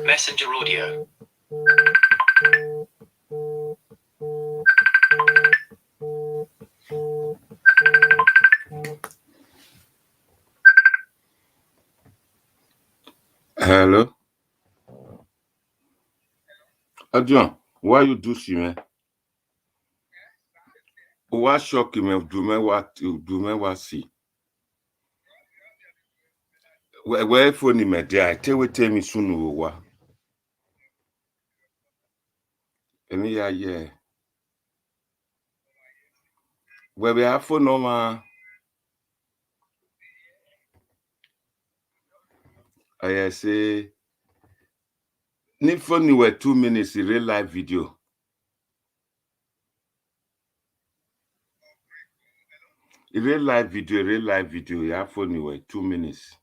Messenger audio. Hello. Adrian, why you do she, man? What shock you, man? Do me what see? Where phone me there? Tell me soon what? Any yeah. Where we have phone no man. I say. Ni phone were 2 minutes in real live video. Real live video. You have phone were 2 minutes.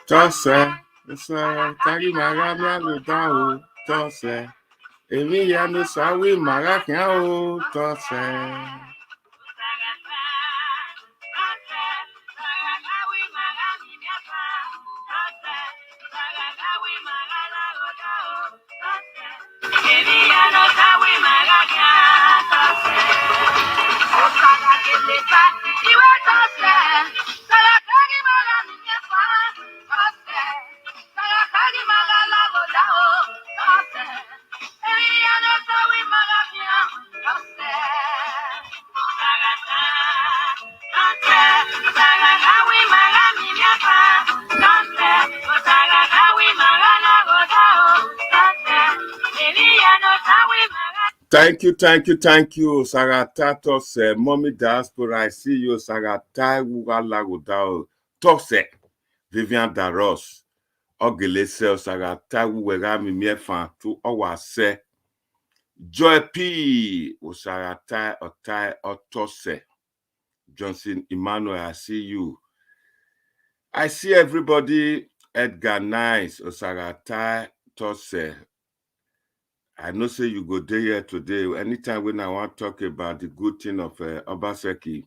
Tose, tagi magamia luta o, tose. Emi ya no sawi magakia o, tose. Thank you, Saratatos, Mommy Diaspora. I see you, Saratai Wugalagodao, Tose, Vivian Daros, Ogelese, Saratai Wuerami Miefan, to Owase, Joy P, Usaratai, Otai, Otose, Johnson Emmanuel, I see you. I see everybody, Edgar Nice, Osaratai, Tose. I know say you go there here today. Anytime when I want to talk about the good thing of Obaseki,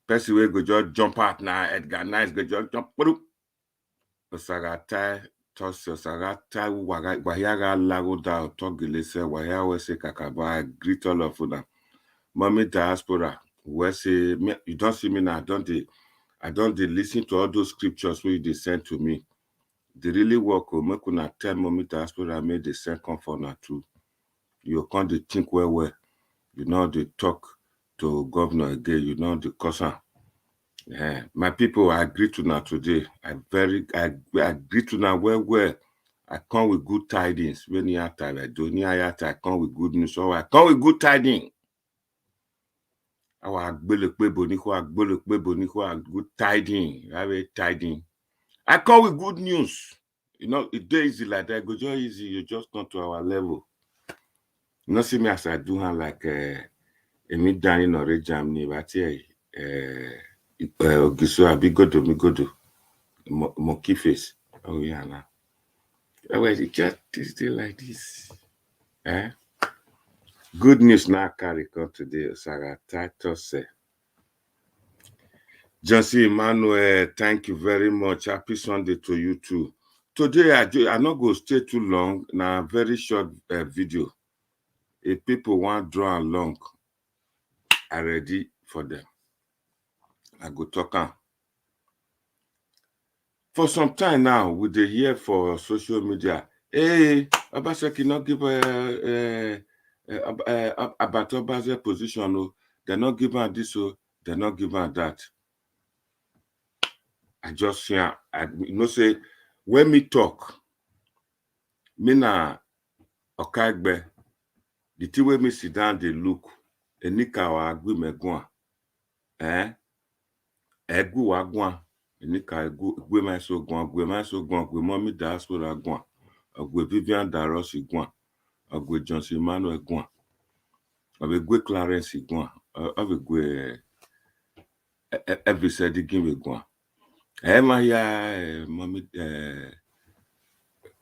person will go just jump out now. Edgar Nice go just jump. Osaratai, Tose, Osaratai, Wahiaga Lagoda, Togilese, Wahia say Kakaba. I greet all of you. Mommy Diaspora, where say you don't see me now. I don't listen to all those scriptures where they send to me. They really work. Make una tell Mommy Diaspora made the second for now too. You can't think well. You know they talk to governor again. You know the cousin. Yeah, my people, I agree to now today. I agree to now well. I come with good tidings. When you have time, I come with good news. So I come with good tidings. Good tidings. I come with good news. You know, it's easy like that. Go just easy. You just come to our level. You know, see me as I do like Emi Dani no Germany, but Ogiso Abigodo, monkey face. Oh yeah, now. Well, it just stay like this. Good news now carry come today. Sarah Titus. Johnson Emmanuel, thank you very much. Happy Sunday to you too. Today I not go stay too long. Now very short video. If people want draw along, I ready for them. I go talk on. For some time now, we dey hear for social media, hey, Obaseki not give about Obazee position, oh, they're not giving this, oh, they're not giving that. I just hear, say, when me talk, me na Okagbe, the thing when me sit down, they look, enika wa agui megwan, egu wa gwan, enika egu ma so gwan, gwe mommy diaspora gwan, gwe Vivian Darosi gwan, gwe Johnson Emmanuel gwan, gwe Clarence gwan, gwe every said give gwan. Ema ya mommy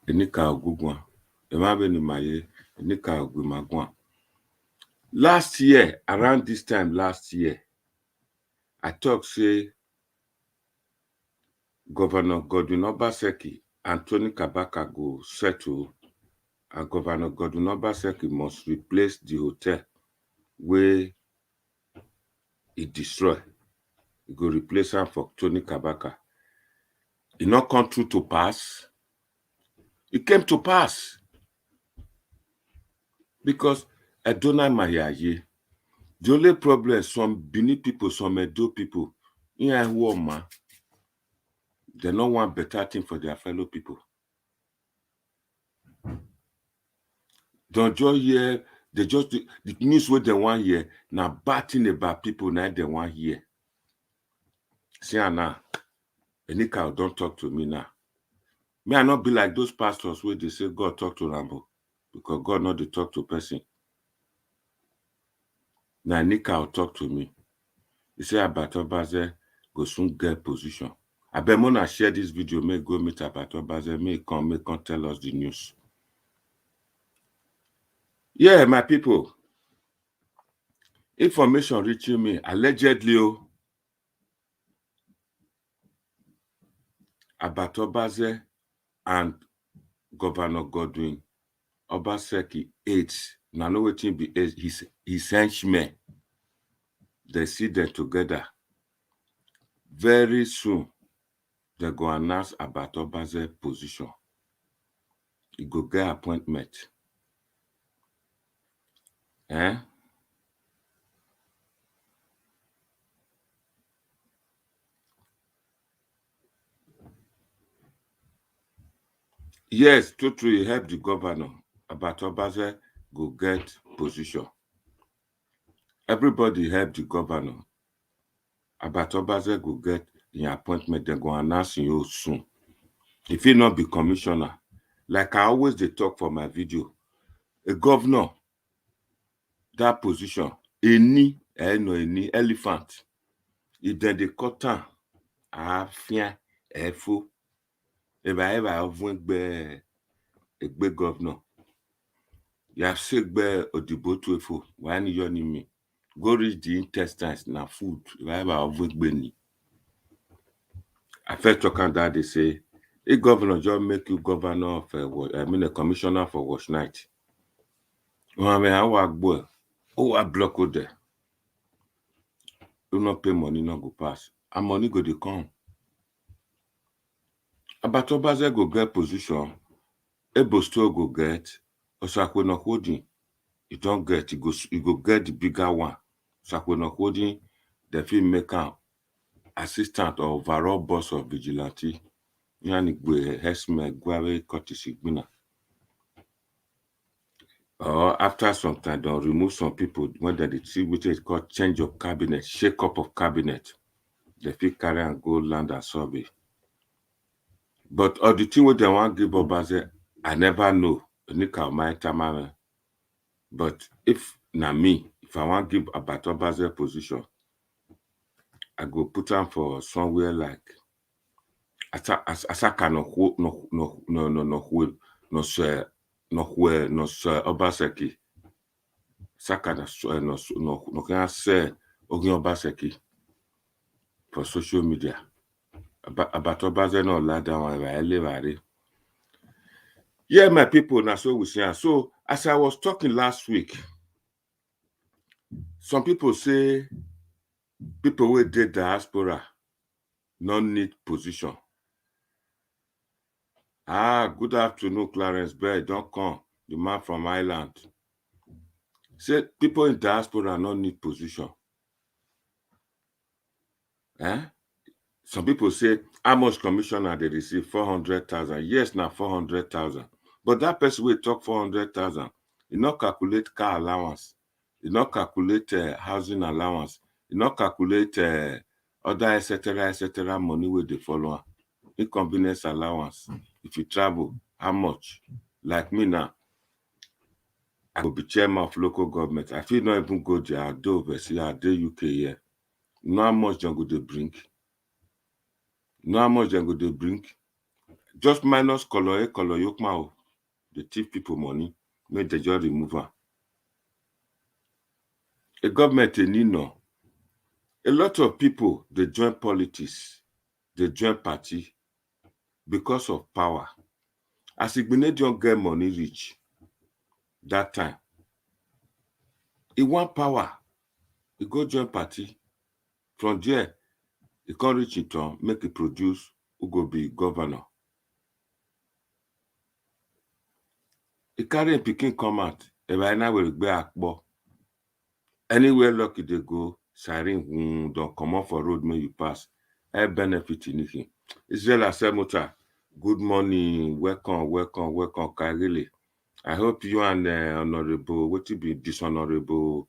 enika ogugwan. Ema be ni maye enika ogumagwan. Last year, around this time last year, I talk say Governor Godwin Obaseki and Tony Kabaka go settle, and Governor Godwin Obaseki must replace the hotel where he destroy. He go replace him for Tony Kabaka. It not come true to pass. It came to pass because Adonai Mayaye. The only problem is some Benin people, some Edo people, they don't want better thing for their fellow people. Don't just hear, they just the news what they want hear. Now bad thing about people now they want hear. See now, Enika don't talk to me now. May I not be like those pastors where they say God talk to Rambo, because God not to talk to person. Now Enika will talk to me. He say about Obazee go soon get position. I bet Mona share this video, may go meet about Obazee, may come tell us the news. Yeah, my people. Information reaching me allegedly about Obazee and Governor Godwin Obaseki aides. Now know what be his henchmen. They see them together. Very soon, they go announce about Obazee position. He go get appointment. Yes, totally help the governor. About Obazee go get position. Everybody help the governor. About Obazee go get the appointment. They go announce you soon. If he not be commissioner, like I always they talk for my video, a governor, that position, any elephant, if then they cut down, fear, fool. If I ever have a big governor, you have said Odibo to a fool, why you need me? Go reach the intestines, now food, if I ever have Benny. I first talk that they say, a governor just make you governor of a commissioner for wash night. I mean, I work boy. I block out there. Do not pay money, not go pass. And money go dey come. About Obazee go get position. Ebo still go get. Osakwe no holding. You don't get. You go get the bigger one. Osakwe no holding. The film maker, assistant or overall boss of vigilante. Yani gwe hesme gwe kotisi gbina. Or after some time, they'll remove some people when they see what is called change of cabinet, shake up of cabinet. They fit carry and go land and survey. But all the thing what they want give Obazee, I never know. But if na me, if I want give about Obazee position, I go put them for somewhere like Asaka no Obaseki. Saka no can say Obaseki for social media. About Obazee no ladder one. Yeah, my people, now so we say. So as I was talking last week, some people say people who did diaspora not need position. Good afternoon, Clarence Bell. Don't come. The man from Ireland. Say people in diaspora not need position. Some people say, how much commissioner they receive? 400,000. Yes, now 400,000. But that person will talk 400,000. You not calculate car allowance. You not calculate housing allowance. You not calculate other etc. money with the follower. Inconvenience allowance. If you travel, how much? Like me now, I will be chairman of local government. I feel not even go there. I do overseas. I do UK here. You know how much they go to bring? You know how much they go to bring? Just minus color yokma. They thief people money. Make they just remove her. A government they need no. A lot of people they join politics, they join party because of power. As Igbinedion get money reach that time, he want power. He go join party. From there, he can't reach it on, make it produce who go be governor. He carry a picking come out. If now will be akbo. Anywhere lucky they go, siren don't come off for road when you pass. I benefit in it. Israel Asemota, good morning, welcome, Kairili. I hope you and Honorable, what to be dishonorable,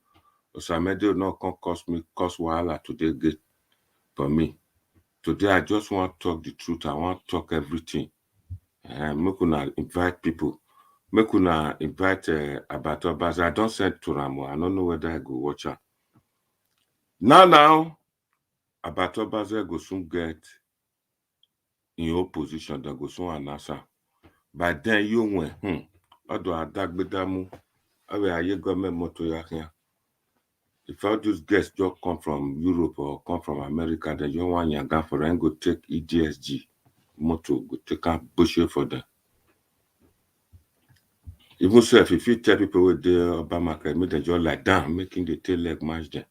Osamedo not can cause wahala today get for me. Today I just want to talk the truth. I want to talk everything. Make una invite people. Make una invite about Obazee. I don't send to Ramo. I don't know whether I go watch her. Now, about Obazee go soon get in your position. They go soon answer. By then you went, Odo adagbedamu. Awe aye government moto ya here. If all those guests just come from Europe or come from America, then you want your gun for them, go take EDSG motor, go take a bush for them. Even so, if you tell people with the Obama can make them just like down, making the tail leg match them.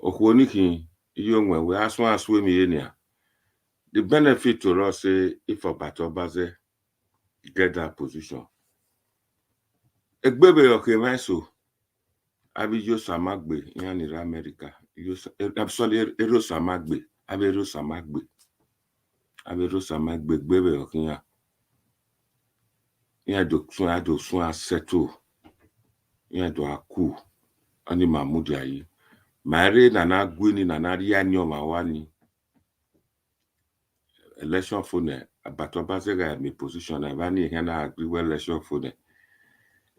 Okwoniki, young when we ask one swim in. The benefit to us say if Obazee get that position. Egbebe okay, so Abi Yosamagbe in America. I'm sorry, Erosamagbe. Abi Rosamagbe. Abi Rosamagbe gbebe okinya. Iya do sun settle. Iya do aku. Ani Mahmudi ayi. Mare nana gwini nana rianyo mawani. Election phone about Obazee ga mi position na bani hena agree well election phone.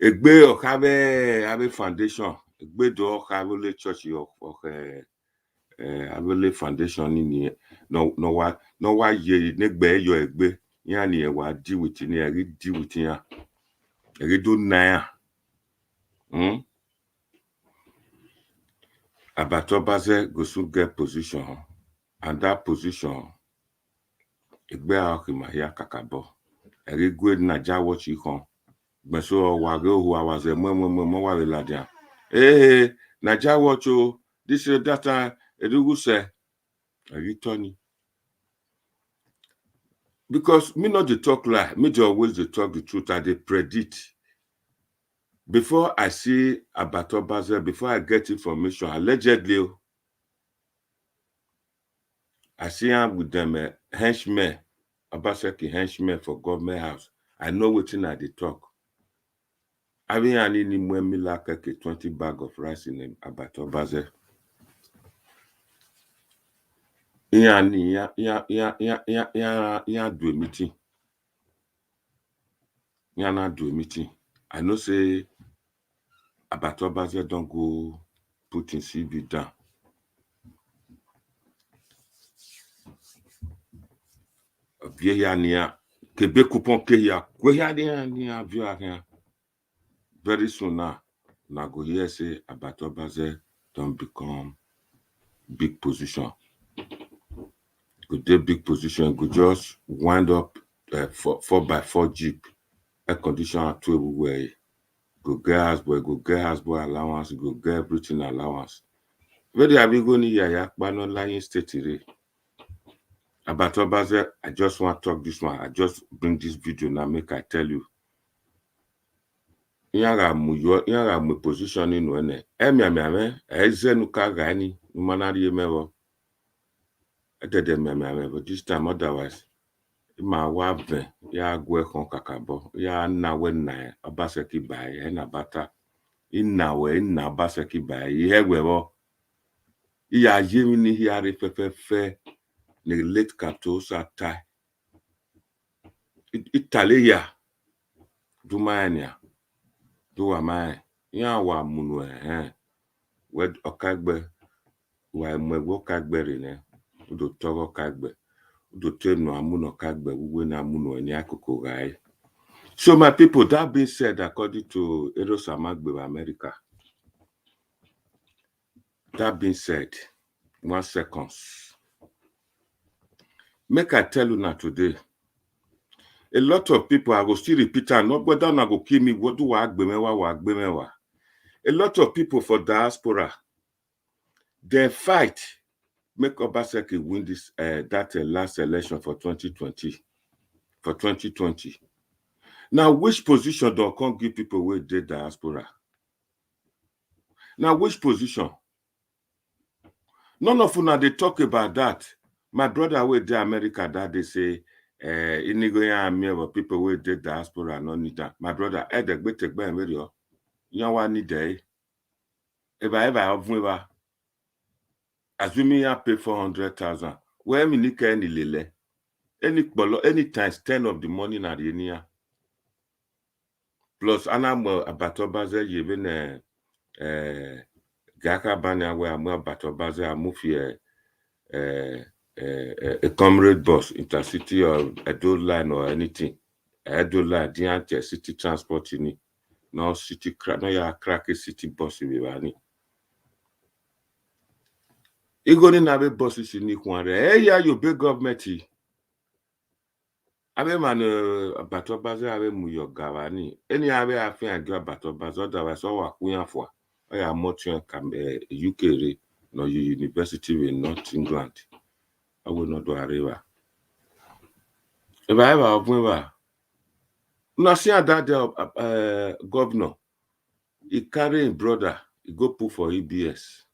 Egbe okabe foundation. Egbe do okabe church of abele foundation ni no wa ye negbe yo egbe yan ni e wa deal with ni e deal with yan e do na about Obazee go soon get position and that position egbe akimahia kakabo e go na ja watch ikon gbeso wa go who was a mo wa le ladia na ja watch o this data edugu say e Tony. Because me not the talk lie, me just always the talk the truth and they predict. Before I see about Obazee, before I get information, allegedly, I see him with them henchmen, Obaseki henchmen for government house. I know what thing I they talk. I mean, I need him when me like a 20 bag of rice in him about Obazee. Yeah, do a meeting. Yeah, not do a meeting. I know say about Obazee don't go put in CV down. Kebe coupon keya very soon now go hear say about Obazee don't become big position. Go dey big position, go just wind up 4x4 jeep, air conditioner to everywhere. Go get houseboy allowance, go get everything allowance. Very have you go ni yaya no lying state today. About Obazee, I just want to talk this one. I just bring this video now, make I tell you. My position in one. Ezenuka gani, manari mewo. But this time otherwise. Ma wave ya gwe kon kakabo ya nawe na Obaseki bae na bata inawe na Obaseki bae ihe gwewo ya yemi ni hiare fefe ne late kato sa tai Italia dumania duwa mai ya wa munu wed okagbe wa mwewo kagbere ne do togo kagbe do tenu amuno kagbe uwe na amuno ni akoko gai. So my people, that being said, according to Eros Amagbe of America, that being said, 1 second. Make I tell you now today, a lot of people, I will still repeat and not whether I go kill me, what do I agbemewa. A lot of people for diaspora, they fight, make Obaseki win this that last election for 2020. For 2020. Now, which position don't come give people with the diaspora? Now, which position? None of you they talk about that. My brother with the America that they say people with the diaspora no need that. My brother, the great take by video. You want need day. If I ever have assuming I pay 400,000, where me nika any lele, any times 10 of the money na the year. Plus, anamo about Obazee even Gaka Banya where I'm about Obazee, I move here. A comrade bus, intercity or a door line or anything. A door line, the city transport in it. No city crack, no ya crack a city bus in the You go in have buses in Nikwan. Hey, yeah, you big government. I mean, man, about Obazee, I mean, your gavani. Any other affair and go about Obazee, otherwise, all what we have for. I am much UK, no university in North England. I will not do a river. If I ever have now see that governor, he carry his brother, he go put for EBS.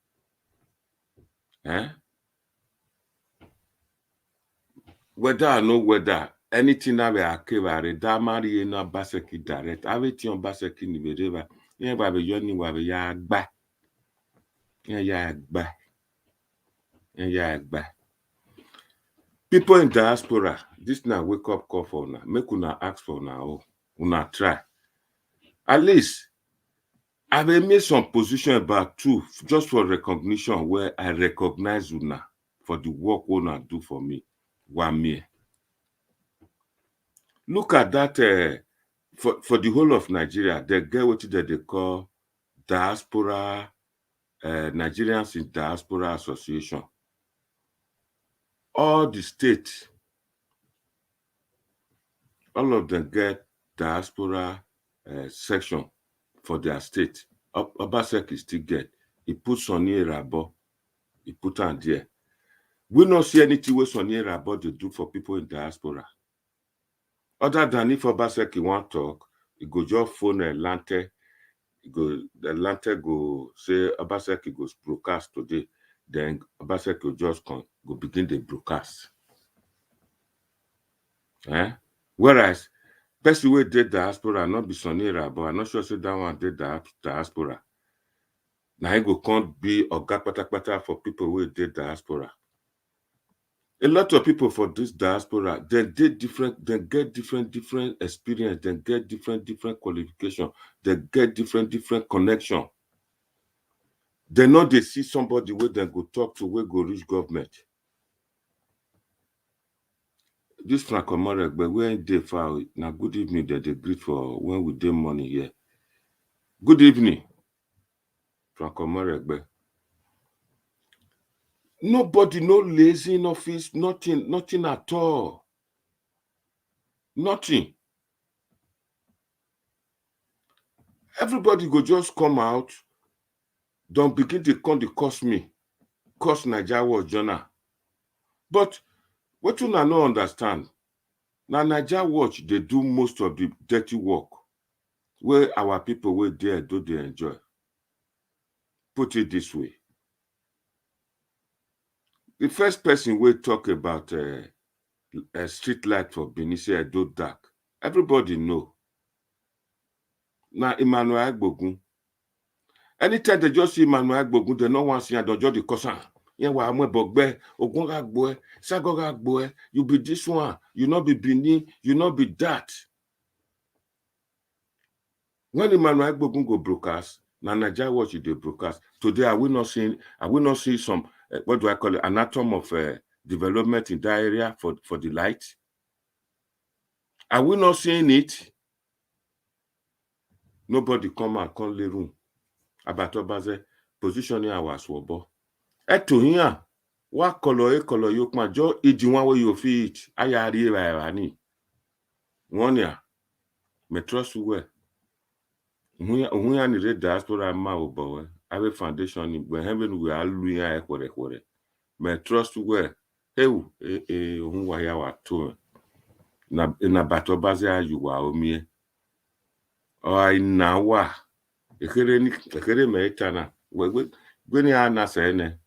Whether or no whether anything that we are cavary, that marry no Obaseki direct. Everything Obaseki ni bereva. Yeah, baby, you ni wabe ya agba. Yeah, agba. People in diaspora, this now wake up call for now. Make una ask for now. Una try. At least I will make some position about two just for recognition where I recognize una for the work una do for me. 1 year. Look at that for the whole of Nigeria, they get what they call Diaspora, Nigerians in Diaspora Association. All the states, all of them get diaspora section for their state. Obaseki still get. He puts on here Rabo. He put on there. We not see anything what Sonny Rabo they do for people in diaspora. Other than if Obaseki want talk, he go just phone a lante. The lante go say Obaseki goes broadcast today. Then Obaseki just go begin the broadcast. Whereas person who did diaspora not be Sonny Rabo, I'm not sure say that one did diaspora. Now he go can't be oga pata for people who did diaspora. A lot of people for this diaspora, they get different experience, they get different qualification, they get different connection. They know they see somebody where they go talk to, where go reach government. This Franco Moreg, but when they far now, good evening that they greet for when we do money here. Good evening, Franco Moreg. Nobody, no lazy in office, nothing at all. Nothing. Everybody go just come out, don't begin to come to cost me, cost Nigeria was journal. But What you no understand? Now Naija watch, they do most of the dirty work where our people were there do they enjoy. Put it this way. The first person will talk about a street light for Benin say do dark. Everybody know. Now Emmanuel Agbogun. Anytime they just see Emmanuel Agbogun, they no want to see a dojo the cousin. Yeah, wa amwe bogbe, ogunga gboe, sagoga gboe, you be this one, you not be Benin, you not be that. When Emmanuel Agbogun go broadcast, na Naija watch they broadcast. Today, I will not see some, what do I call it, anatomy of development in that area for the light. Are we not seeing it? Nobody come out, come the room. About Obazee, positioning our swobo. Eto here, what color yokma, jo iji one way you feed, ayari rani. One year, me trust well. Uhuya ni re diaspora ma obowe. Ave foundation ni when heaven we are luya ekwere. Me trust well. Heu uhun ya wa to. Na bato Obazee ayu wa omie. O ina wa. Ekere me etana. Gweni ana sene.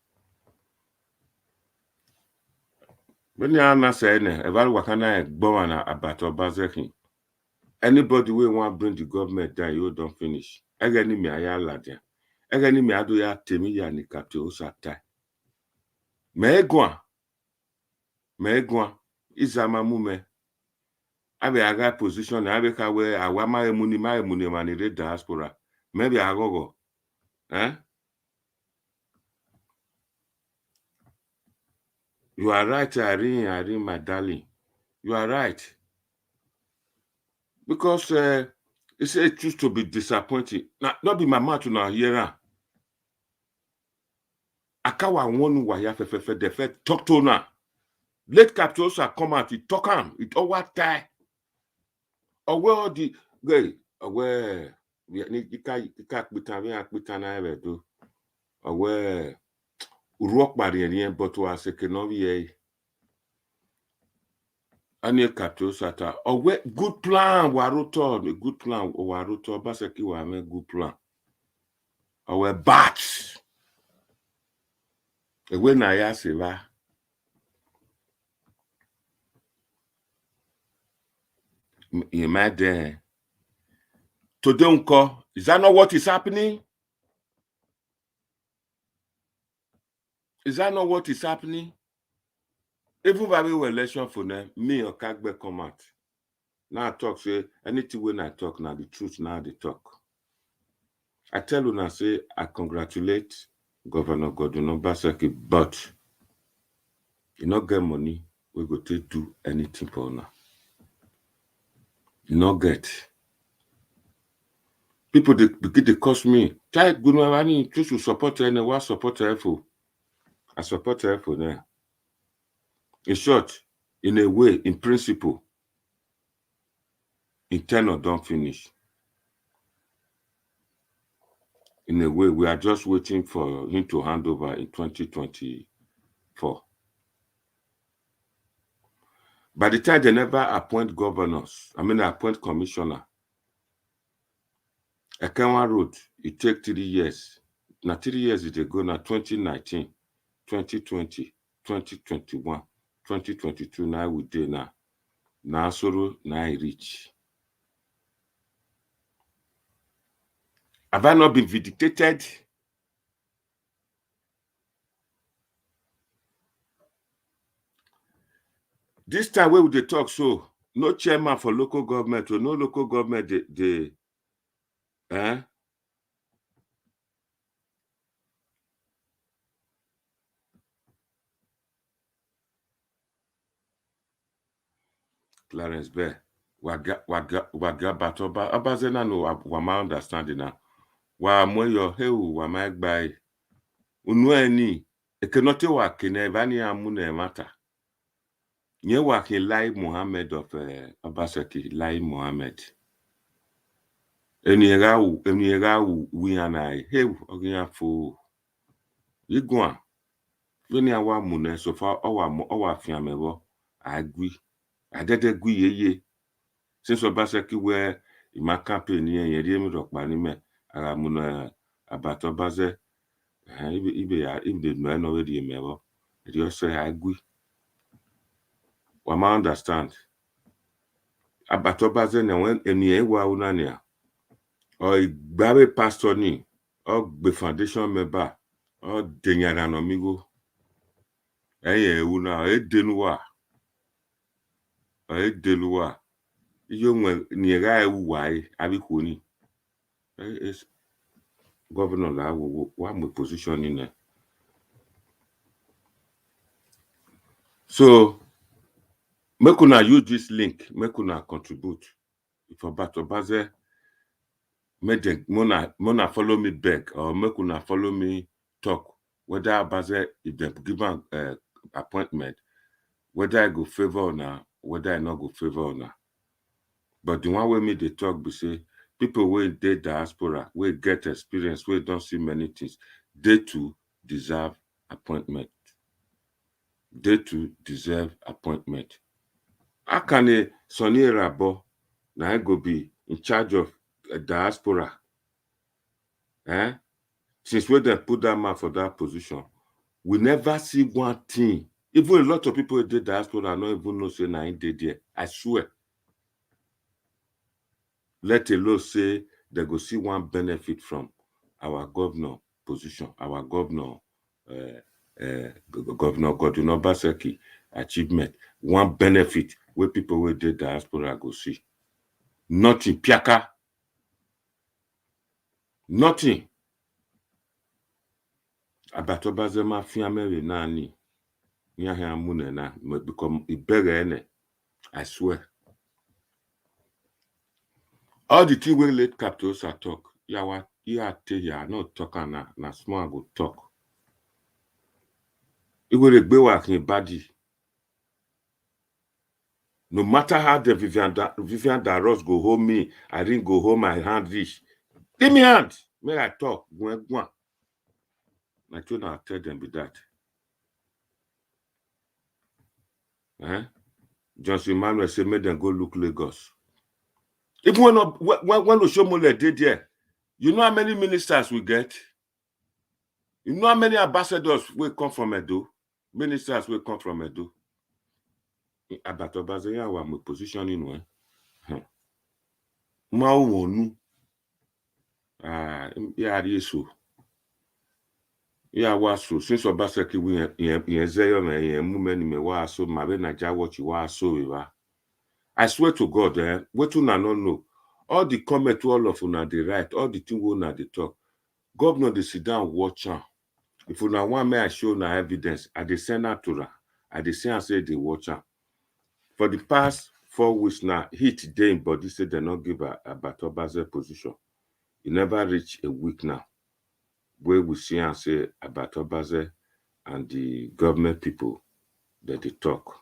Gweni ana sene. Evalu wakana egbo na abato Obazee. Anybody we want bring the government down, you don't finish. Egeni me aya ladia. Egeni me ado ya temi ya ni kapte osata. Me egwa. Izama mume. Abe aga position abe ka we awa ma emuni mani re diaspora. Maybe agogo. You are right, Irene, my darling. You are right. Because it's a choose to be disappointed. Not be my mouth to now hear. Akawa wonu wa ya fefe de fe talk to na. Let captors come out, it talk am, it over tie. All the guy, aware we need you na ebe do. Aware rock barrier but was a canoe. Any captors at aware good plan, waruto, a good plan, waruto, Obaseki wa me good plan. Aware bats. When I ask you, you might there. Today, uncle, is that not what is happening? Is that not what is happening? Even if we election for them, me or Kagbe come out. Now I talk, say, anything when I talk, now the truth, now they talk. I tell you now, say, I congratulate Governor Godwin Obaseki, but you not get money, we go to do anything for now. You not get. People they begin to cost me. Try good money, choose to support her, and what support her for? I support her for there. In short, in a way, in principle, in tenure don't finish. In a way, we are just waiting for him to hand over in 2024. By the time they never appoint governors, appoint commissioner, Ekenwa Road, it take 3 years. Now 3 years it go now 2019, 2020, 2021, 2022, now we do now. Now Soro, now I reach. Have I not been vindicated? This time where would they talk so? No chairman for local government or no local government Clarence Bear. Waga batoba. Obazee no wama understanding na. Wa moyo heu wa magbai. Unueni. Ekenote wa kine vani amune mata. Nye wa ki Lai Mohammed of Obaseki. Lai Mohammed. Eni era wi anai. Heu oginya fo. Yigwa. Veni awa mune so far owa fiamewo. I agree. I did agree ye. Since Obaseki where in my campaign here, you didn't rock my name. I'm about Obazee. If the man already remember, it just say I agree. What I understand. About Obazee na when any wa unania or Babe pastor ni or the foundation member or Denyara no migo. Una Edenua. Edelua. You niega why Abikuni. Is governor la what my position in there. So make una use this link, make una contribute. If about Obazee, make them mona follow me back or make una follow me talk. Whether Obazee, if they give an appointment, whether I go favor or not, whether I not go favor or not. But the one way me they talk be say people wey dey diaspora, wey get experience, wey don't see many things, they too deserve appointment. They too deserve appointment. How can a Sonny Rabo now go be in charge of a diaspora? Since when they put that man for that position, we never see one thing. Even a lot of people in the diaspora don't even know say na him dey there. I swear. Let alone say they go see one benefit from our governor position, our governor, Governor Godwin Obaseki achievement. One benefit where people with the diaspora go see. Nothing, piaka. Nothing. About Obazee ma fiamere nani. Nyahe amune na become ibere ene. I swear. All the things we late capitals are talk. Yawa te ya not talk na small go talk. It will be working body. No matter how the Vivian Daros go home me, I didn't go home, my hand reach. Give me hand. May I talk? Go. I told her, tell them be that. Johnson Emmanuel say, make them go look Lagos. Even when Oshomole did there, you know how many ministers we get? You know how many ambassadors will come from Edo? Ministers will come from Edo. About Obazee, I was my position in one. Mawonu. So. Yeah, was so since Obaseki we Zeyo na movement me wa so ma be Naija watch wa so we wa. I swear to God, what una no know. All the comment all of una dey write, all the thing una dey talk. Governor dey sit down watch am. If una want me I show na evidence, I dey send her to her. I dey say say they watch am. For the past 4 weeks now, hit dey in body say they not give about Obazee position. It never reach a week now. Where we see and say about Obazee and the government people that they talk.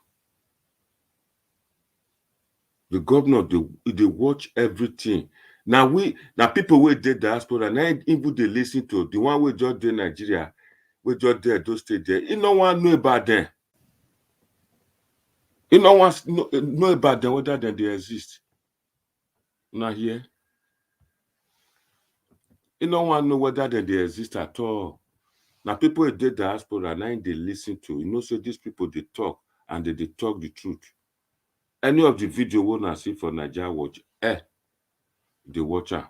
The governor, they watch everything. Now people who did diaspora, now even they listen to the one we just did Nigeria, we just did those stay there. You no one know about them. You no one know about them whether they exist. Not here. You no one know whether they exist at all. Now people who did diaspora, now they listen to. You know, so these people they talk and they talk the truth. Any of the video we want to see for Nigeria watch, they watch her.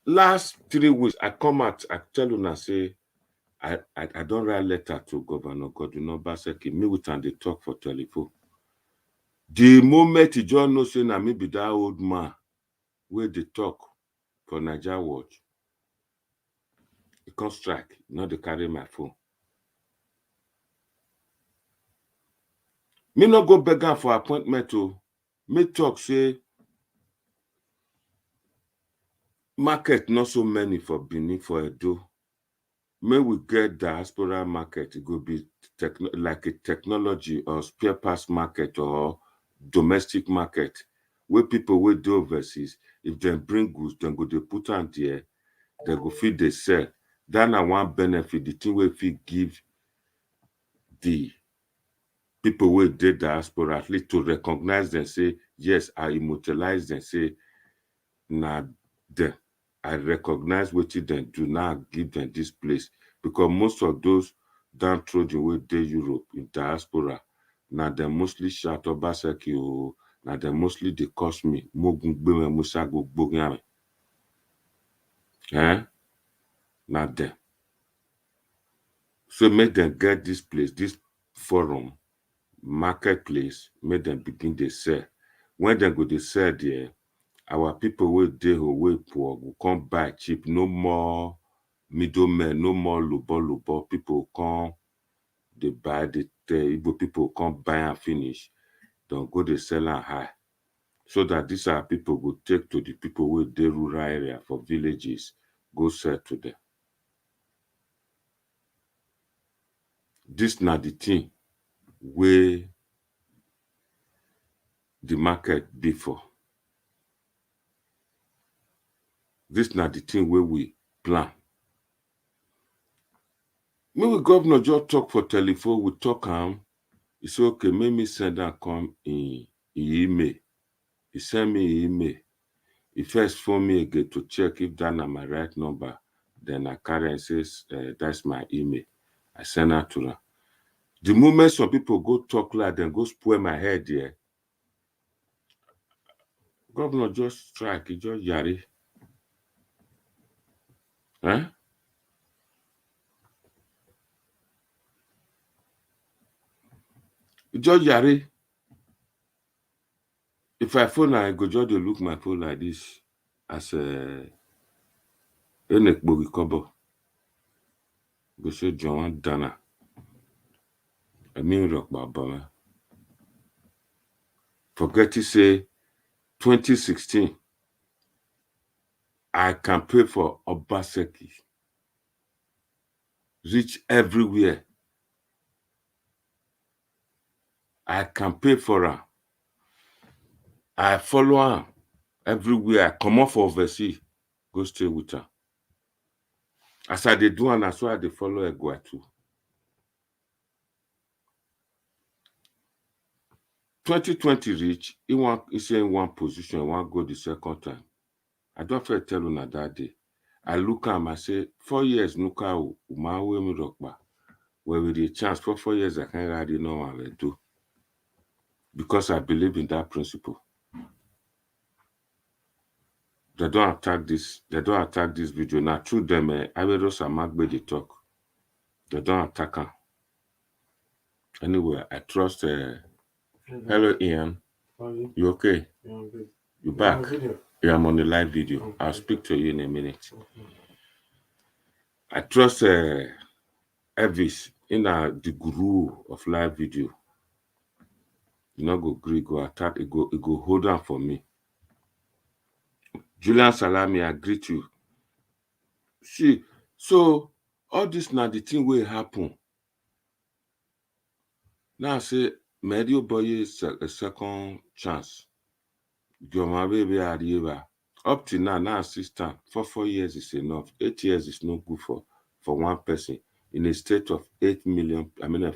Last 3 weeks, I come out, I tell you now, say, I don't write letter to Governor Godwin Obaseki, me with and they talk for telephone. The moment you just know, say, na me be that old man, where they talk for Nigeria watch, he can't strike, not they carry my phone. Me not go beg for appointment, me talk, say, market not so many for Benin, for Edo. May we get diaspora market, it could be like a technology or spare parts market or domestic market, where people will do overseas. If they bring goods, then go they put on there, they go feed they sell. Then I want benefit, the thing will feed give the people will the diaspora, at least to recognize them, say, yes, I immortalize them, say, now I recognize what they do now, give them this place. Because most of those downtrodden with the Europe in diaspora, now they mostly shout Obaseki, now they mostly they cost me. Eh? Now them. So make them get this place, this forum, marketplace, make them begin to sell. When they go to sell there, our people will dey who poor will come buy cheap. No more middlemen, no more lubo. People come, they buy the Igbo people come buy and finish. Don't go they sell and high. So that these are people go take to the people with the rural area for villages, go sell to them. This not the thing where the market be for. This not the thing where we plan. Maybe governor just talk for telephone, we talk he say, okay, make me send and come in email. He send me email. He first phone me again to check if that's my right number. Then I carry and says, that's my email. I send her to her. The moment some people go talk like them, go spoil my head there. Governor just strike, he just yari. Huh? He just yari. If I phone, I go just look my phone like this as a Enek Bogi Kobo. Go say John Dana. I mean rock Baba. Forget to say 2016. I campaign for Obaseki. Reach everywhere. I campaign for her. I follow her everywhere. I come off for Obazee. Go stay with her. As I dey do and as I dey follow Egwa too. 2020 reach, he say in one position, he want go the second time. I don't feel tell you that day. I look at him, I say, 4 years, Nuka, Umawe mi rockba. Where with the chance for 4 years, I can't already know what I will do. Because I believe in that principle. They don't attack this video. Now, through them, I will also make the talk. They don't attack her. Anyway, I trust. Hello, Ian. You okay? Yeah, I'm good. You back? Yeah, I'm on the live video. Okay. I'll speak to you in a minute. Okay. I trust Elvis in the guru of live video. You know, go agree, go attack, it go hold on for me. Julian Salami, I greet you. See, so all this now the thing will happen. Now I say, Medio boy is a second chance. Your baby arriva. Up to now assistant for 4 years is enough. 8 years is not good for one person in a state of 8 million.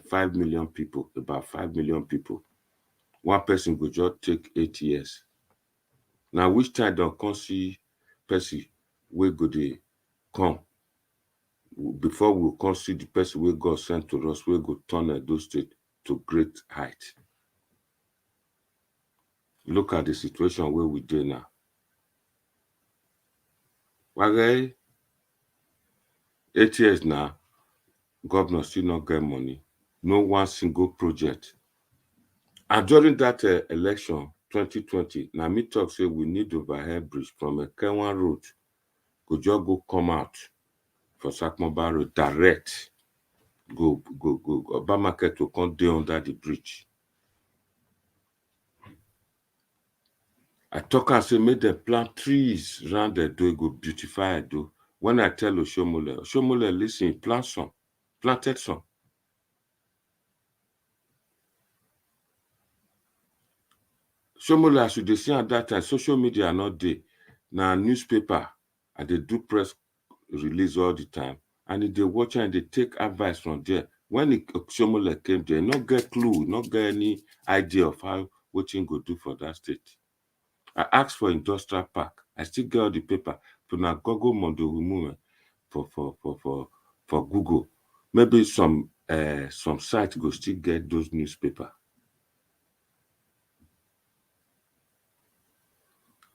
5 million people, about 5 million people. One person could just take 8 years. Now, which time don't come see person where go they come before we come see the person where God sent to us, where go turn those state to great height. Look at the situation where we do now. Why 8 years now, governor still not get money. No one single project. And during that election, 2020, now me talk say we need overhead bridge from a Kenwan road. Could just go come out for Sakmaba Road direct. Go. Obamarket to come down under the bridge. I talk and say make them plant trees around the door, go beautify it. When I tell Oshomole, listen, planted some. Shomole, as you see at that time, social media are not there. Now newspaper, and they do press release all the time. And if they watch and they take advice from there, When Oshomole came there, not get clue, not get any idea of how what he go do for that state. I asked for industrial park. I still get all the paper to now Google Mondo remove for Google. Maybe some site go still get those newspaper.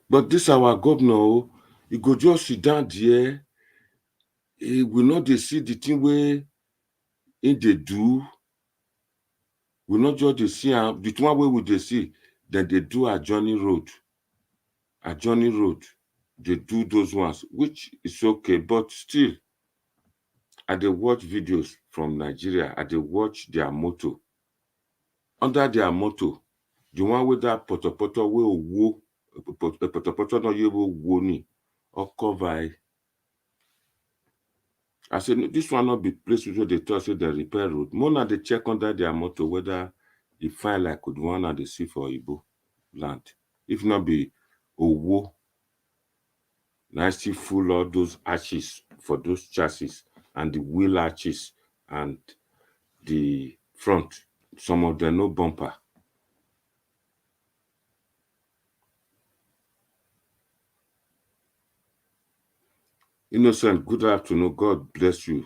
But this our governor, he go just sit down there. He will not dey see the thing where in they do. We not just dey see the one way we dey see. Then they do a journey road. They do those ones, which is okay, but still, I dey watch videos from Nigeria. I dey watch their motto. Under their motto, the one with that potopoto wey owo, potopoto no yebo wo ni, or cover. I said, this one not be place where they talk say the repair road. Mona they check under their motto whether the file like could one and they see for Igbo land. If not be owo, nicely full all those arches for those chassis and the wheel arches and the front. Some of them no bumper. Innocent, good afternoon. God bless you.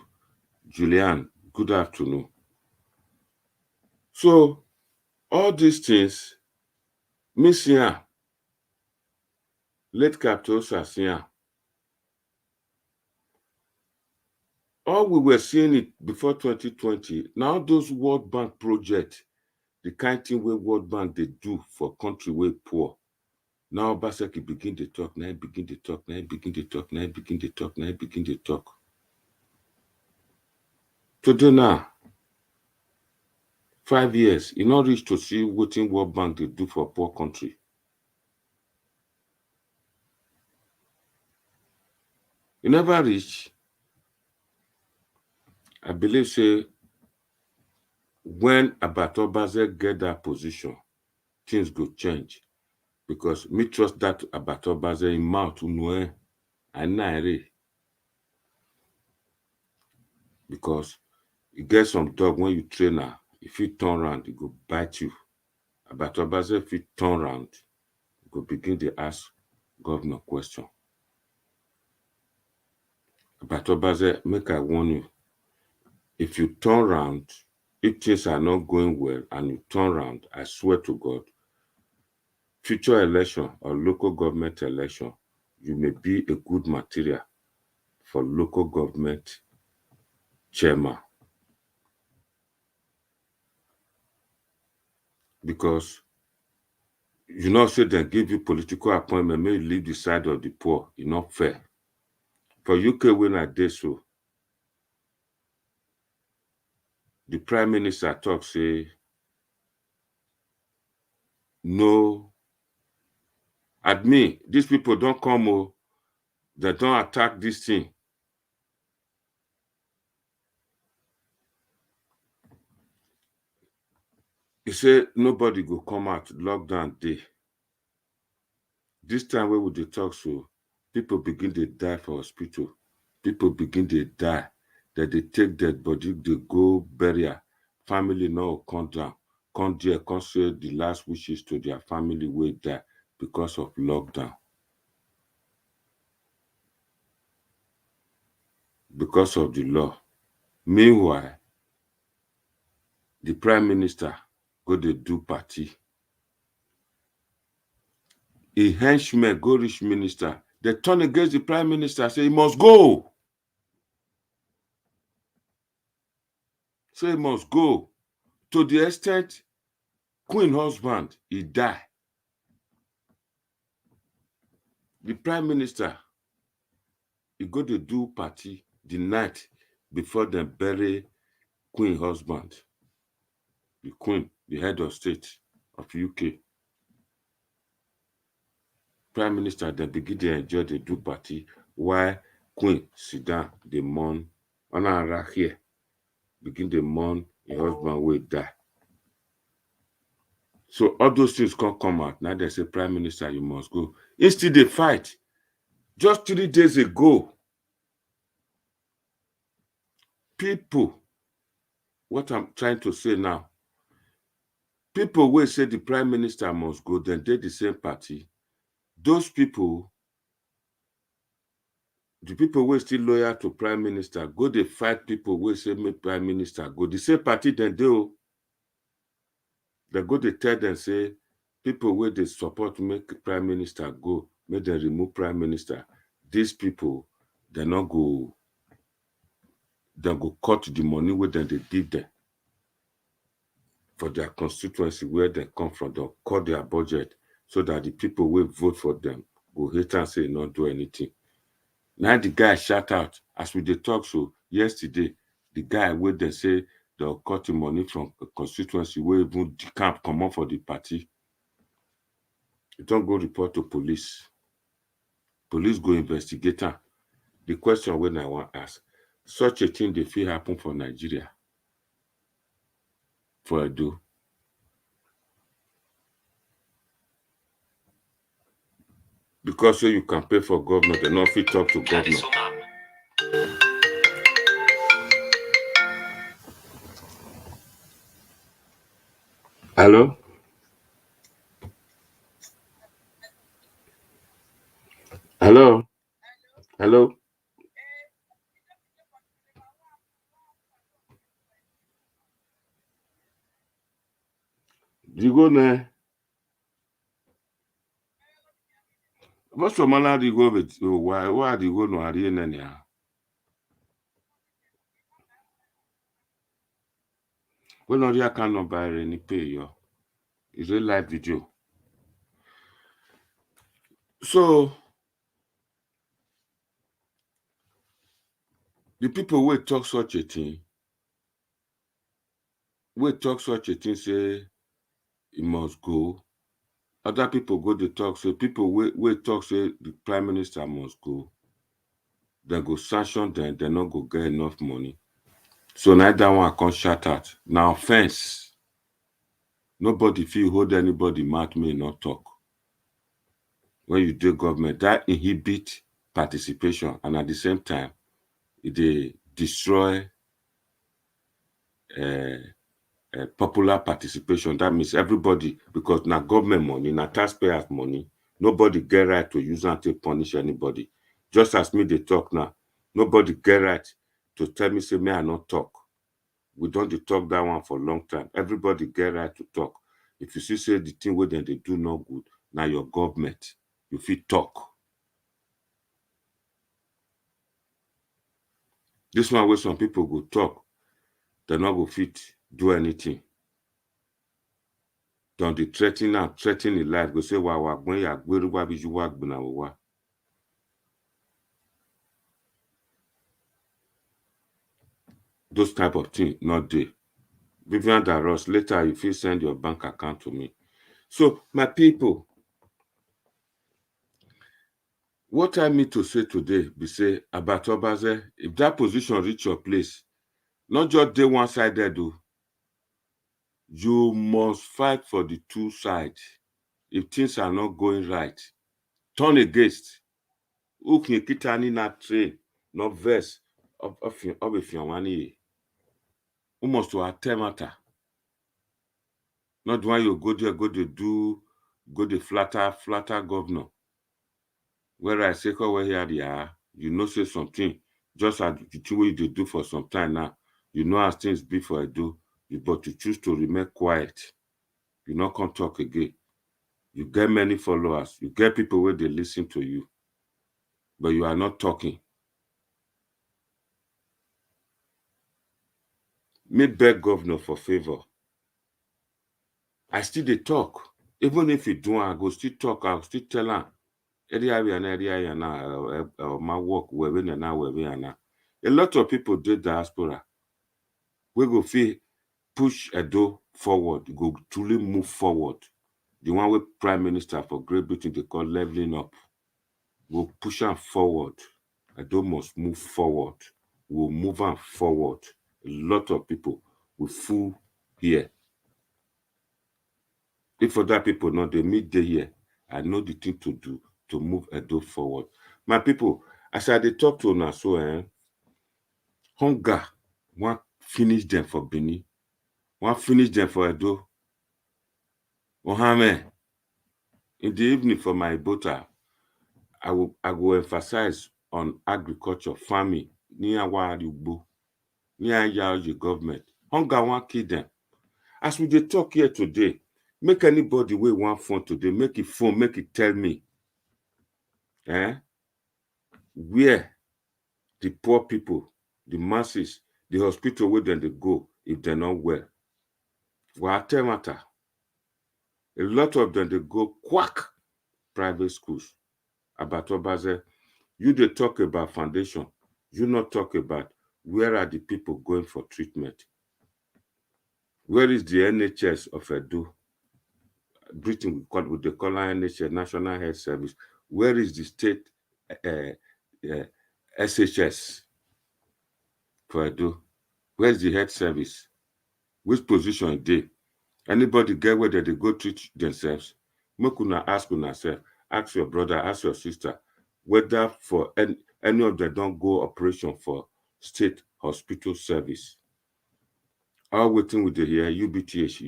Julian, good afternoon. So, all these things, missing late Capitosa here. All we were seeing it before 2020. Now those World Bank projects, the kind of thing where World Bank they do for country where poor. Now Obaseki begin to talk, now begin to talk, now begin to talk, now begin to talk, now begin to talk. Today now, 5 years, you not reach to see what in World Bank they do for poor country. You never reach. I believe say when Obazee get that position, things go change. Because me trust that Obazee in mouth unwe and because you get some dog when you train her, if you turn around, it go bite you. Obazee if you turn around, you go begin to ask governor question. Obazee, make I warn you, if you turn around, if things are not going well and you turn around, I swear to God, future election or local government election, you may be a good material for local government chairman. Because you know, say they give you political appointment, may you leave the side of the poor. It's not fair. For UK, when I did so, the Prime Minister talk say, no, admit, these people don't come, they don't attack this thing. He said, nobody go come out, lockdown day. This time when we dey talk so, people begin to die for hospital. People begin to die. That they take dead body, they go burial. Family no come down. Come there, come say the last wishes to their family will die because of lockdown. Because of the law. Meanwhile, the Prime Minister go dey do party. A henchman go reach minister. They turn against the Prime Minister, say he must go. Say he must go. To the extent Queen husband, he die. The Prime Minister, he go to do party the night before they bury Queen husband. The Queen, the head of state of UK. Prime Minister, they begin to enjoy the do party while Queen sit down, they mourn. Honor here, begin to mourn the husband will die. So all those things can't come out. Now they say, Prime Minister, you must go. Instead, they fight. Just 3 days ago, people what I'm trying to say now, people will say the prime minister must go, then they the same party. Those people, the people who still loyal to prime minister, go they fight people who say make prime minister go. The same party then they go they tell them say people where they support make prime minister go, make them remove prime minister. These people, they not go cut the money where they give them for their constituency where they come from. They'll cut their budget so that the people will vote for them go hate and say not do anything. Now the guy shout out as we did talk so yesterday, the guy where they say they'll cut the money from a constituency where even the camp come up for the party. You don't go report to police. Police go investigate her. The question when I want to ask, such a thing they feel happen for Nigeria. For Edo. Because so you can pay for governor, they not fit talk to governor. Hello? Hello? Hello? You go there? What's the man you go with? Why do you go no Ariana? When not your can not buy any pay yo. It's a live video. So the people will talk such a thing. Say he must go. Other people go to talk, so people will talk say the prime minister must go. They go sanction them, they not go get enough money. So now that one can shout out. Now offense. Nobody feel hold anybody mouth may not talk. When you do government, that inhibit participation, and at the same time, it destroy popular participation. That means everybody, because now government money, now taxpayers money, nobody get right to use and to punish anybody. Just as me they talk now, nobody get right to tell me say me I not talk. We don't talk that one for a long time. Everybody get right to talk. If you see say the thing where they do no good, now your government, you fit talk. This one where some people go talk, they not go fit do anything. Don't they threaten the life, go say, wow, when you work, those type of things, not there. Vivian Daros, later if you send your bank account to me. So, my people, what I mean to say today, be say about Obazee, if that position reach your place, not just day one sided, though, you must fight for the two sides. If things are not going right, turn against. Who can keep not train, not verse of if you want who must to attempt matter. Not when you go there, go the flatter governor. Where I say, where here they are, you know, say something, just as the two way they do for some time now. You know as things be for I do, but you choose to remain quiet. You not come talk again. You get many followers, you get people where they listen to you, but you are not talking. Me beg governor for favor. I still they talk. Even if you do, I go still talk, I'll still tell her. Area now, my work, wherever now. A lot of people did diaspora. We go feel push Edo forward, go truly move forward. The one with Prime Minister for Great Britain they call leveling up. We'll push them forward. Edo must move forward. We'll move them forward. A lot of people will fool here. If other people not they meet there here, I know the thing to do to move Edo forward. My people, as I dey talk to una so hunger want finish them for Benin. One finish them for Edo. Ohame. In the evening for my bota, I will emphasize on agriculture, farming, near Ugbo, near Yaoji government. Hunger won't kill them. As we dey talk here today, make anybody wey want phone today, make it phone, make it tell me where the poor people, the masses, the hospital where then they go if they're not well. What matter? A lot of them they go quack private schools. About Obazee, you they talk about foundation, you not talk about where are the people going for treatment. Where is the NHS of Edo? Britain with the color NHS, National Health Service. Where is the state SHS for Edo? Where's the health service? Which position they? Anybody get where they go treat themselves? Make una ask una self, ask your brother, ask your sister, whether for any of them don't go operation for state hospital service. All waiting with the here, UBTH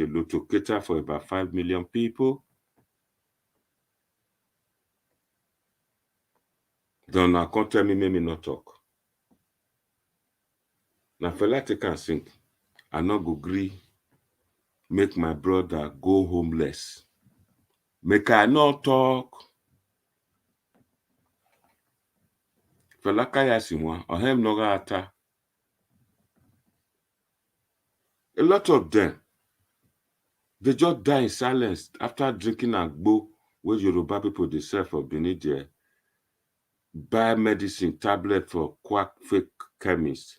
alone to cater for about 5 million people. Don't now come tell me, make me not talk. Now fella take and sing. I not go gree make my brother go homeless. Make I not talk. Fella kaya simwa, or him no ata. A lot of them, they just die in silence after drinking agbo where Yoruba people they sell for Benin there. Buy medicine, tablet for quack fake chemists.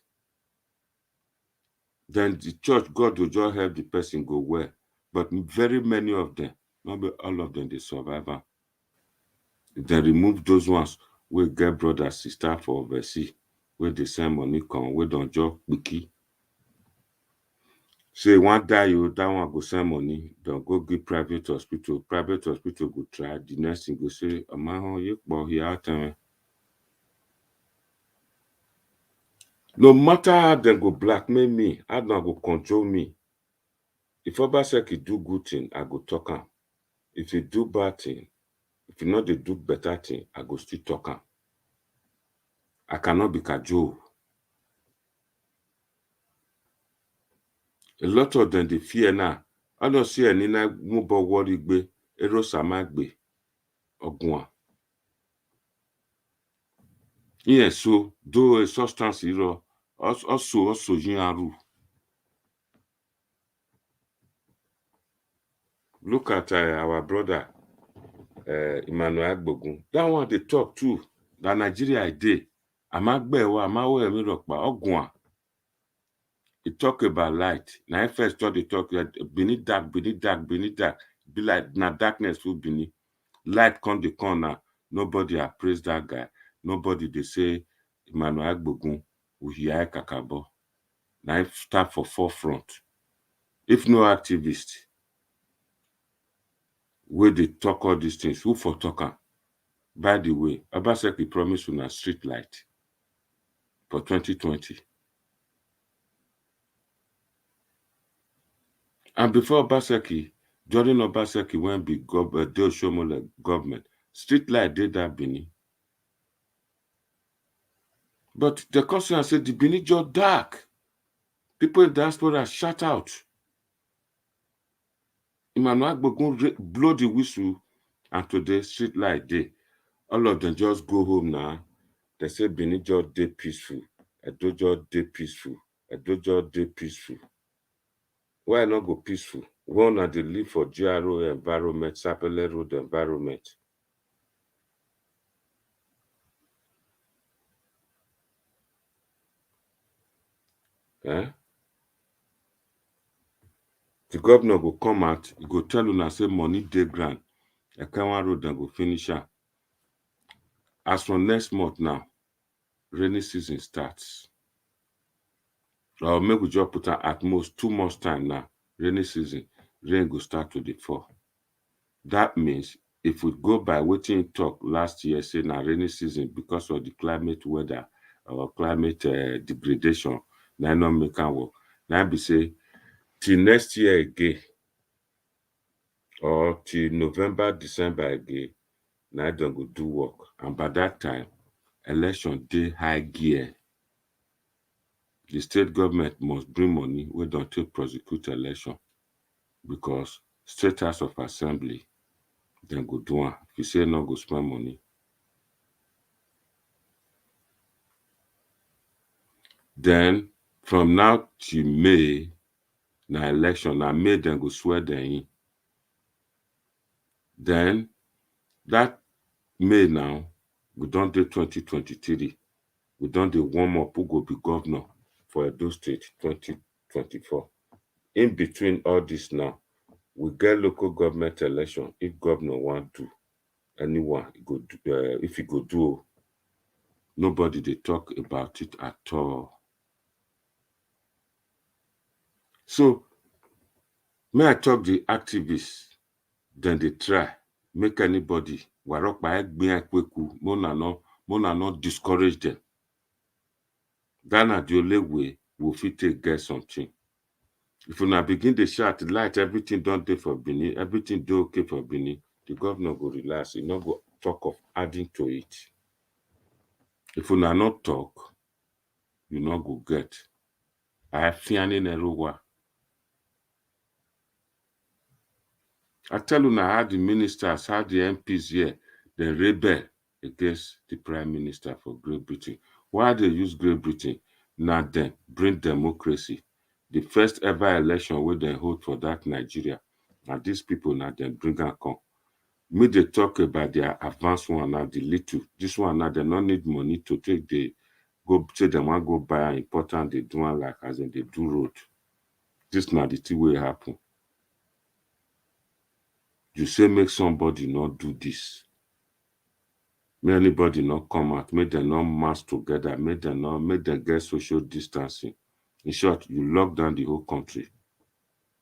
Then the church, God will just help the person go well. But very many of them, not all of them, they survive. They remove those ones where get brother, sister for Obaseki, where they send money come, where don't job wiki. Say one die you, that one go send money, don't go give private hospital go try, the next thing go say, here. No matter how they go blackmail me, how they go control me. If Obaseki do good thing, I go talk am. If he do bad thing, if you know they do better thing, I go still talk am. I cannot be cajole. A lot of them they fear now. I don't see any na mubo worry be ero samagbe ogwan. Yes, so do a substance hero also yin. Look at our brother Emmanuel Agbogun. That one they talk too. That Nigeria dey. Amagbewa amawo emiropa ogwan. He talk about light. Now first thought they talk that beneath dark. Be like na darkness will beneath. Light come the corner. Nobody appraise that guy. Nobody they say Emmanuel Agbogun Uhiyai Kakabo. Now start for forefront. If no activist where they talk all these things, who for talker? By the way, Obaseki promised on a street light for 2020. And before Obaseki, during Obaseki when big Del Shomole government, street light did that Benin. But the constitution said the Benin just dark. People in diaspora shut out. Emmanuel Agbogun blow the whistle, and today street light day. All of them just go home now. They say Benin just day peaceful. Edo just day peaceful. Edo just day peaceful. Why not go peaceful? One are they live for GRO environment, Sapele Road environment. The governor go come out, he go tell una say money dey ground. Ekawan Road then go finish am. As from next month now, rainy season starts. Or maybe we just put at most 2 months time now. Rainy season, rain go start to dey fall. That means if we go by wetin talk last year, say na rainy season because of the climate weather our climate degradation. Now not make am work. Now be say till next year again, or till November, December again, now dem go do work. And by that time, election dey high gear. The state government must bring money wey don take prosecute election, because State House of Assembly, dem go do am. If you say no go spend money. Then from now till May, na election. Na May dem go swear dem in. Then that May now, we don dey 2023. We don dey warm up who go be governor for Edo State 2024. In between all this now, we get local government election. If governor want to, anyone go do, if he go do, nobody dey talk about it at all. So, may I talk the activists, then they try make anybody warokpa egbin ekweku, mona not discourage them. That na the only way we fit take get something. If una begin to shout light, everything don't dey for Benin, everything dey okay for Benin, the governor go relax. He not go talk of adding to it. If una not talk, you not go get. I fear Neruwa. I tell you now how the ministers, how the MPs here, they rebel against the Prime Minister for Great Britain. Why they use Great Britain? Now then bring democracy. The first ever election where they hold for that Nigeria. And these people now then bring and come. Me they talk about their advanced one now, the little. This one now they don't need money to take the go say them want go buy important they do one like as in they do road. This now the thing will happen. You say make somebody not do this. May anybody not come out, make them not mass together, make them get social distancing. In short, you lock down the whole country.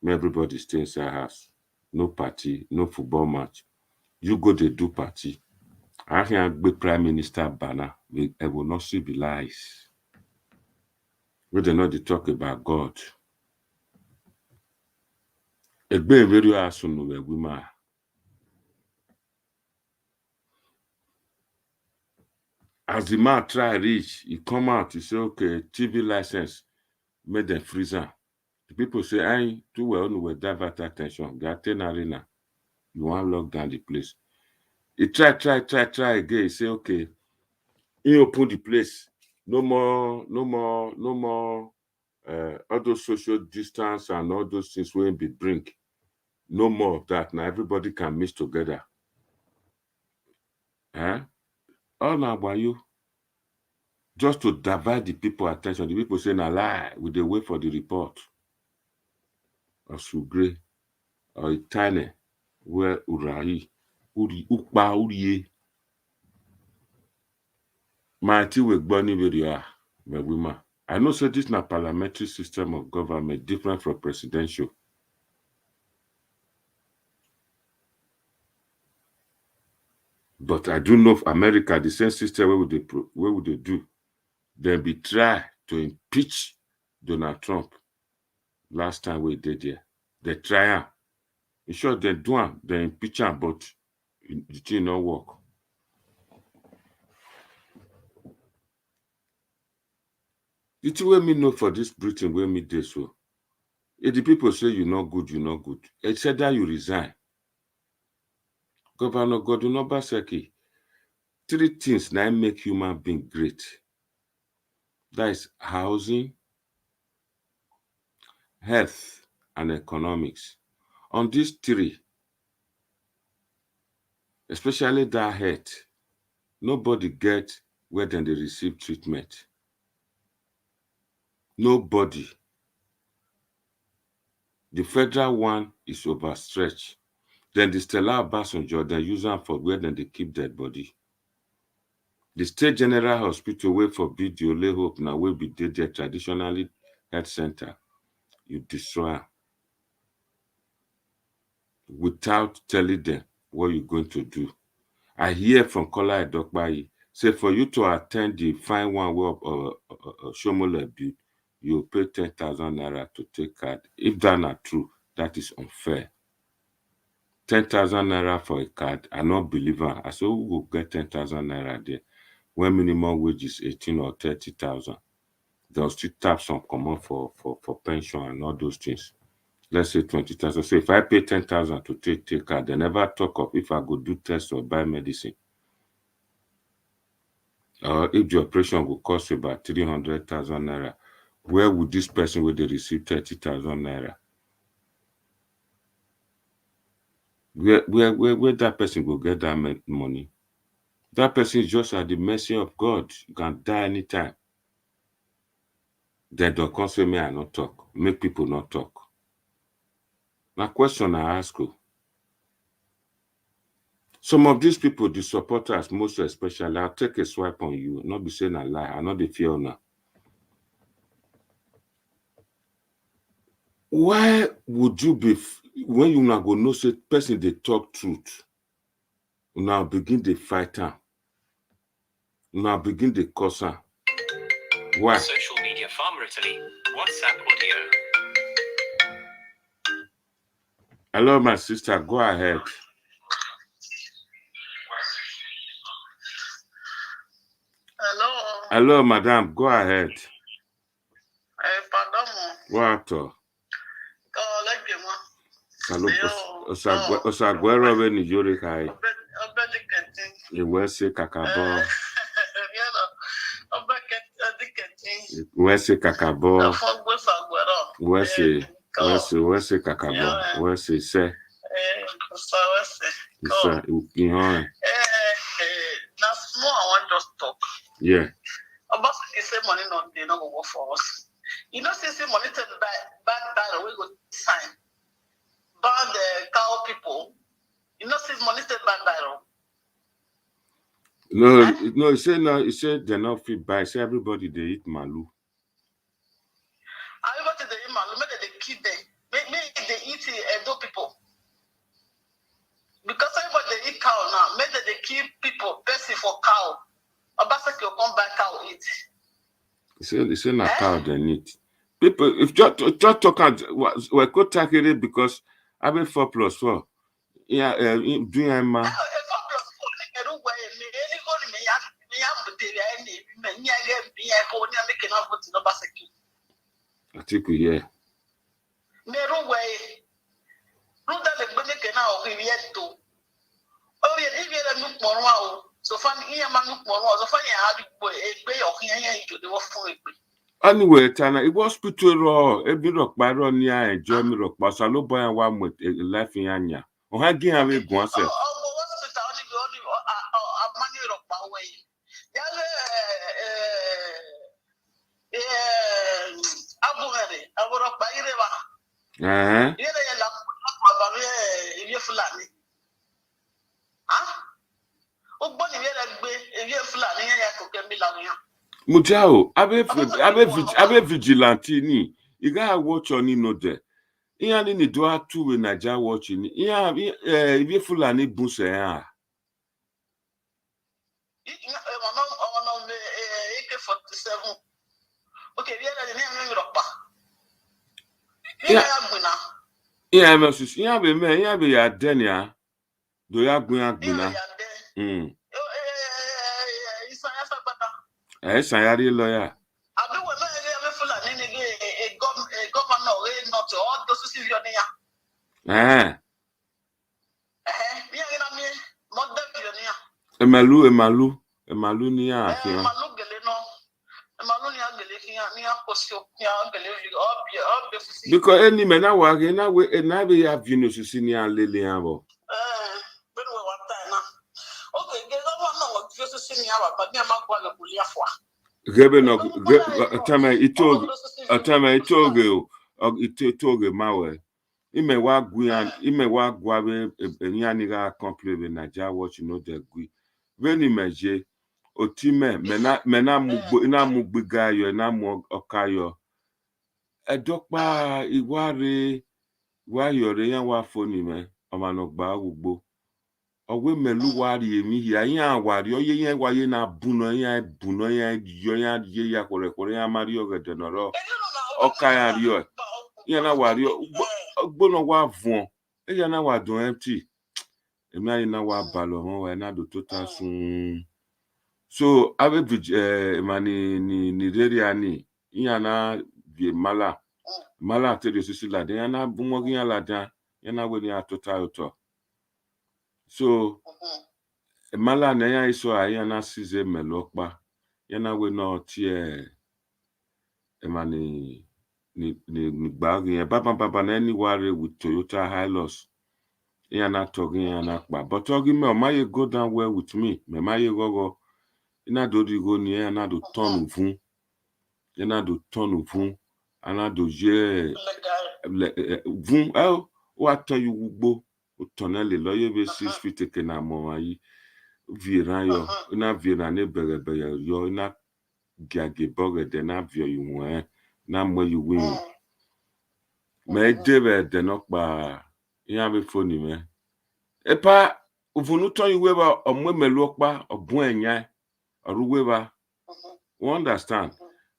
May everybody stay inside house. No party, no football match. You go to do party. I can be Prime Minister banner. I will not see the lies. We do not talk about God. Egbe very asunu we women. As the man try reach, he come out, he say, okay, TV license, make them freeze am. The people say, I too well no will divert attention. They are 10 arena. You want lock down the place. He try again. He say, okay, he open the place. No more, all those social distance and all those things will be bring. No more of that. Now everybody can mix together. All now by you. Just to divert the people attention. The people say, na lie. We dey wait for the report. Or Sugre. Or Itane. Where Urahi. Ukpa Uriye. My tea will burn video. My woman. I know so this na parliamentary system of government different from presidential. But I do know of America, the same system where would they do? They be try to impeach Donald Trump. Last time we did there. They try am. In short, they do am, they impeach am, but the thing not work. The thing wey me know for this Britain where me dey so. If the people say you're not good, you're not good. It's either you resign. Governor Godwin Obaseki, 3 things now make human being great. That is housing, health, and economics. On these 3, especially that health, nobody get where then they receive treatment. Nobody. The federal one is overstretched. Then the Stella Obasanjo, they use them for where then they keep dead body. The State General Hospital wey forbid the only hope now will be there traditionally health center. You destroy am without telling them what you're going to do. I hear from Kola Edokpayi Say for you to attend the fine one way of Shomole build, you pay 10,000 naira to take card. If that not true, that is unfair. 10,000 naira for a card, I not believe her. I say who will get 10,000 naira there when minimum wage is 18 or 30,000. They'll still tap some common for pension and all those things. Let's say 20,000. So if I pay 10,000 to take card, they never talk of if I go do test or buy medicine. Or if the operation will cost about 300,000 naira, where would this person will they receive 30,000 naira? Where that person will get that money? That person is just at the mercy of God. You can die anytime. Then don't come say me I not talk. Make people not talk. Now question I ask you. Some of these people, the supporters, most especially, I'll take a swipe on you. Not be saying a lie. I not the fear now. Why would you be when you now go know say person they talk truth? You now begin the fight her. You now begin the curse her. Why? Social media Farmer Italy. WhatsApp audio. Hello, my sister. Go ahead. Hello. Hello, madam. Go ahead. Pardon. What? Osagwero we ni yore kai. Iwese kakabo. Wese kakabo. Wese kakabo. Wese se. Isa ukihoe. Now small I want just talk. Yeah. Obaseki say money not they not go work for us. You know, say money to bad banner we go sign. Ban the cow people. You know, say money to bad banner. No, he said they're not fit buy. Say everybody they eat malu. Everybody they eat malu, make they keep them. Make they eat Edo people. Because everybody they eat cow now, make they keep people person for cow. Obaseki will come back cow eat. He said not cow they need. People, if just talk and we could tackle it because I mean 4+4. Yeah, doing a man. 4+4 I think we yeah. Neru way. Ruda le gbene now we yet to. Oh yeah, if you look more so fun here man look more so fun ya have boy e gbe your here to the work for it. Anyway, Tana, it was hospital raw. Every rock by run near enjoy me rock, but I look by one with a life in Anya. Oh, I give away once. Oh, what's the only money rock by way. Abu rock by river. Yeah, Fulani. Huh? Oh, Bonnie, if you're Fulani, you can be like Mujao, abe vigilante ni. You gotta watch on no there. Iya ni do atu we Naija watching. Iya if Fulani buse ya. AK-47. Okay, we are the name of Ropa. Yeah, be ya denia. Do ya gbina. Sayari lawyer. I do well Fulani a governor not all those who see your name. Emalu ni ya. Because any man na wa na we na be have you know see ni an lele an bo. Okay, get over no just see ni aba but me ma gwa le bulia fo. Gebe no atama itoge mawe. Ime wa gwa be nyani ga complete be Naija watch no de gwi. Veni meje otime mena mugbiga yo na mu okayo. Edokpa iware wa yore yan wa foni me o ma no gba gbogbo. owe melu wari emi hi anya wari oye waye na buno ya yo ya ye ya kore ya mari ogede noro oka ya rio ya na wari ogbono wa vun ya na wa don empty emi ayi na wa balo won wa na do total sun so ave mani ni reri ani ya na bi mala te de sisi la de ya na bumo gi ya la da ya na we ni total to so mala na ya iso ya na size melokpa ya na we no tie mani ni bag ya baba na any worry with Toyota Hilux ya na talking ya na pa but talking me my go down well with me me my go ina do di go ni ya na do turn uvun ya na do turn uvun ana do je vun o atan yu gbogbo o turn le lo ye be 6 feet ke na mo ayi viran yo na viran ne bere yo na giage boge de na vio yu na mo yu win me debe de no pa ya be phone me epa uvunu ton yu ba omwe melu pa obun enya oruwe ba we understand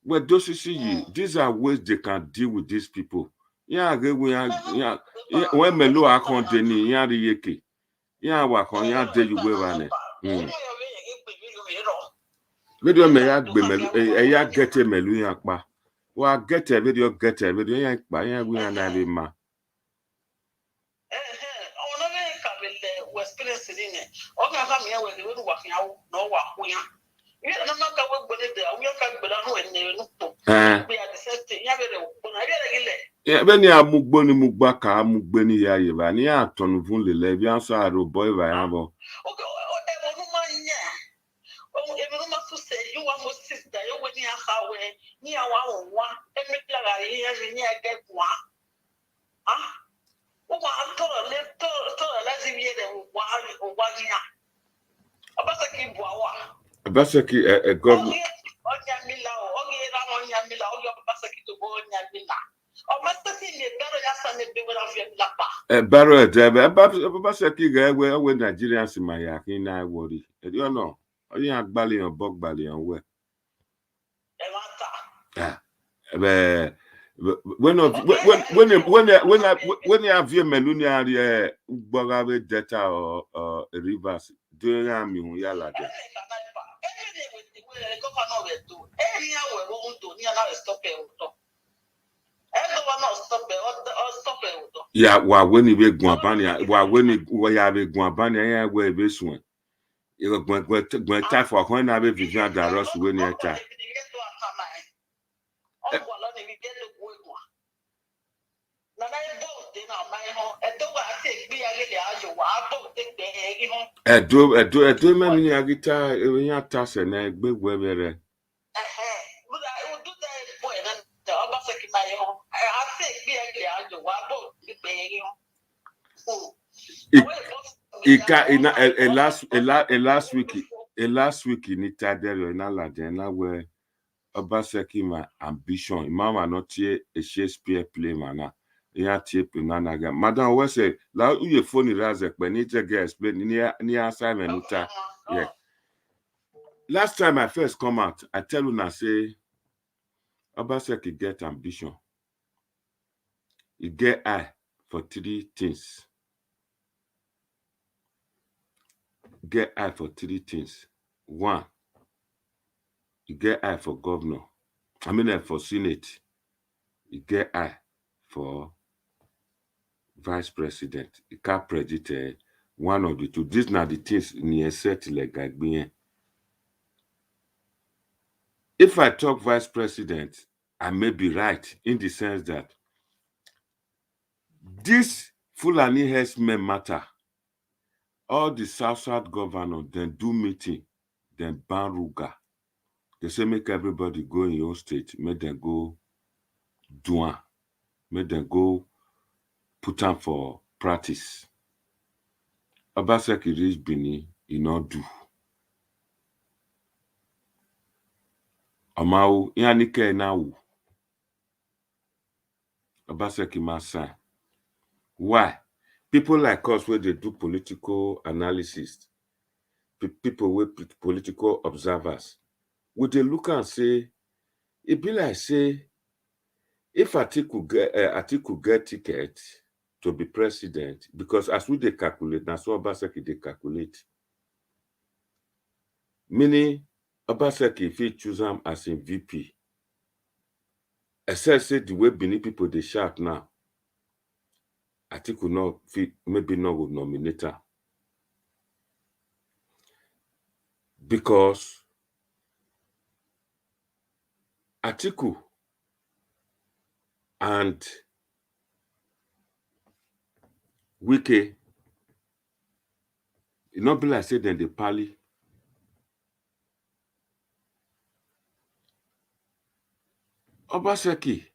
well those see these are ways they can deal with these people ya ge we ya when melu akon de ni ya ri yeke ya wa kon ya de yu ba ne video me ya gbe melu ya get melu ya pa wa get video ya pa ya we na be ma experience in it. Okay, come here when you work now, no work. You know, I'm not going to go there. We are coming down when they look. We are the same thing. Yeah, when you are mugboni mugbaka mugbeni ya yeba ni ya tonu vun le le bi anso aro boy ba ya bo. Okay, you want to sister, you when you are away, near one, and make like a year near get one. Ah, oh, I'm told a little less in here than 1 year. Obaseki Boawa. Obaseki a government. Baro debe Obaseki ga we Nigerians ma ya kin na worry. You know, oyin agbali on bogbali on we. When you have your melunia Bogawe data or rivers doing ami hun yala de. Yeah, wa when you be guabania, wa when you be guabania ya we be swan. You go time for when I be vision that rush when you time. Edo mami agita enya tase na egbe gwebere. Last week in Itadero in Aladena where Obaseki my ambition. Mama not here a Shakespeare play mana. Ya tape nanaga. Madam we say la you phone razek but need to get explain near assignment uta. Yeah. Last time I first come out, I tell you now say Obaseki get ambition. He get eye for 3 things. Get eye for 3 things. 1, you get eye for governor. I mean for Senate. You get eye for vice president. You can't predict one of the two. These are the things near set like Agbiyen. If I talk vice president, I may be right in the sense that this Fulani herdsmen matter. All the South governors then do meeting, then ban Ruga. They say make everybody go in your state, make them go do it, make them go put them for practice. Obaseki reach Benin, he not do. Omau, yanike na wu. Obaseki ma sign. Why? People like us where they do political analysis, people with political observers, would they look and say, it be like say, if Atiku get ticket to be president, because as we they calculate, that's what Obaseki they calculate. Meaning, Obaseki if he choose him as a VP, except say the way Benin people they shout now, Atiku not maybe not would nominate her. Because Atiku and Wike, it not be like say then they pally. Obaseki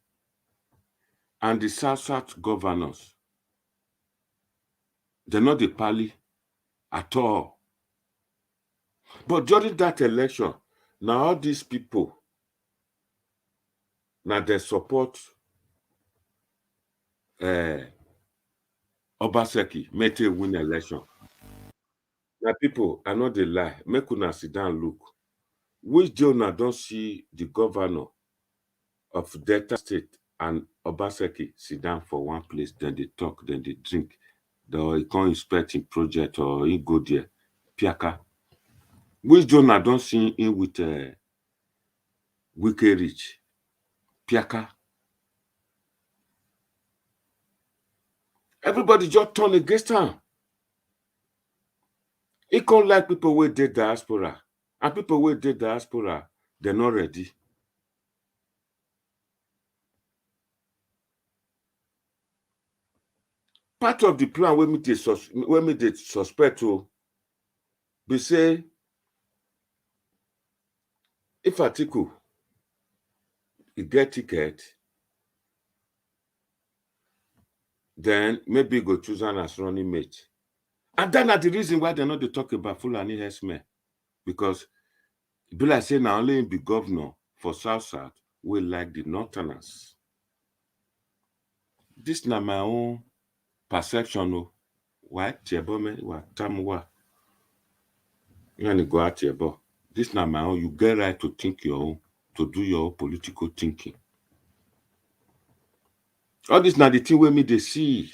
and the South governors, they're not the pally at all. But during that election, now all these people, now they support Obaseki, make it win election. Now people, I know they lie. Make una sit down look. Which Jonah don't see the governor of Delta State and Obaseki sit down for one place, then they talk, then they drink. They can't inspect in project or he go there. Piaka. Which Jonah don't see him with Wike Rich. Piaka. Everybody just turn against him. He can't like people who did diaspora. And people who did diaspora, they're not ready. Part of the plan when me they suspect to be say if Atiku he get ticket, then maybe go choose an as running mate. And that's the reason why they're not they talk about Fulani herdsmen. Because it be like say now only be governor for South will like the Northerners. This na my own perception. Why Tiebo me wa tamwa. You want to go out Tiebo. This na my own. You get right to think your own, to do your own political thinking. All this now the thing where me they see.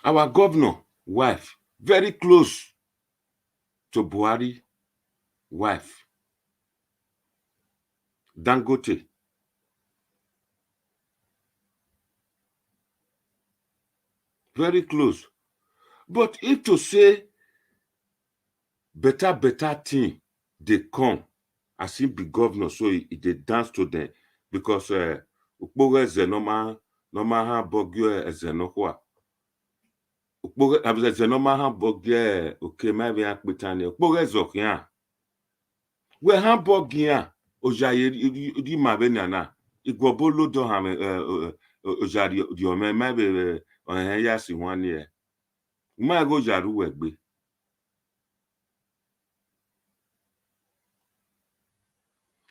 Our governor wife very close to Buhari wife. Dangote. Very close. But if to say better thing they come as if be governor, so they dance to them because Ukpoge Zenoma ha bogyo Zenokwa. Ukpoge Zenoma ha bogyo okay maybe akpitane. Ukpoge Zokyan. We ha bogyan ojaye di mabenana. Igwobolo do ha ojari di ome maybe ya si 1 year. Ma go jaru wegbe.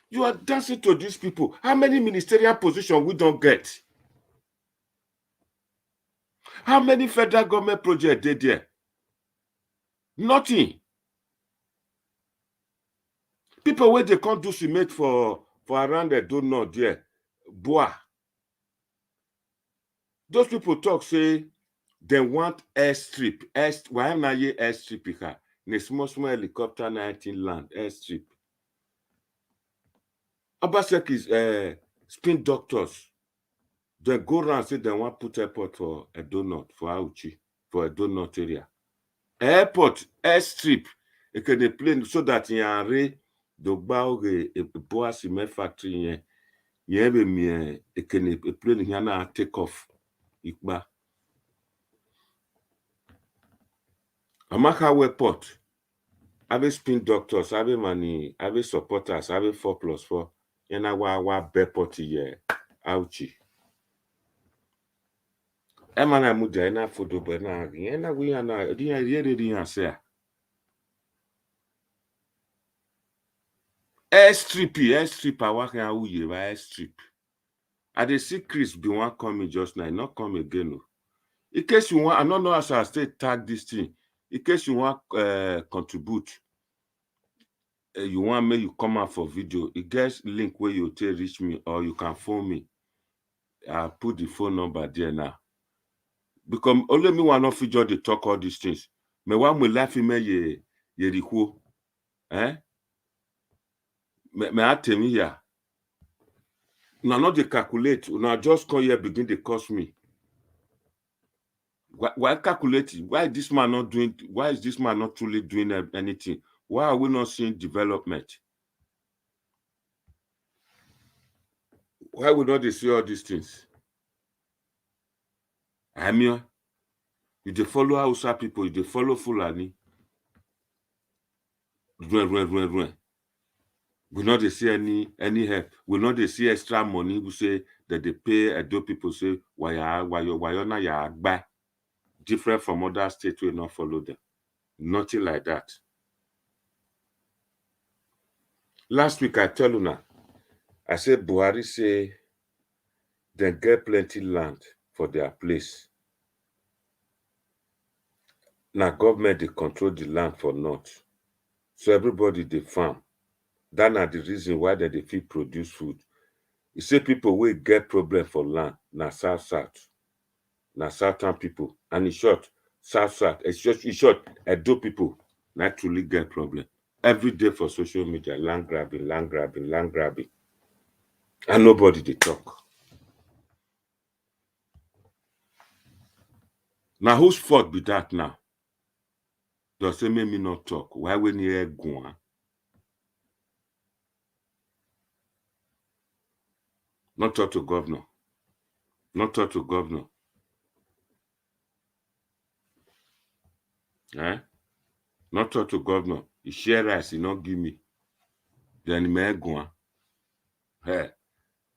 You are dancing to these people. How many ministerial positions we don't get? How many federal government projects they there? Nothing. People where they can't do cement for around the donut there. Bois. Those people talk say they want airstrip. Why am I here airstrip? A small helicopter 19 land airstrip. Obaseki is spin doctors. They go around say they want put airport for a donut for Auchi, for a donut area. Airport, airstrip, it can be plane so that in a dogba a boa cement factory yen it can a plane here take off. Ikba. Amaka airport. Have spin doctors, have money, have supporters, have 4+4. Yena wa beport here. Auchi. Emana muda ena fodo bena yena we ana di answer. Airstrip awa kan uye ba airstrip. I dey see Chris be one coming just now, not come again. No. In case you want, I don't know as I stay tag this thing. In case you want contribute, you want me you come out for video, it gets link where you take reach me or you can phone me. I'll put the phone number there now. Because only me want not feature they talk all these things. Me want me life me ye riko. Me I tell me here. Now not they calculate. Now just come here begin they cost me. Why calculate it? Why this man not doing? Why is this man not truly doing anything? Why are we not seeing development? Why would not they see all these things? I mean, if they follow Hausa people, if they follow Fulani, run. We not they see any help. We not they see extra money. We say that they pay Edo people say why you not ya buy different from other states will not follow them. Nothing like that. Last week I tell you now, I said Buhari say they get plenty land for their place. Now government they control the land for north. So everybody they farm. That are the reason why they fit produce food. You say people will get problem for land, na south, na southern people. And in short, south, it's just in short, Edo people not truly get problem. Every day for social media, land grabbing. And nobody they talk. Now whose fault be that now? Does say make me not talk? Why when you hear go? Not talk to governor. Not talk to governor. Not talk to governor. He share rice, he not give me. Then he may go. Hey,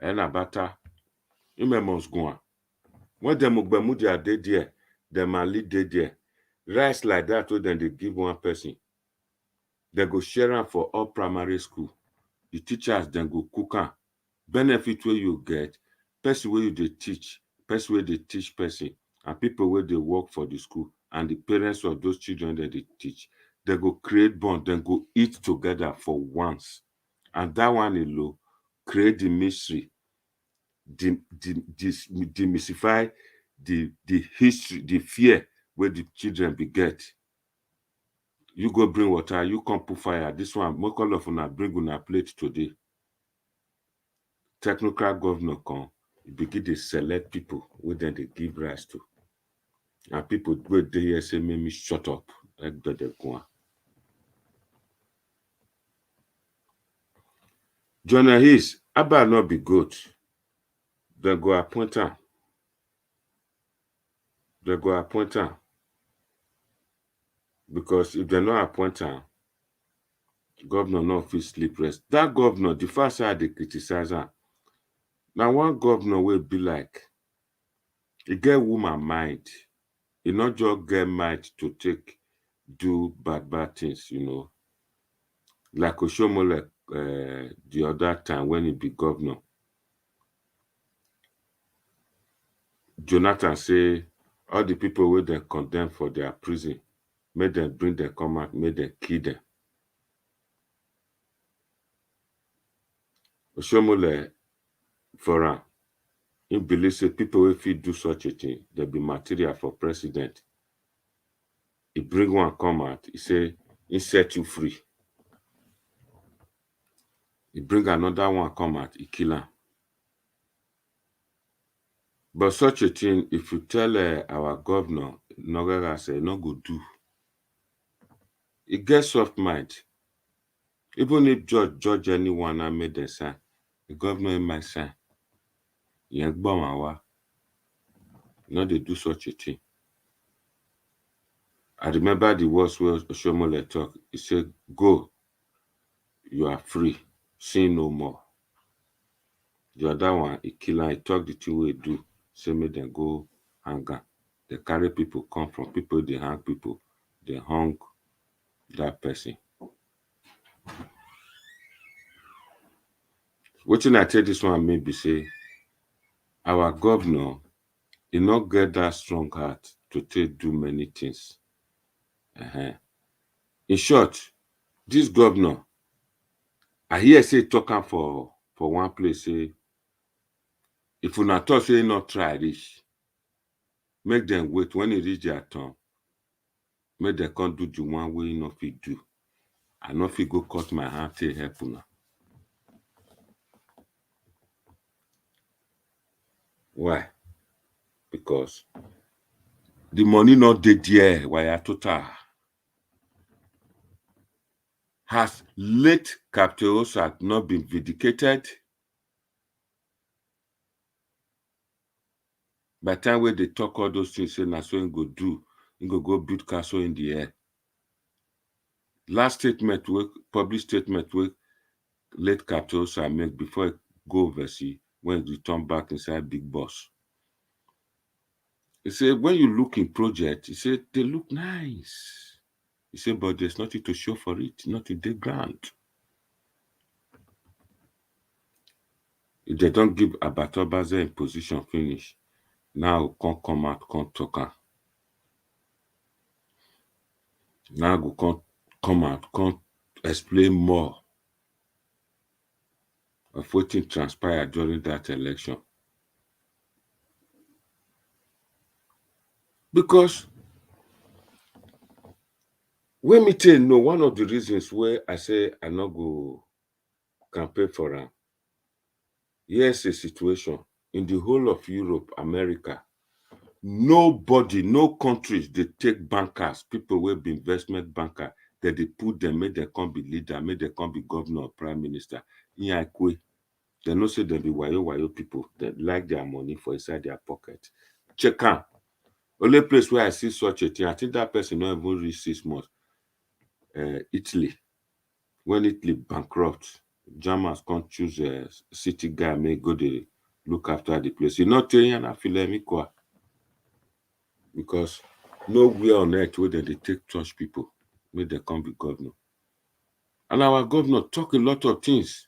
and abata. You may must go. When them Ugbemudi are dead there, them are lead dead there. Rice like that, then they give one person. They go share them for all primary school. The teachers then go cook am. Benefit where you get, person where you they teach, person where they teach person, and people where they work for the school, and the parents of those children that they teach, they go create bond, then go eat together for once. And that one alone create the mystery, demystify the history, the fear where the children beget. You go bring water, you come put fire. This one, more call of una bring una plate today. Technical governor come, begin to select people who then they give rise to. And people go there here say, make me shut up. Jonah Hills, Abba not be good. They go appoint her. Because if they not appoint her, governor not fit sleep rest. That governor, the first side they criticize her. Now one governor will be like, he get woman mind. He not just get mind to do bad things, you know. Like Oshomole the other time when he be governor. Jonathan say all the people where they condemn for their prison, make them bring them come out, make them kill them. Oshomole for him, he believes say people if he do such a thing, they be material for president. He bring one come out, he say he set you free. He bring another one come out, he kill him. But such a thing, if you tell our governor, Nogara say, no go do. He gets soft mind. Even if judge anyone and made them sign, the governor in my sign. You know, they do such a thing. I remember the words where Oshomole talk. He said, go, you are free, sin no more. The other one, he kill and he talk the two way do. Say make them go hang on. They carry people come from people, they hang people, they hung that person. What I tell this one maybe say our governor, he not get that strong heart to take do many things. In short, this governor, I hear say talk am for one place, say if una talk say not try reach, make them wait when e reach their turn, make dem come do the one wey e no fit do. I no fit go cut my hand take help una. Why? Because the money not dey there. Why total? Has late Captain Osak not been vindicated? By the time when they talk all those things, say na so him go do, him go build castle in the air. Last statement, public statement, late Captain Osak make before he go overseas, when he return back inside Big Boss. He said, when you look in project, he said, they look nice. He said, but there's nothing to show for it, nothing they grant. If they don't give Obazee in position finish, now can't come out, can't talk am. Now go can't come out, can't explain more of what transpired during that election. Because when me tell no, one of the reasons where I say I not go campaign for him, here's a situation in the whole of Europe, America. Nobody, no countries, they take bankers, people will be investment banker, that they put them, make them come be leader, make them come be governor or prime minister. They no say they be wayo people that like their money for inside their pocket. Check out. Only place where I see such a thing, I think that person not even reach 6 months. Italy. When Italy bankrupt, Germans can't choose a city guy, may go to look after the place. You not telling you feel because nowhere on earth where they take touch people, where they can't be governor. And our governor talk a lot of things.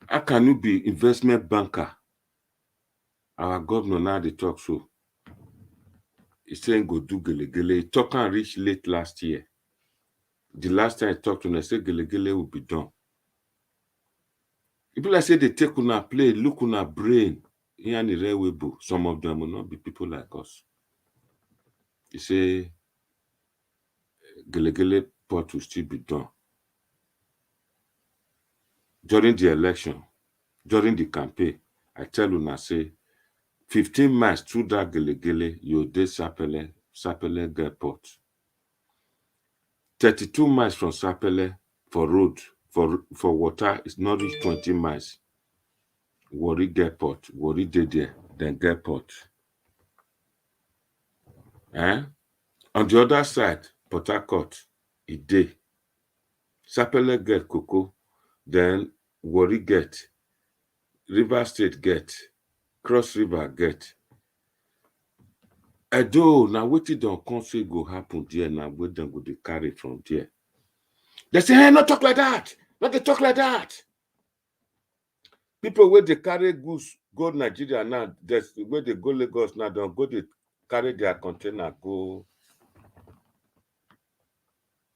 How can you be investment banker? Our governor now they talk so. He's saying go do gele. He talk and reach late last year. The last time I talked to him, I said gele will be done. People like say they take on a play, look on a brain. Some of them will not be people like us. He say gele port will still be done. During the election, during the campaign, I tell you now, say 15 miles through that gele, you dey Sapele Airport. 32 miles from Sapele for road, for water, it's not reach 20 miles. Warri Airport, Warri dey there, then Airport. On the other side, Port Harcourt, e dey. Sapele get Cocoa, then Warri get, River State get, Cross River get. Although now wetin don come say go happen there, now where dem go dey carry from there. They say, hey, not talk like that. Not dey talk like that. People where they carry goods go Nigeria now, where they go Lagos now, don't go they carry their container go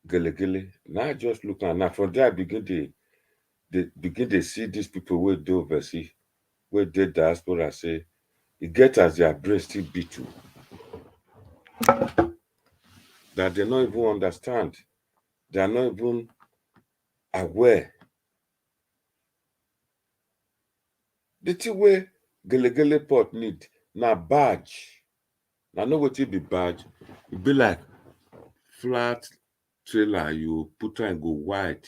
gele. Now I just look at now from there I begin to see these people where they oversee, where they diaspora say, it get as their brain still beat you. That they don't even understand. They are not even aware. The thing where gele port need na badge. Now know what it be badge. It be like flat trailer you put and go wide.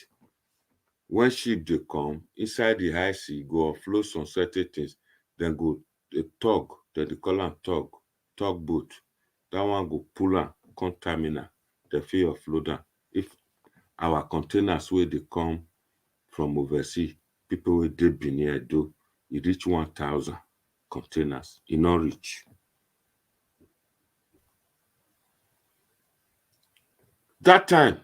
When ship they come inside the high sea, go offload some certain things, then go the tug, then they call them tug boat. That one go pull am come terminal. They feel offload am. If our containers where they come from overseas, people will dey Benin do it reach 1,000 containers. It not reach. That time,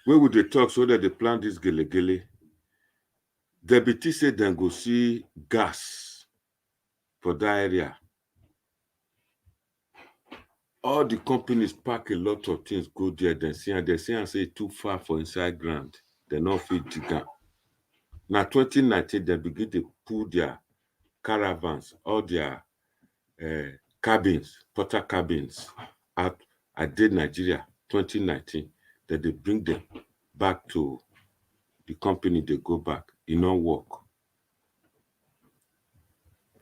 where would they talk so that they plant this gele? The BT said then go see gas for that area. All the companies pack a lot of things, go there, they say and say too far for inside ground. They not fit dig am. Now 2019, they begin to pull their caravans, all their cabins, porter cabins out. I did Nigeria 2019. That they bring them back to the company, they go back. It not work.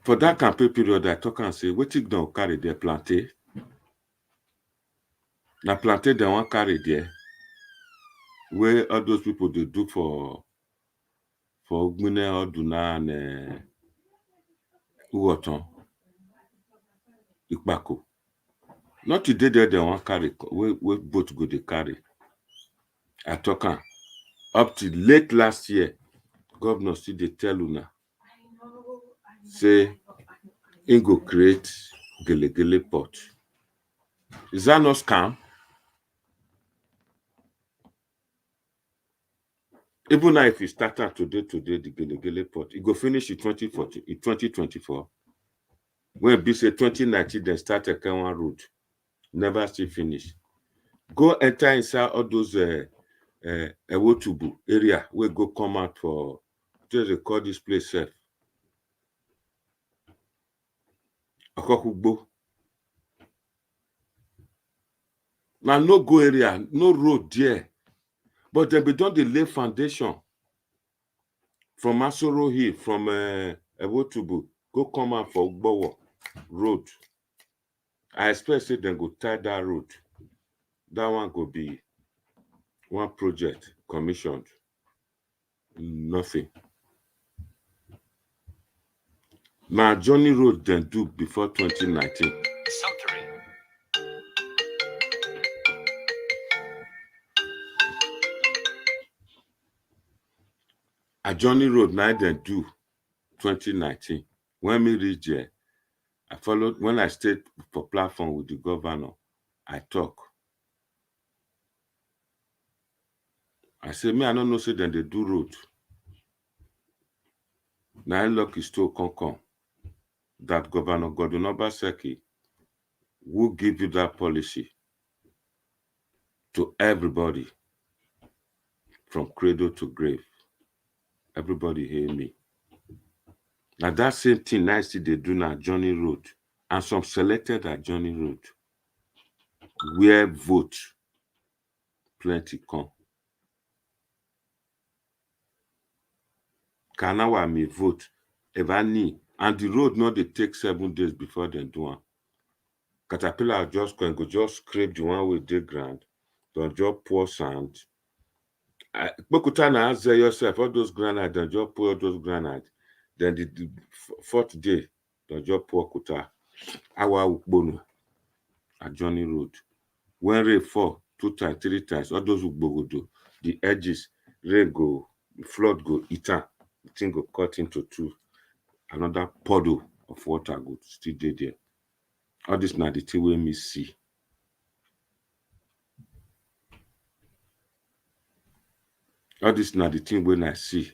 For that campaign period, I talk and say, what you don't carry their plantain? Now plantain they want carry there. Where all those people they do for Ogbune, Oduna, and Uwoton, Ikpako. Not today there they want carry. We both go they carry. I talk up to late last year, governor still they tell Una, say, he go create Gelegele port. Is that not scam? Even now, if you start out today, the Gelegele port, it go finish in 2024. When be say 2019, then start a Kenwan road, never still finish. Go enter inside all those Ewotubu area where go come out for just record this place self. Akokugbo. Now no go area, no road there. But then we done the lay foundation from Asoro Hill, from Ewotubu, go come out for Ugbowo road. I expect say them go tie that road. That one go be one project commissioned. Nothing. Now Johnny Road then do before 2019. Summary. A Johnny Road now then do 2019. When me reach there, I followed, when I stayed for platform with the governor, I talk. I say, me, I don't know, say then they do road. Now luck is still come. That Governor Godwin Obaseki will give you that policy to everybody from cradle to grave. Everybody hear me. Now that same thing I see they do now Johnny Road, and some selected at Johnny Road where vote plenty come. Kanawa may vote ever need, and the road not they take 7 days before they do one. Caterpillar just going go just scrape the one with the ground, don't just pour sand. Bokutana answer yourself, all those granite, don't just pour all those granite. Then the 4th day, don't just pour kuta. Awa ukbono at Johnny Road. When rain fall 2 times, 3 times, all those ukbogodo, the edges, rain go, the flood go, the thing go cut into 2. Another puddle of water go still there. All this now the thing we me see. All this now the thing when I see.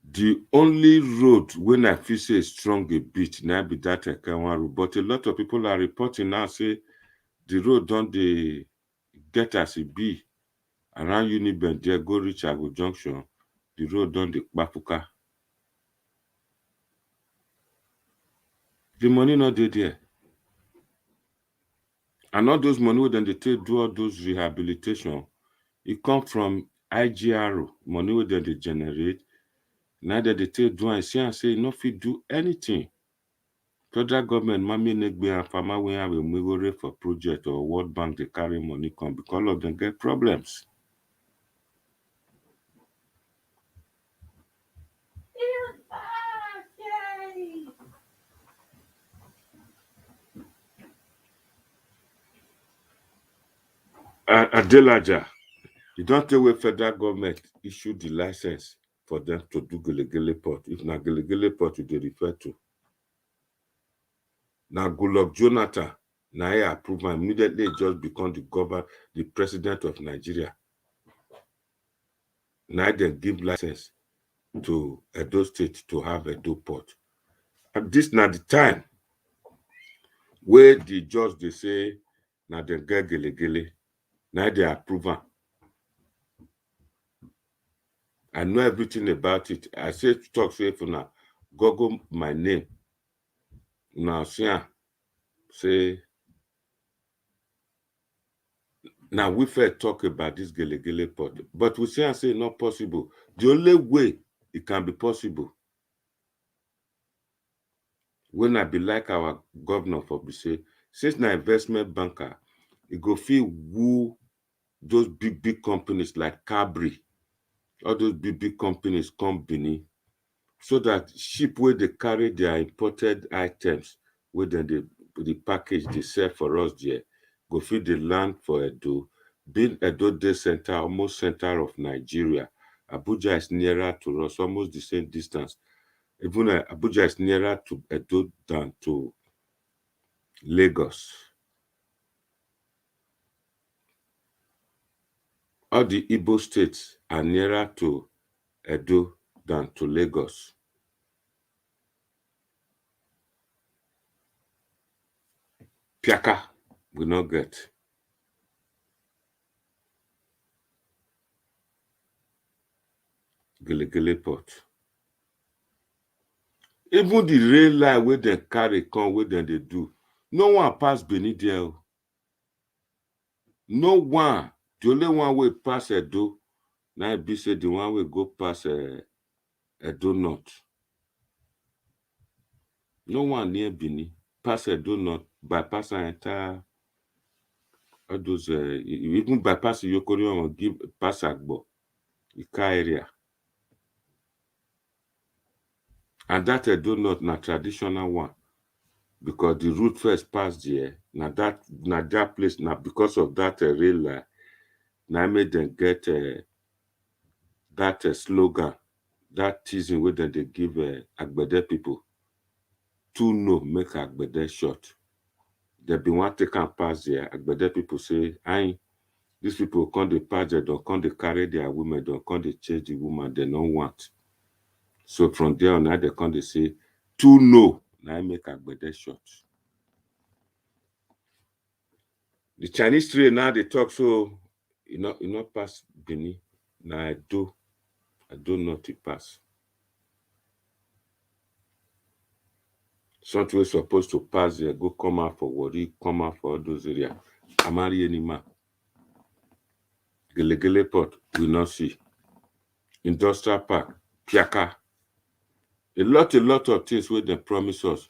The only road when I feel say strong a bit now be that Ekenwan road. But a lot of people are reporting now say the road don't they get as it be around Uniben there go reach Ago Junction. The road don't the Bapuka. The money not there. And all those money then they take do all those rehabilitation. It come from IGRO, money where they generate. Now that they take do and say no fit do anything. Federal government mami negbe and farmer when have a migore for project or World Bank they carry money come because all of them get problems. Adelaja, you don't tell where federal government issued the license for them to do Gelegele port. If not Gelegele port, you they refer to. Now Goodluck Jonathan, now he approve and immediately just become the president of Nigeria. Now they give license to Edo State to have Edo port. this na the time where the judge they say na dem get gele na they approve am. I know everything about it. I say to talk say for now, Google my name. Now say now we first talk about this gele pot, but we say not possible. The only way it can be possible when I be like our governor for Obaseki, since na investment banker, it go feel woo those big companies like Cabri, all those big companies come Benin, so that ship where they carry their imported items, where then the package they sell for us there, go feed the land for Edo, being Edo Day Center, almost center of Nigeria. Abuja is nearer to us, almost the same distance. Even Abuja is nearer to Edo than to Lagos. All the Igbo states are nearer to Edo than to Lagos. Piaka will not get. Gele port. Even the rail line where they carry come, where they do, no one pass Benin there. No one. The only one will pass Edo. Now be say the one will go pass Edo North. No one near Benin. Pass Edo North, bypass an entire all those even bypass Yokori or give pass Agbo, Ika area. And that Edo North na traditional one. Because the route first passed there, now that place, now because of that rail line, now made them get that slogan, that teasing where they give Agbede people to know make Agbede short. They been want to take pass there. Agbede people say, these people come they pass there, don't come they carry their women, don't come they change the woman, they don't want. So from there on, now they come they say, to know, now make Agbede short. The Chinese trade now they talk so you not pass Benin. Now I do not to pass. Something we're supposed to pass there, go come out for Wari, come out for all those areas. Amari Enima. Gele port, we not see. Industrial park, Piaka. A lot of things where they promise us,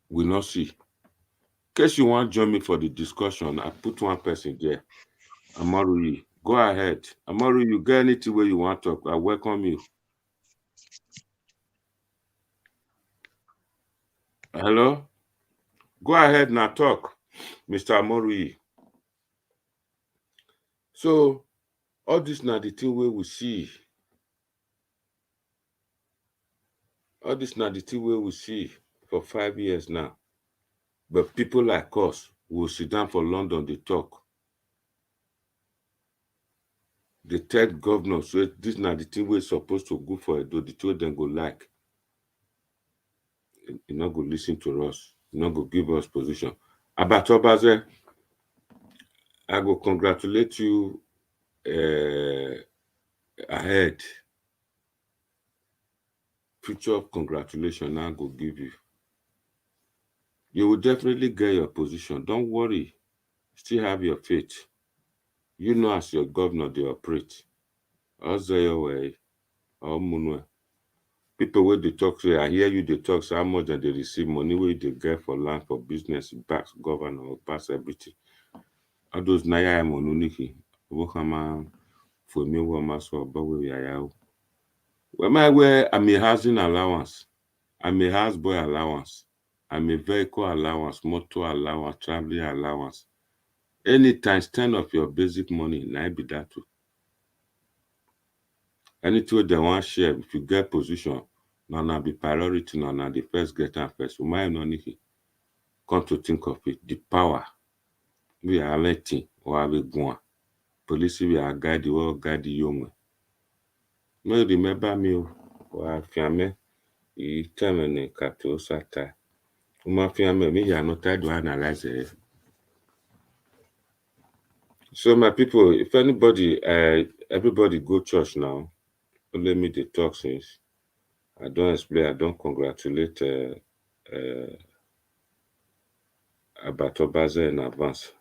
we not see. In case you want to join me for the discussion, I put one person there. Amaru, go ahead. Amaru, you get anything where you want to talk, I welcome you. Hello? Go ahead now, talk, Mr. Amaru. So, all this now the thing where we see. All this now the thing where we see for 5 years now. But people like us will sit down for London, they talk. They tell governors, so this now the thing we're supposed to go for Edo, the two them go like. You not go listen to us. You not go give us position. About Obazee, I go congratulate you ahead. Future of congratulations I go give you. You will definitely get your position. Don't worry. Still have your faith. You know as your governor they operate. Ozayo or Munwe. People where they talk say, I hear you they talk so how much that they receive money where they get for land, for business, backs governor, pass everything. All those naya monuniki. Wokama for me wama so about where we are. When I wear I'm a housing allowance, I'm a houseboy allowance, I'm a vehicle allowance, motor allowance, traveling allowance. Any times 10 of your basic money, now be that too. Anything they want share, if you get position, now be priority, now the first get and first. So my money, come to think of it, the power we are letting or we going. Police we are guide the world, guide the young. No remember me or family. Itemene kato sata. Umafia me ya no try to analyze it. So my people, if anybody, everybody go church now. Let me the talk since I don't explain. I don't congratulate about Obazee in advance.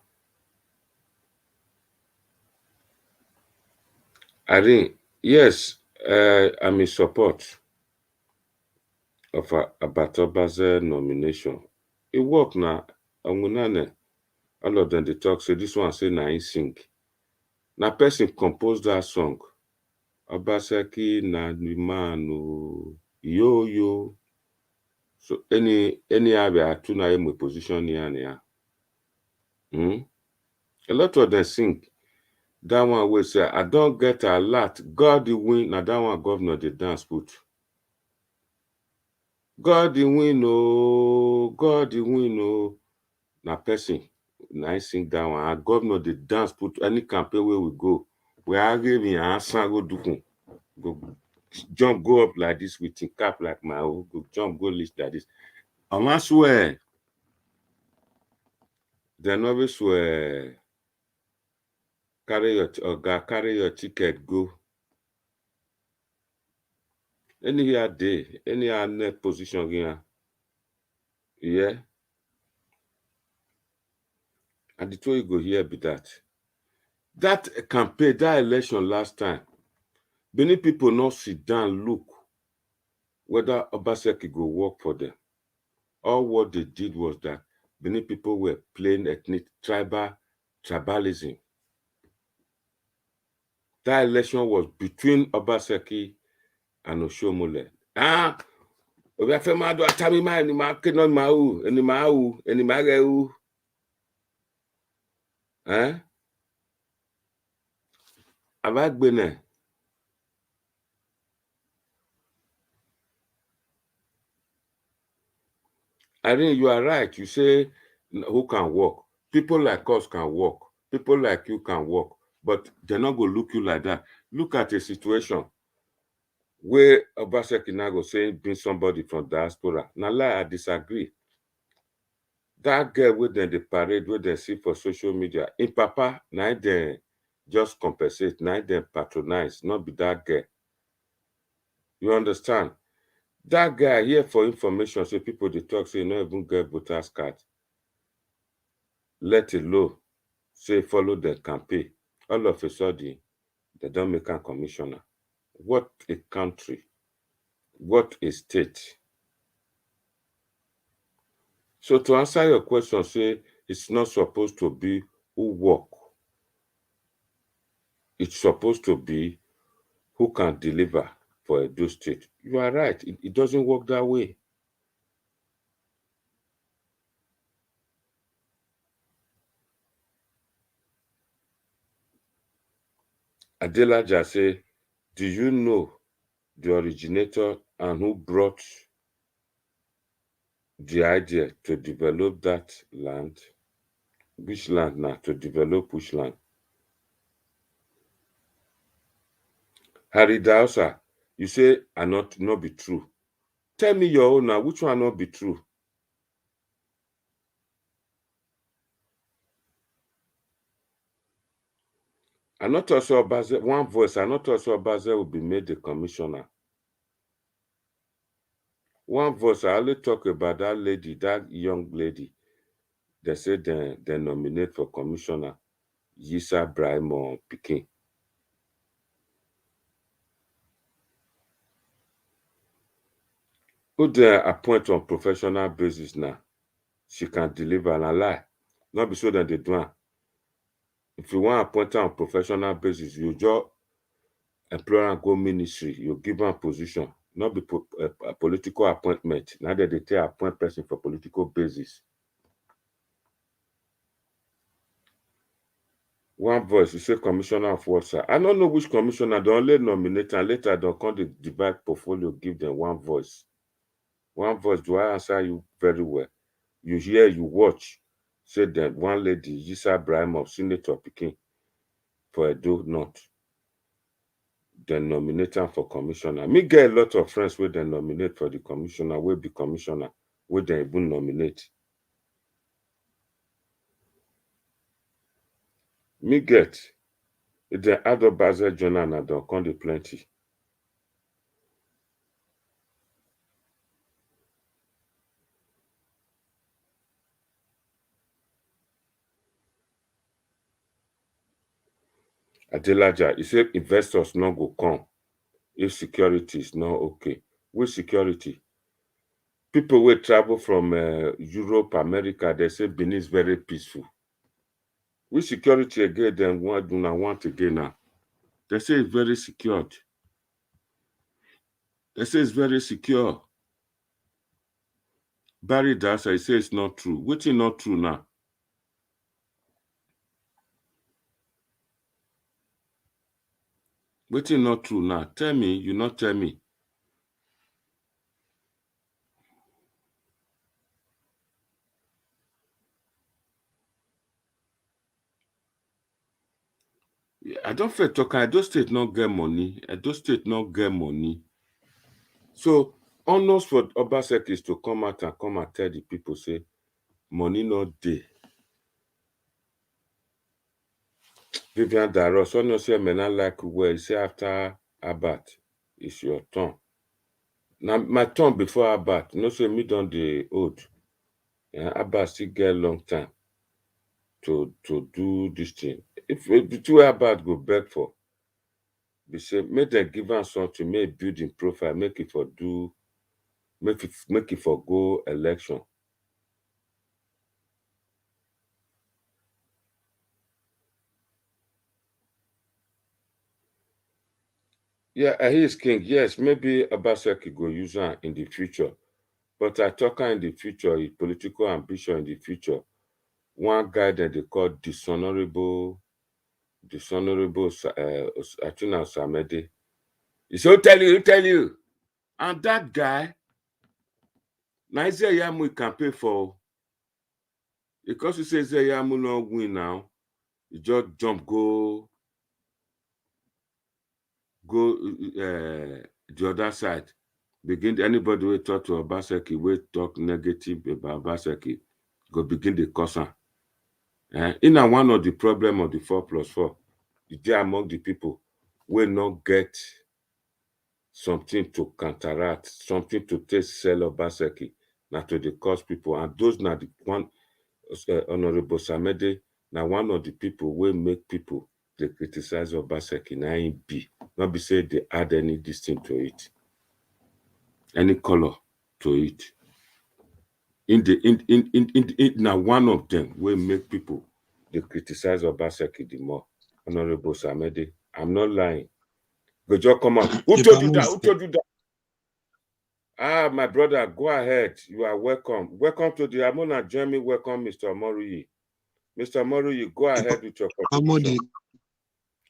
I think yes, I'm in support of about Obazee nomination. It work now. All of them they talk. So this one say na he sing. Na person composed that song. Obaseki na the man yo yo. So any area to na him position here. A lot of them sing. That one will say, I don't get a lot. God the win. Now that one governor the dance put. God the win, oh, God the win, oh. Now person, now I sing that one. And governor the dance put any campaign where we go. We are giving answer go do go jump, go up like this with cap like my own, go jump, go list like this. And I swear, then always swear, carry your ticket, go. Any here day, any net position here. Yeah. And the two you go here be that. That campaign, that election last time, many people not sit down, look whether Obaseki go work for them. All what they did was that many people were playing ethnic tribalism. That election was between Obaseki and Oshomole. Obiafemado atamima eni ma kenon mau, eni mau, eni mageu. Abagbene. I think you are right. You say who can work. People like us can work. People like you can work. But they're not going to look you like that. Look at a situation where Obaseki now go say bring somebody from diaspora. Now, lie, I disagree. That girl with them, the parade, where they see for social media, in Papa, now they just compensate, now they patronize, not be that girl. You understand? That guy here for information, so people they talk, say, no even get voters card. Let alone say follow the campaign. All of a sudden, they don't make a commissioner. What a country. What a state. So to answer your question, say it's not supposed to be who work. It's supposed to be who can deliver for Edo State. You are right. It doesn't work that way. Adelaja say, do you know the originator and who brought the idea to develop that land? Which land now? To develop which land? Harry Dausa, you say are not be true. Tell me your own now. Which one not be true? I not also Obazee, one voice, I not also Obazee will be made the commissioner. One voice, I only talk about that lady, that young lady. They say they nominate for commissioner, Yisa Brahimo Pikin. Who they appoint on professional basis now? She can deliver and a lie. Not be so that they do it. If you want to appoint her on professional basis, you just employ her go ministry, you give her a position, not be a political appointment. Now that they tell appoint person for political basis. One voice, you say commissioner of what, sir? I don't know which commissioner, they only nominate and later they'll come to divide portfolio, give them one voice. One voice, do I answer you very well? You hear, you watch, say that one lady, Yisa Brahim of Senator Pikin for Edo North. they nominate him for commissioner. Me get a lot of friends where they nominate for the commissioner, will be commissioner, where they even nominate. Me get if they add Obazee journal and they'll come plenty. Adelaja, he said investors not go come if security is not okay. With security, people will travel from Europe, America, they say Benin is very peaceful. With security again, then what do not want again now? They say it's very secured. They say it's very secure. Barry Dasa, he says it's not true. Which is not true now? Which is not true now? Tell me, you not tell me. I don't feel talking. Edo State not get money. Edo State not get money. So, honors for Obaseki is to come out and tell the people, say, money not there. Vivian Daros, so no say, men I like where say after Abat, it's your turn. Now, my turn before Abat, no say me done the old. Abat still get long time to do this thing. If the two Abat go beg for, they say, make them give us something, make building profile, make it for do, make it for go election. Yeah, he is king. Yes, maybe Obaseki go use her in the future. But I talk in the future, his political ambition in the future. One guy that they call dishonorable Atuna Samede. He said, he'll tell you. And that guy, Nigeria Yamu campaign for. Because he says Yamu not win now, he just jump go the other side. Begin anybody will talk to Obaseki, will talk negative about Obaseki, go begin the curse. In one of the problem of the 4+4, they among the people will not get something to counteract, something to take sell Obaseki, not to the cause people. And those not the one Honorable Samede, now one of the people will make people they criticize Obaseki, now in B. Not be say they add any distinct to it, any color to it. Now one of them will make people they criticize Obaseki the more. Honorable Samede, I'm not lying. Go just come on. Who told you that? Who told you that? Ah, my brother, go ahead. You are welcome. Welcome to the Amona Join me. Welcome, Mr. Moruyi. Mr. Moruyi, go ahead with your contribution.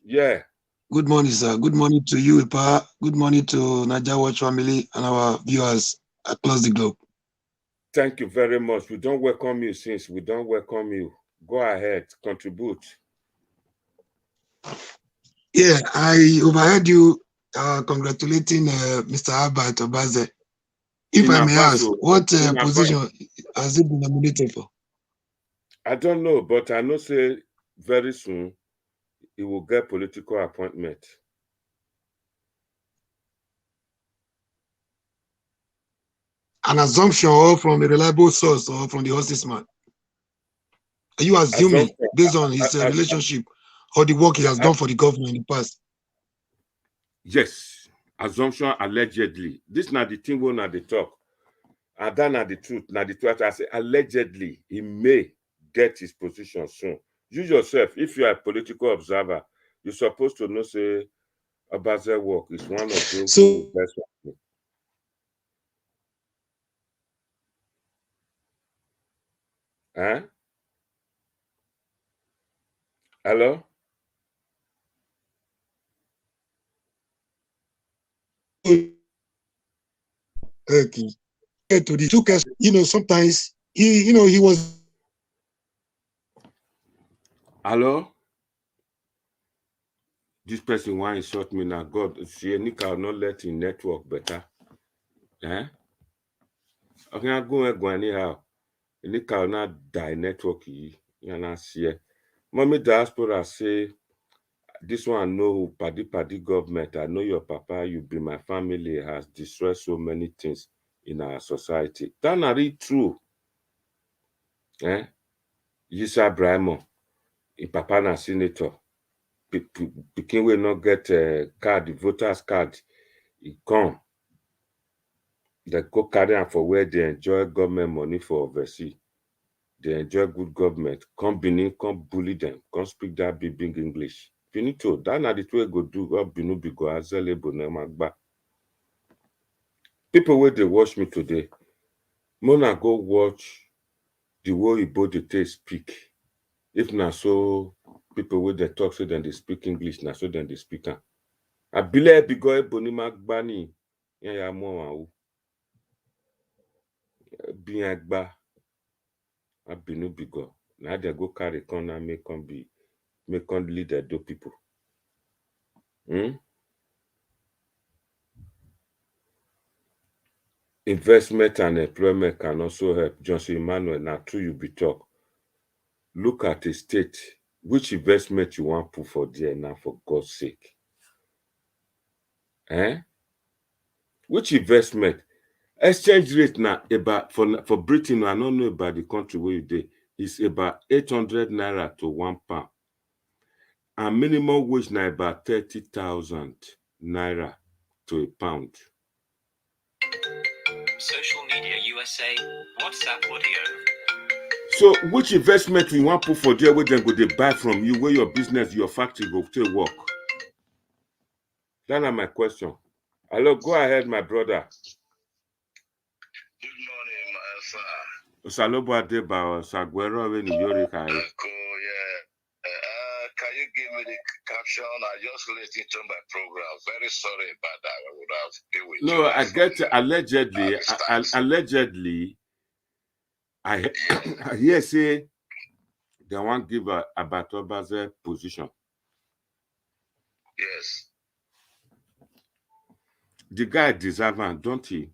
Yeah. Good morning, sir. Good morning to you, Ipa. Good morning to Naija Watch family and our viewers across the globe. Thank you very much. We don't welcome you since we don't welcome you. Go ahead, contribute. Yeah, I overheard you congratulating Mr. Albert Obazee. If I may ask, what position has he been nominated for? I don't know, but I know say very soon he will get political appointment. An assumption or from a reliable source or from the horse's man? Are you assuming based on his relationship or the work he has done for the government in the past? Yes, assumption allegedly. This not the thing we not the talk. And that not the truth. Not the truth. I say allegedly he may get his position soon. You yourself, if you are a political observer, you're supposed to know say Obazee work is one of those best ones. Huh? Hello? Okay. To the two cases, sometimes he was. Hello? This person want to insult me now. God, see, Nika will not let him network better. Eh? Okay, I go and go anyhow. Nika will not die network. You not see. Mommy Diaspora say, this one know paddy government. I know your papa, you be my family, has destroyed so many things in our society. That's not really true. Eh? Yisa Brahmo, your papa na senator. Pikin will not get a card, voters card. He come. They go carry am for where they enjoy government money for overseas. They enjoy good government. Come Benin, come bully them. Come speak that big English. Finito. That's not the way go do. God Binu be go azelebo na magba. People where they watch me today, Mona go watch the way Igbo they speak. If not so, people where they talk so then they speak English, na so then they speak. I believe because Ebony Magbani, ya mo be agba. I binu bigo. Now they go carry con and make lead the do people. Investment and employment can also help. Johnson Emmanuel, now true you be talk. Look at a state, which investment you want put for there now for God's sake. Which investment? Exchange rate now about for Britain, I don't know about the country where you did, is about 800 naira to £1. And minimum wage now about 30,000 naira to £1. Social media USA, WhatsApp audio. So which investment you want put for there where then go they buy from you, where your business, your factory go to work? That's my question. Hello, go ahead, my brother. Good morning, my sir. Salobo Adeba, Saguero, when you can you give me the caption? I just listened to my program. Very sorry about that. I would have been with you. No, I get allegedly, I hear say they want to give about Obazee position. Yes. The guy deserves it, don't he?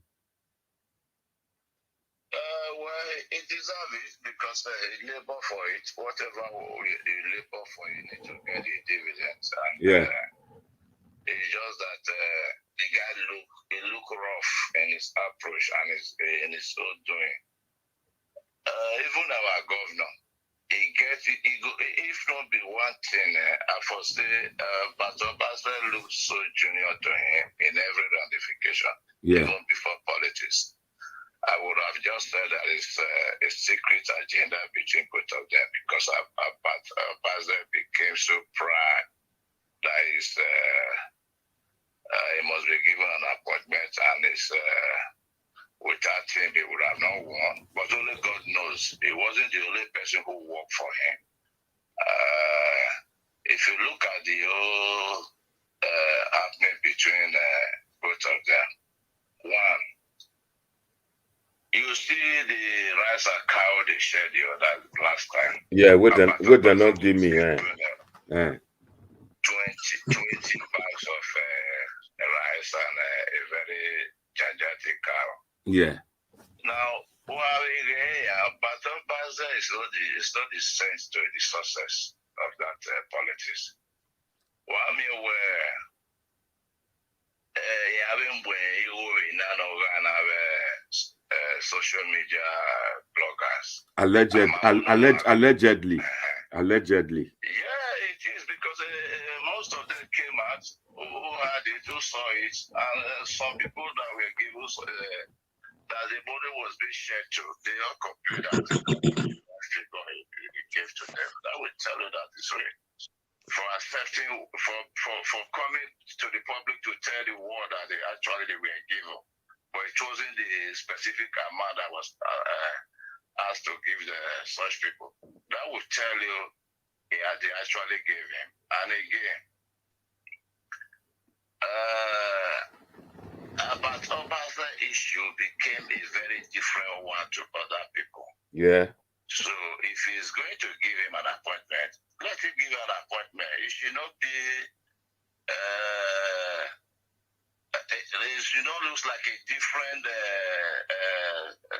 Well, he deserves it because he labor for it. Whatever you labor for, you need to get the dividends. And it's just that the guy look rough in his approach and in his own doing. Even our governor, if not be one thing, I foresee but Obaseki looks so junior to him in every ramification, even before politics. I would have just said that it's a secret agenda between both of them because Obaseki became so proud that he must be given an appointment and without him, he would have not won. But only God knows. He wasn't the only person who worked for him. If you look at the whole happening between both of them, one, you see the rice and cow they shared the other last time. Yeah, would they not give me 20 bags of rice and a very gigantic cow. Yeah. Now, but Obaseki is not the sense to the success of that politics. While me where having social media bloggers. Allegedly. Allegedly. Yeah, it is because most of them came out who had it, who saw it, and some people that were given that the body was being shared to, they all complained that figure it gave to them. That will tell you that it's real. For accepting, for coming to the public to tell the world that they were given, but it wasn't the specific amount that was asked to give such people. That would tell you they actually gave him. And again, about Obaseki issue became a very different one to other people. Yeah. So if he's going to give him an appointment, let him give an appointment. It should not be should not look like a different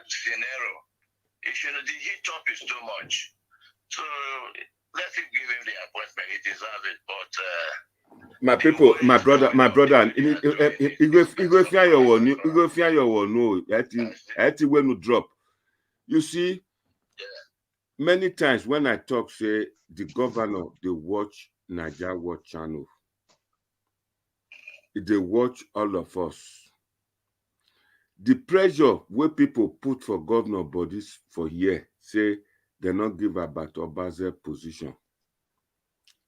scenario. It should, the heat up is too much. So let him give him the appointment. He deserves it. But my people, my brother, you go fear your no. That when you drop. You see, many times when I talk, say the governor, they watch Niger Watch channel. They watch all of us. The pressure where people put for governor bodies for here, say they not give about Obazee position.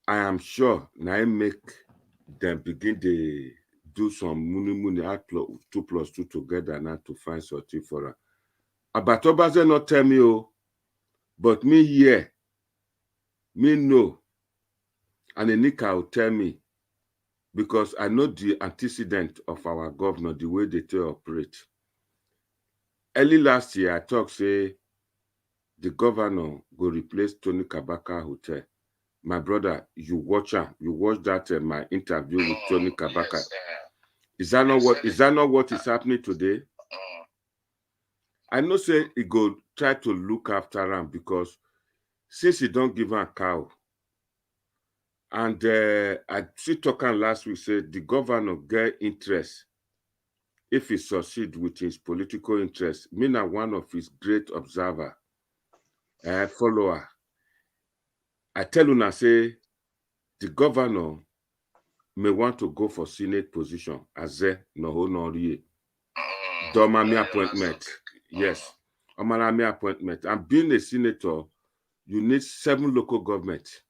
I am sure now make them begin to do some money add 2 + 2 together now to find something for her. About Obazee not tell me, oh, but me here, me know, and Enika will tell me, because I know the antecedent of our governor, the way they operate. Early last year, I talked, say, the governor go replace Tony Kabaka Hotel. My brother, you watch that my interview with Tony Kabaka. yes, Is that not what is happening today? I know say he go try to look after him, because since he don't give him a cow, and I see talking last week, say the governor get interest if he succeed with his political interest. Me na one of his great observer, follower. I tell you, say the governor may want to go for Senate position as a no Domami appointment. Yes. Omanami appointment. And being a senator, you need 7 local governments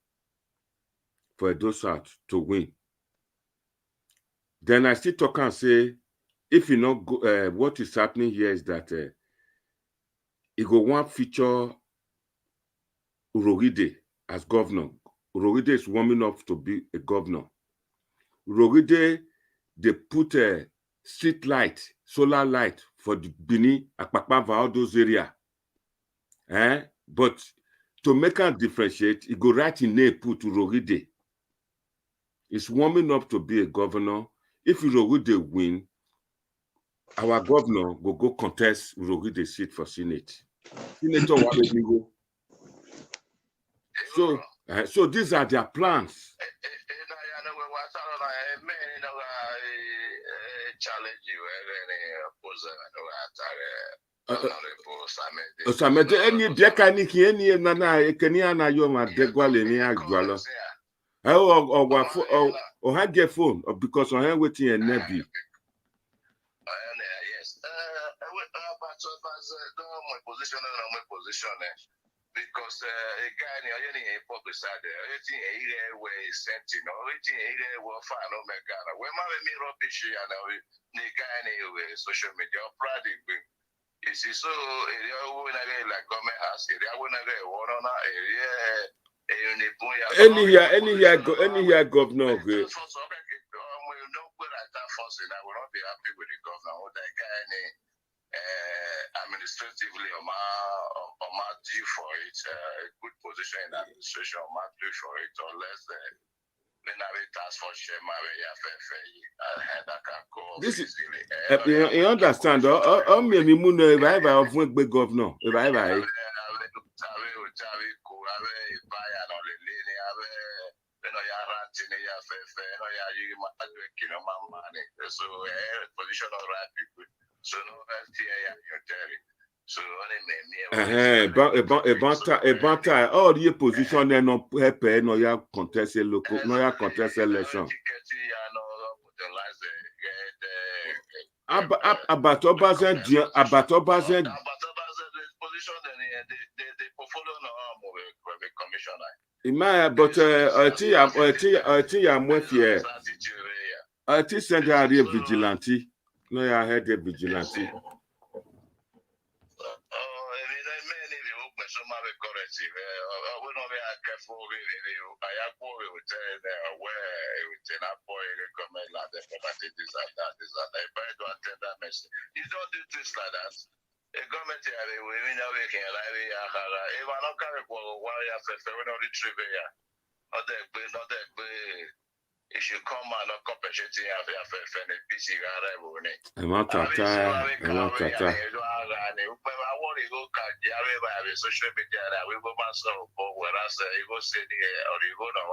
for Edo South to win. Then I still talk and say, if you know what is happening here is that he go want feature Urogide as governor. Urogide is warming up to be a governor. Urogide, they put a street light, solar light for the Bini, Akpakpava, all those areas. But to make her differentiate, he go right in there put Urogide. It's warming up to be a governor. If Urogide win, our governor will go contest Urogide seat for Senate. Senator Wabedigo. So these are their plans. Osamede any dekaniki any nana ekenia na yo ma degwale ni agwalo. Or had your phone because I have waiting a nebi. Yes. My position. Because a guy in public side, everything here where is sent, everything here will find Omega. When my rubbish and the guy in social media, proud you see, so area when I like government house, area when I get one on area. Any year governor. I will not be happy with the governor. That guy administratively or due for it, a good position in administration or due for it, unless when I task for Shema, that can go this is easily. You understand? Me moon if I have one big governor. If I have so position of right people. So no so all the position there no help no ya contest local no ya contest election. About Obazee position they portfolio no commissioner. But I am with here. I think send a vigilante. No, I heard a vigilante. You don't do things like that. A government area, we know we can if I don't carry warrior, we don't retrieve here. Not that It should come and not compensate for the PC. Social media that we go myself, whereas you go say or you go no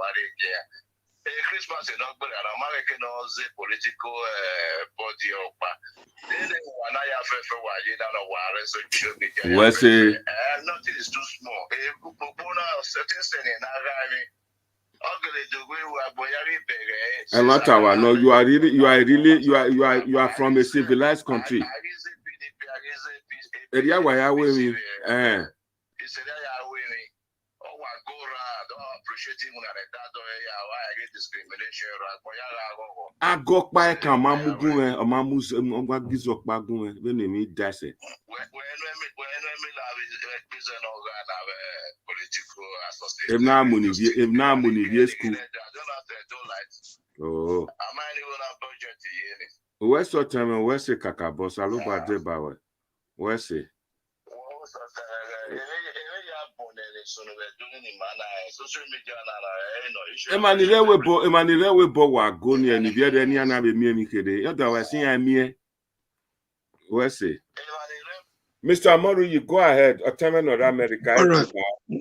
Christmas is not good, and American knows the political body of then when I have for why you don't know why social media. Nothing is too small. Certain saying, no, you are from a civilized country. Area where I will I go by Kamamugun or Mamus Gizokbagun when they meet Dassy. If now money, school. Oh, where's your time and where's the Kakabos? I look at the Bower. Where's it? Emmanuel we bo wa go ni eni bi ede ni ana be mi emi kede otherwise yan mi where's it? Mr. Amoru, you go ahead. Ottoman or America. All right.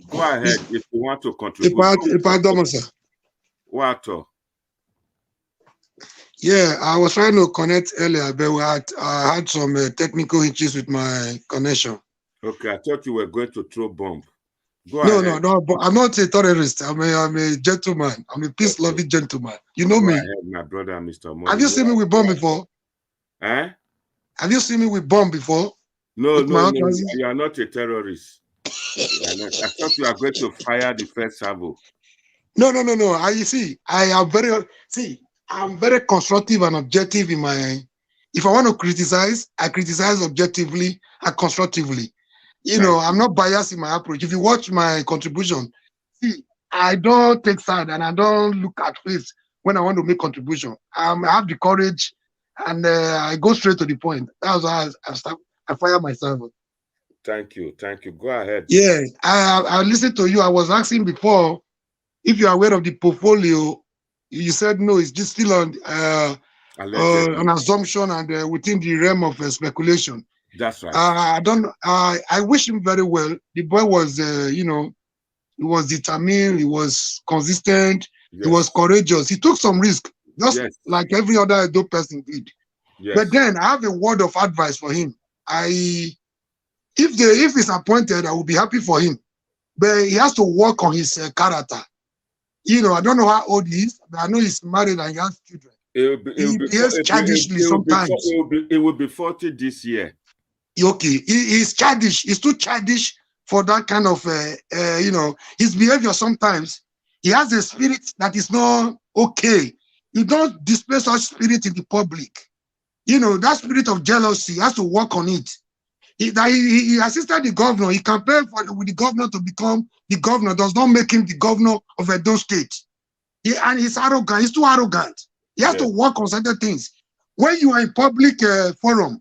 Go ahead if you want to contribute. What? Yeah, I was trying to connect earlier, but I had some technical issues with my connection. Okay, I thought you were going to throw bomb. Go ahead. No, but I'm not a terrorist. I'm a gentleman. I'm a peace-loving gentleman. You know me. Go ahead, my brother, Mr. Amoru. Have you seen me with bomb before? Eh? Have you seen me with bomb before? No, you are not a terrorist. I thought you are going to fire the first salvo. No. I'm very constructive and objective in my. If I want to criticize, I criticize objectively and constructively. I'm not biased in my approach. If you watch my contribution, see, I don't take side and I don't look at face when I want to make contribution. I have the courage and I go straight to the point. That's why I fire myself. Thank you. Go ahead. Yeah, I listened to you. I was asking before if you are aware of the portfolio. You said no, it's just still on an assumption and within the realm of speculation. That's right. I wish him very well. The boy was, he was determined. He was consistent. Yes. He was courageous. He took some risk, just like every other adult person did. Yes. But then I have a word of advice for him. If he's appointed, I will be happy for him. But he has to work on his character. I don't know how old he is, but I know he's married and he has children. He behaves childishly sometimes. It will be 40 this year. Okay, he's childish. He's too childish for that kind of, his behavior sometimes. He has a spirit that is not okay. You don't display such spirit in the public. That spirit of jealousy, he has to work on it. He assisted the governor. He campaigned with the governor to become the governor. Does not make him the governor of Edo State. And he's arrogant. He's too arrogant. He has to work on certain things. When you are in public forum,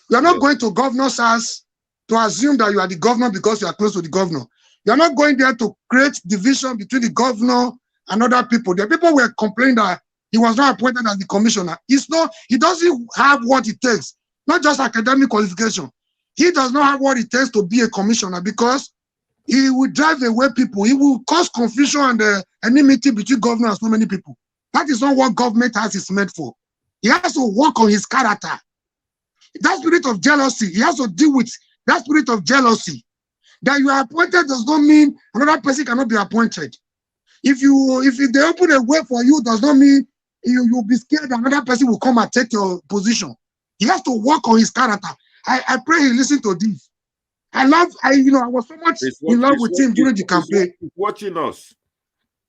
you are not going to governor's house to assume that you are the governor because you are close to the governor. You are not going there to create division between the governor and other people. The people were complaining that he was not appointed as the commissioner. He doesn't have what it takes, not just academic qualification. He does not have what it takes to be a commissioner because he will drive away people. He will cause confusion and enmity between governor and so many people. That is not what government is meant for. He has to work on his character. That spirit of jealousy, he has to deal with that spirit of jealousy. That you are appointed does not mean another person cannot be appointed. If they open a way for you, does not mean you'll be scared that another person will come and take your position. He has to work on his character. I pray he listen to this. I was so much in love with him during the campaign. He's watching us.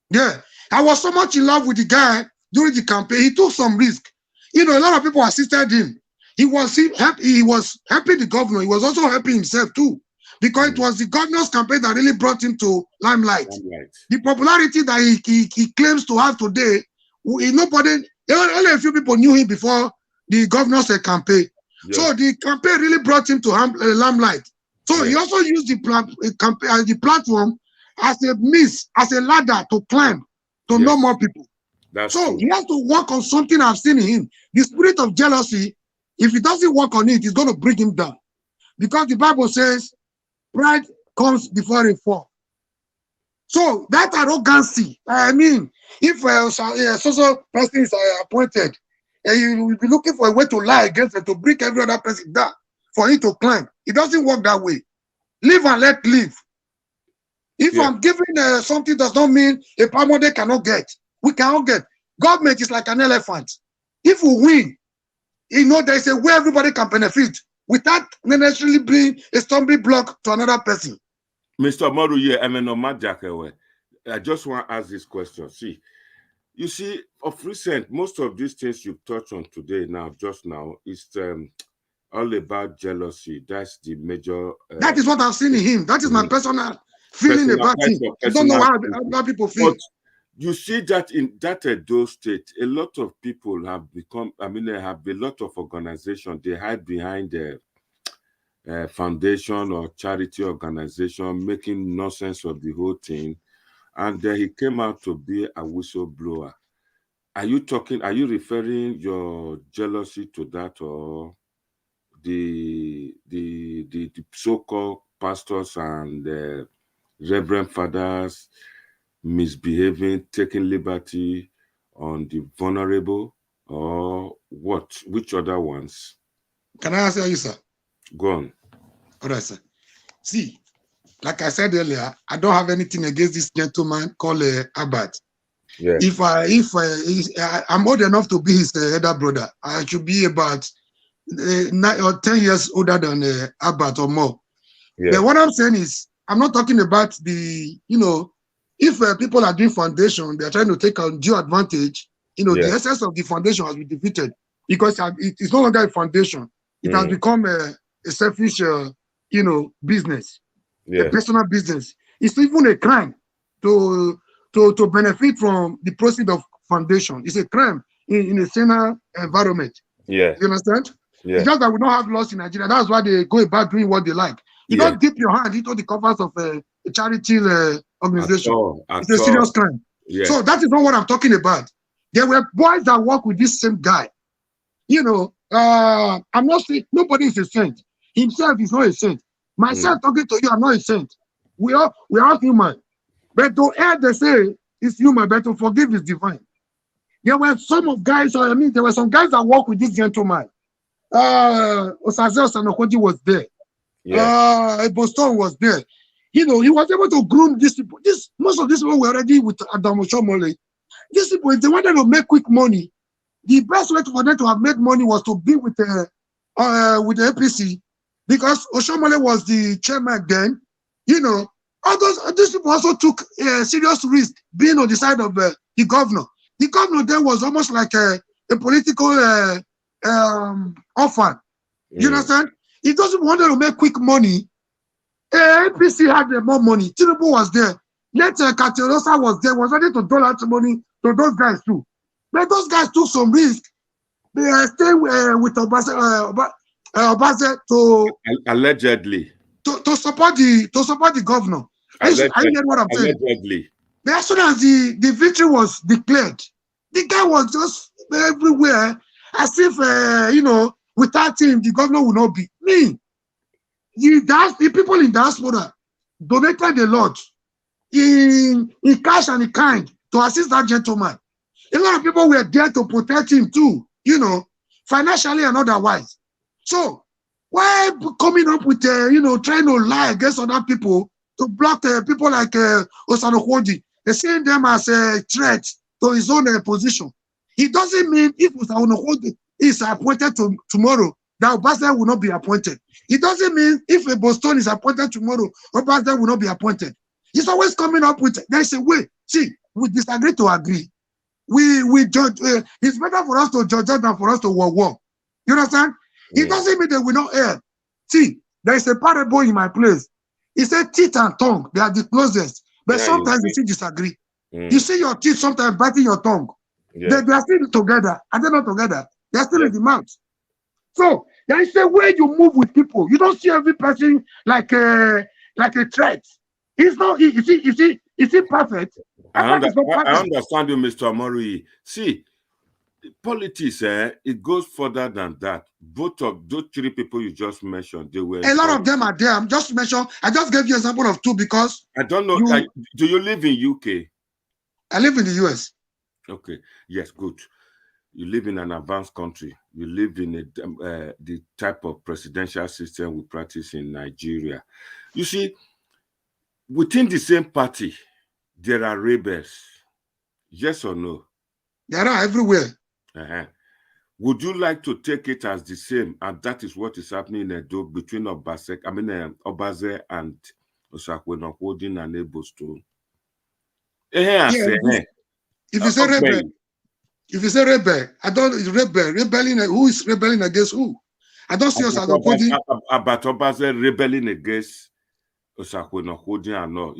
Yeah, I was so much in love with the guy during the campaign. He took some risk. A lot of people assisted him. He was helping the governor. He was also helping himself too, because it was the governor's campaign that really brought him to limelight. The popularity that he claims to have today, only a few people knew him before the governor's campaign. Yeah. So the campaign really brought him to limelight. So he also used the platform as a ladder to climb to know more people. That's so true. he has to work on something I've seen in him. The spirit of jealousy, if he doesn't work on it, it's going to bring him down. Because the Bible says, pride comes before a fall. So that arrogancy, I mean, if social person is appointed, and you will be looking for a way to lie against it, to bring every other person down, for him to climb. It doesn't work that way. Live and let live. If I'm giving something, does not mean a Pamode cannot get. We cannot get. Government is like an elephant. If we win, you know, there's a way everybody can benefit without necessarily being a stumbling block to another person. Mr. Moruye, I just want to ask this question. See, you see, of recent, most of these things you've touched on today now, just now, is all about jealousy. That's the major. That is what I've seen in him. That is my personal feeling about him. I don't know how other people feel. But you see that in that Edo state, a lot of people have become, I mean, there have been a lot of organizations, they hide behind the foundation or charity organization, making nonsense of the whole thing. And then he came out to be a whistleblower. Are you referring your jealousy to that, or the so-called pastors and reverend fathers misbehaving, taking liberty on the vulnerable, or what? Which other ones? Can I answer you, sir? Go on. All right, sir. See, like I said earlier, I don't have anything against this gentleman called Abbott. Yeah. If I'm old enough to be his elder brother, I should be about 9 or 10 years older than Abbott or more. Yeah. But what I'm saying is, I'm not talking about the, you know, if people are doing foundation, they're trying to take undue advantage, you know, the essence of the foundation has been defeated because it's no longer a foundation. It has become a selfish, you know, business, a personal business. It's even a crime to benefit from the proceeds of foundation. It's a crime in a saner environment. Yeah. You understand? Yeah. It's just that we don't have laws in Nigeria. That's why they go about doing what they like. You don't dip your hand into the covers of a charity organization. It's a serious crime. Yeah. So that is not what I'm talking about. There were boys that work with this same guy. You know, I'm not saying nobody is a saint. Himself is not a saint. Myself talking to you, I'm not a saint. We are human. But to err, they say it's human, but to forgive is divine. There were some guys that work with this gentleman. Obazee Sanokoji was there. Boston was there. You know, he was able to groom these people. Most of these people were already with Adam Oshomole. These people, if they wanted to make quick money, the best way for them to have made money was to be with the APC, because Oshomole was the chairman then. You know, these people also took a serious risk being on the side of the governor. The governor then was almost like a political orphan. You understand? He doesn't want to make quick money. APC had more money. Tinubu was there. Yet Katirosa was there, was ready to dole out money to those guys too. But those guys took some risk. They stayed with Obazee to allegedly to support the governor. I hear what I'm saying. Allegedly. But as soon as the victory was declared, the guy was just everywhere, as if you know, without him the governor would not be. Me, the people in diaspora donated a lot in cash and in kind to assist that gentleman. A lot of people were there to protect him too, you know, financially and otherwise. So why coming up with you know, trying to lie against other people to block people like Osanokoji, they're seeing them as a threat to his own position. It doesn't mean if Osanokoji is appointed tomorrow that Obazee will not be appointed. It doesn't mean if a Boston is appointed tomorrow, Obazee will not be appointed. He's always coming up with, there's a way. See, we disagree to agree. We judge. It's better for us to judge than for us to war. You understand? It doesn't mean that we don't err. See, there is a parable in my place. It said teeth and tongue, they are the closest. But sometimes you still disagree. You see your teeth sometimes biting your tongue. They are still together. And they're not together. They are still in the mouth. So there is a way you move with people. You don't see every person like a threat. It's not. You see, Is it perfect? I Effort is not perfect. understand you, Mr. Mori. See, politics, it goes further than that. Both of those three people you just mentioned, they were A lot of them are there. I just gave you an example of two because I don't know. Do you live in UK? I live in the US. Okay. Yes, good. You live in an advanced country. You live in the type of presidential system we practice in Nigeria. You see, within the same party, there are rebels. Yes or no? There are everywhere. Would you like to take it as the same? And that is what is happening in Edo between Obazee and Osakwe-Nwankwo-Odin and Ebostone. If you say rebel, I don't rebelling. Who is rebelling against who? I don't see us as opposing. About Obazee rebelling against Osakwe-Nwankwo-Odin and all.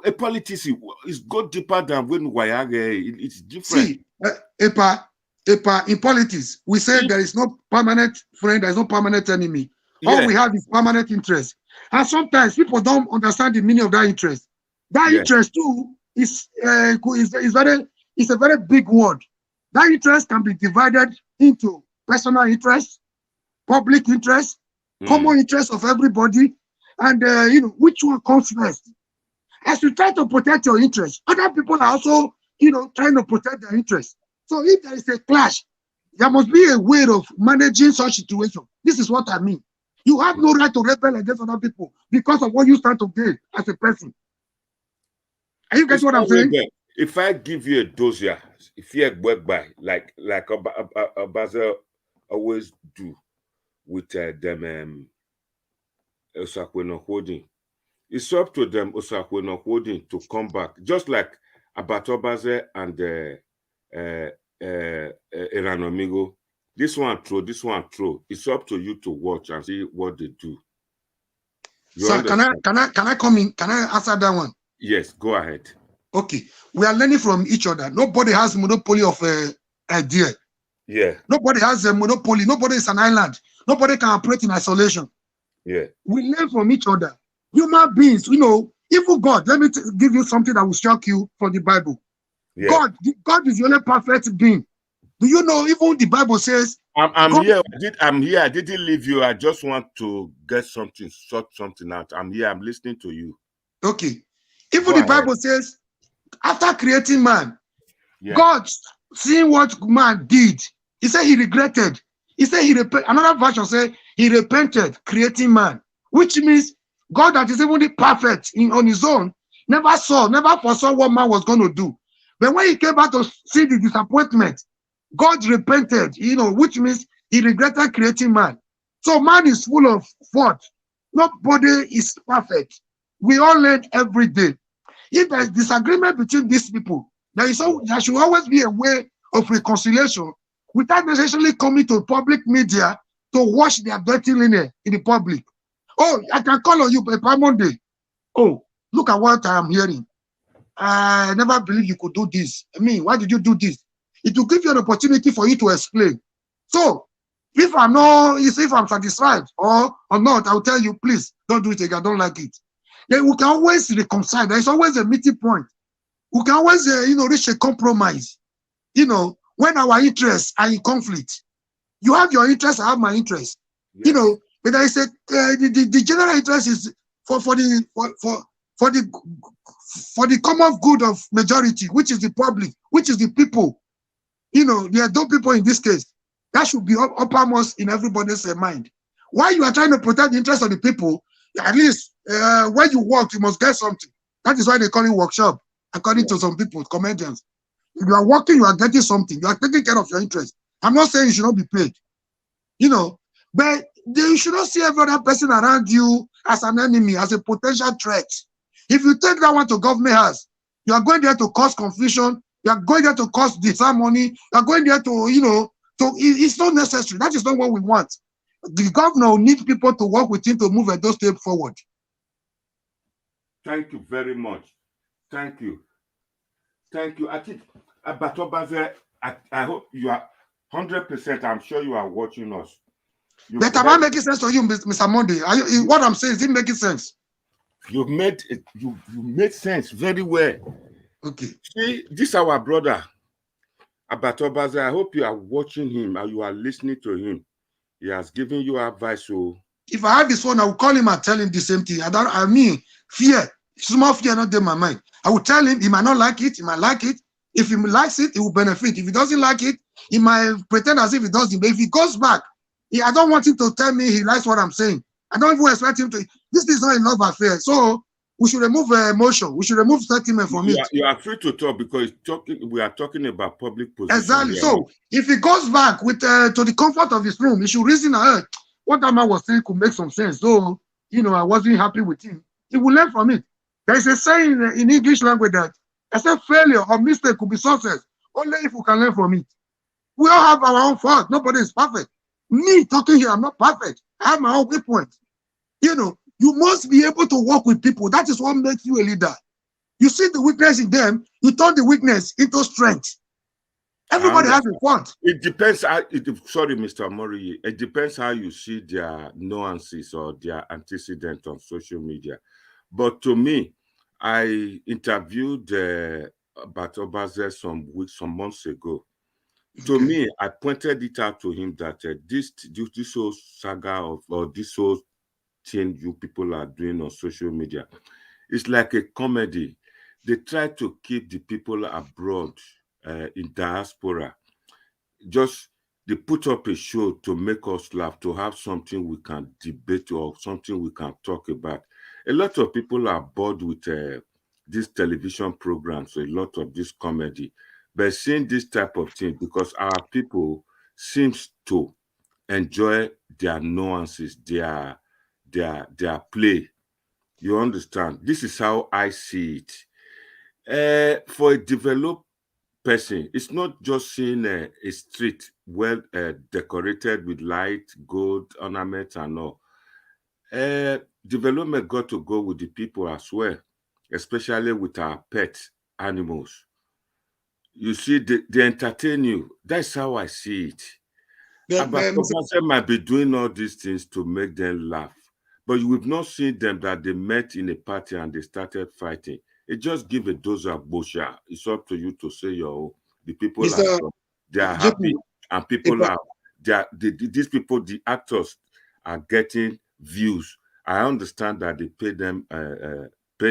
A politician is go deeper than when Wayage. It's different. See, Epa, in politics, we say there is no permanent friend, there is no permanent enemy. All we have is permanent interest. And sometimes people don't understand the meaning of that interest. That interest too is a very big word. That interest can be divided into personal interest, public interest, common interest of everybody, and which one comes first. As you try to protect your interest, other people are also trying to protect their interest. So if there is a clash, there must be a way of managing such situation. This is what I mean. You have no right to rebel against other people because of what you stand to gain as a person. Are you getting what I'm saying? If I give you a dossier, if you work by like Obazee always do with them Osakwe-Nwankwo-Odin, it's up to them Osakwe-Nwankwo-Odin to come back, just like about Obazee and Eranomigo. This one throw. It's up to you to watch and see what they do. So can I come in? Can I answer that one? Yes, go ahead. Okay, we are learning from each other. Nobody has monopoly of idea. Yeah. Nobody has a monopoly. Nobody is an island. Nobody can operate in isolation. Yeah. We learn from each other. Human beings, even God. Let me give you something that will shock you from the Bible. Yeah. God is the only perfect being. Do you know? Even the Bible says, "I'm here. I'm here. I didn't leave you. I just want to get something, sort something out. I'm here. I'm listening to you." Okay. Even the Bible says, after creating man, God seeing what man did, he said he regretted. He said he repented. Another version says he repented creating man, which means God that is even perfect on his own never foresaw what man was going to do. But when he came back to see the disappointment, God repented, which means he regretted creating man. So man is full of fault. Nobody is perfect. We all learn every day. If there is disagreement between these people, there should always be a way of reconciliation without necessarily coming to public media to wash their dirty linen in the public. Oh, I can call on you by Monday. Oh, look at what I am hearing. I never believed you could do this. I mean, why did you do this? It will give you an opportunity for you to explain. So, if I'm satisfied or not, I'll tell you, please don't do it again. I don't like it. Then we can always reconcile. There is always a meeting point. We can always, reach a compromise. When our interests are in conflict, you have your interest, I have my interest. Yes. But there is the general interest is for the common good of majority, which is the public, which is the people. There are those people in this case. That should be uppermost in everybody's mind. While you are trying to protect the interest of the people, at least when you work, you must get something. That is why they call it workshop, according to some people, comedians. If you are working, you are getting something. You are taking care of your interest. I'm not saying you should not be paid. But you should not see every other person around you as an enemy, as a potential threat. If you take that one to government house, you are going there to cause confusion. You are going there to cause disharmony. You are going there to, it's not necessary. That is not what we want. The governor needs people to work with him to move those steps forward. Thank you very much. Thank you. I think about Obazee, I hope you are 100%. I'm sure you are watching us. But am I making sense to you, Mr. Monday? What I'm saying, is it making sense? You made it, you made sense very well. Okay. See, this is our brother, Obazee. I hope you are watching him and you are listening to him. He has given you advice. So if I have his phone, I will call him and tell him the same thing. I mean, fear, small fear not in my mind. I will tell him he might not like it, he might like it. If he likes it, he will benefit. If he doesn't like it, he might pretend as if he doesn't. But if he goes back, I don't want him to tell me he likes what I'm saying. I don't even expect him to. This is not a love affair. So we should remove emotion. We should remove sentiment from it. You are free to talk because we are talking about public position. Exactly. So if he goes back with to the comfort of his room, he should reason ahead. What that man was saying could make some sense. So, I wasn't happy with him. He will learn from it. There is a saying in English language that I said failure or mistake could be success only if we can learn from it. We all have our own fault. Nobody is perfect. Me talking here, I'm not perfect. I have my own weak points. You must be able to work with people. That is what makes you a leader. You see the weakness in them, you turn the weakness into strength. Everybody has a fault. It depends. Sorry, Mr. Mori. It depends how you see their nuances or their antecedent on social media. But to me, I interviewed about Obazee some months ago. To me, I pointed it out to him that this whole saga or this whole thing you people are doing on social media, it's like a comedy. They try to keep the people abroad in diaspora. Just they put up a show to make us laugh, to have something we can debate or something we can talk about. A lot of people are bored with these television programs, a lot of this comedy. But seeing this type of thing, because our people seems to enjoy their nuances, their play. You understand? This is how I see it. For a developed person, it's not just seeing a street well decorated with light, gold, ornaments, and all. Development got to go with the people as well, especially with our pet animals. You see, they entertain you. That's how I see it. Obazee might be doing all these things to make them laugh, but you have not seen them that they met in a party and they started fighting. It just give a dose of bullshit. It's up to you to say your own. The people they are happy, and people are these people, the actors are getting views. I understand that they pay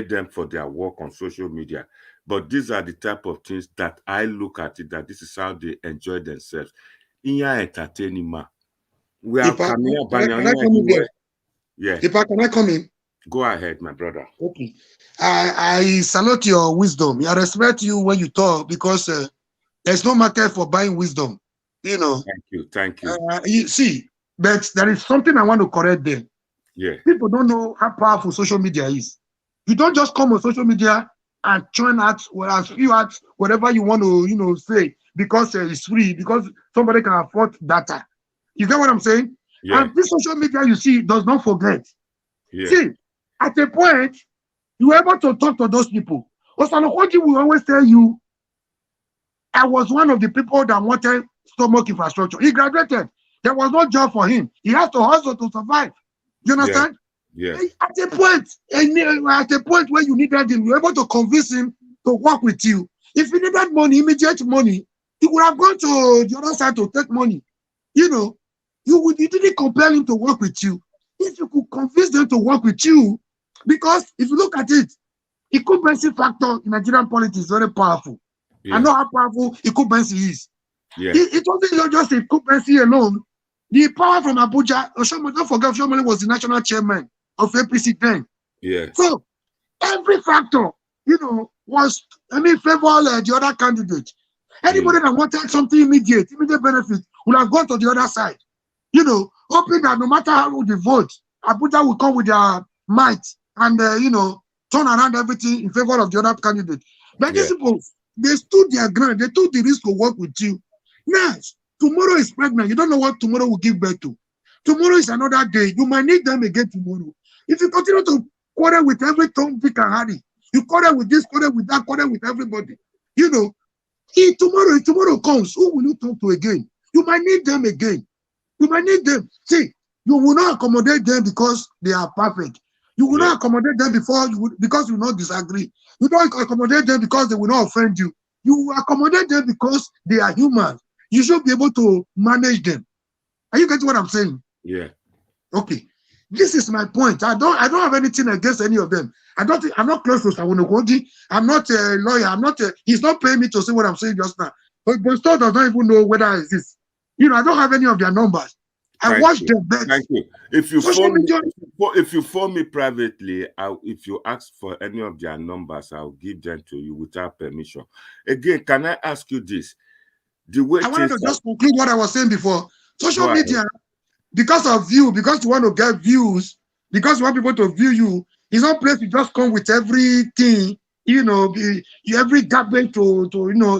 them for their work on social media, but these are the type of things that I look at it, that this is how they enjoy themselves. In your entertainment, we are coming up. Yeah. Can I come in? Go ahead, my brother. Okay. I salute your wisdom. I respect you when you talk, because there's no market for buying wisdom. Thank you. You see, but there is something I want to correct there. Yeah. People don't know how powerful social media is. You don't just come on social media and churn out or spew out whatever you want to, say, because it's free, because somebody can afford data. You get what I'm saying? Yeah. And this social media, you see, does not forget. Yeah. See, at a point, you were able to talk to those people. Osanokoji will always tell you, I was one of the people that wanted stomach infrastructure. He graduated. There was no job for him. He has to hustle to survive. You understand? Yeah. At a point where you needed him, you were able to convince him to work with you. If he needed money, immediate money, he would have gone to the other side to take money. You didn't compel him to work with you. If you could convince them to work with you, because if you look at it, incumbency factor in Nigerian politics is very powerful. Yeah. I know how powerful incumbency is. Yeah. It wasn't just incumbency alone. The power from Abuja, don't forget, Oshomole was the national chairman of APC then. Yeah. So every factor, was, favor the other candidate. Anybody that wanted something immediate benefit would have gone to the other side. Hoping that no matter how they vote, Abuja will come with their might and, turn around everything in favor of the other candidate. But these people, they stood their ground. They took the risk to work with you. Now, tomorrow is pregnant. You don't know what tomorrow will give birth to. Tomorrow is another day. You might need them again tomorrow. If you continue to quarrel with every Tom, Dick, and Harry, you quarrel with this, quarrel with that, quarrel with everybody. If tomorrow comes, who will you talk to again? You might need them again. You might need them. See, you will not accommodate them because they are perfect. You will not accommodate them because you will not disagree. You don't accommodate them because they will not offend you. You will accommodate them because they are human. You should be able to manage them. Are you getting what I'm saying? Yeah. Okay. This is my point. I don't have anything against any of them. I'm not close to Sawonogoji. I'm not a lawyer. He's not paying me to say what I'm saying just now. But Still does not even know whether it's this. You know, I don't have any of their numbers. I watch them bets. Thank you. If you phone me privately, if you ask for any of their numbers, I'll give them to you without permission. Again, can I ask you this? The way I wanted to just conclude what I was saying before. Social media, because you want to get views, because you want people to view you, it's not a place you just come with everything, you know, every garbage to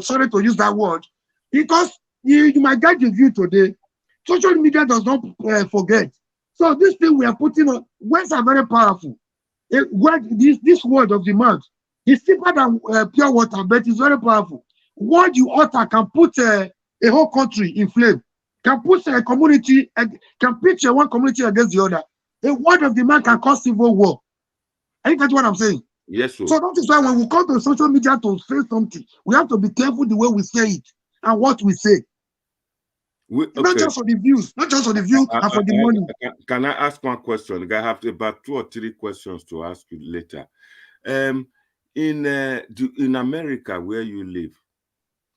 sorry to use that word, because you might get the view today. Social media does not forget. So this thing we are putting on, words are very powerful. This word of the mouth is cheaper than pure water, but it's very powerful. What you utter can put a whole country in flame, can put a community, can pitch one community against the other. A word of the man can cause civil war. I think that's what I'm saying. Yes, sir. So that is why when we come to social media to say something, we have to be careful the way we say it and what we say. Not just for the views, and for the money. Can I ask one question? I have about 2 or 3 questions to ask you later. In America, where you live,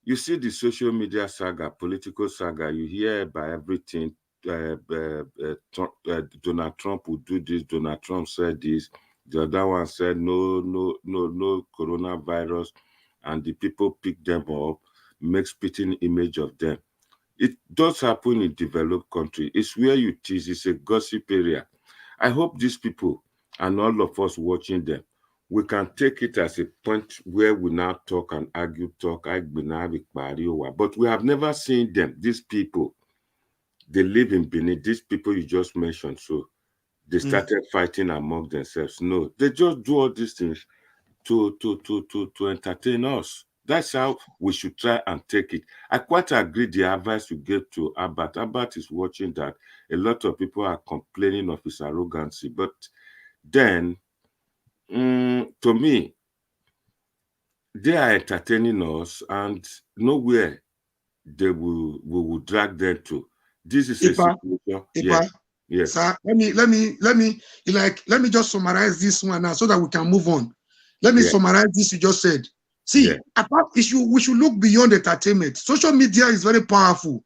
you see the social media saga, political saga. You hear about everything. Donald Trump would do this. Donald Trump said this. The other one said no coronavirus, and the people pick them up, make spitting image of them. It does happen in developed countries. It's where you tease. It's a gossip area. I hope these people and all of us watching them, we can take it as a point where we now talk and argue, but we have never seen them. These people, they live in Benin. These people you just mentioned, so they started fighting among themselves. No, they just do all these things to entertain us. That's how we should try and take it. I quite agree the advice you gave to Albert. Albert is watching that. A lot of people are complaining of his arrogancy. But then, to me, they are entertaining us, and nowhere we will drag them to. This is a situation. Yes. Sir, let me just summarize this one now so that we can move on. Let me summarize this you just said. See, we should look beyond entertainment. Social media is very powerful.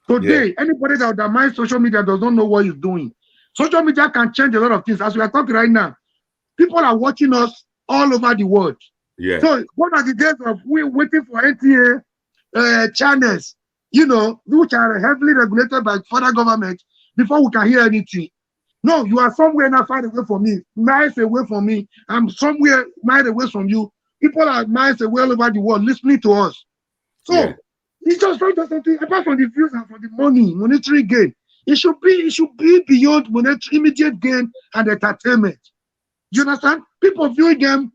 Today, anybody that undermines social media does not know what he's doing. Social media can change a lot of things. As we are talking right now, people are watching us all over the world. Yeah. So what are the days of we waiting for NTA channels, you know, which are heavily regulated by federal government before we can hear anything? No, you are somewhere not far away from me, miles away from me. I'm somewhere miles away from you. People are miles away all over the world listening to us. So it's just not something apart from the views and for the monetary gain. It should be beyond monetary immediate gain and entertainment. You understand? People viewing them.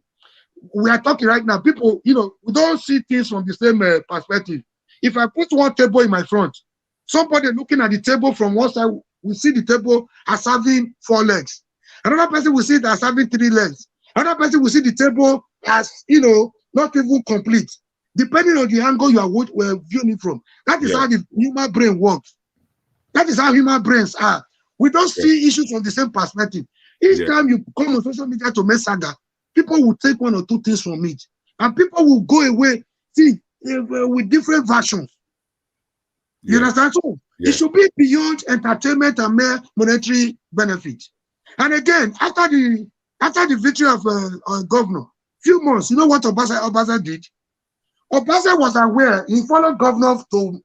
We are talking right now. People, you know, we don't see things from the same perspective. If I put one table in my front, somebody looking at the table from one side will see the table as having 4 legs. Another person will see it as having 3 legs. Another person will see the table as, you know, not even complete, depending on the angle you are viewing it from. That is how the human brain works. That is how human brains are. We don't see issues from the same perspective. Each time you come on social media to make saga, people will take 1 or 2 things from it, and people will go away with different versions. You understand? So it should be beyond entertainment and mere monetary benefit. And again, after the victory of governor, few months, you know what Obazee did? Obazee was aware. He followed governor to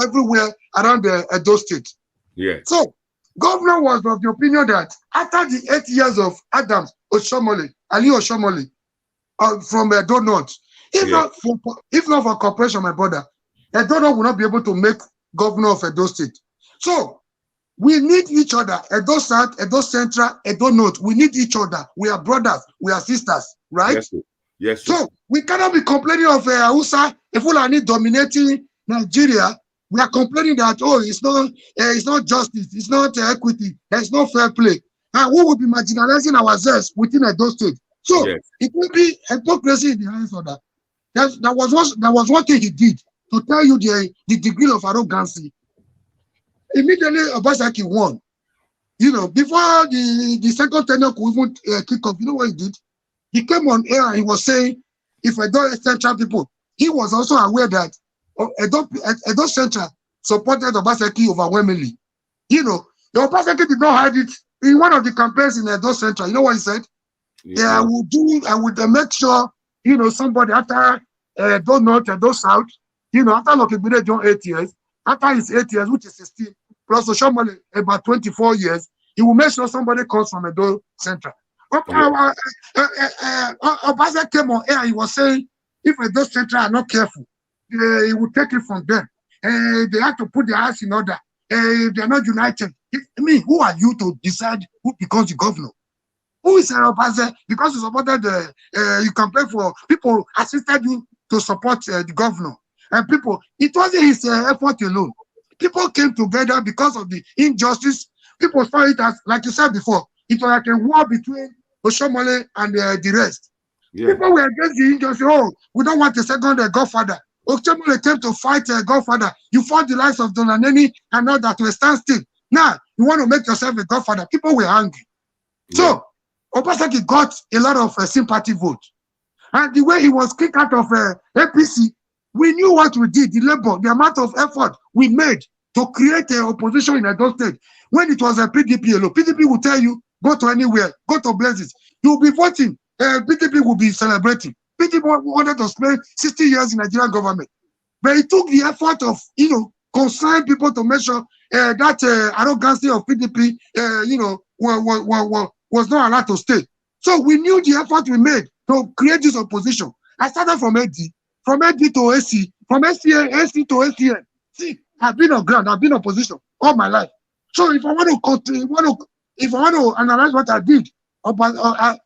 everywhere around the Edo state. Yeah. So governor was of the opinion that after the 8 years of Adams Ali Oshomole, from Edo North, if not for cooperation, my brother, Edo North will not be able to make governor of Edo state. So we need each other. Edo South, Edo Central, Edo North. We need each other. We are brothers. We are sisters, right? Yes, sir. Yes, sir. So we cannot be complaining of Hausa, if we are dominating Nigeria. We are complaining that it's not justice, it's not equity, there's no fair play. and we will be marginalizing ourselves within Edo State. So Yes. it will be hypocrisy in the highest order. That was one thing he did to tell you the degree of arrogancy. Immediately, Obaseki won. You know, before the second tenure could even kick off, you know what he did? He came on air and he was saying, if Edo Central people, he was also aware that Edo Central supported Obaseki overwhelmingly. You know, the Obaseki did not hide it in one of the campaigns in Edo Central. You know what he said? Yeah, I would make sure, you know, somebody after Edo North, Edo South, you know, after Lokibide John 8 years, after his 8 years, which is 16, plus Oshomole about 24 years, he will make sure somebody comes from Edo Central. Obazee came on air, he was saying, if Edo Central are not careful, he will take it from them. They have to put their house in order. They are not united. I mean, who are you to decide who becomes the governor? Who is Obazee? Because you supported you campaigned for people, assisted you to support the governor. And people, it wasn't his effort alone. People came together because of the injustice. People saw it as, like you said before, it was like a war between Oshomole and the rest. Yeah. People were against the injustice. Oh, we don't want a second godfather. Oshomole came to fight a godfather. You fought the likes of Donaneni and all that to a standstill. Now, you want to make yourself a godfather. People were angry. Yeah. So, Obaseki got a lot of sympathy votes. And the way he was kicked out of APC, we knew what we did, the labor, the amount of effort we made to create an opposition in Edo State. When it was a PDP alone, PDP will tell you, go to anywhere, go to places. You will be voting, PDP will be celebrating. PDP wanted to spend 60 years in Nigerian government. But it took the effort of, you know, concerned people to make sure that arrogancy of PDP, you know, was not allowed to stay. So we knew the effort we made to create this opposition. I started from AD to AC, from AC to ACN. See, I've been on ground, I've been opposition all my life. So if I want to continue, if I want to analyze what I did, Obaseki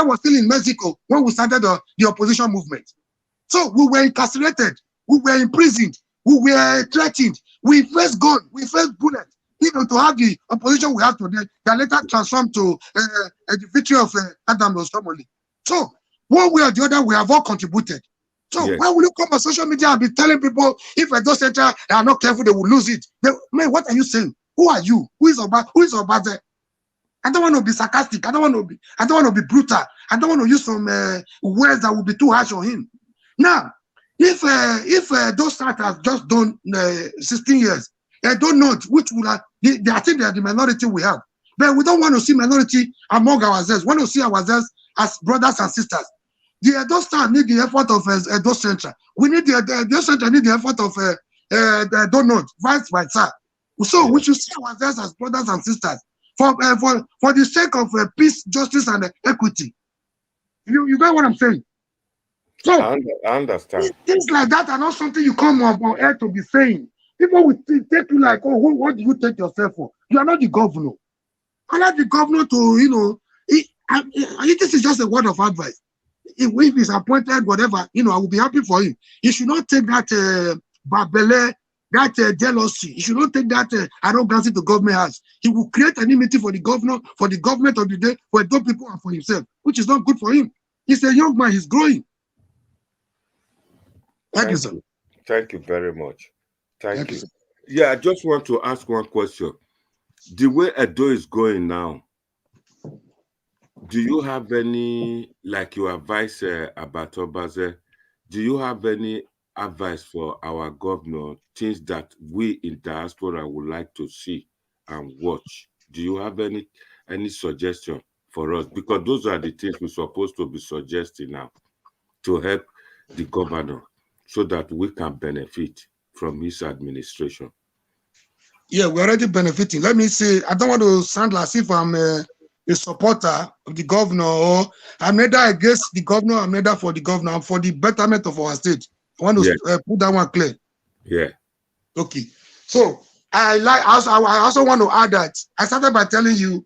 was still in Mexico when we started the opposition movement. So we were incarcerated, we were imprisoned, we were threatened, we faced gun, we faced bullets. Even to have the opposition we have today, that later transformed to the victory of Adam Oshomole. So one way or the other, we have all contributed. So yes. Why will you come on social media and be telling people if Edo Central are not careful, they will lose it? Man, what are you saying? Who are you? Who is Obazee? I don't want to be sarcastic. I don't want to be brutal. I don't want to use some words that will be too harsh on him. Now, if those starters just done 16 years, I don't know which will I think they are the minority we have. But we don't want to see minority among ourselves. We want to see ourselves as brothers and sisters. The Edo Star need the effort of Edo Central. We need the Edo Central need the effort of the Edo North, vice versa. So we should see ourselves as brothers and sisters for the sake of peace, justice, and equity. You get what I'm saying? So I understand. Things like that are not something you come on air to be saying. People will take you like, oh, what do you take yourself for? You are not the governor. Allow the governor to, you know, this is just a word of advice. If he's appointed, whatever, you know, I will be happy for him. He should not take that babele, that jealousy. He should not take that arrogancy the government has. He will create enmity for the governor, for the government of the day, for Edo people and for himself, which is not good for him. He's a young man. He's growing. Thank you, sir. Thank you very much. Thank you. Yeah, I just want to ask one question. The way Edo is going now, do you have any, like you advise about Obazee, do you have any advice for our governor, things that we in diaspora would like to see and watch? Do you have any suggestion for us? Because those are the things we're supposed to be suggesting now to help the governor so that we can benefit from his administration. Yeah, we're already benefiting. Let me say, I don't want to sound as if I'm a supporter of the governor, or I'm neither against the governor, I'm neither for the governor, I'm for the betterment of our state. I want to put that one clear. Yeah. Okay. So I also want to add that I started by telling you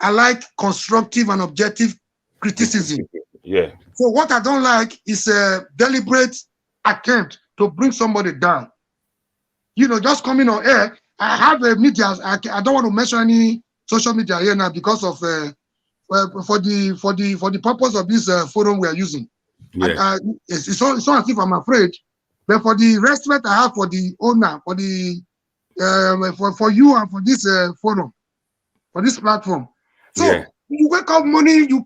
I like constructive and objective criticism. Yeah. So what I don't like is a deliberate attempt to bring somebody down. You know, just coming on air I have a media. I don't want to mention any social media here now because of for the purpose of this forum we are using. Yeah. It's not as if I'm afraid, but for the respect I have for the owner, for the for you and for this forum, for this platform. So Yeah. you wake up morning, you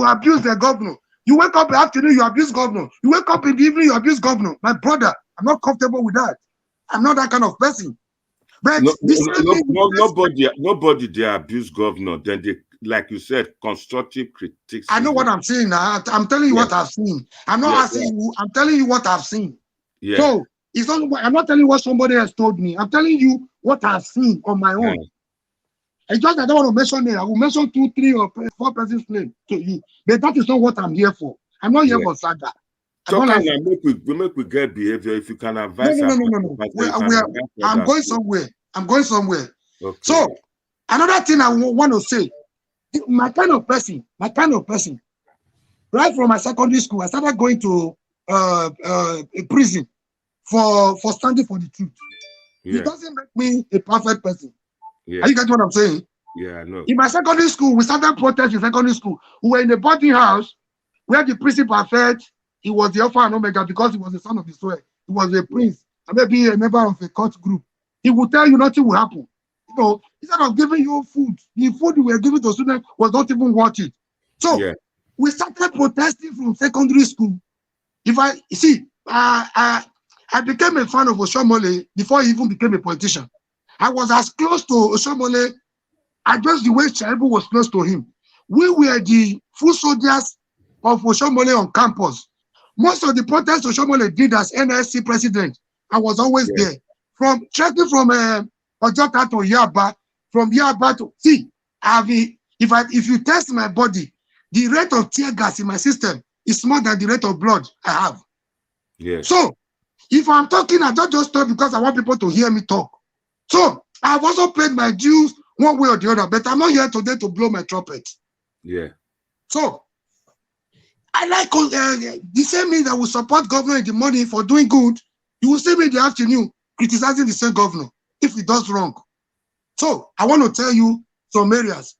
abuse the governor. You wake up in the afternoon, you abuse governor. You wake up in the evening, you abuse governor. My brother, I'm not comfortable with that. I'm not that kind of person. But nobody they abuse governor. Then they, like you said, constructive criticism. I know what I'm saying now. I'm telling you what I've seen. I'm not asking you. I'm telling you what I've seen. Yeah. So it's not. I'm not telling you what somebody else told me. I'm telling you what I've seen on my own. It's just I don't want to mention it. I will mention 2, 3, or 4 persons' name to you. But that is not what I'm here for. I'm not here for saga. So make we get behavior. If you can advise. No. I'm going somewhere. I'm going somewhere. Okay. So another thing I want to say, my kind of person, right from my secondary school, I started going to a prison for standing for the truth. Yeah. It doesn't make me a perfect person. Yeah. Are you getting what I'm saying? Yeah, I know. In my secondary school, we started protest in secondary school. We were in a boarding house where the principal said he was the Alpha and Omega because he was the son of the soil. He was a prince, and maybe a member of a cult group. He would tell you nothing will happen. You know, instead of giving you food, the food we were giving to students was not even worth it. So we started protesting from secondary school. If I see, I became a fan of Oshomole before he even became a politician. I was as close to Oshomole as just the way Shaibu was close to him. We were the full soldiers of Oshomole on campus. Most of the protests Oshomole did as NSC president, I was always there. From trekking from Ojota to Yaba, from Yaba to see. If you test my body, the rate of tear gas in my system is more than the rate of blood I have. Yes. So if I'm talking, I don't just talk because I want people to hear me talk. So I've also paid my dues one way or the other, but I'm not here today to blow my trumpet. Yeah. So I like the same me that will support governor in the morning for doing good. You will see me in the afternoon criticizing the same governor if he does wrong. So I want to tell you some areas.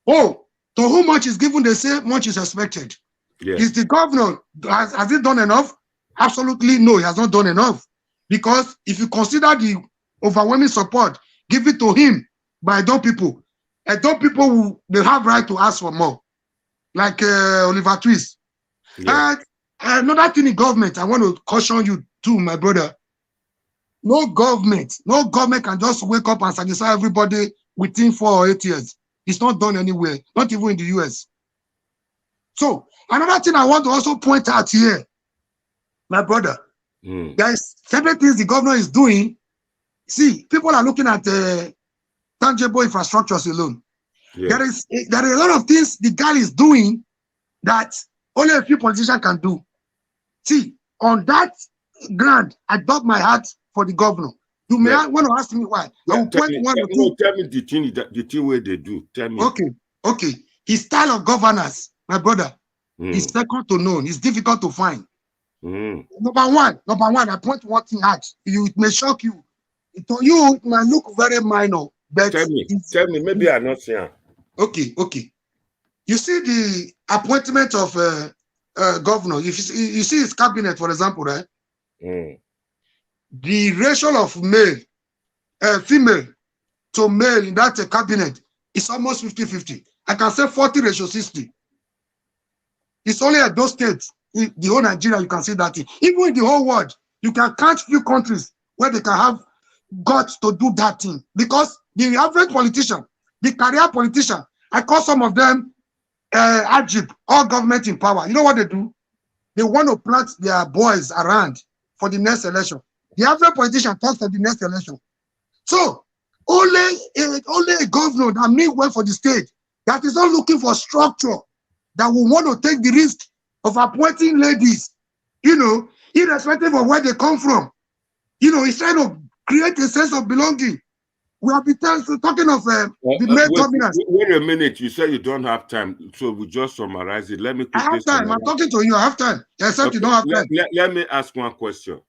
Oh, to whom much is given, they say much is expected. Yeah. Is the governor, has he done enough? Absolutely no, he has not done enough. Because if you consider the overwhelming support given to him by Edo people they have right to ask for more. Like Oliver Twist. Yeah. And another thing in government, I want to caution you too, my brother. No government can just wake up and satisfy everybody within 4 or 8 years. It's not done anywhere, not even in the US. So another thing I want to also point out here, my brother, there's several things the governor is doing. See, people are looking at tangible infrastructures alone. Yeah. There are a lot of things the guy is doing that only a few politicians can do. See, on that ground, I dug my heart for the governor. You may want to ask me why. Yeah, I will point one or two. Tell me the thing where they do. Tell me. Okay. His style of governance, my brother, is second to none. It's difficult to find. Number one, I point one thing out. It may shock you. To you, it might look very minor. But tell me, maybe I'm not saying. Okay. You see the appointment of governor. If you see his cabinet, for example, right? The ratio of female to male in that cabinet is almost 50-50. I can say 40:60. It's only at those states, in the whole Nigeria, you can see that. Even in the whole world, you can count few countries where they can have got to do that thing. Because the average politician, the career politician, I call some of them AGIP, all government in power. You know what they do? They want to plant their boys around for the next election. The average politician talks for the next election. So only a governor that means well for the state, that is not looking for structure, that will want to take the risk of appointing ladies, irrespective of where they come from. It's trying to create a sense of belonging. We have been talking of the male dominance. Wait a minute. You said you don't have time, so we just summarize it. Let me quickly. I have time. I'm talking to you. I have time. Except you don't have time. Let me ask one question.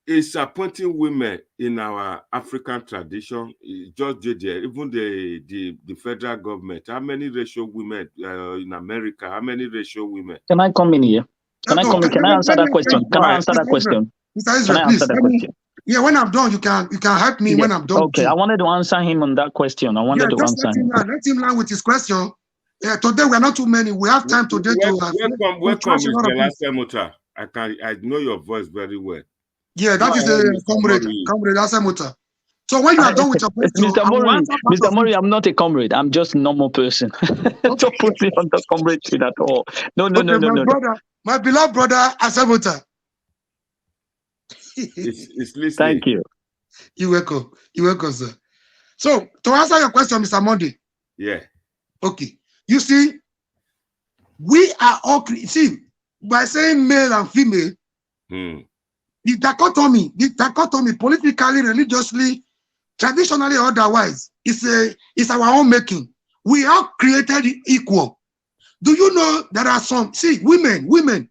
is appointing women in our African tradition. Just even the federal government. How many ratio women in America? How many ratio women? Can I come in here? Can I come in? Can I answer that question? Can I answer that question? Mr. Israel, please, yeah, when I'm done, you can help me when I'm done. Okay, I wanted to answer him on that question. I wanted to answer him. Let him learn with his question. Today we're not too many. We have time today welcome, Mr. Asemota. I know your voice very well. Yeah, that is a comrade Asemota. So when you are done with your question, Mr. Mori, I'm not a comrade. I'm just a normal person. Don't put me on the comrade thing at all. No. My beloved brother Asemota. It's listening. Thank you. You're welcome, sir. So to answer your question, Mr. Monday. Yeah. Okay. You see, we are all by saying male and female, the dichotomy, politically, religiously, traditionally, otherwise, it's our own making. We are created equal. Do you know there are some? See, women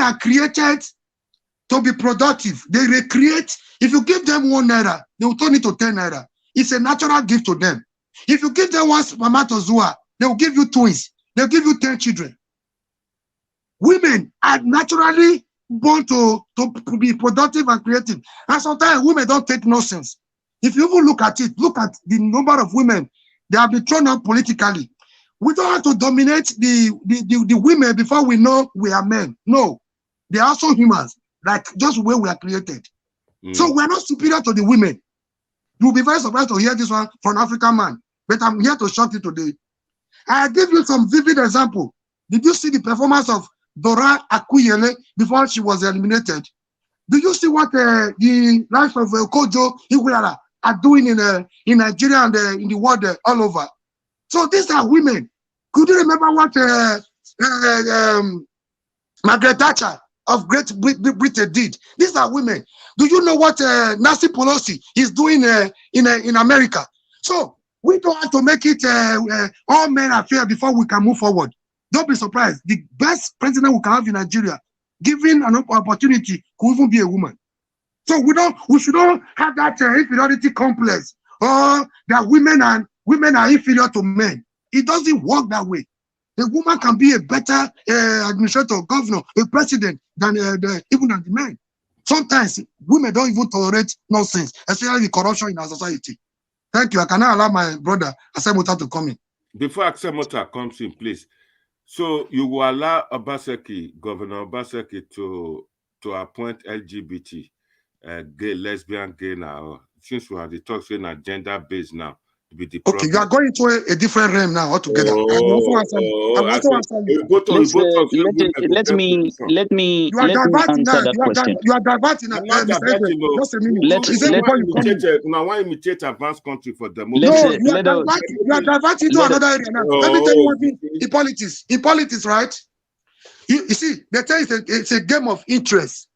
are created to be productive. They recreate. If you give them 1 naira, they will turn it to 10 naira. It's a natural gift to them. If you give them 1 spermatozoa, they will give you twins. They'll give you 10 children. Women are naturally born to be productive and creative. And sometimes women don't take nonsense. If you even look at it, look at the number of women that have been thrown out politically. We don't have to dominate the women before we know we are men. No, they are also humans, like just the way we are created. So we're not superior to the women. You'll be very surprised to hear this one from an African man, but I'm here to shock you today. I give you some vivid example. Did you see the performance of Dora Akuyele before she was eliminated? Do you see what the life of Kojo Iguala are doing in Nigeria and in the world all over? So these are women. Could you remember what Margaret Thatcher of Great Britain did? These are women. Do you know what Nancy Pelosi is doing in America? So we don't have to make it all men affair before we can move forward. Don't be surprised. The best president we can have in Nigeria, given an opportunity, could even be a woman. So we should not have that inferiority complex, or that women are inferior to men. It doesn't work that way. A woman can be a better administrator, governor, a president than even than the men. Sometimes women don't even tolerate nonsense, especially the corruption in our society. Thank you. I cannot allow my brother Asemota to come in. Before Asemota comes in, please. So you will allow Obaseki, Governor Obaseki, to appoint LGBT, gay, lesbian, gay now. Since we have the talk saying gender-based now, to be the okay, you are going to a different realm now altogether. Let me answer that question. You are diverting. Just a minute. Now, why imitate advanced country for them? No, you are diverting to another area now. Let me tell you one thing. In politics, right? You see, they tell you it's a game of interest.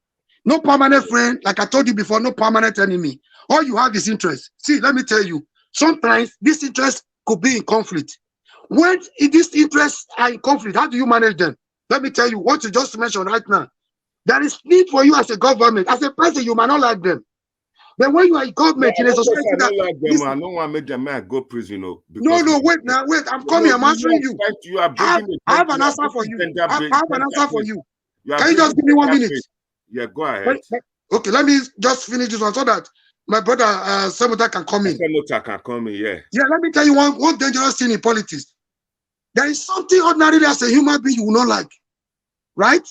No permanent friend, like I told you before, no permanent enemy. All you have is interest. See, let me tell you, sometimes this interest could be in conflict. When these interests are in conflict, how do you manage them? Let me tell you what you just mentioned right now. There is need for you as a government. As a president, you might not like them. But when you are in government in a society I don't like them, I don't want to make them go prison. No, wait, I'm coming, I'm answering you. I have an answer for you. I have an answer for you. Can you just give me 1 minute? Yeah, go ahead. Okay, let me just finish this one so that my brother Semota can come in. Semota can come in, yeah. Yeah, let me tell you one dangerous thing in politics. There is something ordinarily as a human being you will not like, right?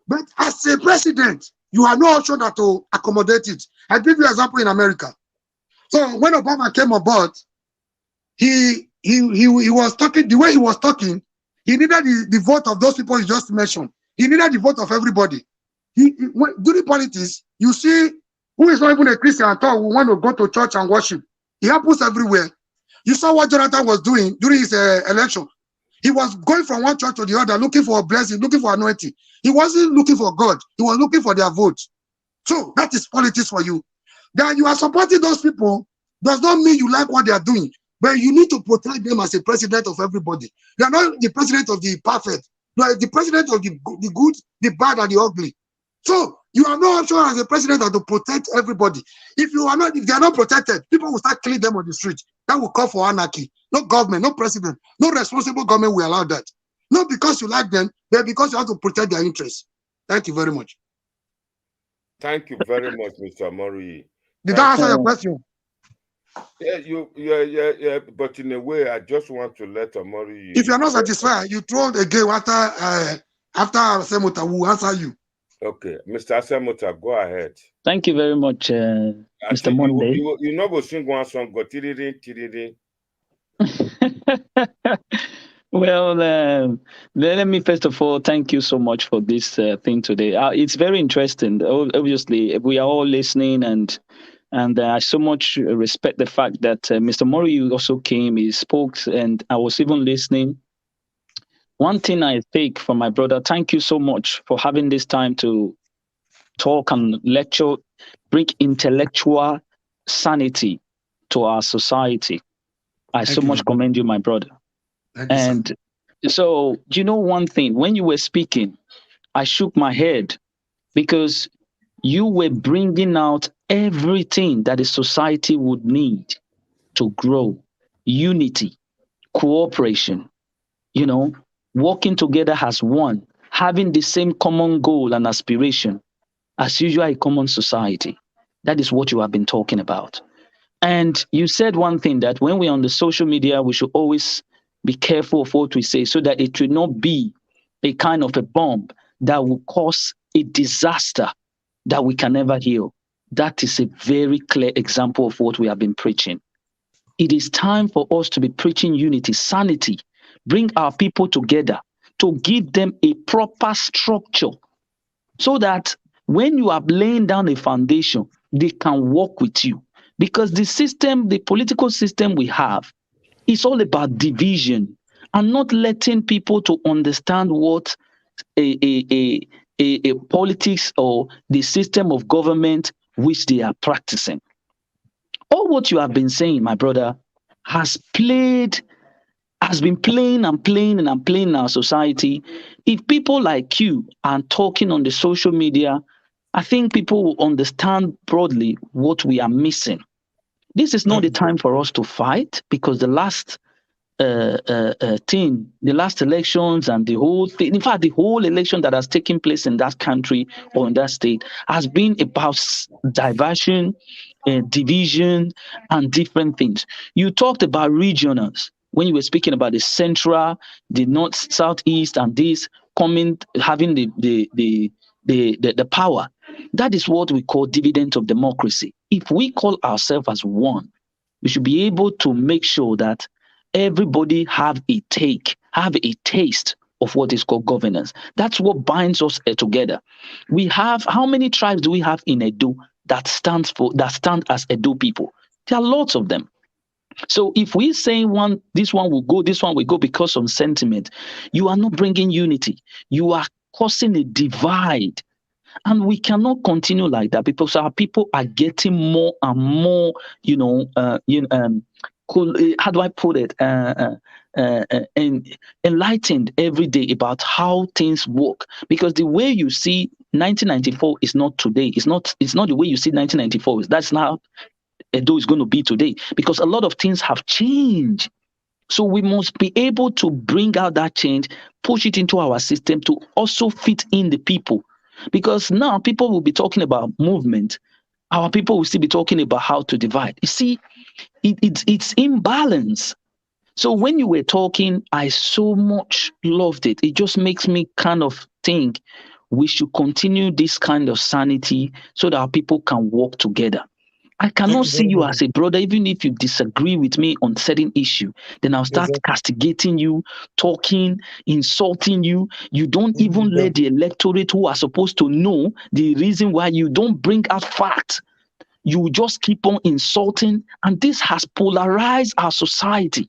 But as a president, you are not option to accommodate it. I give you an example in America. So when Obama came on board, he was talking, the way he was talking, he needed the vote of those people you just mentioned. He needed the vote of everybody. During politics, you see who is not even a Christian at all who want to go to church and worship. It happens everywhere. You saw what Jonathan was doing during his election. He was going from one church to the other, looking for a blessing, looking for anointing. He wasn't looking for God. He was looking for their vote. So that is politics for you. That you are supporting those people does not mean you like what they are doing, but you need to protect them as a president of everybody. They are not the president of the perfect. They are the president of the good, the bad, and the ugly. So You have no option as a president to protect everybody. If they are not protected, people will start killing them on the street. That will call for anarchy. No government, no president, no responsible government will allow that. Not because you like them, but because you have to protect their interests. Thank you very much. Thank you very much, Mr. Mori. Did I answer your question? Yeah, but in a way, I just want to let Amori. If you're not satisfied, you throw again after Asemota will answer you. Okay, Mr. Asemota, go ahead. Thank you very much, Mr. Monday. You know, go sing one song, go tiriri. Well, let me first of all thank you so much for this thing today. It's very interesting. Obviously, we are all listening, and I so much respect the fact that Mr. Mori also came, he spoke, and I was even listening. One thing I take from my brother, thank you so much for having this time to talk and lecture, bring intellectual sanity to our society. I so much commend you, my brother. And so, you know, one thing, when you were speaking, I shook my head because you were bringing out everything that a society would need to grow: unity, cooperation, you know, working together as one, having the same common goal and aspiration, as usual, a common society. That is what you have been talking about. And you said one thing, that when we're on the social media, we should always be careful of what we say so that it will not be a kind of a bomb that will cause a disaster that we can never heal. That is a very clear example of what we have been preaching. It is time for us to be preaching unity, sanity, bring our people together, to give them a proper structure so that when you are laying down a foundation, they can work with you. Because the system, the political system we have, is all about division and not letting people to understand what a politics or the system of government which they are practicing. All what you have been saying, my brother, has been playing in our society. If people like you are talking on the social media, I think people will understand broadly what we are missing. This is not the time for us to fight, because the last thing, the last elections and the whole thing, in fact, the whole election that has taken place in that country or in that state has been about diversion, division, and different things. You talked about regionals when you were speaking about the central, the north, southeast, and this coming, having the power. That is what we call dividend of democracy. If we call ourselves as one, we should be able to make sure that everybody have a taste of what is called governance. That's what binds us together. We have, how many tribes do we have in Edo that stand as Edo people? There are lots of them. So if we say this one will go because of sentiment, you are not bringing unity. You are causing a divide. And we cannot continue like that, because our people are getting more and more, how do I put it? Enlightened every day about how things work. Because the way you see 1994 is not today. It's not the way you see 1994. That's not how Edo is going to be today. Because a lot of things have changed. So we must be able to bring out that change, push it into our system to also fit in the people. Because now people will be talking about movement. Our people will still be talking about how to divide. You see, it's imbalance. So when you were talking, I so much loved it. It just makes me kind of think we should continue this kind of sanity so that our people can work together. I cannot see you as a brother, even if you disagree with me on certain issue. Then I'll start castigating you, talking, insulting you. You don't even let the electorate who are supposed to know the reason why you don't bring out facts. You just keep on insulting, and this has polarized our society.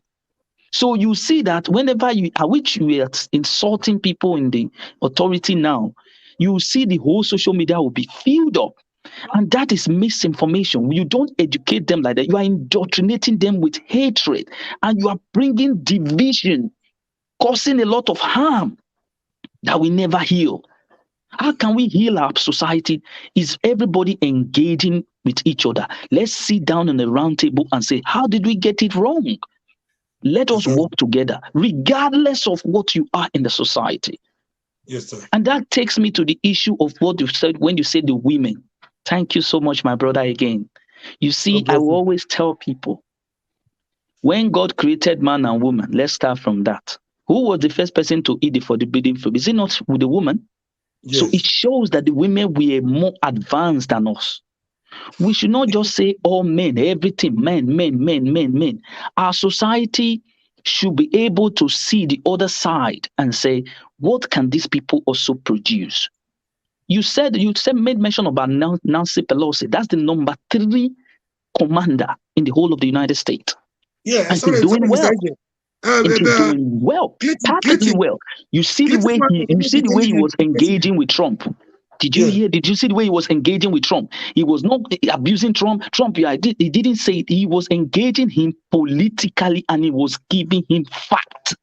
So you see that whenever you are insulting people in the authority now, you see the whole social media will be filled up. And that is misinformation. You don't educate them like that. You are indoctrinating them with hatred, and you are bringing division, causing a lot of harm that we never heal. How can we heal our society? Is everybody engaging with each other? Let's sit down on a round table and say, how did we get it wrong? Let us work together, regardless of what you are in the society. Yes, sir. And that takes me to the issue of what you said when you said the women. Thank you so much, my brother, again. You see, I will always tell people, when God created man and woman, let's start from that. Who was the first person to eat the forbidden fruit? Is it not with the woman? Yes. So it shows that the women were more advanced than us. We should not just say all men, everything, men. Our society should be able to see the other side and say, what can these people also produce? You made mention about Nancy Pelosi. That's the number 3 commander in the whole of the United States. Yeah, and she's doing well. And she's doing well, perfectly well. You see the way he was engaging with Trump. Did you hear? Did you see the way he was engaging with Trump? He was not abusing Trump. He didn't say it. He was engaging him politically, and he was giving him facts.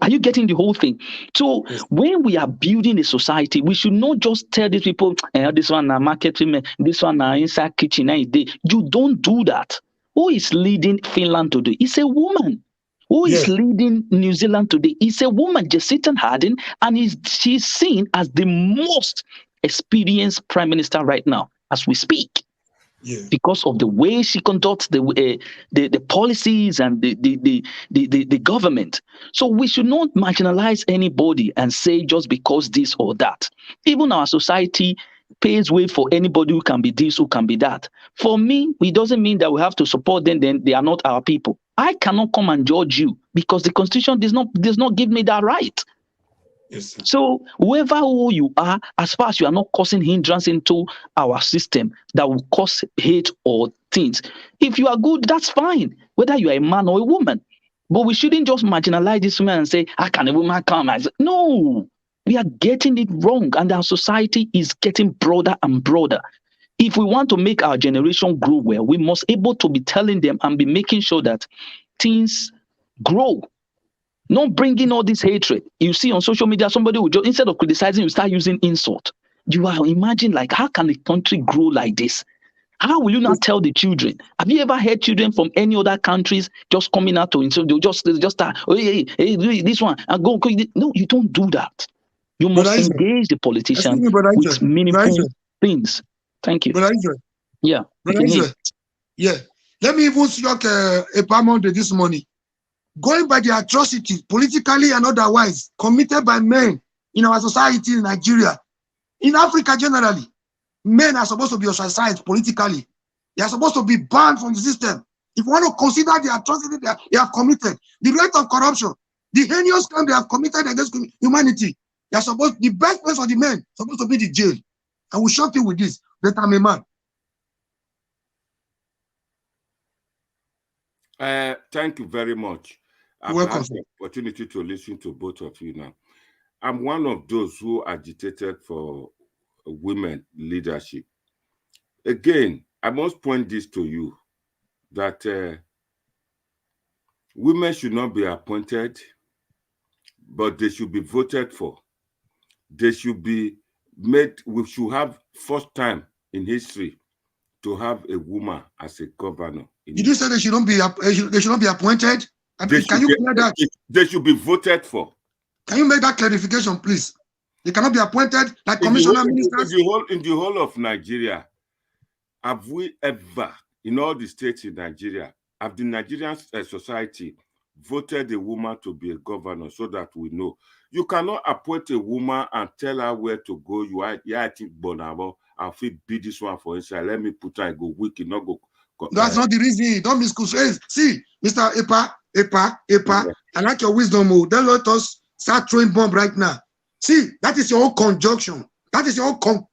Are you getting the whole thing? So when we are building a society, we should not just tell these people, this one na marketing, this one na inside kitchen. You don't do that. Who is leading Finland today? It's a woman. Who is leading New Zealand today? It's a woman, Jacinda Ardern, and she's seen as the most experienced prime minister right now as we speak. Because of the way she conducts the policies and the government. So we should not marginalize anybody and say just because this or that. Even our society pays way for anybody who can be this, who can be that. For me, it doesn't mean that we have to support them, then they are not our people. I cannot come and judge you because the Constitution does not give me that right. So whoever who you are, as far as you are not causing hindrance into our system that will cause hate or things, if you are good, that's fine, whether you are a man or a woman. But we shouldn't just marginalize this woman and say, how can a woman come? No, we are getting it wrong, and our society is getting broader and broader. If we want to make our generation grow well, we must able to be telling them and be making sure that things grow. Not bringing all this hatred. You see on social media, somebody will just, instead of criticizing, you start using insult. You are imagine like, how can a country grow like this? How will you not tell the children? Have you ever heard children from any other countries just coming out to insult? They just start, oh, hey, this one, and go. No, you don't do that. You must engage the politician with meaningful things. Thank you. Yeah. Yeah. Let me even shock a parliament this morning. Going by the atrocities, politically and otherwise, committed by men in our society in Nigeria, in Africa generally, men are supposed to be ostracized politically. They are supposed to be banned from the system. If you want to consider the atrocity they have committed, the rate of corruption, the heinous crime they have committed against humanity, they are supposed, the best place for the men supposed to be the jail. I will shock you with this, that I'm a man. Thank you very much. I've welcome. had the opportunity to listen to both of you now. I'm one of those who agitated for women leadership. Again, I must point this to you, that women should not be appointed, but they should be voted for. They should be made, we should have first time in history to have a woman as a governor. Did you say they should not be appointed? Can you clear that? They should be voted for. Can you make that clarification, please? They cannot be appointed like commissioner ministers. In the whole of Nigeria, have we ever, in all the states in Nigeria, have the Nigerian society voted a woman to be a governor so that we know? You cannot appoint a woman and tell her where to go. I think Bonabo, I'll fit be this one for inside. Let me put her and go weak, not go. That's not the reason. Don't misconstrue. See, Mr. Epa, I like your wisdom. Don't let us start throwing bomb right now. See, that is your own conjunction. That is your own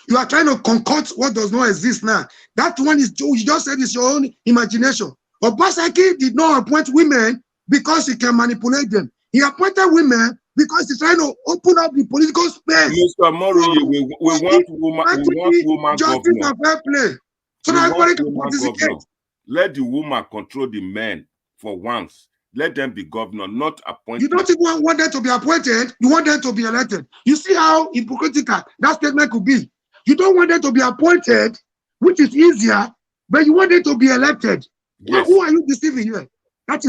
you are trying to concoct what does not exist now. That one is, you just said, is your own imagination. Obaseki did not appoint women because he can manipulate them. He appointed women because he's trying to open up the political space. Mr. Mori, we want woman justice and fair play. So that everybody can participate. Let the woman control the men for once. Let them be governor, not appointed. You don't even want them to be appointed. You want them to be elected. You see how hypocritical that statement could be. You don't want them to be appointed, which is easier, but you want them to be elected. Yes. Who are you deceiving here? That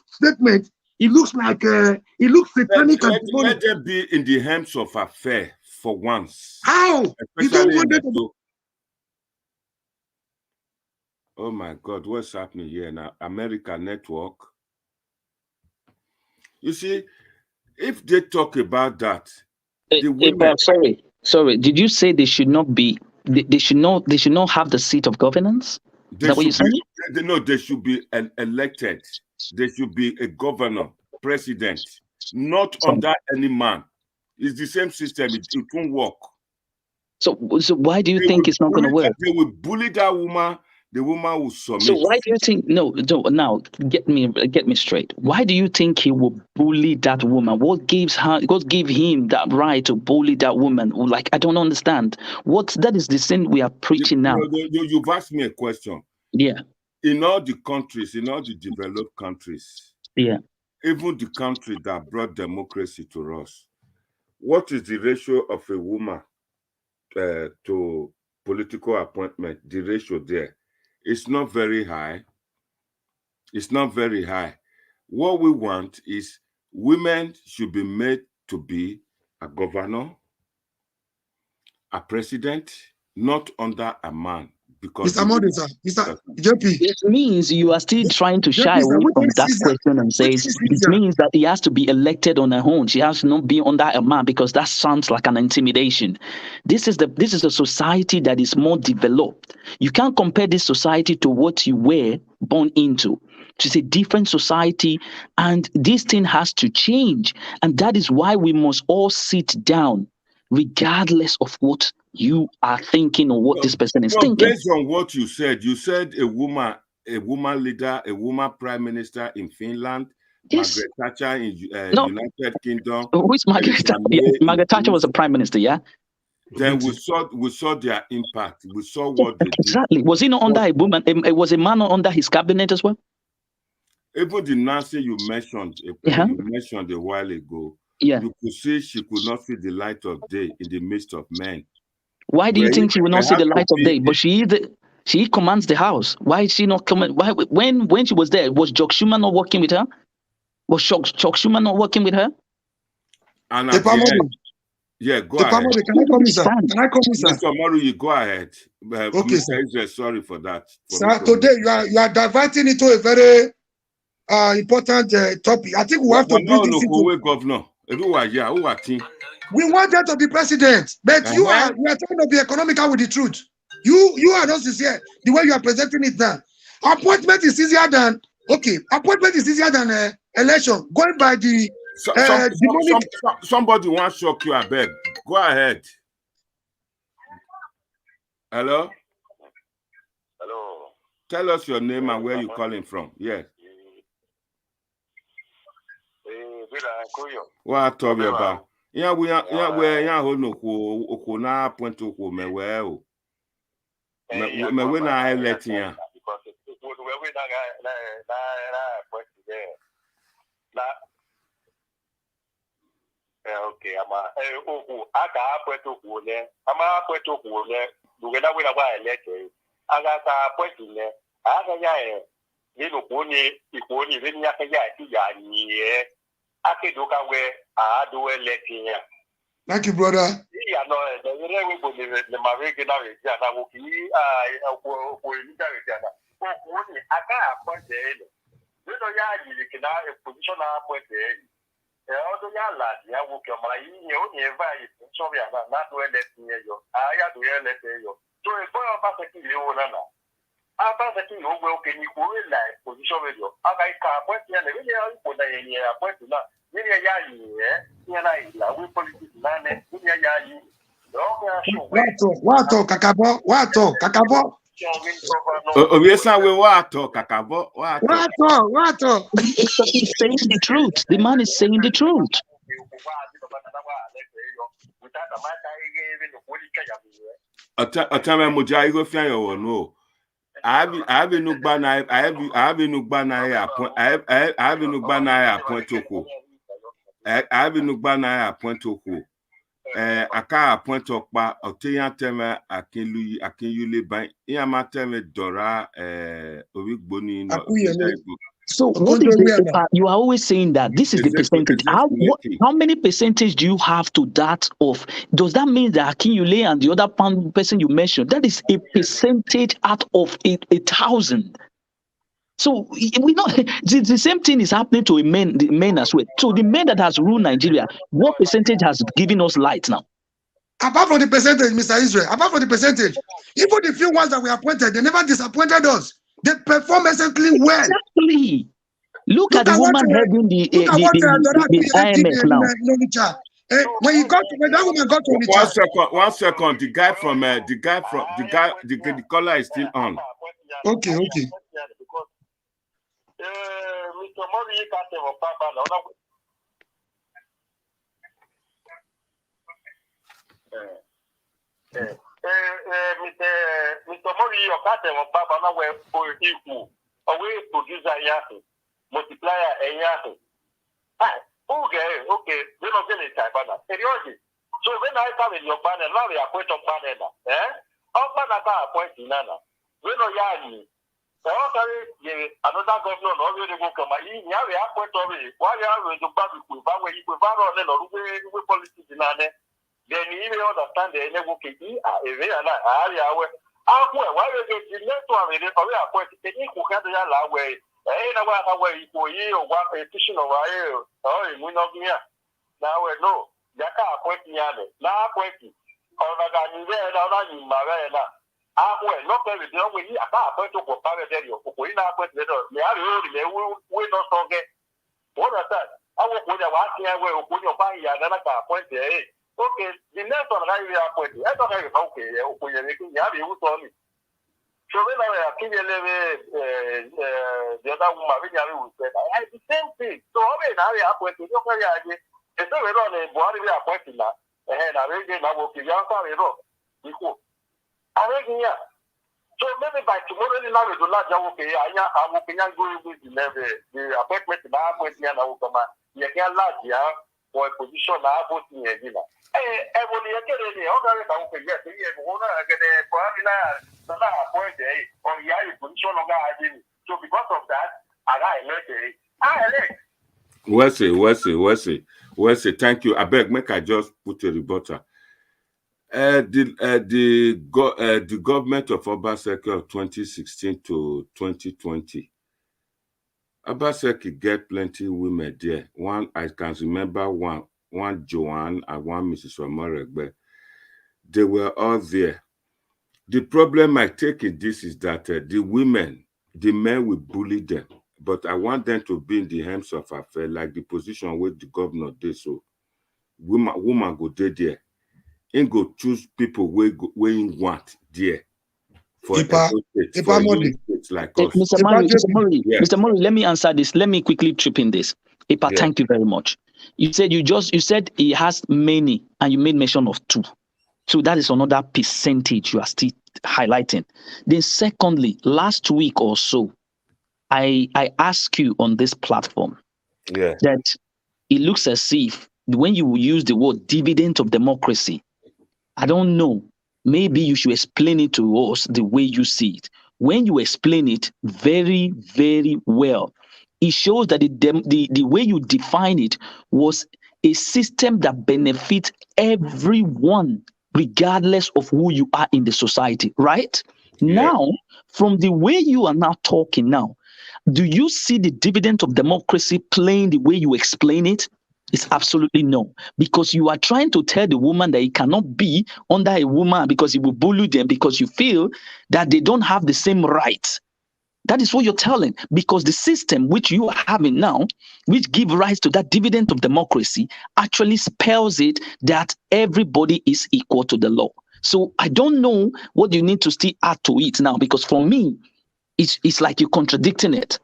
statement. It looks like it looks satanic. Let them be in the hands of affair for once. How? You don't want them to. Oh my God, what's happening here now? America Network. You see, if they talk about that, the women. Sorry. Did you say they should not be? They should not have the seat of governance? Is that what you're saying? No, they should be elected. They should be a governor, president, not under any man. It's the same system. It won't work. So why do you think it's not going to work? They will bully that woman. The woman will submit. So why do you think? No. Now get me straight. Why do you think he will bully that woman? What gave him that right to bully that woman? Like, I don't understand. That is the sin we are preaching now. You've asked me a question. Yeah. In all the countries, in all the developed countries, yeah, even the country that brought democracy to us, what is the ratio of a woman to political appointment? The ratio there. It's not very high. It's not very high. What we want is women should be made to be a governor, a president, not under a man. Because Mr. JP. It means you are still trying to shy away from that question and says it means that he has to be elected on her own. She has to not be under a man because that sounds like an intimidation. This is a society that is more developed. You can't compare this society to what you were born into. It's a different society, and this thing has to change. And that is why we must all sit down, regardless of what you are thinking or what this person is thinking. Based on what you said a woman leader, a woman prime minister in Finland, yes. Margaret Thatcher in United Kingdom. Which Margaret Thatcher? Yeah, Margaret Thatcher was a prime minister, yeah. Then we saw their impact. We saw what they did. Exactly. Was he not under a woman? Was a man under his cabinet as well? Even the Nancy you mentioned a while ago. Yeah. You could see she could not see the light of day in the midst of men. Why do you think she will not see the light of day? But she commands the house. Why is she not coming? Why when she was there, was Chuck Schumer not working with her? Was Chuck Schumer not working with her? And at the end, yeah, go ahead. Can I come in, sir? Mr. Maru, you go ahead. Okay, sir. Sorry for that. Sir, today you are diverting into a very important topic. I think we have to bring this into governor. We want her to be president, but you are trying to be economical with the truth. You are not sincere the way you are presenting it now. Appointment is easier than election. Going by the somebody wants to shock you, I beg. Go ahead. Hello? Hello. Tell us your name and where you're calling from. Yes. What are you about? Yeah, we hold no na point to me well. Me we na elect ya. Okay, aka apweto kuone. Ama apweto kuone. Lugenda we na wa elect. Aga ka apweto ne. Aga ya ni no kuone, ikuone ni ya ka ya ti ya ni e. Thank you, brother. Wato kakabo. Wato. He's saying the truth. The man is saying the truth. I have been Ugbana. I have been Ugbana appoint. I have been Ugbana appoint Oko. I have been Ugbana appoint Oko. Aka appoint Okpa. Oteyan teme Akinyule ban. Iyama teme Dora Owigboni no. So what is you are always saying that this is the percentage. How many percentage do you have to that of? Does that mean that Akinyule and the other person you mentioned, that is a percentage out of 1,000? So we know the same thing is happening to the men as well. So the men that has ruled Nigeria, what percentage has given us light now? Apart from the percentage, Mr. Israel, apart from the percentage, even the few ones that we appointed, they never disappointed us. They perform excellently well. Exactly. Look at the woman heading the IMF now. When that woman got to the one second. The caller is still on. Okay. Mr. Mori, your cat and Baba now were for equal. Away producer Yasu, multiplier and Yasu. Okay, we don't get it, Tabana. So when I come in your banner, now we are quite on banner. Our banner appointing Nana. We know Yagi. Another governor already will come. Now we are quite already. Why are we to Babu? Babu, you could borrow and we politics in Nane. Then you will understand the enemy area. Why you get the network? We are quite who had the other way. Way for you or one petition of our we know here. Now we know. Yaka appointing Yane. Now appointing. Or Nagani, Marana. Not every day we are going to go private. We now put the we not forget. What is that? I will put a one here where we put your fire and another point. Okay, the next one I will appoint. I don't have okay, you have you told me. So when I give you the other woman, will say, I have the same thing. So I will appoint you. It's not on a body appointing now. And I will get my work. You are sorry, so maybe by tomorrow, now we do not okay. I will go with the appointment in our point. You can large for a position now, both in a dinner. Everybody, yes, so because of that, I thank you. I beg, make I just put a rebuttal. The government of Obaseki of 2016 to 2020, Obaseki get plenty women there. One, I can remember one Joanne and one Mrs. Omoregbe. They were all there. The problem I take in this is that the men will bully them, but I want them to be in the hands of affair, like the position where the governor did. So woman go there. And go choose people where you want there for states like us. Mr. Murray, let me answer this. Let me quickly chip in this. Thank you very much. You said he has many, and you made mention of 2. So that is another percentage you are still highlighting. Then secondly, last week or so, I asked you on this platform that it looks as if when you use the word dividend of democracy, I don't know. Maybe you should explain it to us the way you see it. When you explain it very, very well, it shows that the way you define it was a system that benefits everyone, regardless of who you are in the society, right? Now, from the way you are now talking now, do you see the dividend of democracy playing the way you explain it? It's absolutely no, because you are trying to tell the woman that it cannot be under a woman because it will bully them because you feel that they don't have the same rights. That is what you're telling, because the system which you are having now, which give rise to that dividend of democracy, actually spells it that everybody is equal to the law. So I don't know what you need to still add to it now, because for me, it's like you're contradicting it.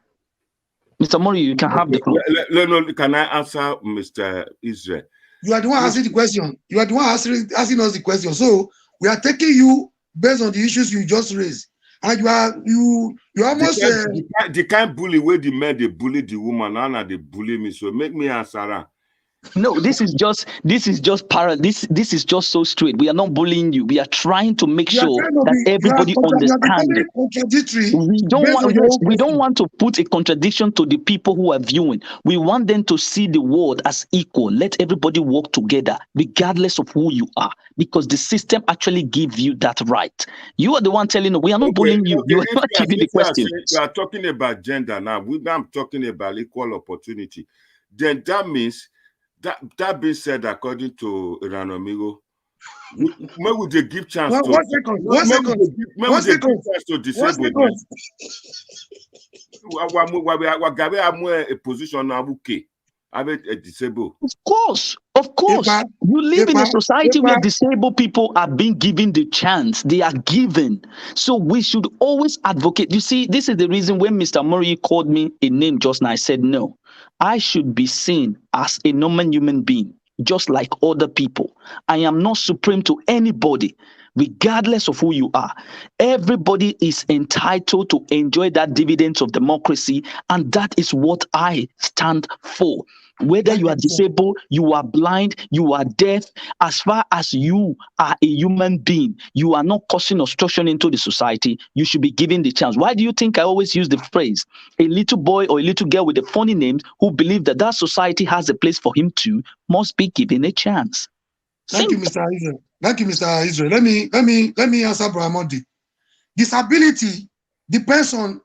Mr. Mori, you can have the floor. No, can I answer Mr. Israel? You are the one asking the question. You are the one asking us the question. So we are taking you based on the issues you just raised. and you almost the kind bully where the men they bully the woman, and they bully me. So make me answer. No, this is just this is just so straight. We are not bullying you. We are trying to make sure that everybody understands. Contradictory. We don't want to put a contradiction to the people who are viewing. We want them to see the world as equal. Let everybody work together, regardless of who you are, because the system actually gives you that right. You are the one telling them, we are not bullying you. You are not giving the question. You are talking about gender now. I'm talking about equal opportunity. Then that means that being said, according to Iranomigo, when would they give chance to disabled men? A position now, disabled. Of course. You live in a society where disabled people are being given the chance. They are given. So we should always advocate. You see, this is the reason when Mr. Murray called me a name just now, I said no. I should be seen as a normal human being, just like other people. I am not supreme to anybody, regardless of who you are. Everybody is entitled to enjoy that dividends of democracy, and that is what I stand for. Whether you are disabled, you are blind, you are deaf, as far as you are a human being, you are not causing obstruction into the society, you should be given the chance. Why do you think I always use the phrase, a little boy or a little girl with a funny name who believe that society has a place for him too, must be given a chance? Thank you, Mr. Israel. Thank you, Mr. Israel. Let me answer Bramodi. Disability depends on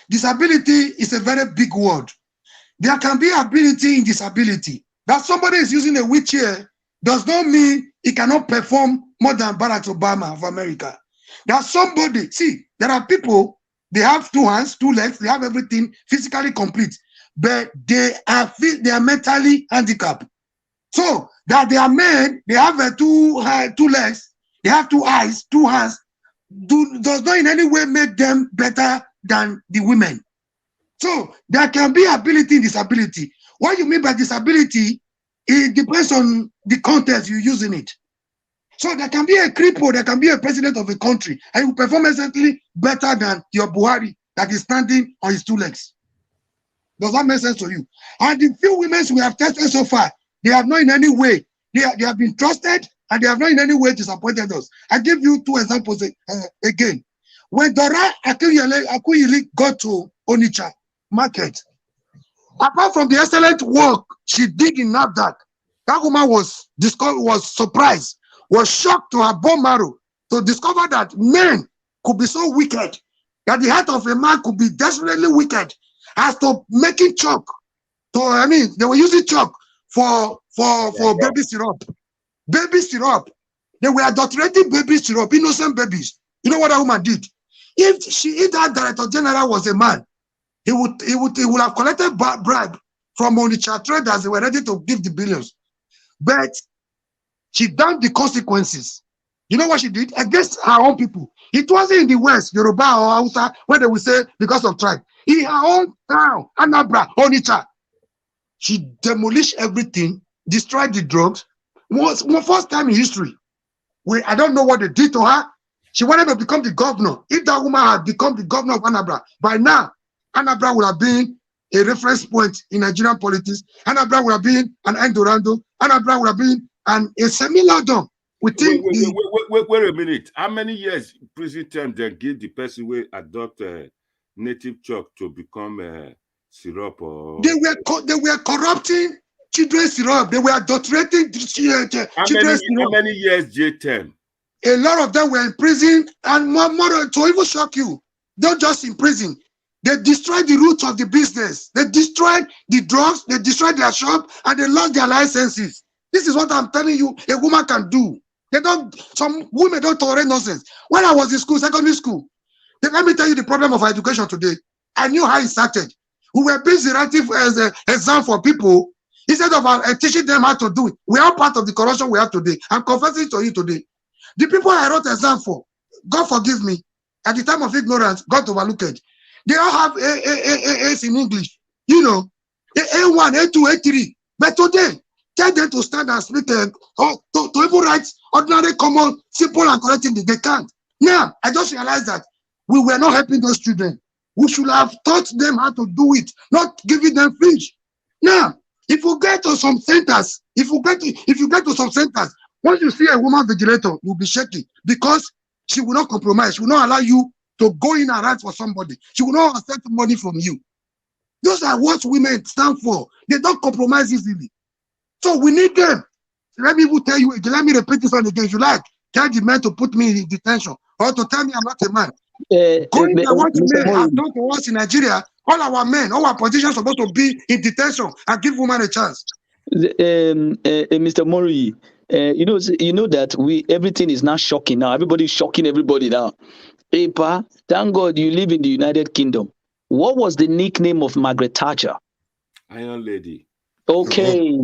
disability is a very big word. There can be ability in disability. That somebody is using a wheelchair does not mean he cannot perform more than Barack Obama of America. That somebody, see, there are people, they have 2 hands, 2 legs, they have everything physically complete, but they are mentally handicapped. So that they are men, they have 2 legs, they have 2 eyes, 2 hands, does not in any way make them better than the women. So there can be ability in disability. What you mean by disability, it depends on the context you're using it. So there can be a cripple, there can be a president of a country, and you perform essentially better than your Buhari that is standing on his 2 legs. Does that make sense to you? And the few women we have tested so far, they have not in any way, they have been trusted, and they have not in any way disappointed us. I give you 2 examples again. When Dora Akuyili got to Onitsha market, apart from the excellent work she did in NAFDAC, that woman was surprised, was shocked to her bone marrow to discover that men could be so wicked, that the heart of a man could be desperately wicked, as to making chalk. They were using chalk for baby syrup. Baby syrup. They were adulterating baby syrup, innocent babies. You know what that woman did? If that director general was a man, he would have collected bribe from Onitsha traders. They were ready to give the billions. But she done the consequences. You know what she did? Against her own people. It wasn't in the West, Yoruba or Hausa, where they would say because of tribe. In her own town, Anambra, Onitsha, she demolished everything, destroyed the drugs. First time in history. I don't know what they did to her. She wanted to become the governor. If that woman had become the governor of Anambra, by now, Anambra would have been a reference point in Nigerian politics. Anambra would have been an Endorando. Anambra would have been a semi-London. Wait a minute. How many years prison term they give the person who adopt native chalk to become syrup? Or They were corrupting children's syrup. They were adulterating children's syrup. How many years J term? A lot of them were in prison, and more to even shock you, not just in prison. They destroyed the roots of the business. They destroyed the drugs. They destroyed their shop, and they lost their licenses. This is what I'm telling you. A woman can do. Some women don't tolerate nonsense. When I was in school, secondary school, let me tell you the problem of our education today. I knew how it started. We were busy writing as an exam for people instead of teaching them how to do it. We are part of the corruption we have today. I'm confessing to you today. The people I wrote exam for, God forgive me, at the time of ignorance, God overlooked. They all have A's in English, A1, A2, A3. But today, tell them to stand and speak to even write ordinary, common, simple, and correct things. They can't. Now, I just realized that we were not helping those children. We should have taught them how to do it, not giving them fish. Now, if you get to some centers, if you get to some centers, once you see a woman vigilator, you'll be shaky because she will not compromise. She will not allow you to go in and write for somebody. She will not accept money from you. Those are what women stand for. They don't compromise easily. So we need them. Let me tell you, let me repeat this one again. If you like, tell the man to put me in detention or to tell me I'm not a man. Going by what men have done to us in Nigeria, all our men, all our politicians are supposed to be in detention and give women a chance. Mr. Mori, you know that everything is now shocking now. Everybody's shocking everybody now. Epa, thank God you live in the United Kingdom. What was the nickname of Margaret Thatcher? Iron Lady. Okay,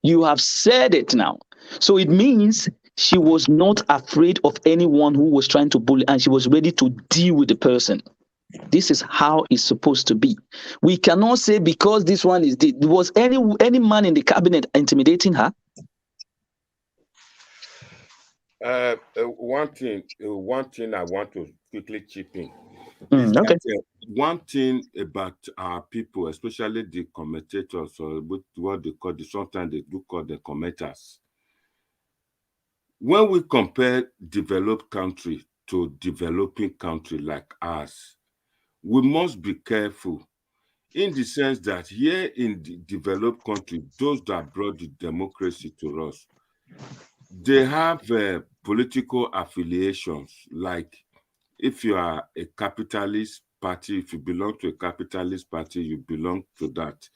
you have said it now. So it means she was not afraid of anyone who was trying to bully, and she was ready to deal with the person. This is how it's supposed to be. We cannot say because this one is was any man in the cabinet intimidating her? One thing I want to quickly chip in is Okay. that one thing about our people, especially the commentators, or what they call sometimes they do call the commenters. When we compare developed country to developing country like ours, we must be careful in the sense that here in the developed country, those that brought the democracy to us, they have political affiliations. Like if you are a capitalist party, if you belong to a capitalist party, you belong to that.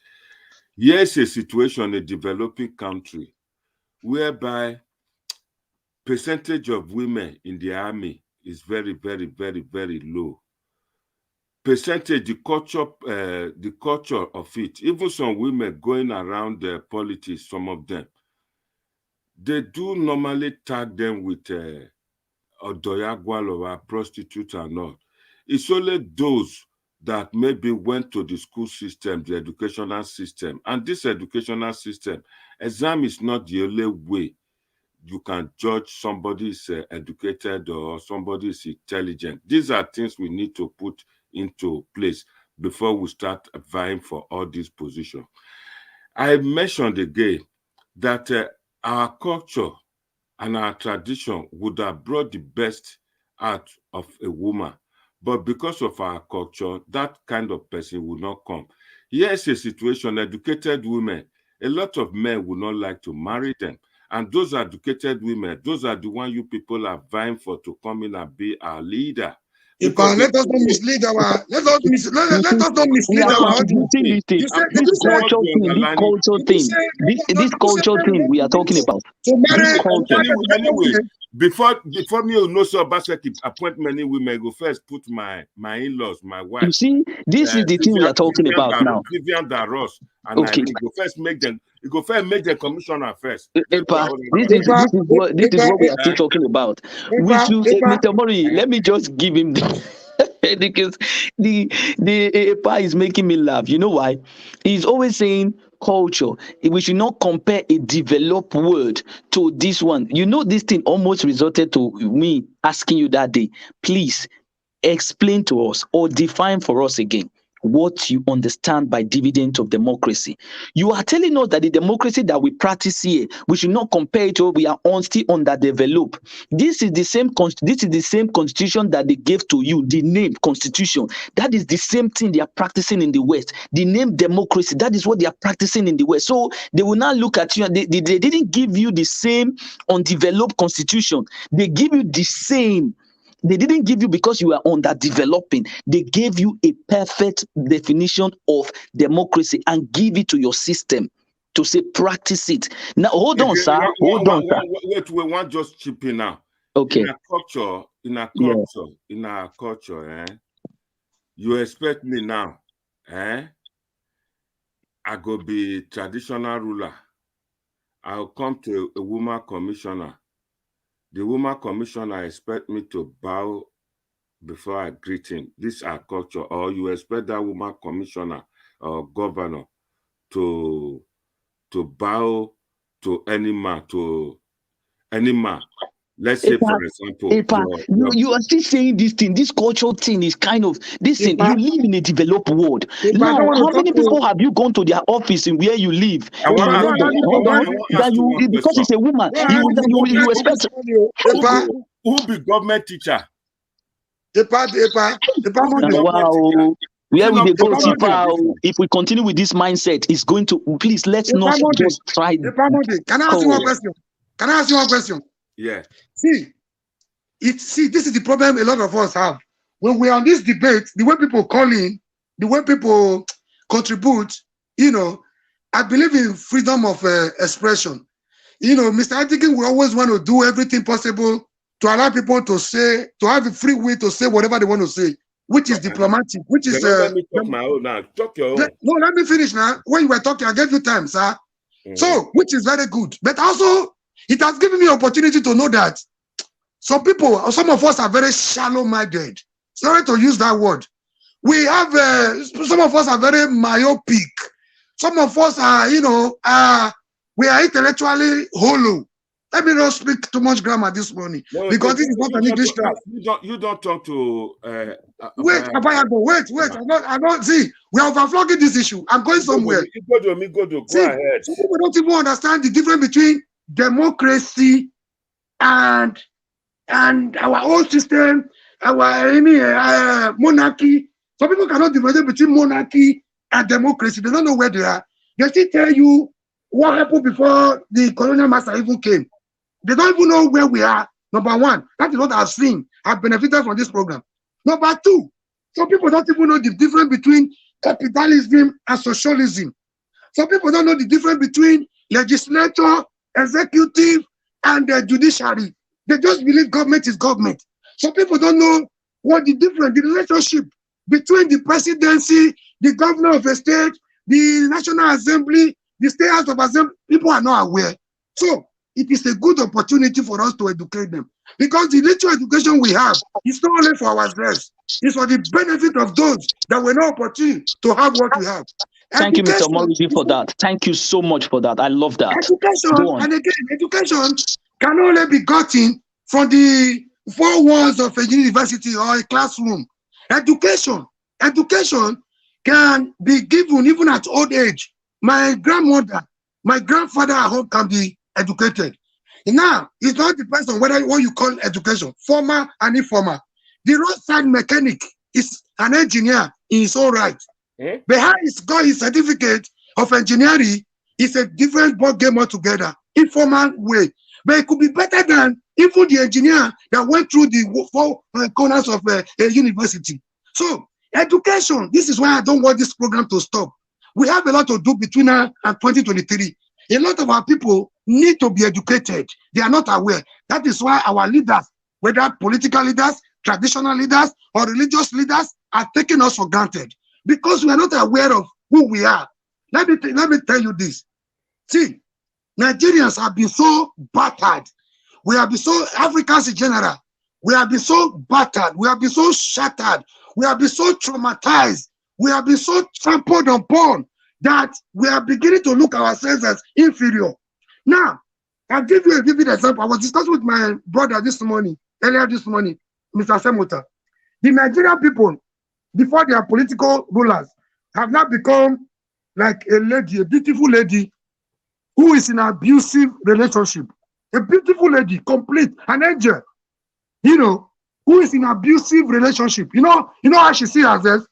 Here's a situation in a developing country whereby percentage of women in the army is very, very, very, very low. Percentage, the culture of it, even some women going around the politics, some of them, they do normally tag them with Odoyagwal or a prostitute and all. It's only those that maybe went to the school system, the educational system. And this educational system, exam is not the only way you can judge somebody is educated or somebody is intelligent. These are things we need to put into place before we start vying for all these positions. I mentioned again that our culture and our tradition would have brought the best out of a woman. But because of our culture, that kind of person will not come. Here's a situation, educated women, a lot of men would not like to marry them. And those educated women, those are the ones you people are vying for to come in and be our leader. Let us not mislead our. Let us not mislead our audience. This culture thing we are talking about. This culture. Anyway, before me, you know, so Obaseki appoint many women. Go first put my in-laws, my wife. You see, this is the thing we are talking about now. Vivian Daros, and okay. I go first make them. You go first make them commissioner first. This is what we are still talking about. We should, Mr. Mori, let me just give him because the EPA is making me laugh. You know why? He's always saying culture. We should not compare a developed word to this one. You know, this thing almost resulted to me asking you that day, please explain to us or define for us again what you understand by dividend of democracy. You are telling us that the democracy that we practice here, we should not compare it to we are still underdeveloped. This is the same constitution that they gave to you, the name constitution. That is the same thing they are practicing in the West. The name democracy, that is what they are practicing in the West. So they will now look at you and they didn't give you the same undeveloped constitution. They give you the same. They didn't give you because you are underdeveloping. They gave you a perfect definition of democracy and give it to your system to say practice it. Now, hold on, sir. Wait, we want just chip in now. Okay. In our culture, you expect me now, I go be traditional ruler. I'll come to a woman commissioner. The woman commissioner expect me to bow before I greet him. This is our culture. Or you expect that woman commissioner or governor to bow to any man, let's say, for example, you are still saying this thing. This cultural thing is kind of this thing. You live in a developed world. Now, how many people have you gone to their office in where you live in London? Because it's a woman, you expect who be government teacher? Wow. Where will they go deeper? If we continue with this mindset, it's going to please let's not just try. Can I ask you one question? Can I ask you one question? Yeah. See, this is the problem a lot of us have. When we're on this debate, the way people call in, the way people contribute, I believe in freedom of expression. Mr. Atikin, we always want to do everything possible to allow people to have a free will to say whatever they want to say, which is diplomatic, which is... let me talk my own now. Talk your own. No, let me finish now. When you were talking, I gave you time, sir. So, which is very good. But also, it has given me opportunity to know that some of us are very shallow-minded. Sorry to use that word. We have, some of us are very myopic. Some of us are, we are intellectually hollow. Let me not speak too much grammar this morning because this is not an English class. You don't talk to. Wait, wait. I don't see. We are overflowing this issue. I'm going somewhere. Go ahead. Some people don't even understand the difference between democracy and our old system, our monarchy. Some people cannot differentiate between monarchy and democracy. They don't know where they are. They still tell you what happened before the colonial master even came. They don't even know where we are. Number one, that is what I've seen. I've benefited from this program. Number two, some people don't even know the difference between capitalism and socialism. Some people don't know the difference between legislature, executive, and the judiciary. They just believe government is government. Some people don't know what the relationship between the presidency, the governor of a state, the National Assembly, the State House of Assembly. People are not aware. So, it is a good opportunity for us to educate them. Because the little education we have is not only for ourselves, it's for the benefit of those that were not opportunity to have what we have. Thank you, Mr. Morrissey, for that. Thank you so much for that. I love that. Education can only be gotten from the four walls of a university or a classroom. Education can be given even at old age. My grandmother, my grandfather at home can be educated. Now, it all depends on what you call education, formal and informal. The roadside mechanic is an engineer in his own right. But how he's got his certificate of engineering is a different ball game altogether, informal way. But it could be better than even the engineer that went through the four corners of a university. So, education, this is why I don't want this program to stop. We have a lot to do between now and 2023. A lot of our people need to be educated. They are not aware. That is why our leaders, whether political leaders, traditional leaders, or religious leaders, are taking us for granted because we are not aware of who we are. Let me tell you this. See, Nigerians have been so battered. We have been so, Africans in general, we have been so battered. We have been so shattered. We have been so traumatized. We have been so trampled upon that we are beginning to look ourselves as inferior. Now, I'll give you a vivid example. I was discussing with my brother earlier this morning, Mr. Semota. The Nigerian people, before their political rulers, have now become like a lady, a beautiful lady who is in an abusive relationship. A beautiful lady, complete, an angel, who is in an abusive relationship. You know how she sees herself?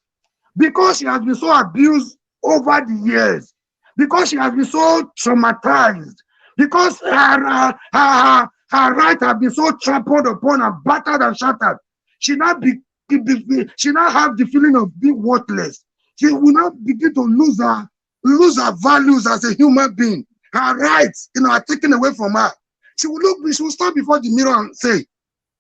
Because she has been so abused over the years, because she has been so traumatized, because her right has been so trampled upon and battered and shattered, she now have the feeling of being worthless. She will now begin to lose her values as a human being. Her rights, are taken away from her. She will stand before the mirror and say,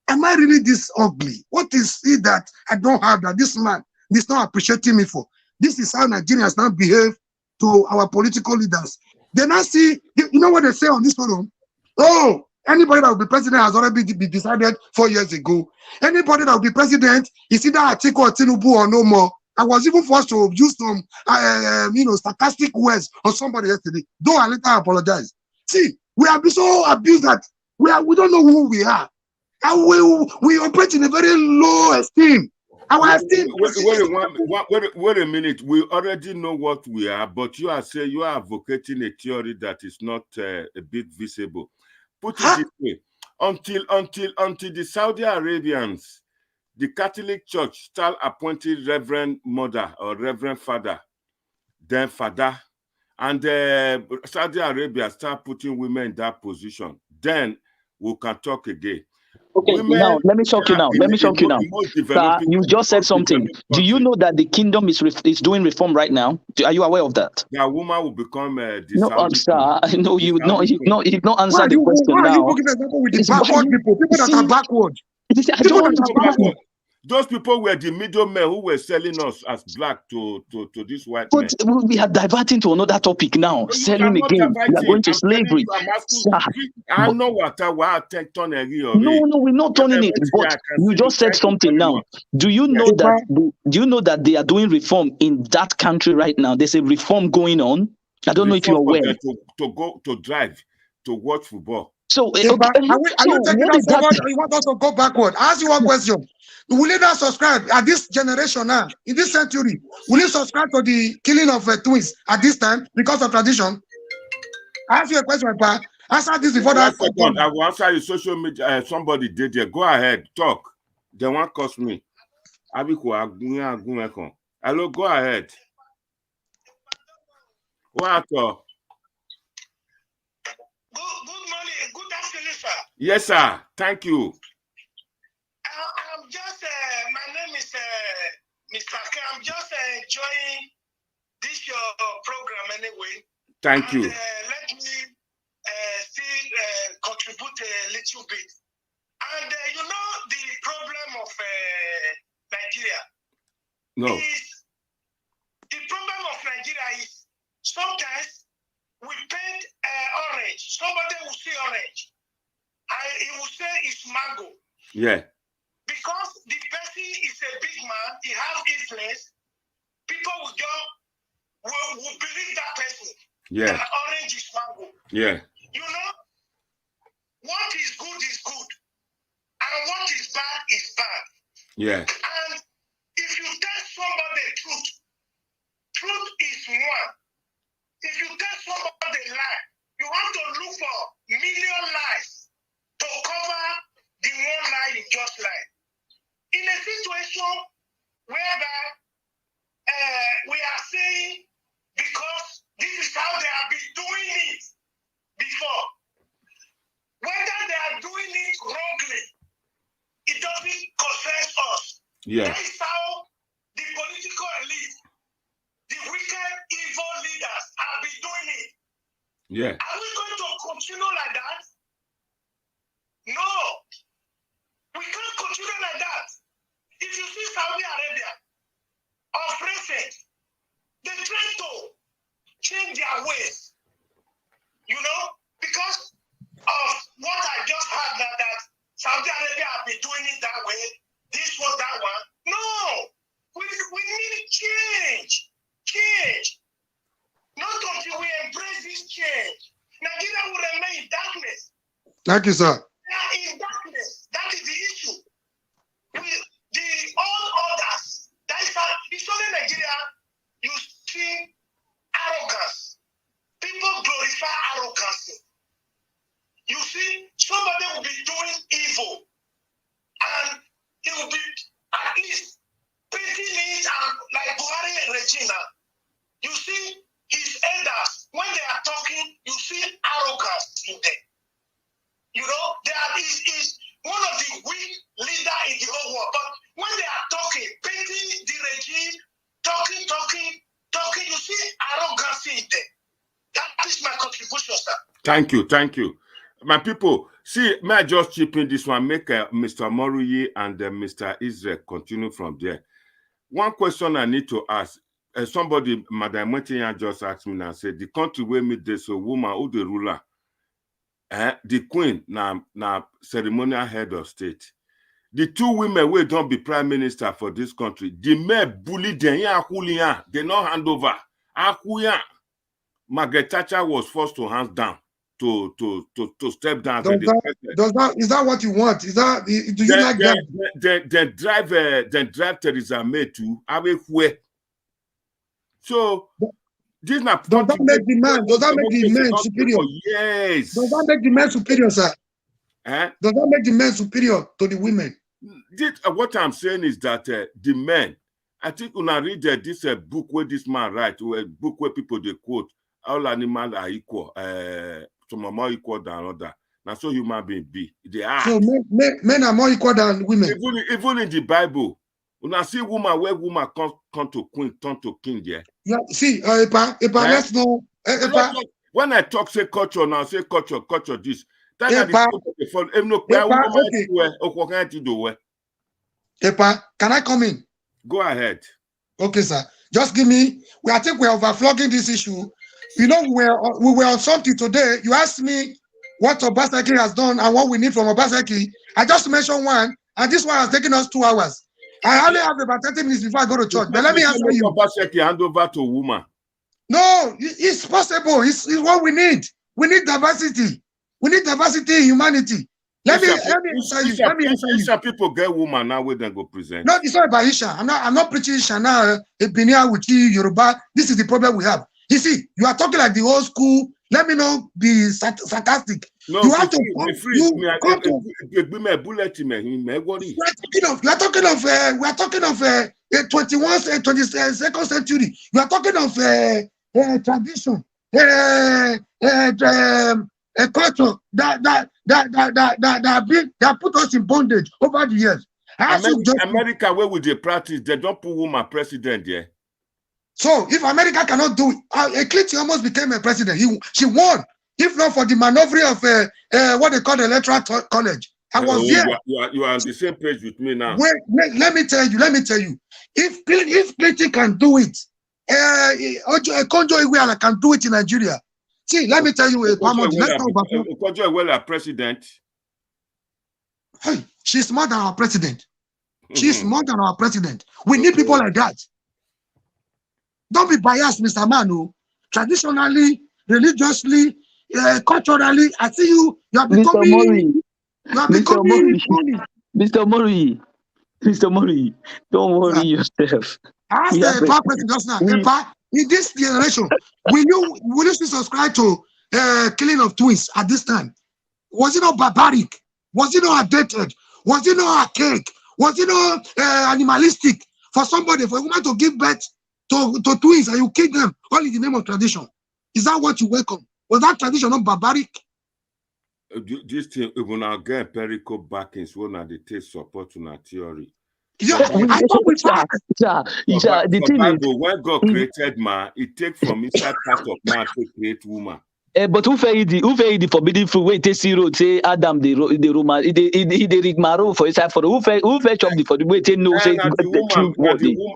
am I really this ugly? What is it that I don't have that this man is not appreciating me for? This is how Nigerians now behave to our political leaders. They now see, you know what they say on this forum? Oh, anybody that will be president has already been decided 4 years ago. Anybody that will be president is either Atiku or Tinubu or no more. I was even forced to use some, sarcastic words on somebody yesterday. Though I later apologize. See, we have been so abused that we don't know who we are. And we operate in a very low esteem. Our esteem. Wait a minute. We already know what we are, but you are saying you are advocating a theory that is not a bit visible. Put it this way: until the Saudi Arabians, the Catholic Church start appointing Reverend Mother or Reverend Father, then Father, and Saudi Arabia start putting women in that position, then we can talk again. Okay, women now let me shock you now. Let me shock you now. Sir, you just said something. Do you know that the kingdom is doing reform right now? Are you aware of that? That woman will become the No, Saudi sir. No, you no, you not answer Why the question are you now. looking at example with the It's why backward you- people that see, are backward? I don't People want that to are backward. Those people were the middlemen who were selling us as black to this white man. But we are diverting to another topic now. You Selling cannot again. We are divide going it. to I'm telling slavery. you, I'm asking. Sir, I but- know what I take turn a No, we're not turning it. But you just said something now. Do you know that? Do you know that they are doing reform in that country right now? There's a reform going on. I don't know if you're aware. To go to drive to watch football. So, Are you taking us forward or you want us to go backward? I ask you one question. Will you not subscribe at this generation now, in this century? Will you subscribe to the killing of twins at this time because of tradition? I ask you a question, Pa. Answer this before that. Second, I will answer you. Social media. Somebody did there. Go ahead, talk. They won't cost me. Hello, go ahead. What? Good morning, good afternoon, sir. Yes, sir. Thank you. I'm just, my name is Mr. K. I'm just enjoying this your program anyway. Thank you. Let me still contribute a little bit. And you know the problem of Nigeria? No. The problem of Nigeria is sometimes we paint orange. Somebody will see orange. He will say it's mango. Yeah. Because the person is a big man, he has influence, people will just will believe that person. Yeah. That orange is mango. Yeah. You know, what is good, and what is bad. Yeah. And if you tell somebody truth is one. If you tell somebody lie, you have to look for million lies to cover the one lie you just lied. In a situation whereby we are saying because this is how they have been doing it before, whether they are doing it wrongly, it doesn't concern us. Yeah. That is how the political elite, the wicked, evil leaders have been doing it. Yeah. Are we going to continue like that? No. We can't continue like that. If you see Saudi Arabia or present, they try to change their ways. You know, because of what I just heard that Saudi Arabia have been doing it that way, this was that one. No. We need change. Change. Not until we embrace this change. Nigeria will remain in darkness. Thank you, sir. They are in darkness. That is the issue. The all others, that is it's only Nigeria, you see arrogance. People glorify arrogance. You see, somebody will be doing evil, and he will be at least painting it and like Buhari Regina. You see his elders, when they are talking, you see arrogance in them. You know, is one of the weak leaders in the whole world. But when they are talking, painting the regime, talking, you see arrogance in them. That is my contribution, sir. Thank you. My people, see, may I just chip in this one, make Mr. Moruyi and Mr. Israel continue from there. One question I need to ask, somebody, Madam Mwetinya just asked me and said, the country where meet this woman who the ruler, the queen, now ceremonial head of state. The two women will don't be prime minister for this country. The men bully them, they not hand over. Margaret Thatcher was forced to hands down to step down. Is that what you want? Is that do you like that? Then drive Theresa May to Awekwe. So this not does that make the man superior? Yes. Does that make the man superior, sir? Does that make the men superior to the women? What I'm saying is that the men, I think when I read this book where this man write, a book where people they quote, all animals are equal, some are more equal than other. Now so human being be. They are. So men are more equal than women. Even in the Bible, when I see woman where woman come to queen, turn to king, yeah. Yeah, see, let's know. When I talk say culture now, say culture this. Epa, can I come in? Go ahead. Okay, sir. Just give me. I think we're overflogging this issue. You know, we were on something today. You asked me what Obaseki has done and what we need from Obaseki. I just mentioned one, and this one has taken us 2 hours. I only have about 30 minutes before I go to church. But let me answer you. Obaseki hand over to woman. No, it's possible. It's what we need. We need diversity. We need diversity in humanity. Let me answer you. Some people get woman now where they go present. No, it's not about Isha. I'm not preaching Isha now. Been here with you, Yoruba. This is the problem we have. You see, you are talking like the old school. Let me not be sarcastic. No, you have to be free. We are talking of the 22nd century. We are talking of tradition, a culture that put us in bondage over the years. America, where would they practice? They don't put woman president there. So if America cannot do it, Clinton almost became a president. She won. If not for the maneuvering of what they call the electoral college. I was here. You are on the same page with me now. Wait, let me tell you. If Clinton can do it, Konjo Iweala can do it in Nigeria. See, let me tell you a president. Hey, she's more than our president. She's more than our president. We need people like that. Don't be biased, Mr. Manu. Traditionally, religiously, culturally, I see you. You are becoming. Mr. Mori, don't worry yourself. Ask the Epa president just now. Epa, in this generation, will you still subscribe to killing of twins at this time? Was it not barbaric? Was it not outdated? Was it not archaic? Was it not animalistic for a woman to give birth to twins and you kill them all in the name of tradition? Is that what you welcome? Was that tradition not barbaric? This thing, when I get empirical backings, when I take support to our theory. Yeah, I thought we the thing Bible, when God created man, it takes from inside part of man to create woman. But who failed the forbidden fruit? Wait, say Adam the Roman, the rigmarole for inside for who fetch up the for the way they know say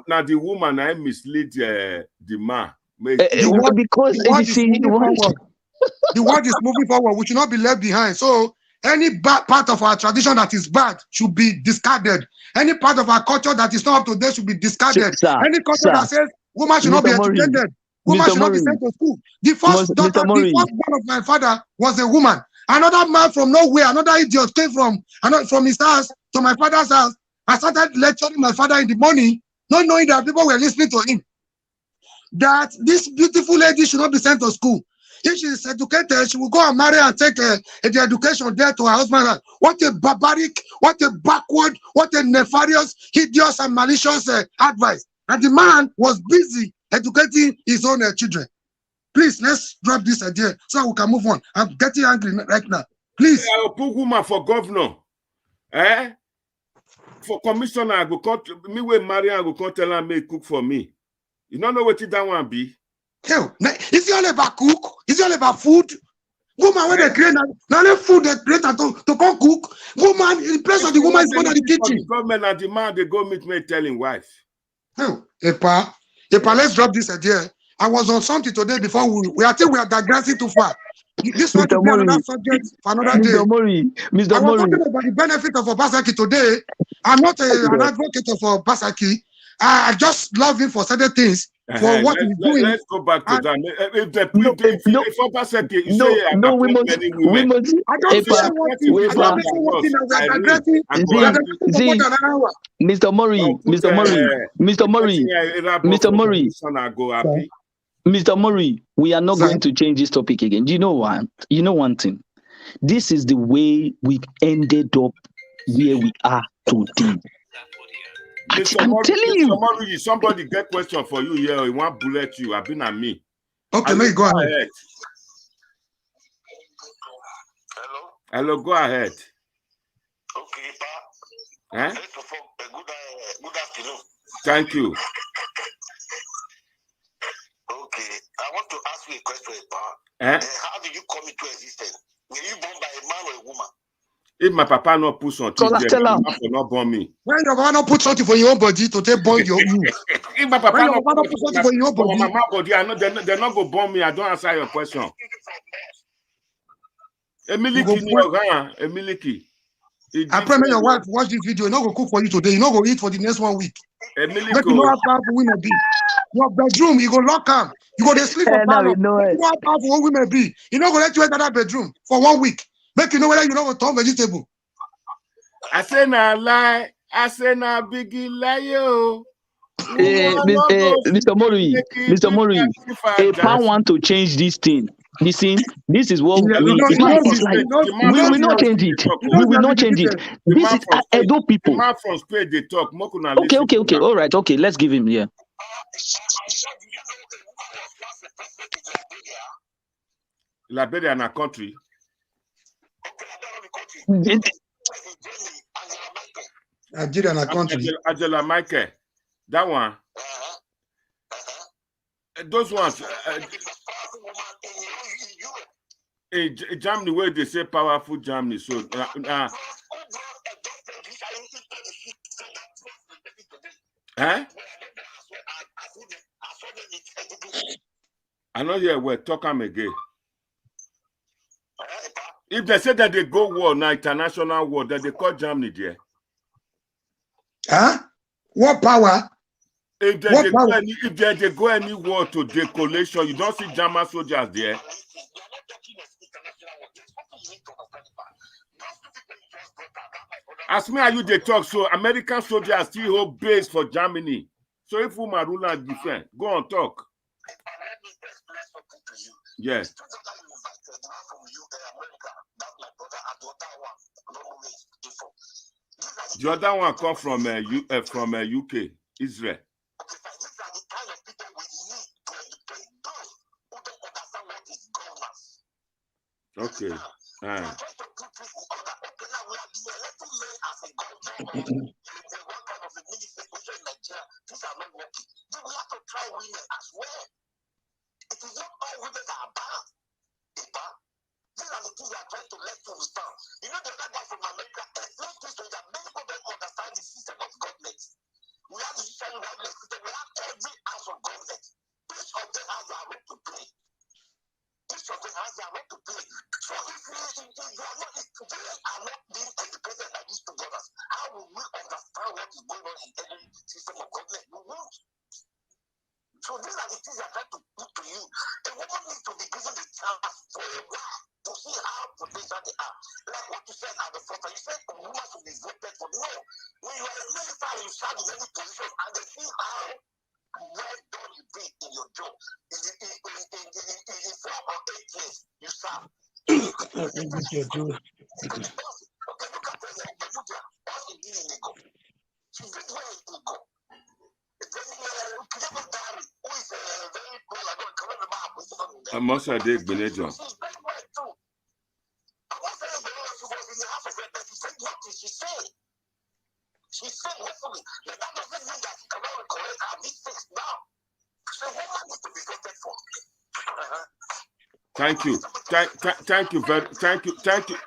now the woman I mislead the man. Because the word is moving forward. We should not be left behind. So any bad part of our tradition that is bad should be discarded. Any part of our culture that is not up to date should be discarded. Any culture that says woman should not be educated, woman should not be sent to school. The first born of my father was a woman. Another man from nowhere, another idiot came from his house to my father's house. I started lecturing my father in the morning, not knowing that people were listening to him. That this beautiful lady should not be sent to school. If she is educated, she will go and marry and take the education there to her husband. What a barbaric, what a backward, what a nefarious, hideous, and malicious advice. And the man was busy educating his own children. Please, let's drop this idea so we can move on. I'm getting angry right now. Please. I will put woman for governor. For commissioner, I will come me with Maria, I will come tell her make cook for me. You don't know what that one be? Hell, is it all about cook? Is it all about food? Woman, when they create not food they create to come cook. Woman, in place of the woman is going to the kitchen. The government and the man they go meet me telling wife. Hell, Epa, let's drop this idea. I was on something today before I think we are digressing too far. This one to be another subject for another day. Mr. Mori. I was talking about the benefit of Obaseki today. I'm not an advocate of Obaseki. I just love him for certain things. for what he's doing. Let's go back to that. If Obaseki, you no, say we must. many women. I don't say one thing. I don't say one thing that we are digressing. We are digressing for more than an hour. Mr. Murray, Mr. Murray, we are not going to change this topic again. You know what? You know one thing. This is the way we ended up where we are today. I'm telling you. Murray, somebody get question for you here. He want bullet you. I've been at me. Okay, may you go ahead. Hello, go ahead. Okay, Pa. Eh? First of all, good afternoon. Thank you. Okay, I want to ask you a question, Pa. Eh? How did you come into existence? Were you born by a man or a woman? If my papa not put something there, my mama will not born me. When your papa not put something for your own body to take born you. If my papa not put something for your own body, my mama body, I know they're not going to born me. I don't answer your question. Emiliki. I pray may your wife watch this video. You're not going to cook for you today. You're not going to eat for the next 1 week. Emiliki. Make you know how powerful women be. Your bedroom, you go lock up. You go to sleep for parlor. You know how powerful women be. You're not going to let you enter that bedroom for 1 week. Make you know whether you know what turn vegetable. I say na lie. I say na biggie lie. Mr. Murray, a man want to change this thing. Listen, this is what we will not change it. We will not change it. This is Edo people. The man from Spain, they talk. Okay. All right. Okay, let's give him here. Liberia in a country. Nigeria in a country. Angela Michael, that one. Those ones. In Germany, where they say powerful Germany. So, I know here we're talking again. If they say that they go war now, international war, that they call Germany there. Huh? What power? If they go any war to decollation, you don't see German soldiers there. As me and you they talk, so American soldiers still hold base for Germany. So if woman rule and defend, go on talk. Yes. The other one come from UK, Israel. Okay. It is not all women that are bad. These are the things they are trying to let you understand. You know the other guy from America, explain this to that many people don't understand the system of government. We have the system of government system. We have every house of government. Each of them has their role to play. Each of them has their role to play. So if they are not being educated by these two brothers, how will we understand what is going on in every system of government? We won't. So these are the things I try to put to you. A woman needs to be given the chance for a while to see how potential they are. Like what you said at the front, you said a woman should be voted for. No. When you are a minister, you serve in any position and they see how well done you be in your job. In 4 or 8 years, you serve. Okay, look at President Obazee. What's he doing in the go? She did well in the go. I must have did Benejo. She said, hopefully, but that doesn't mean that she cannot correct her mistakes now. So, woman needs to be voted for. Thank you. Thank you.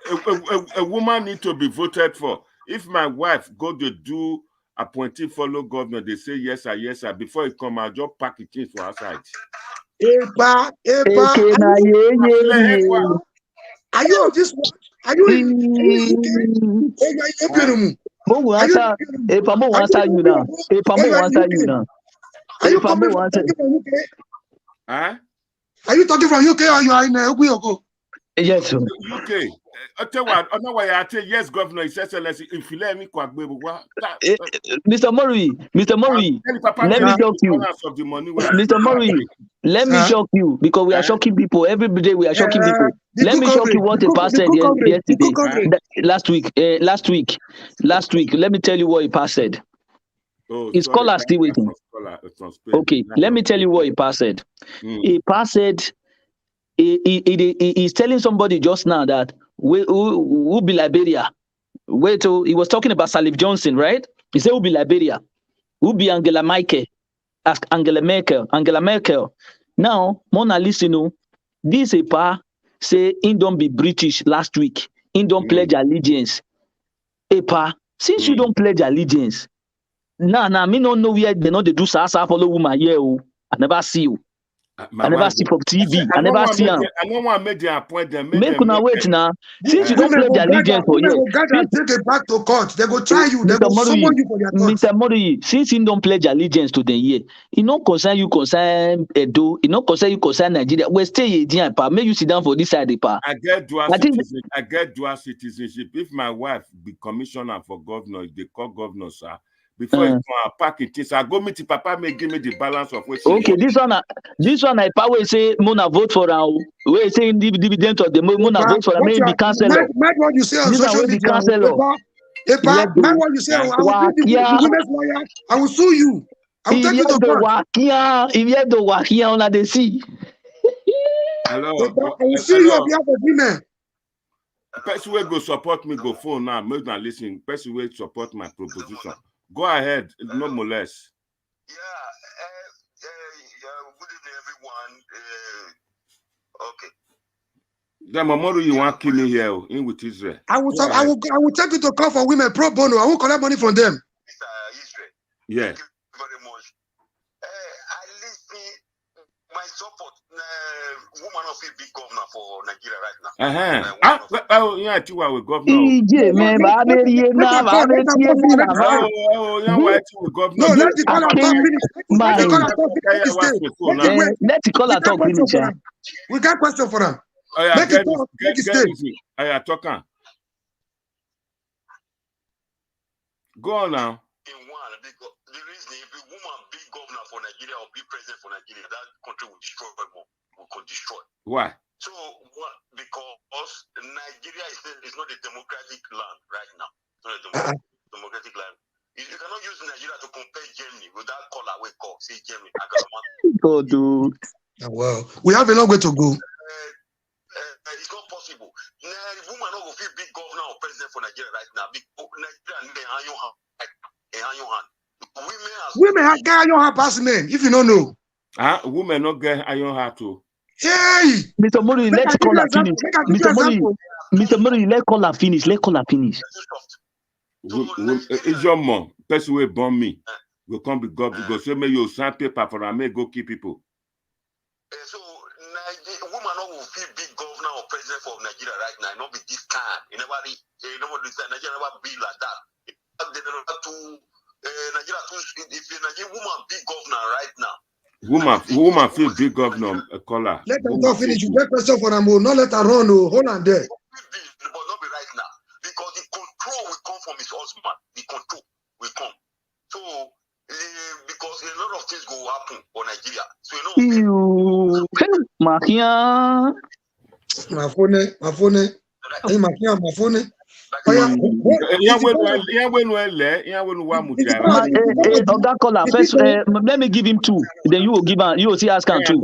A woman needs to be voted for. If my wife go to do appointee follow governor, they say yes sir. Before it come, I'll just pack it in for our side. Are you on this one? Are you in Mo answer you now. Are you talking from UK? Huh? Are you talking from UK or you are in Ogunyoko? Yes, sir. UK. I tell what, I know why I tell yes, Governor, His Excellency, if you let me quack baby, Mr. Murray, let me shock you. Of the money Mr. Murray, let me shock you because we are shocking people. Every day we are shocking people. Let me shock you what a pastor said yesterday. Last week. Let me tell you what a pastor said. Is scholar still waiting? Okay, let me tell you what a pastor said. A pastor said he's telling somebody just now that who be Liberia. Wait, he was talking about Salif Johnson, right? He said who be Liberia, who be Angela Merkel. Now, Mona listen, this a pa say in don't be British last week. In don't pledge allegiance. A pa, since you don't pledge allegiance, nah, me don't know where they know they do sasa follow woman here. I never see you. I never see from TV. I never see him. I don't want to make the appointment. Make una wait now. Since you don't pledge allegiance for you, take it back to court. They go try you. They go summon you for their court. Mr. Mori, since you don't pledge allegiance to the year, it not concern you concern Edo. It not concern you concern Nigeria. We stay here, pa. Make you sit down for this side, pa. I get dual citizenship. If my wife be commissioner for governor, they call governor, sir. Before you come pack it, I go meet the papa, may give me the balance of what. Okay, this one I power say Mona vote for now. We say dividend of the Mona vote for maybe councillor. What you say on social media? What you say? I will be the women's lawyer. I will sue you. I will take you to court. If you have the wakia on the sea. Hello. I will sue you on behalf of women. Person will go support me. Go phone now. Make them listen. Person will support my proposition. Go ahead, no molest. Yeah, good evening, everyone. Okay. The Mamoru, you want to kill me here in with Israel? I will take you to call for women pro bono. I will collect money from them. Mr. Israel. Yeah. Thank you very much. I listen my support. Woman of a big governor for Nigeria right now. Yeah, you are with governor. Man, no, let the caller talk finish. Let the caller talk finish. We got question for them. Make it stay. I am talking. Go on now. The reason if a woman be governor for Nigeria or be president for Nigeria, that country will destroy more. Will destroy. Why? So because Nigeria is not a democratic land right now. It's not a democratic land. You cannot use Nigeria to compare Germany with that color we call. Say Germany. Oh, dude. Well, we have a long way to go. It's not possible. The woman not going to be big governor or president for Nigeria right now. Because Nigeria women have got iron hand past men. If you don't know. Women not get iron heart too. Hey, Mr. Mori, let's call her finish. Mr. Mori, let's call her finish. Let's call her finish. It's your mom. Person will bomb me. Go come be God. Go say me you sign paper for me go keep people. So woman not will feel big governor or president for Nigeria right now. Not be this time. Nobody Nigeria never be like that. They never to Nigeria too. If Nigeria woman big governor right now. Woman feel big governor caller. Let them go finish. You get question for them. Not let her run. Hold on there. But not be right now because the control will come from his husband. The control will come. So because a lot of things go happen for Nigeria. So you know. My phone. Hey, my phone. Oga caller, first, let me give him two. Then you will give him. You will see ask him two.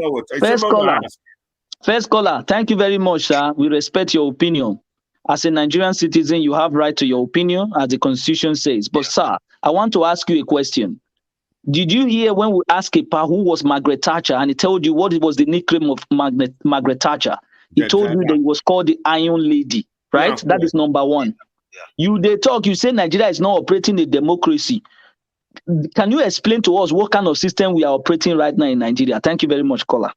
First caller. Thank you very much, sir. We respect your opinion. As a Nigerian citizen, you have right to your opinion, as the Constitution says. But, sir, I want to ask you a question. Did you hear when we asked a pa who was Margaret Thatcher, and he told you what was the nickname of Margaret Thatcher? He told you that it was called the Iron Lady, right? That is number one. You say Nigeria is not operating a democracy. Can you explain to us what kind of system we are operating right now in Nigeria? Thank you very much, caller.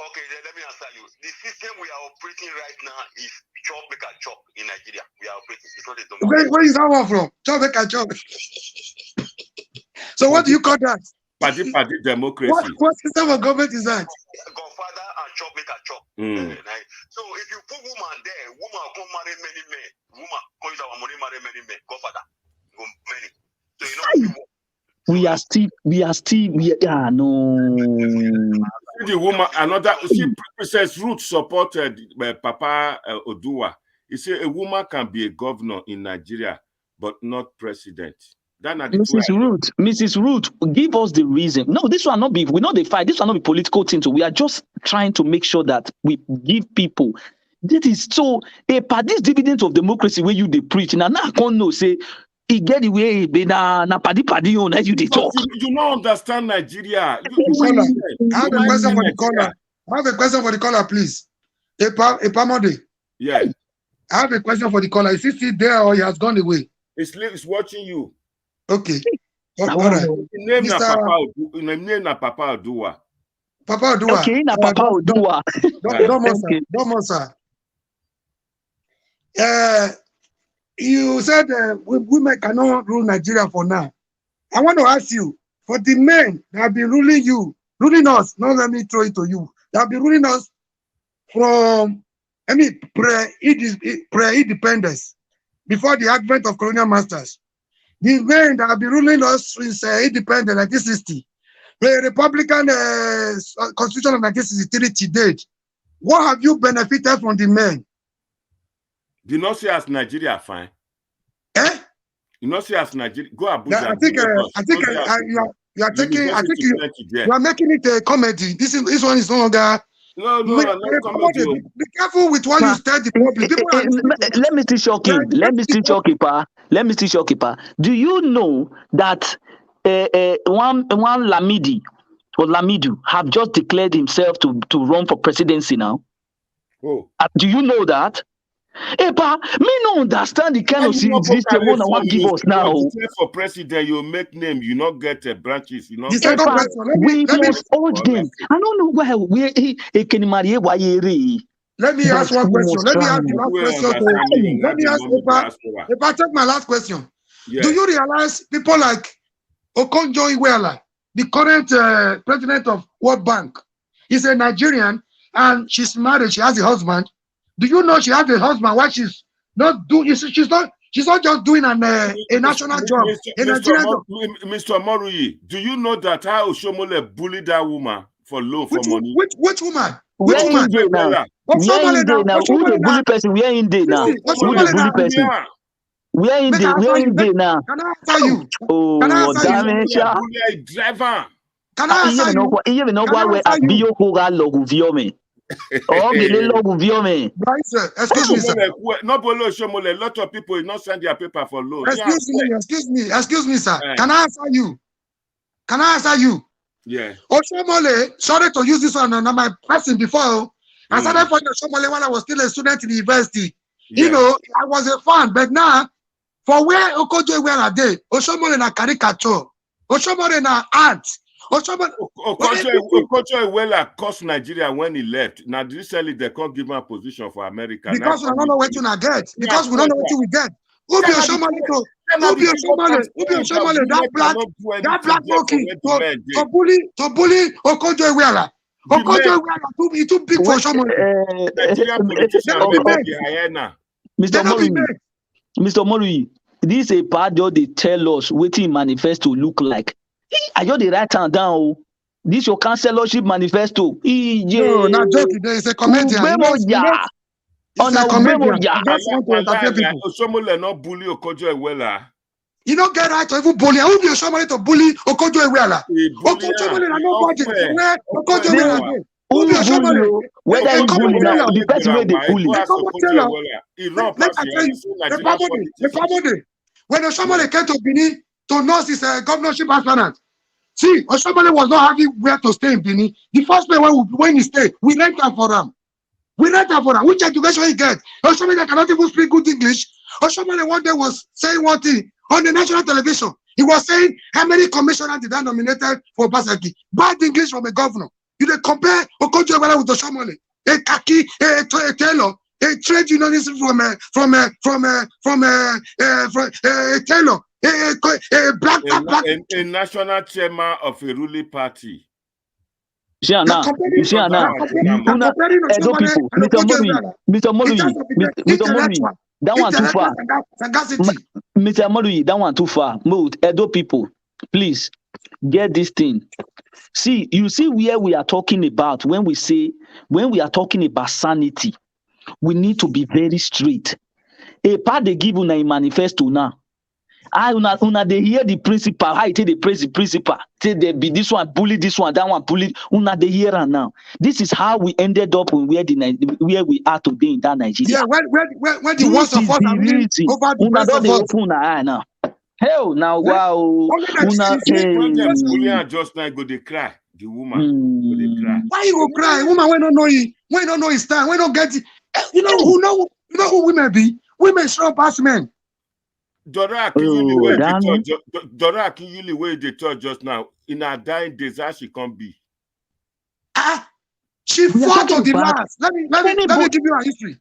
Okay, then let me answer you. The system we are operating right now is chop make a chop in Nigeria. We are operating. It's not a democracy. Where is that one from? Chop make a chop. So what do you call that? Party What democracy. system of government is that? Godfather and chop make a chop. So if you put woman there, woman come marry many men. Woman come use our money marry many men. Godfather, go many. So you know we are still no. The woman, another, see, Princess Ruth supported Papa Oduwa. He said a woman can be a governor in Nigeria, but not president. Mrs. Ruth, give us the reason. No, this will not be, we know the fight, this will not be political thing. So we are just trying to make sure that we give people. This is so, this dividend of democracy where you they preach. Now I can't know, say, he get the way, na paddy on as you they talk. You don't understand Nigeria. I have a question for the caller. I have a question for the caller, please. Epamode. Yeah. I have a question for the caller. Is he still there or he has gone away? He's watching you. Okay. All right. Name na Papa Oduwa. Papa Oduwa. Okay, na Papa Oduwa. Don't answer. You said women cannot rule Nigeria for now. I want to ask you, for the men that have been ruling us, not let me throw it to you, that have been ruling us from, pre-independence, before the advent of colonial masters, the men that have been ruling us since independence, 1960, the Republican Constitution of 1963 to date, what have you benefited from the men? Do not say as Nigeria fine. You not say as Nigeria. Go Abuja. I think you are making it a comedy. This one is no longer. No, not comedy. Be careful with what you state the public. Let me still shock him. Let me still shock him. Do you know that one Lamidi or Lamidu have just declared himself to run for presidency now? Oh. Do you know that? Epa, me no understand the kind of system one I want to give us now. For president, you make name, you not get branches, you not. We must urge them. I don't know why we can marry. Let me ask one question. Let me ask the last question. Let me ask if I take my last question. Yeah. Do you realize people like Okonjo-Iweala, the current president of World Bank, is a Nigerian and she's married, she has a husband. Do you know she has a husband? Why she's not doing? She's not just doing a national job. Mr. Morui, do you know that how Oshomole bullied that woman for loan for money? Which woman? Which woman? Who the bully person? We are in there now. Who the bully person? We are in there. We are in there now. Can I answer you? Oh, damn it! Driver. Can I answer you? Even know why we are bio koga logo viome. Oh, excuse me, sir. Not below Shomole. A lot of people will not send their paper for loan. Excuse me, sir. Can I answer you? Yeah. Oshomole, sorry to use this one on my person before. I started following Oshomole when I was still a student in the university. Yeah. You know, I was a fan, but now, for where Okonjo-Iweala dey, Oshomole na caricature. Oshomole na art. Okonjo-Iweala cost Nigeria when he left. Now, recently, they can't give him a position for America. Because we don't know what to get. Because we don't know what we get. Ubi Oshomole, that black monkey, to bully Okonjo-Iweala. Okonjo-Iweala, he too big for Oshomole. Mr. Morui, this is a part where they tell us what the manifesto look like. Are you the right hand down? This your councillorship manifesto. No, not joking. There is a comedian. It's a comedian. Oshomole not bully Okonjo-Iweala. You don't get right to even bully. I will be Oshomole to bully Okonjo-Iweala. Okonjo-Iweala are not budget. Where Okonjo-Iweala? Whether you bully now, the person where they bully. When Oshomole came to Benin to nurse his governorship aspirant, see, Oshomole was not having where to stay in Benin. The first place when he stayed, we rent her for him. Which education he get? Oshomole cannot even speak good English. Oshomole one day was saying one thing on the national television. He was saying how many commissioners did I nominated for Obaseki? Bad English from a governor. You dey compare Okonjo-Iweala with Oshomole, a khaki, a tailor, a trade unionist from a tailor, A national chairman of a ruling party. See now, Edo people, Mr. Moluyi, that one too far. Mr. Moluyi, that one too far. Edo people, please get this thing. See, you see where we are talking about when we are talking about sanity, we need to be very straight. A part they give una a manifesto now. Una they hear the principal, how it the principal. Say they be this one bully, this one, that one bully. Una they hear and now. This is how we ended up where we are today in that Nigeria. Yeah, when the worst of us are really over the una best of us. open eye now. Hell now, wow. Una just now go they cry. The woman go they cry. Why you go cry? Woman, we don't know it. We don't know his time. We don't get it. You know who women be? Women strong past men. Dora Akinyuli where they talk just now. In her dying days, how she can be? She fought to the last. Let me give you a history.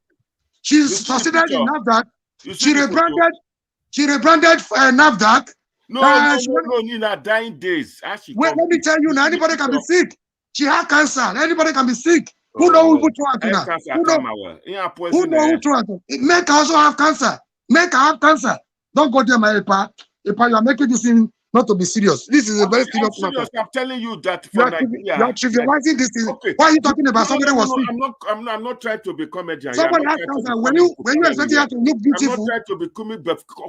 She succeeded in NAFDAC. She rebranded NAFDAC. No, in her dying days. Let me tell you now, anybody can be sick. She had cancer. Anybody can be sick. Who knows who threw her? Who knows who threw her? Make her also have cancer. Make her have cancer. Don't go there, my Epa. Epa, you are making this thing not to be serious. This is a very serious matter. I'm telling you that you are trivializing this thing. Okay. Why are you talking about somebody was sick? I'm not trying to be comedian. Somebody has cancer. When you expect her to look beautiful. I'm not trying to be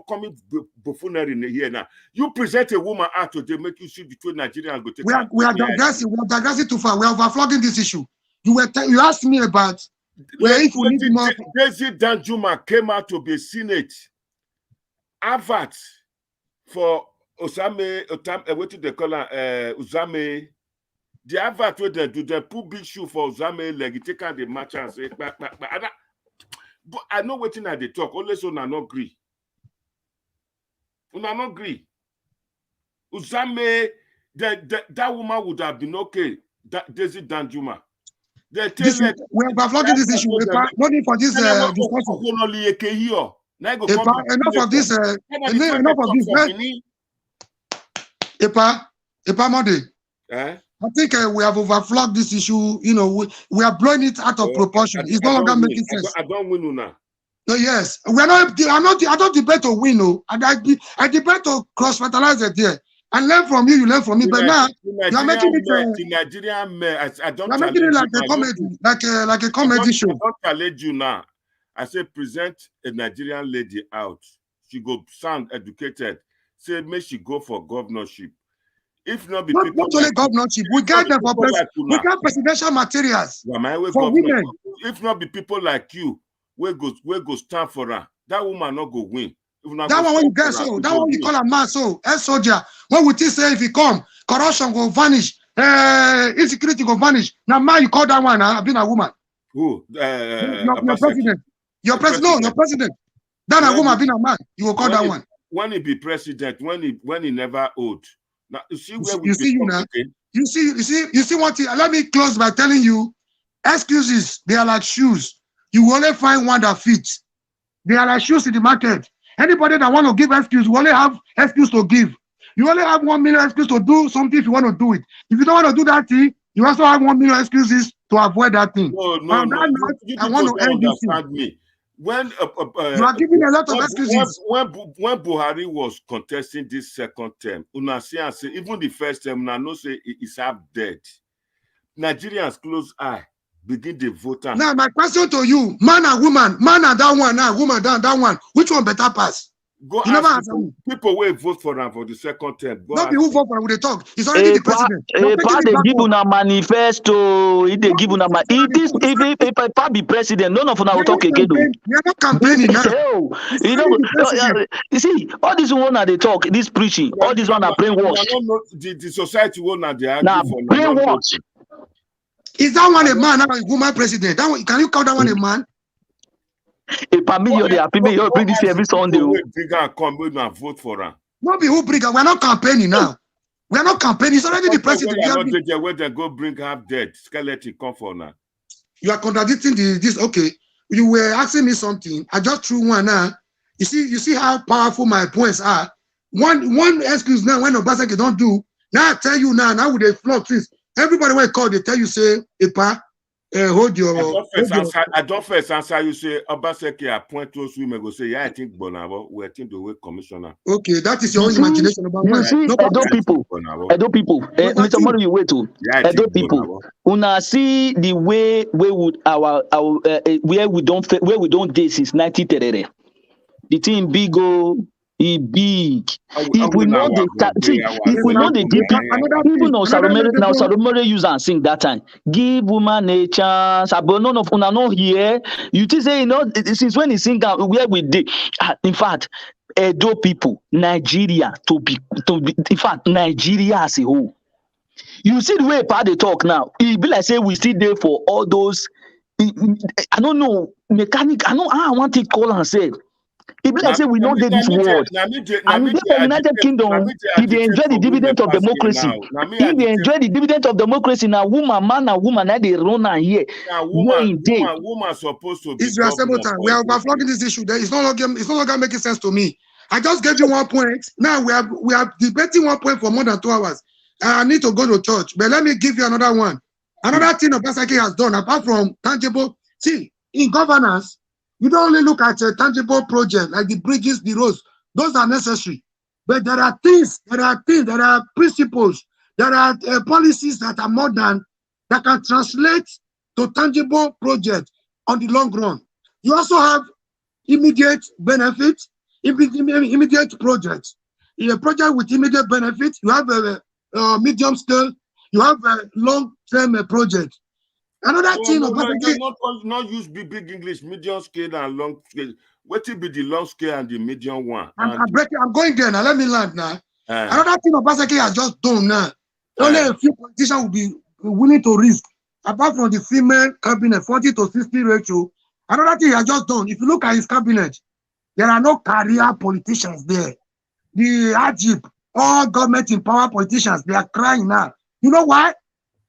coming buffoonery here now. You present a woman out today, make you see between Nigeria and go take. We are digressing. We are digressing too far. We are overflogging this issue. You asked me about where if we need more. Desi Danjuma came out to be Senate. Advert for Osame, what do they call her? Uzame. The advert where they do, they put big shoe for Uzame, like you take out the match and say, but I know what thing I they talk. Only so not agree. Una not agree. Uzame, that woman would have been okay. That Desi Danjuma. We are flogging this issue. Not for this discussion. Enough of this. Epa Monday. I think we have overflogged this issue. You know, we are blowing it out of proportion. It's no longer making sense. I don't win now. No, yes, I don't debate to win. No, I debate to cross fertilize it there and learn from you. You learn from me. But now you are making it. The Nigerian man, I don't. You're making it like a comedy, like a comedy show. I don't challenge you now. I say present a Nigerian lady out. She go sound educated. Say make she go for governorship. If not, not only governorship, we get them for we got presidential materials for women. If not, be people like you, we go stand for her. That woman not go win. That one when you get so, that one you call a man so, a soldier. When we say if he come, corruption will vanish, insecurity will vanish. Now man, you call that one being a woman. Who? Your president. Your president, your president. That a woman being a man, you will call that one. When he be president, when he never old. Now you see where you see you now. You see what? Let me close by telling you, excuses they are like shoes. You will only find one that fits. They are like shoes in the market. Anybody that want to give excuse, will only have excuse to give. You only have 1 million excuse to do something if you want to do it. If you don't want to do that thing, you also have 1 million excuses to avoid that thing. No. I want to end this thing. When you are giving a lot of excuses. When Buhari was contesting this second term, una say even the first term, una know say it's half dead. Nigerians close eye, begin the vote. Now my question to you, man and woman, man and that one, now woman down that one, which one better pass? Go you never answer people will vote for them for the second term. Not people vote for them, they talk. It's already the president. They give una manifesto. If they give una if be president, none of them will talk again. We are not campaigning now. You see, all this one that they talk, this preaching, all this one are brainwashed. The society will not they now brainwashed. Is that one a man? That one a woman president? That one, can you call that one a man? They bring this every Sunday. Come and vote for her. Not be who bring her. We're not campaigning now. We're not campaigning. It's already the president. Where they go bring her dead skeleton come for now. You are contradicting this. Okay, you were asking me something. I just threw one now. You see how powerful my points are. one excuse now when Obaseki don't do. Now I tell you now with the flock this. Everybody when call, they tell you say, Epa, hold your. I don't first answer you say Obaseki appoint those women go say, yeah, I think Bonavo, we think the way commissioner. Okay, that is your own imagination about you see, Edo people, Mr. Mori, you wait to Edo people. Una see the way we would our where we don't date since 1930. The thing big big. If we know the DP, even though Salomere use and sing that time, give woman a chance. But none of una not here. You think say since when he sing where we did. In fact, Edo people, Nigeria to be in fact Nigeria as a whole. You see the way part they talk now. It be like say we still there for all those. I don't know mechanic. I want to call and say. It be like say we don't do this world. And if the United Kingdom, if they enjoy the dividend of democracy, if they enjoy the dividend of democracy, now man and woman, now they run and here. Woman supposed to be. Israel Sabotan, we are overflowing this issue. It's no longer making sense to me. I just gave you 1 point. Now we are debating 1 point for more than 2 hours. I need to go to church, but let me give you another one. Another thing Obaseki has done, apart from tangible. See, in governance, you don't only look at a tangible project like the bridges, the roads. Those are necessary. But there are things, there are principles, there are policies that are modern that can translate to tangible projects on the long run. You also have immediate benefits, immediate projects. In a project with immediate benefits, you have a medium scale, you have a long-term project. Another thing not use big English, medium scale and long scale. What will be the long scale and the medium one? I'm going there now. Let me land now. Another thing Obaseki has just done now. Only a few politicians will be willing to risk. Apart from the female cabinet, 40 to 60 ratio. Another thing he has just done. If you look at his cabinet, there are no career politicians there. The hardship, all government in power politicians, they are crying now. You know why?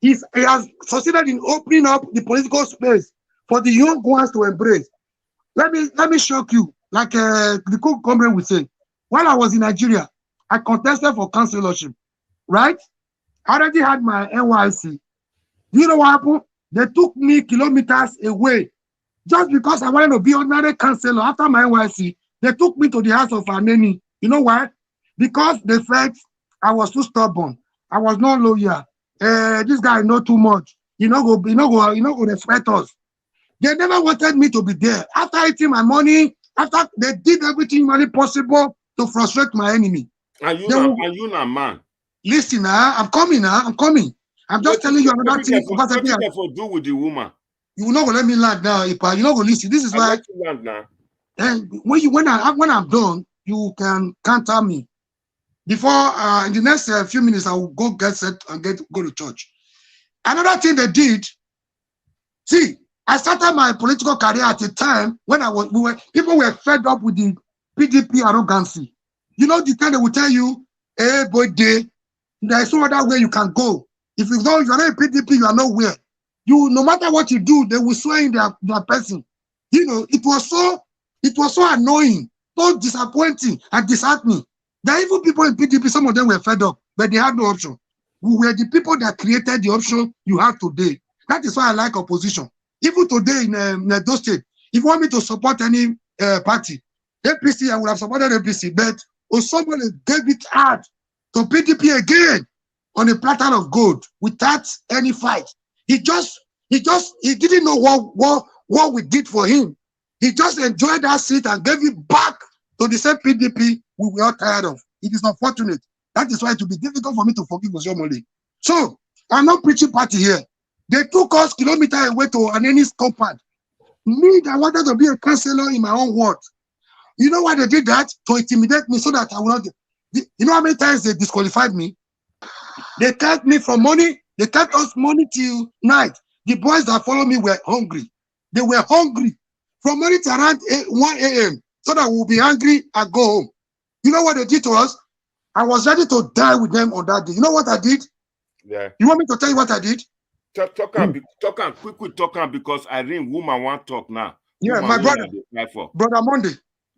He has succeeded in opening up the political space for the young ones to embrace. Let me shock you, like the cook comrade would say. While I was in Nigeria, I contested for councillorship, right? I already had my NYC. Do you know what happened? They took me kilometers away just because I wanted to be ordinary councillor. After my NYC, they took me to the house of Aneni. You know why? Because they felt I was too stubborn. I was not loyal. This guy know too much. You know go respect us. They never wanted me to be there. After eating my money, after they did everything money possible to frustrate my enemy. Are you not man? Listen, I'm coming. I'm just telling you another thing. What do you do with the woman? You will not go let me land now, Ipa. You not go listen. This is why. Land now. And when I'm done, you can counter me. Before in the next few minutes, I will go get set and go to church. Another thing they did. See, I started my political career at a time when people were fed up with the PDP arrogancy. You know the time they will tell you, "Hey, boy, there is no other way you can go. If you're not a PDP, you are nowhere. No matter what you do, they will swear in their person." You know, it was so annoying, so disappointing and disheartening. There are even people in PDP, some of them were fed up, but they had no option. We were the people that created the option you have today. That is why I like opposition. Even today in Edo State, if you want me to support any party, APC, I would have supported APC, but somebody gave it hard to PDP again on a platter of gold without any fight. He didn't know what we did for him. He just enjoyed that seat and gave it back to the same PDP we were all tired of. It is unfortunate. That is why it will be difficult for me to forgive Oshiomhole. So, I'm not preaching party here. They took us kilometers away to Aneni's compound. Me that wanted to be a councillor in my own ward. You know why they did that? To intimidate me so that I will not. You know how many times they disqualified me? They kept me from money. They kept us money till night. The boys that follow me were hungry. They were hungry. From morning to around 1 a.m. so that we'll be hungry and go home. You know what they did to us? I was ready to die with them on that day. You know what I did? Yeah. You want me to tell you what I did? Talk quick because Irene woman want talk now. Yeah, woman my brother Monday.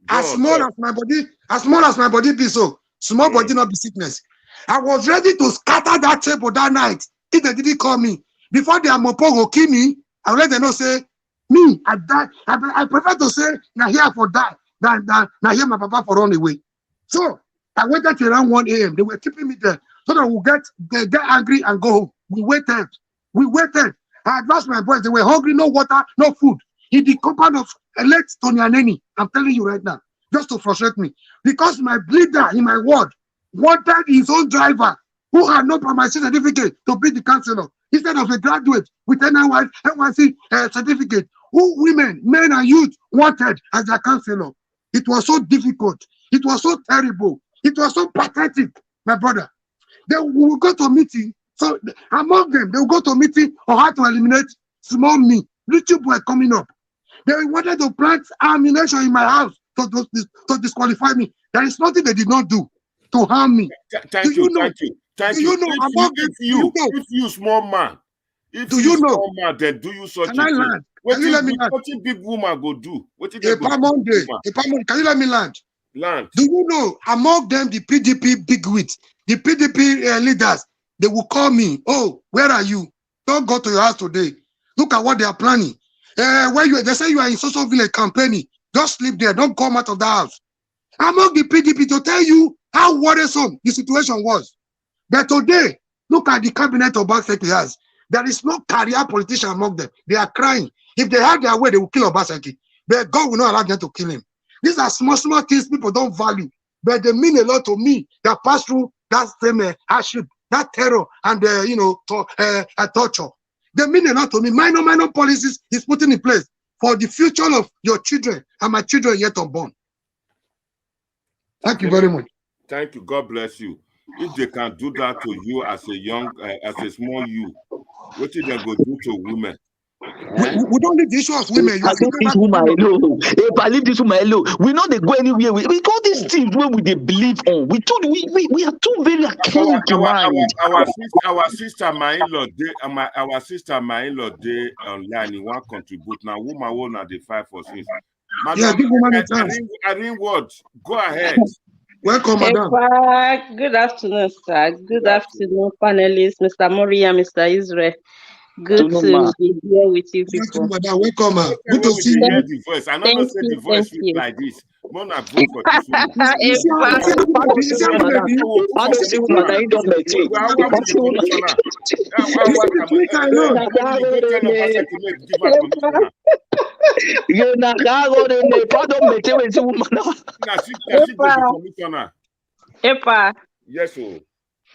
As small as my body be so. Small body not be sickness. I was ready to scatter that table that night if they didn't call me. Before the Amopo go kill me, I let them know say, me, I die. I prefer to say, now here for die, than now here my papa for run away. So I waited till around 1 a.m. They were keeping me there so that they get angry and go home. We waited. I advised my boys, they were hungry, no water, no food. In the compound of late Tony Aneni, I'm telling you right now, just to frustrate me. Because my leader in my ward wanted his own driver who had no permanent certificate to be the councillor instead of a graduate with NYC certificate who women, men and youth wanted as their councillor. It was so difficult. It was so terrible. It was so pathetic, my brother. They will go to a meeting. So among them, they will go to a meeting on how to eliminate small me, little boy coming up. They wanted to plant ammunition in my house to disqualify me. There is nothing they did not do to harm me. Thank you. If you small man, then do you such a thing? What big woman go do? Can you let me land? Do you know among them the PDP bigwigs, the PDP leaders, they will call me. Oh, where are you? Don't go to your house today. Look at what they are planning. They say you are in social village campaigning. Just sleep there. Don't come out of the house. Among the PDP to tell you how worrisome the situation was. But today, look at the cabinet of Obaseki has. There is no career politician among them. They are crying. If they had their way, they will kill Obaseki. But God will not allow them to kill him. These are small things people don't value. But they mean a lot to me that pass through that same hardship, that terror, and torture. They mean a lot to me. Minor policies is putting in place for the future of your children and my children yet unborn. Thank you very much. Thank you. God bless you. If they can do that to you as a small you, what did they go do to women? We don't leave the issue of women. I leave this woman alone. If I leave this woman alone, we know they go anywhere. We all these things where we they believe on. We are too very archaic to mind. Our sister my-in-law, they online. You want contribute now? Woman will not fight for since. Madam, I didn't what? Go ahead. Welcome, madam. Good afternoon, sir. Good afternoon, panelists, Mr. Moria, Mr. Israel. Good to be here with you people. Welcome. Good to see you. The voice. I don't know say the voice like this. Mona vote for this Epa. Yes, sir.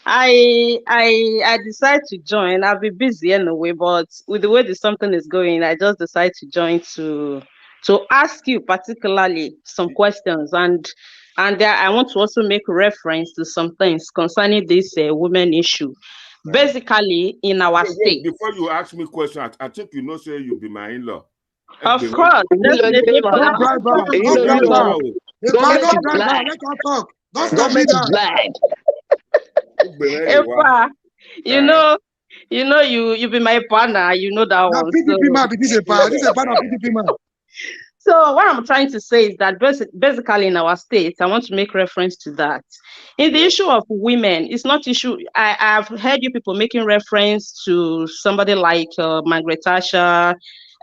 I decide to join. I'll be busy anyway, but with the way the something is going, I just decide to join to ask you particularly some questions, and I want to also make reference to some things concerning this women issue. Basically, in our state. Before you ask me question, I think you know say you be my in-law. Of course. Government is blind. Epa, you know, you be my partner. You know that one. So what I'm trying to say is that basically in our state, I want to make reference to that. In the issue of women, it's not issue. I've heard you people making reference to somebody like Margaret Thatcher,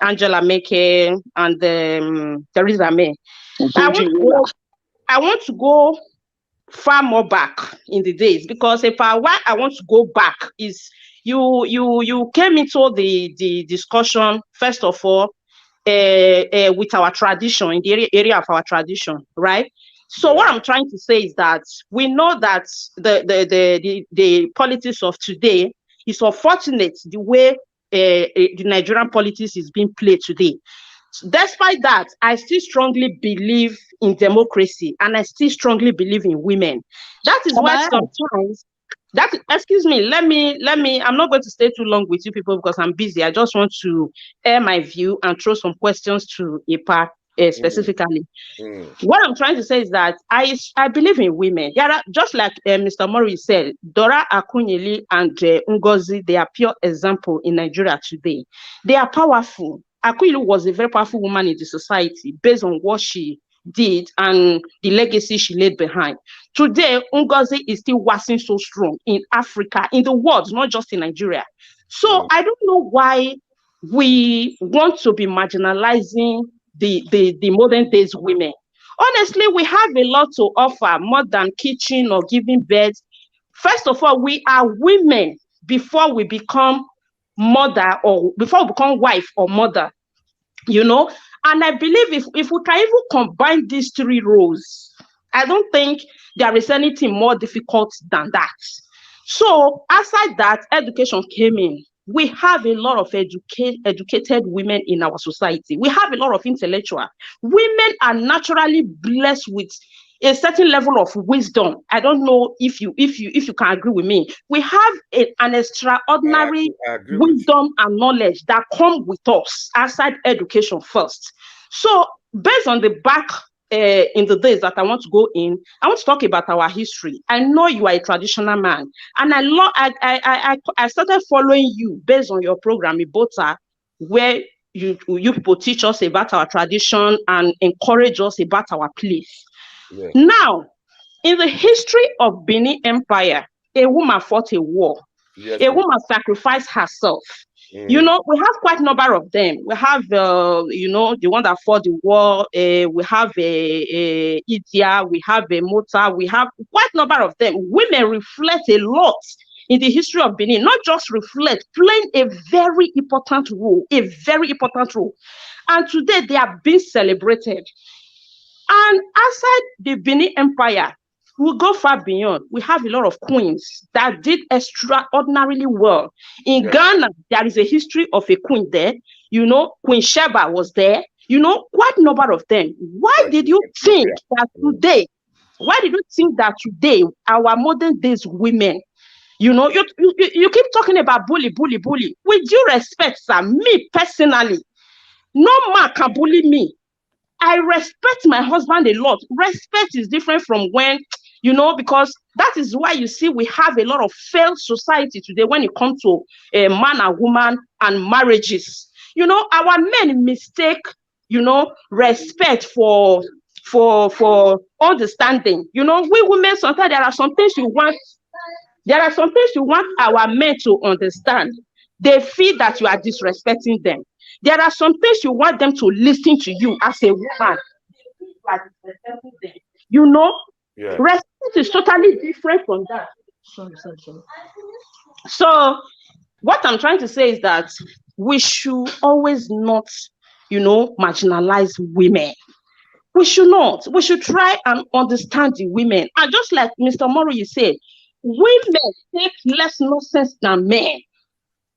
Angela Merkel, and Theresa May. I want to go far more back in the days, because why I want to go back is you came into the discussion first of all with our tradition, in the area of our tradition, right? So what I'm trying to say is that we know that the politics of today is unfortunate the way the Nigerian politics is being played today. Despite that, I still strongly believe in democracy, and I still strongly believe in women. That is why sometimes excuse me, let me, I'm not going to stay too long with you people because I'm busy. I just want to air my view and throw some questions to Epa specifically. What I'm trying to say is that I believe in women. There are, just like Mr. Mori said, Dora Akunyili and Ngozi, they are pure example in Nigeria today. They are powerful. Akunyili was a very powerful woman in the society based on what she did and the legacy she laid behind. Today, Ngozi is still waxing so strong in Africa, in the world, not just in Nigeria. So I don't know why we want to be marginalizing the modern days women. Honestly, we have a lot to offer more than kitchen or giving birth. First of all, we are women before we become mother or before we become wife or mother, you know. And I believe if we can even combine these three roles, I don't think there is anything more difficult than that. So aside that, education came in. We have a lot of educated women in our society. We have a lot of intellectual. Women are naturally blessed with a certain level of wisdom. I don't know if you can agree with me. We have an extraordinary wisdom and knowledge that come with us outside education first. So based on the back in the days that I want to go in, I want to talk about our history. I know you are a traditional man, and I started following you based on your program, Ibota, where you people teach us about our tradition and encourage us about our place. Yeah. Now, in the history of Benin Empire, a woman fought a war. Yes, a woman sacrificed herself. You know, we have quite a number of them. We have, you know, the one that fought the war. We have Idia, we have a Mota, we have quite a number of them. Women reflect a lot in the history of Benin, not just reflect, playing a very important role, And today they are being celebrated. And outside the Benin Empire, we go far beyond. We have a lot of queens that did extraordinarily well. In Ghana, there is a history of a queen there. You know, Queen Sheba was there. You know, quite a number of them. Why did you think that today, our modern days women, you know, you keep talking about bully. With due respect, sir, me personally, no man can bully me. I respect my husband a lot. Respect is different from when, you know, because that is why you see we have a lot of failed society today when it comes to man and woman and marriages. You know, our men mistake, you know, respect for understanding. You know, we women sometimes there are some things you want our men to understand. They feel that you are disrespecting them. There are some things you want them to listen to you as a woman. You know, respect is totally different from that. Sorry. So what I'm trying to say is that we should always not, you know, marginalize women. We should not. We should try and understand the women. And just like Mr. Mori, you said, women take less nonsense than men.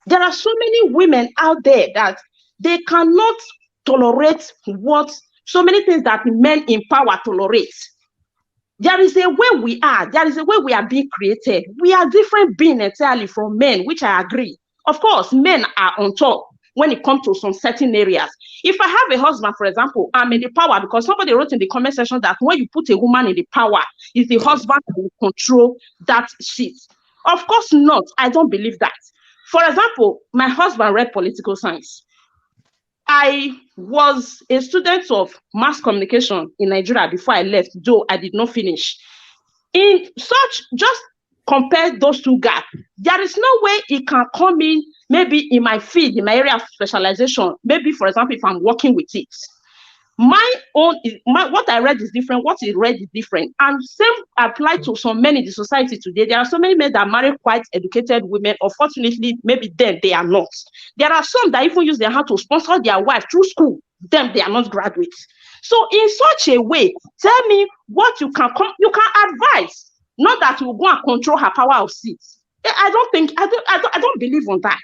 There are so many women out there that they cannot tolerate so many things that men in power tolerate. There is a way we are. There is a way we are being created. We are different beings entirely from men, which I agree. Of course, men are on top when it comes to some certain areas. If I have a husband, for example, I'm in the power because somebody wrote in the comment section that when you put a woman in the power, it's the husband who will control that seat. Of course not. I don't believe that. For example, my husband read political science. I was a student of mass communication in Nigeria before I left, though I did not finish. In such, just compare those two gaps. There is no way it can come in, maybe in my field, in my area of specialization. Maybe, for example, if I'm working with it. What I read is different, what he read is different. And same apply to some men in the society today. There are so many men that marry quite educated women. Unfortunately, maybe then they are not. There are some that even use their hand to sponsor their wife through school. Them, they are not graduates. So in such a way, tell me what you can advise, not that you go and control her power of seats. I don't believe on that.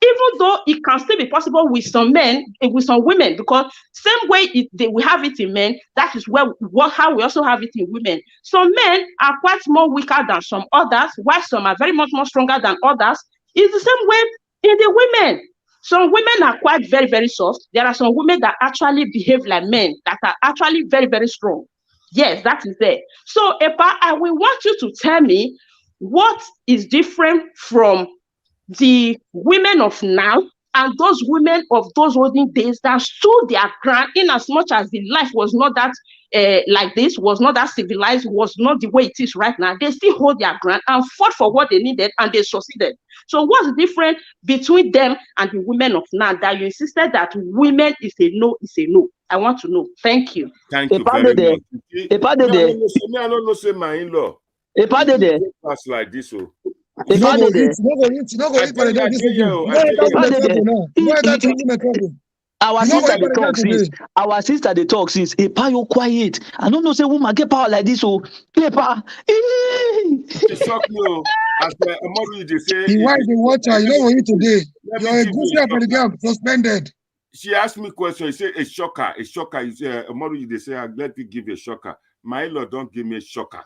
Even though it can still be possible with some men, with some women, because same way we have it in men, that is how we also have it in women. Some men are quite more weaker than some others, while some are very much more stronger than others. It's the same way in the women. Some women are quite very, very soft. There are some women that actually behave like men, that are actually very, very strong. Yes, that is there. So, Epa, I will want you to tell me what is different from the women of now And those women of those olden days that stood their ground, in as much as the life was not that like this, was not that civilized, was not the way it is right now, they still hold their ground and fought for what they needed, and they succeeded. So what's different between them and the women of now that you insisted that women is a no, is a no? I want to know. Thank you. Thank you very much. I don't know, say my in-law. Pass like this, oh. You know go eat, but they don't listen to you. Our sister they talk since Epa, you quiet. I don't know, say woman get power like this, so Epa. She shocked me. As Amaru, they say, the wife, the watcher, you know what you today. You're a good for the girl, suspended. She asked me question. She said, a shocker. A shocker. You say, Amaru, they say, let me give you a shocker. My Lord, don't give me a shocker.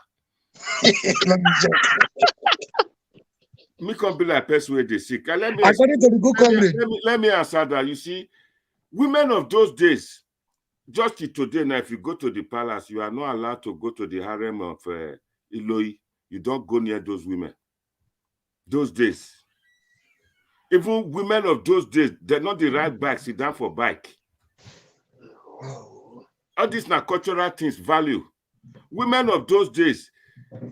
Me can't be like person where they sick. Let me answer that. You see, women of those days, just today now, if you go to the palace, you are not allowed to go to the harem of Iloi. You don't go near those women. Those days. Even women of those days, they're not the right bike, sit down for bike. All these are cultural things, value. Women of those days,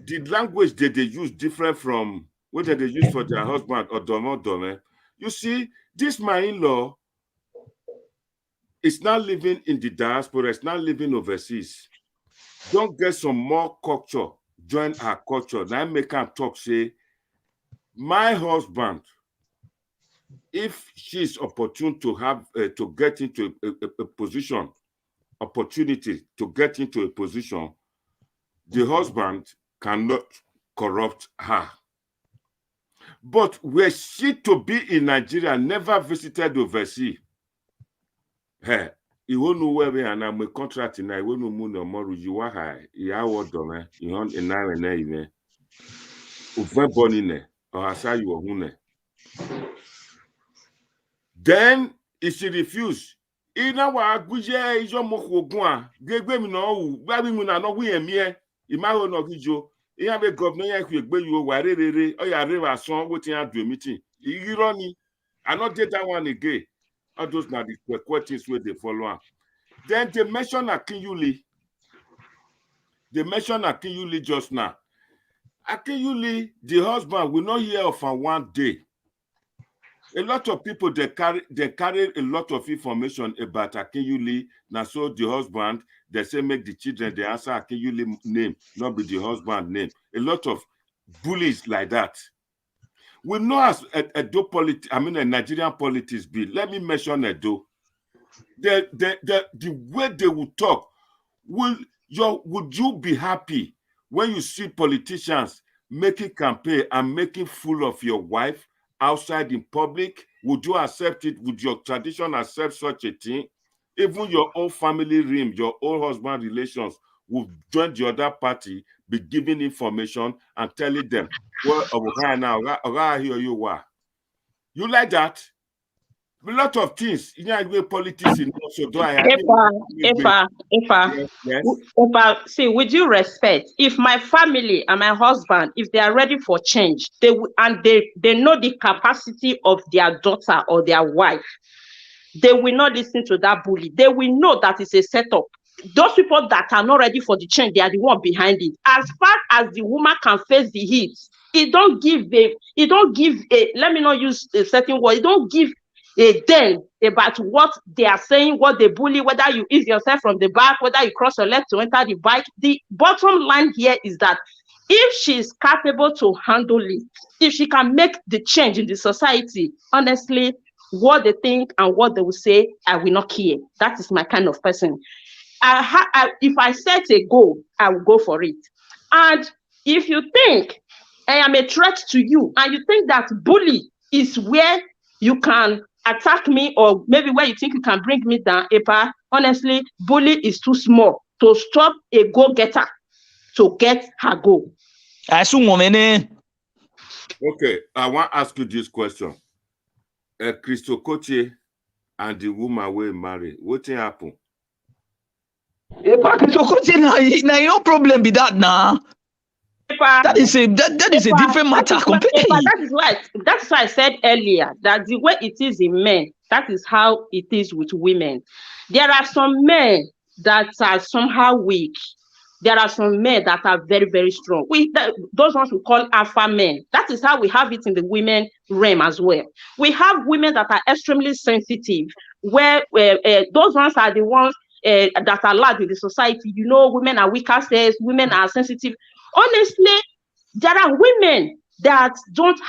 the language that they use different from what they use for their husband or dome. You see, this my in-law is not living in the diaspora, it's not living overseas. Don't get some more culture, join our culture. Now make her talk, say, my husband, if she's opportune to have to get into a position, opportunity to get into a position, the husband cannot corrupt her. But were she to be in Nigeria, never visited overseas, hey, you won't know where we are now. My contract in I won't know no more. You are high. You are what done. You want a now and then. Uve born in there, or I say you are hune. Then if she refused, ina wa guje ijo mokwogun gbegbe mi na wu gba bi mu na no wi emi imaho no gijo iya be governor ya ku egbe you wa rere o ya re wa son wetin a do meeting irọ́ ni. I not did that one again. All those na the questions where they follow am. Then they mention Akinyuli. They mention Akinyuli just now. Akinyuli, the husband, will not hear of her one day. A lot of people they carry a lot of information about Akinyuli. Now, so the husband, they say make the children they answer Akinyuli name, not be the husband name. A lot of bullies like that. We know as a Nigerian politics be. Let me mention Edo. The way they will talk, would you be happy when you see politicians making campaign and making fool of your wife outside in public? Would you accept it? Would your tradition accept such a thing? Even your own family rim, your own husband relations would join the other party, be giving information and telling them, well, you like that? A lot of things. You know, politics in also do I see, with due respect, if my family and my husband, if they are ready for change, they know the capacity of their daughter or their wife, they will not listen to that bully. They will know that it's a setup. Those people that are not ready for the change, they are the one behind it. As far as the woman can face the heat, it don't give a, let me not use a certain word, it don't give a damn about what they are saying, what they bully, whether you ease yourself from the back, whether you cross your leg to enter the bike. The bottom line here is that if she is capable to handle it, if she can make the change in the society, honestly, what they think and what they will say, I will not care. That is my kind of person. If I set a goal, I will go for it. And if you think I am a threat to you, and you think that bully is where you can attack me, or maybe where you think you can bring me down, Epa, honestly, bully is too small to stop a go-getter to get her goal. Okay, I want to ask you this question. Christo Koche and the woman will marry. What happened? Epa, Christo Koche, no problem with that now. That is a different matter. That's why I said earlier that the way it is in men, that is how it is with women. There are some men that are somehow weak. There are some men that are very, very strong. Those ones we call alpha men. That is how we have it in the women realm as well. We have women that are extremely sensitive, where those ones are the ones that are allowed in the society. You know, women are weaker sex, women are sensitive. Honestly, there are women that don't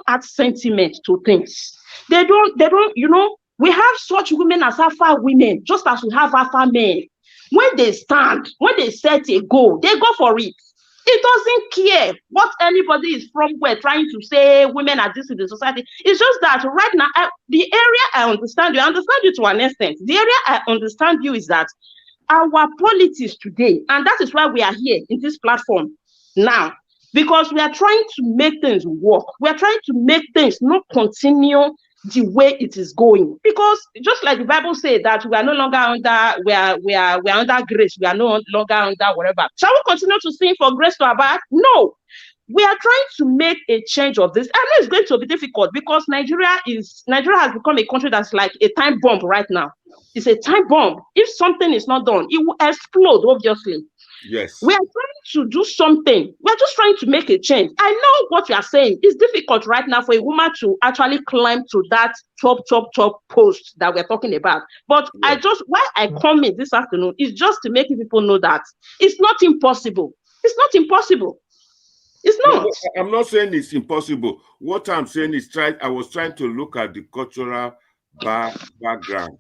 add sentiment to things. They don't, you know, we have such women as alpha women, just as we have alpha men. When they stand, when they set a goal, they go for it. It doesn't care what anybody is from where trying to say women are this in the society. It's just that right now, the area I understand you to an extent. The area I understand you is that our politics today, and that is why we are here in this platform now, because we are trying to make things work. We are trying to make things not continue the way it is going, because just like the Bible says that we are no longer under we are under grace, we are no longer under whatever. Shall we continue to sing for grace to abide? No, we are trying to make a change of this. I know it's going to be difficult because Nigeria has become a country that's like a time bomb right now. It's a time bomb. If something is not done, it will explode, obviously. Yes. We are trying to do something. We're just trying to make a change. I know what you are saying. It's difficult right now for a woman to actually climb to that top post that we're talking about. But yes. Why I come in this afternoon is just to make people know that it's not impossible. It's not impossible. It's not. No, I'm not saying it's impossible. What I'm saying is I was trying to look at the cultural background.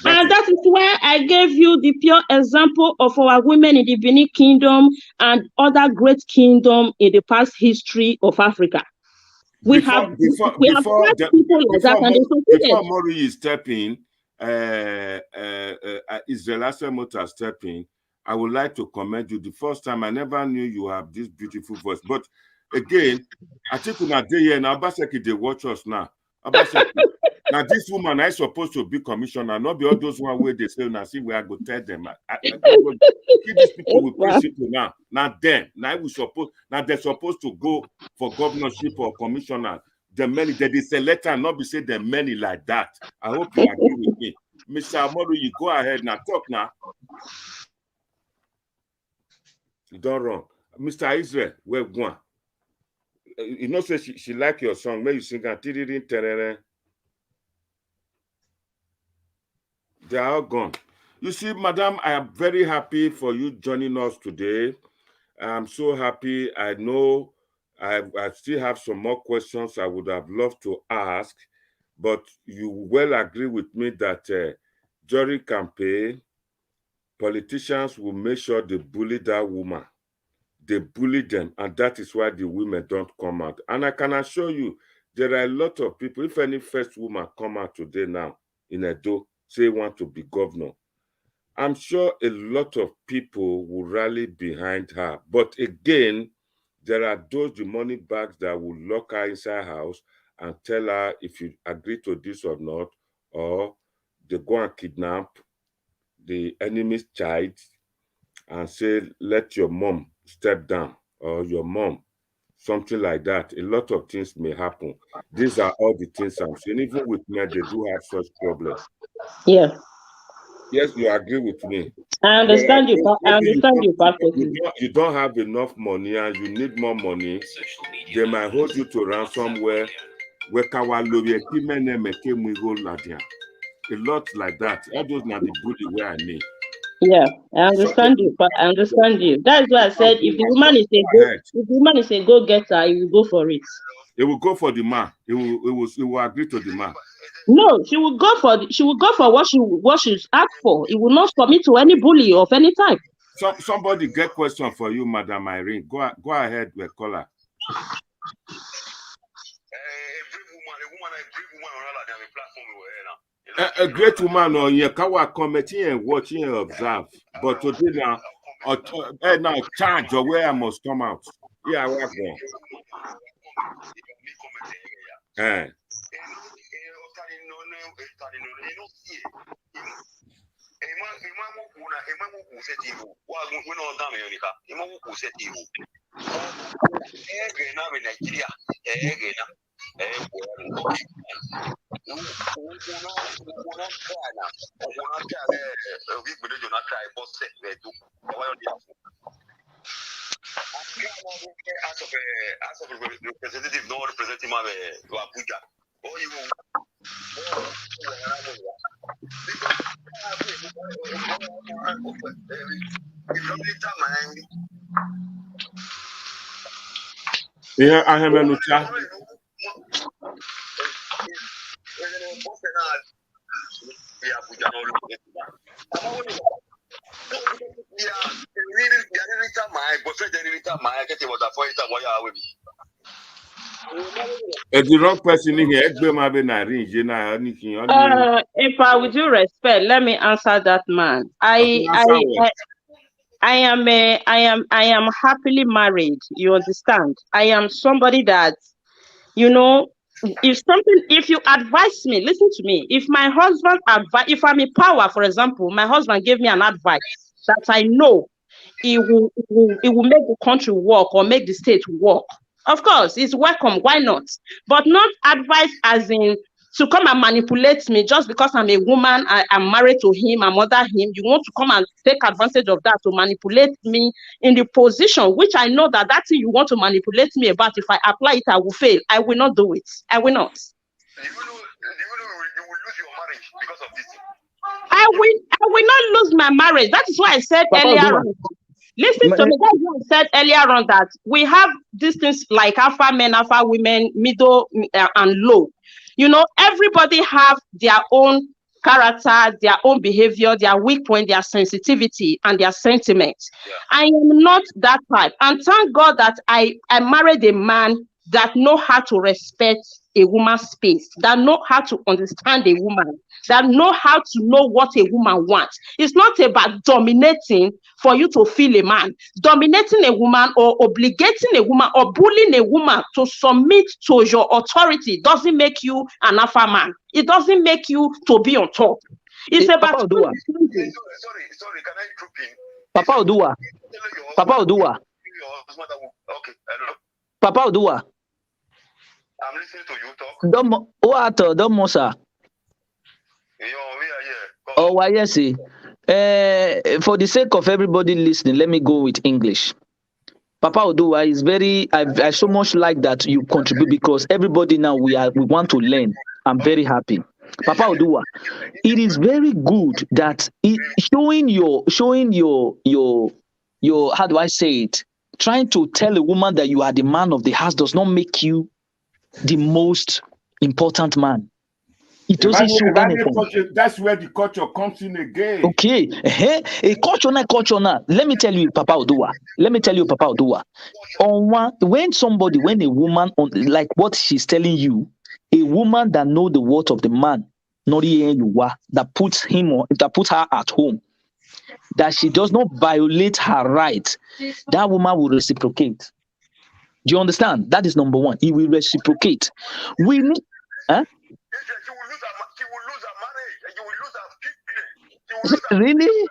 And that is why I gave you the pure example of our women in the Benin Kingdom and other great kingdom in the past history of Africa. Before Mori is stepping, Israel Motor stepping, I would like to commend you. The first time I never knew you have this beautiful voice. But again, I think on a day here now, Obaseki, they watch us now. Obaseki. Now, this woman is supposed to be commissioner, not be all those one where they say, now see where I go tell them. Give these people with principle now. Now they're supposed to go for governorship or commissioner. The many, they select and not be say the many like that. I hope you agree with me. Mr. Amoru, you go ahead now. Talk now. You don't wrong. Mr. Israel, where going? You know, say she like your song. May you sing and they are all gone. You see, madam, I am very happy for you joining us today. I'm so happy. I know I still have some more questions I would have loved to ask, but you will agree with me that during campaign, politicians will make sure they bully that woman. They bully them, and that is why the women don't come out. And I can assure you, there are a lot of people, if any first woman come out today now in Edo, say want to be governor, I'm sure a lot of people will rally behind her. But again, there are those the money bags that will lock her inside house and tell her if you agree to this or not, or they go and kidnap the enemy's child and say, let your mom step down, or your mom, something like that. A lot of things may happen. These are all the things I'm saying. Even with men, they do have such problems. Yeah. Yes, you agree with me. I understand you. I understand you perfectly. You don't have enough money and you need more money. They might hold you to ransom where a lot like that. All those not the bully where I mean. Yeah, I understand you, but I understand you. That's why I said if the woman is a go-getter, he will go for it. It will go for the man. It will agree to the man. No, she will go for what she's asked for. It will not submit to any bully of any type. Somebody get question for you, Madam Irene. Go ahead, we call her. A great woman on your kawa committee and watching and observe. But today now charge or where I must come out. Yeah, I was going. As of representative, no representative, Abuja. Oh, you Yeah, I have a nucha. The wrong person in here. If I with due respect, let me answer that man. I am happily married. You understand? I am somebody that, you know, if you advise me, listen to me. If my husband if I'm in power, for example, my husband gave me an advice that I know it will make the country work or make the state work. Of course, it's welcome. Why not? But not advice as in to come and manipulate me just because I'm a woman, I'm married to him, I mother him. You want to come and take advantage of that to manipulate me in the position which I know that thing you want to manipulate me about, if I apply it, I will fail. I will not do it. I will not. You will lose your marriage because of this. I will not lose my marriage. That is why I said earlier on. Listen to me. That's what I said earlier on, that we have these things like alpha men, alpha women, middle and low. You know, everybody have their own character, their own behavior, their weak point, their sensitivity, and their sentiments. Yeah. I am not that type. And thank God that I married a man that know how to respect a woman's space, that know how to understand a woman, that know how to know what a woman wants. It's not about dominating for you to feel a man. Dominating a woman or obligating a woman or bullying a woman to submit to your authority doesn't make you an alpha man. It doesn't make you to be on top. It's about... Sorry, can I group in? Papa Odua. Papa Odua. Okay, hello. Papa Odua. I'm listening to you talk. Don't sir. Oh, why yes, for the sake of everybody listening, let me go with English. Papa Odua is I so much like that you contribute, because everybody now we want to learn. I'm very happy. Papa Odua, it is very good that showing your how do I say it? Trying to tell a woman that you are the man of the house does not make you the most important man. It doesn't show anything. That's where the culture comes in again. Okay. A culture now. Let me tell you, Papa Odua. When a woman, like what she's telling you, a woman that know the worth of the man, not that puts her at home, that she does not violate her right, that woman will reciprocate. Do you understand? That is number one. He will reciprocate. We need, huh? Really?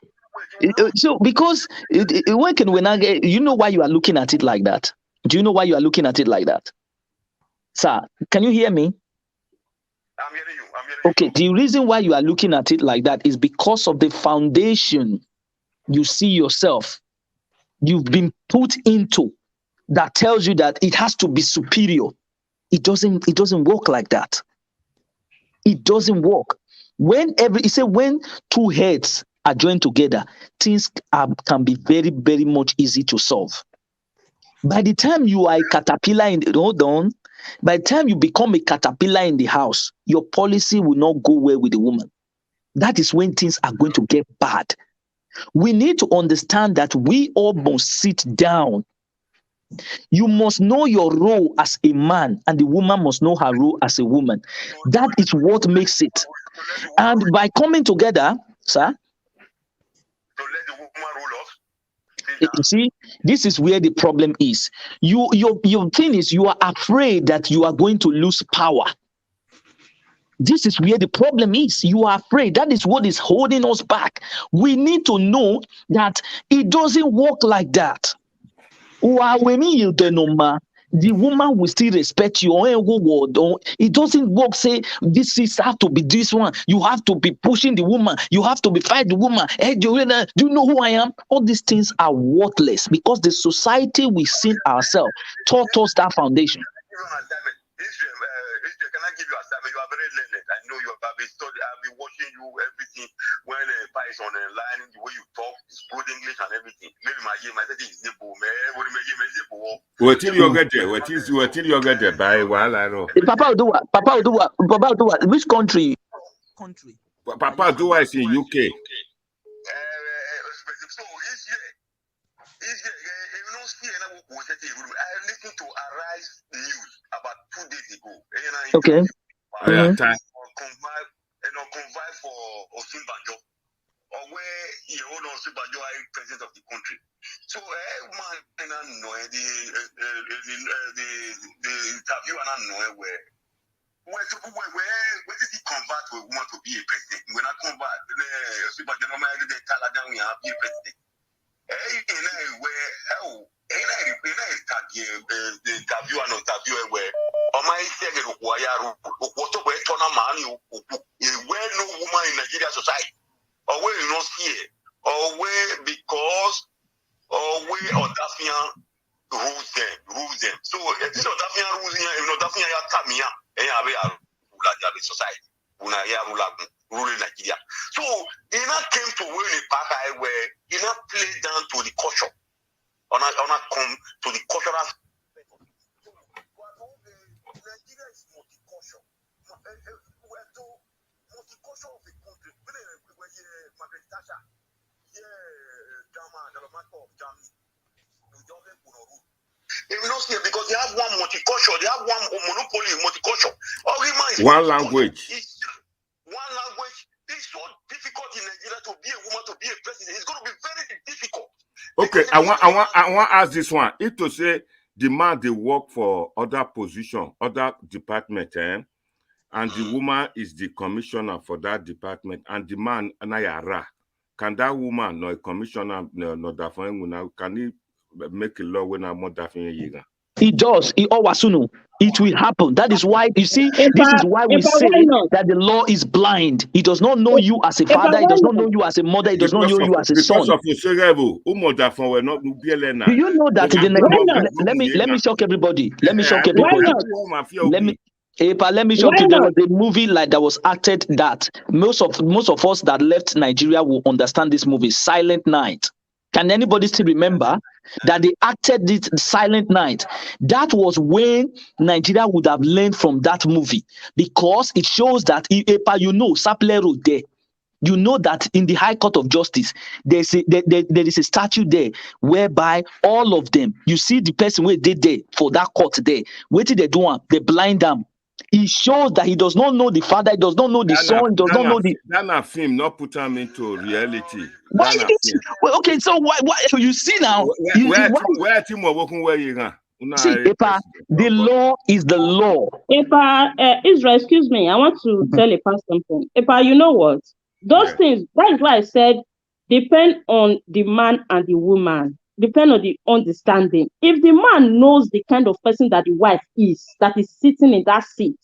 So because you know why you are looking at it like that? Do you know why you are looking at it like that? Sir, can you hear me? I'm hearing you. Okay, the reason why you are looking at it like that is because of the foundation you see yourself, you've been put into, that tells you that it has to be superior. It doesn't work like that. It doesn't work. When two heads are joined together, things can be very, very much easy to solve. By the time you are a caterpillar by the time you become a caterpillar in the house, your policy will not go well with the woman. That is when things are going to get bad. We need to understand that we all must sit down. You must know your role as a man, and the woman must know her role as a woman. That is what makes it. And by coming together, sir, you see, this is where the problem is. Your thing is, you are afraid that you are going to lose power. This is where the problem is. You are afraid. That is what is holding us back. We need to know that it doesn't work like that. the woman will still respect you. It doesn't work. Say this is have to be this one. You have to be pushing the woman. You have to be fighting the woman. Hey, do you know who I am? All these things are worthless because the society we seen ourselves taught us that foundation. Can I give you a assignment? You are very learned. I know you have been studying. I've been watching you everything. When Pai is on the line, the way you talk, it's good English and everything. Maybe my said is Nebo, man. What till you get there? What till you get there? By while I know. Papa will do what? Papa will do what? Papa will do what? Which country? Papa do what is in UK. So I listened to Arise News about 2 days ago. Okay. Convive for Osinbajo, or where he hold Osinbajo as president of the country. So man, the interview and where did he convert to a woman to be a president? When I convert, Osinbajo normally they tell her we have be a president. The interview and interview where my said where no woman in Nigeria society, or where you not see it, or where because or where Odafian rules them. So if this Odafian rules here, if Odafian Tamia, and society, ruling Nigeria. So he not came to where the park where he not played down to the culture, on a come to the cultural aspect. Nigeria is multicultural. Multicultural of the country. Where Margaret Thatcher, German, the matter of Germany, they will not see it because they have one multicultural, they have one monopoly multicultural. One language. One language. It's so difficult in Nigeria to be a woman, to be a president. It's going to be very difficult. Okay, I want to ask this one. If to say the man they work for other position, other department, and the woman is the commissioner for that department, and the man Anayara, can that woman no a commissioner no that can he make a law when I'm more that It does. It will happen. That is why you see. This is why we say that the law is blind. It does not know you as a father. It does not know you as a mother. It does not know you as a son. Because of Do you know that let me shock everybody. Let me shock everybody. Let me shock you. There was a movie like that was acted that most of us that left Nigeria will understand this movie, Silent Night. Can anybody still remember that they acted this Silent Night? That was when Nigeria would have learned from that movie, because it shows that Saplero there. You know that in the High Court of Justice, there is a statue there whereby all of them, you see the person where they there for that court there. What did they do? They blind them. He shows that he does not know the father, he does not know the son, he does not know the. That film not put him into reality. Why okay, so why you see now? Where team working where you going? See, Epa, the law is the law. Epa, Israel, excuse me, I want to tell Epa something. Epa, you know what? Those things, that is why I said depend on the man and the woman. Depend on the understanding. If the man knows the kind of person that the wife is, that is sitting in that seat,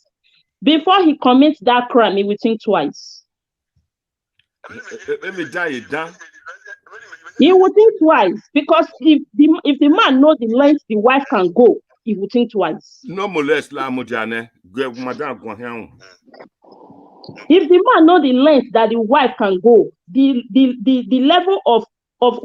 before he commits that crime, he will think twice. Let me die it down. He will think twice, because if the man knows the length the wife can go, he will think twice. No molest la mojane. If the man knows the length that the wife can go, the level of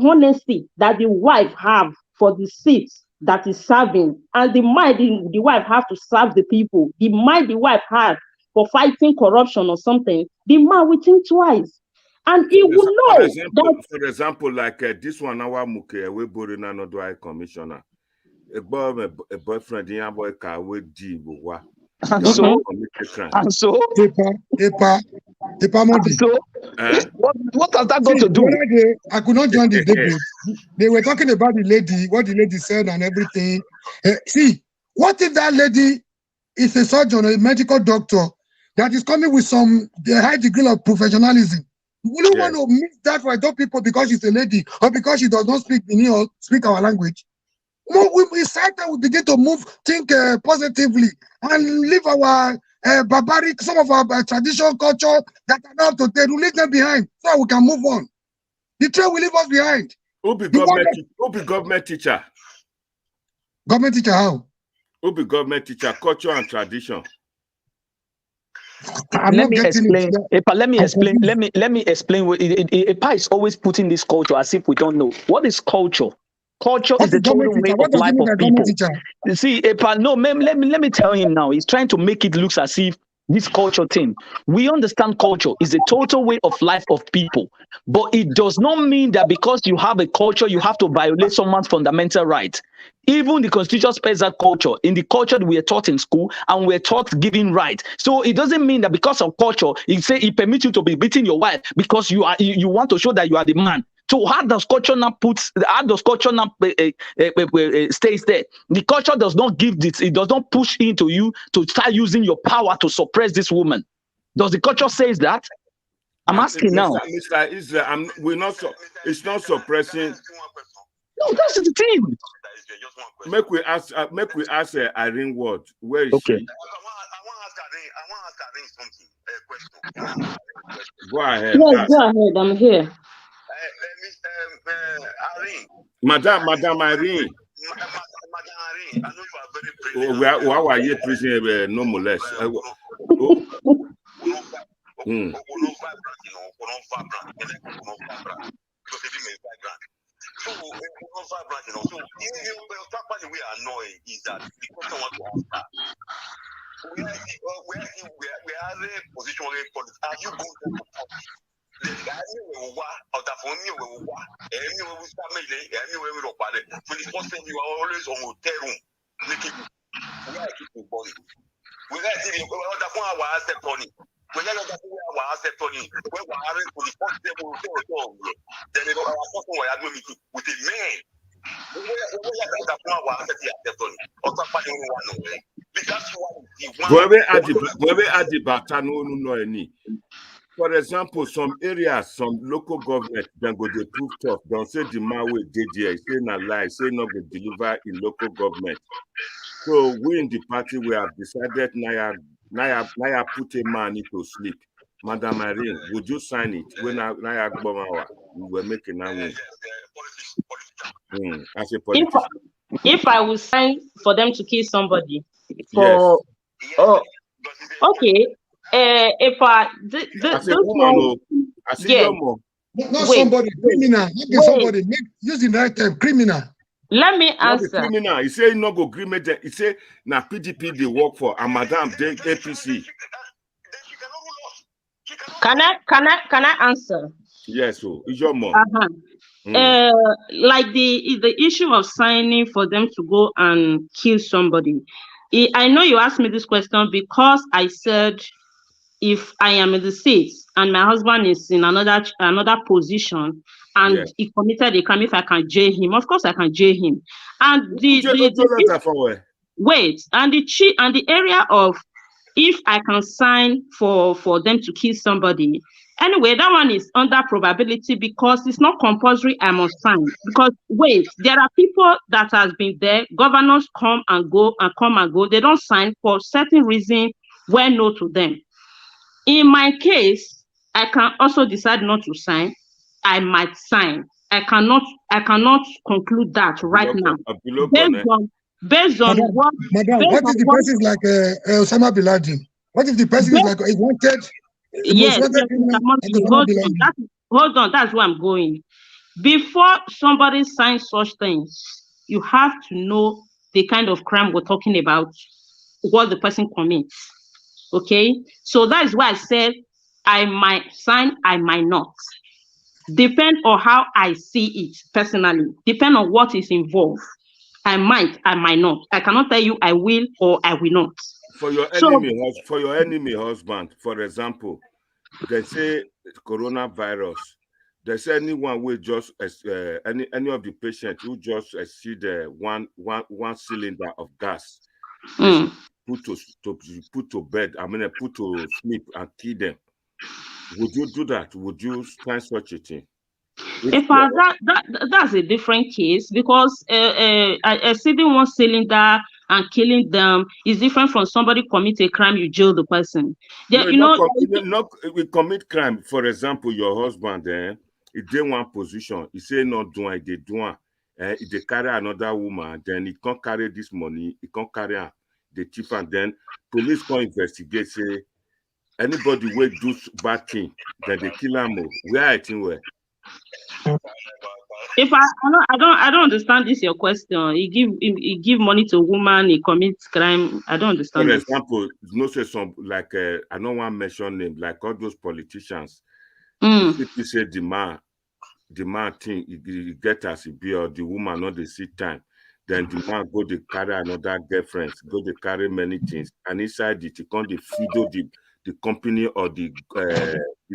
honesty that the wife have for the seat that is serving, and the mind the wife have to serve the people, the mind the wife have for fighting corruption or something, the man will think twice. And he will know. For example, like this one, our Muke, we boring another high commissioner. A boyfriend, a boy car with G. And so, what has that got to do? I could not join the debate. They were talking about the lady, what the lady said and everything. See, what if that lady is a surgeon or a medical doctor that is coming with some high degree of professionalism? We don't want to mix that for other people because she's a lady or because she does not speak our language. we begin to move, think positively, and leave our barbaric, some of our traditional culture that are not to take, we leave them behind so we can move on. The train will leave us behind. Who be government teacher? Government teacher how? Who be government teacher? Culture and tradition. Let me explain. Let me explain. Epa is always putting this culture as if we don't know. What is culture? Culture is the total way of life of people. You see, Epa, no, let me tell him now. He's trying to make it look as if this culture thing. We understand culture is the total way of life of people, but it does not mean that because you have a culture, you have to violate someone's fundamental right. Even the Constitution spells that culture. In the culture we are taught in school, and we're taught giving right. So it doesn't mean that because of culture, it permits you to be beating your wife because you want to show that you are the man. So how does culture now stays there? The culture does not give this, it does not push into you to start using your power to suppress this woman. Does the culture say that? I'm asking now. Mr. Israel, it's not suppressing. No, that's the thing. Make we ask Irene Ward. Where is she? I want to ask Irene something. Go ahead. Yes, go ahead. I'm here. Irene. Madam Irene. Madam Irene, I know you are very brilliant. Why are you prison no molest? So, so the way I know it is that the question want to answer. We are a position where are you going to the guy will or the phone will anyway we start making anyway we don't bother. For the first time you are always on hotel room. We are keeping body. We got to the phone our asset Tony. We got to our asset Tony. We were arranged for the first time we will then our person were having meeting with a man. We are the phone our asset Tony. Or somebody who want to because for example, some areas, some local government, then go to prove tough. Don't say the man with DDA, say not lie, say not go deliver in local government. So we in the party we have decided Naya put a man into sleep. Madam Irene, would you sign it? When Naya Gbomawa, we were making a win. As a politician. If I would sign for them to kill somebody, yes. Oh, okay. If I somebody criminal, somebody use the right term criminal. Let me answer. Criminal. He say no go agreement. He say na PDP they work for and Madam they APC. Can I answer? Yes, so it's your mom. Like the issue of signing for them to go and kill somebody. I know you asked me this question because I said if I am in the States and my husband is in another position and he committed a crime, if I can jail him, of course I can jail him. And the area of if I can sign for them to kill somebody. Anyway, that one is under probability because it's not compulsory I must sign. Because there are people that has been there, governors come and go. They don't sign for certain reason well known to them. In my case, I can also decide not to sign. I might sign. I cannot conclude that right now. Based on what? Madam, what if the person is like Osama bin Laden? What if the person is like a wanted? Yes. Hold on. That's where I'm going. Before somebody signs such things, you have to know the kind of crime we're talking about, what the person commits. Okay, so that's why I said I might sign, I might not. Depend on how I see it personally. Depend on what is involved. I might, I might not. I cannot tell you I will or I will not. For your enemy husband, for example, they say coronavirus. There's anyone will just any of the patients who just exceed one cylinder of gas. Put to bed, put to sleep and kill them. Would you do that? Would you sign such a thing? That's a different case, because exceeding one cylinder and killing them is different from somebody commit a crime, you jail the person. No, we commit crime. For example, your husband, he did one position. He say not doing, he did doing. If they carry another woman, then he can't carry this money. He can't carry the chief, and then police can investigate. Say anybody will do bad thing, then they kill him. Where I think where. If I don't understand this your question. He give money to a woman, he commits crime. I don't understand. For example, no say some like I don't want to mention name, like all those politicians. If you say the man thing, he get as he be, or the woman not the seat time, then the man go to carry another girlfriend, go to carry many things, and inside it, he can't feed the company or the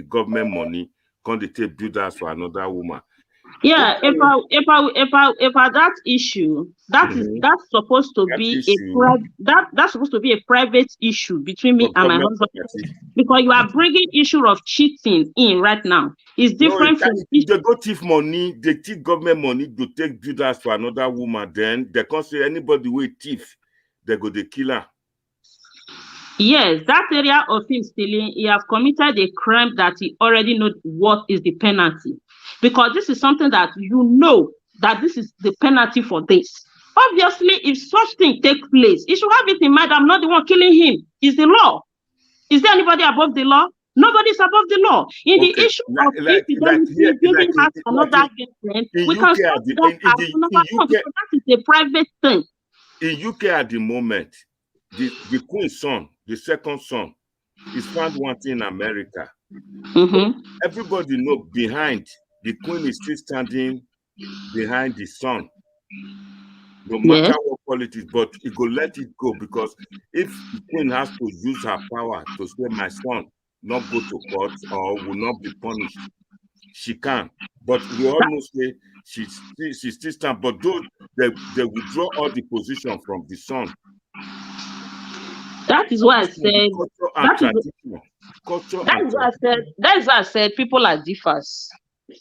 government money, can't they take build house for another woman. Yeah, about that issue, that's supposed to that's supposed to be a private issue between me and my husband, because you are bringing issue of cheating in right now. It's different from they go thief money, they thief government money to take build house for another woman. Then they can't say anybody will thief, they go the killer. Yes, that area of him stealing, he have committed a crime that he already knows what is the penalty. Because this is something that you know that this is the penalty for this. Obviously, if such thing takes place, you should have it in mind. I'm not the one killing him. It's the law. Is there anybody above the law? Nobody's above the law. In the issue of infidelity, giving us another girlfriend, we can stop that as another one, because that is a private thing. In UK at the moment, the queen's son, the second son, is found wanting in America. Everybody know behind. The queen is still standing behind the son, no matter what politics, but he go let it go, because if the queen has to use her power to say my son not go to court or will not be punished, she can. But we almost say she still stand. But those they withdraw all the position from the son. That is why I said. That is why I said people are differs.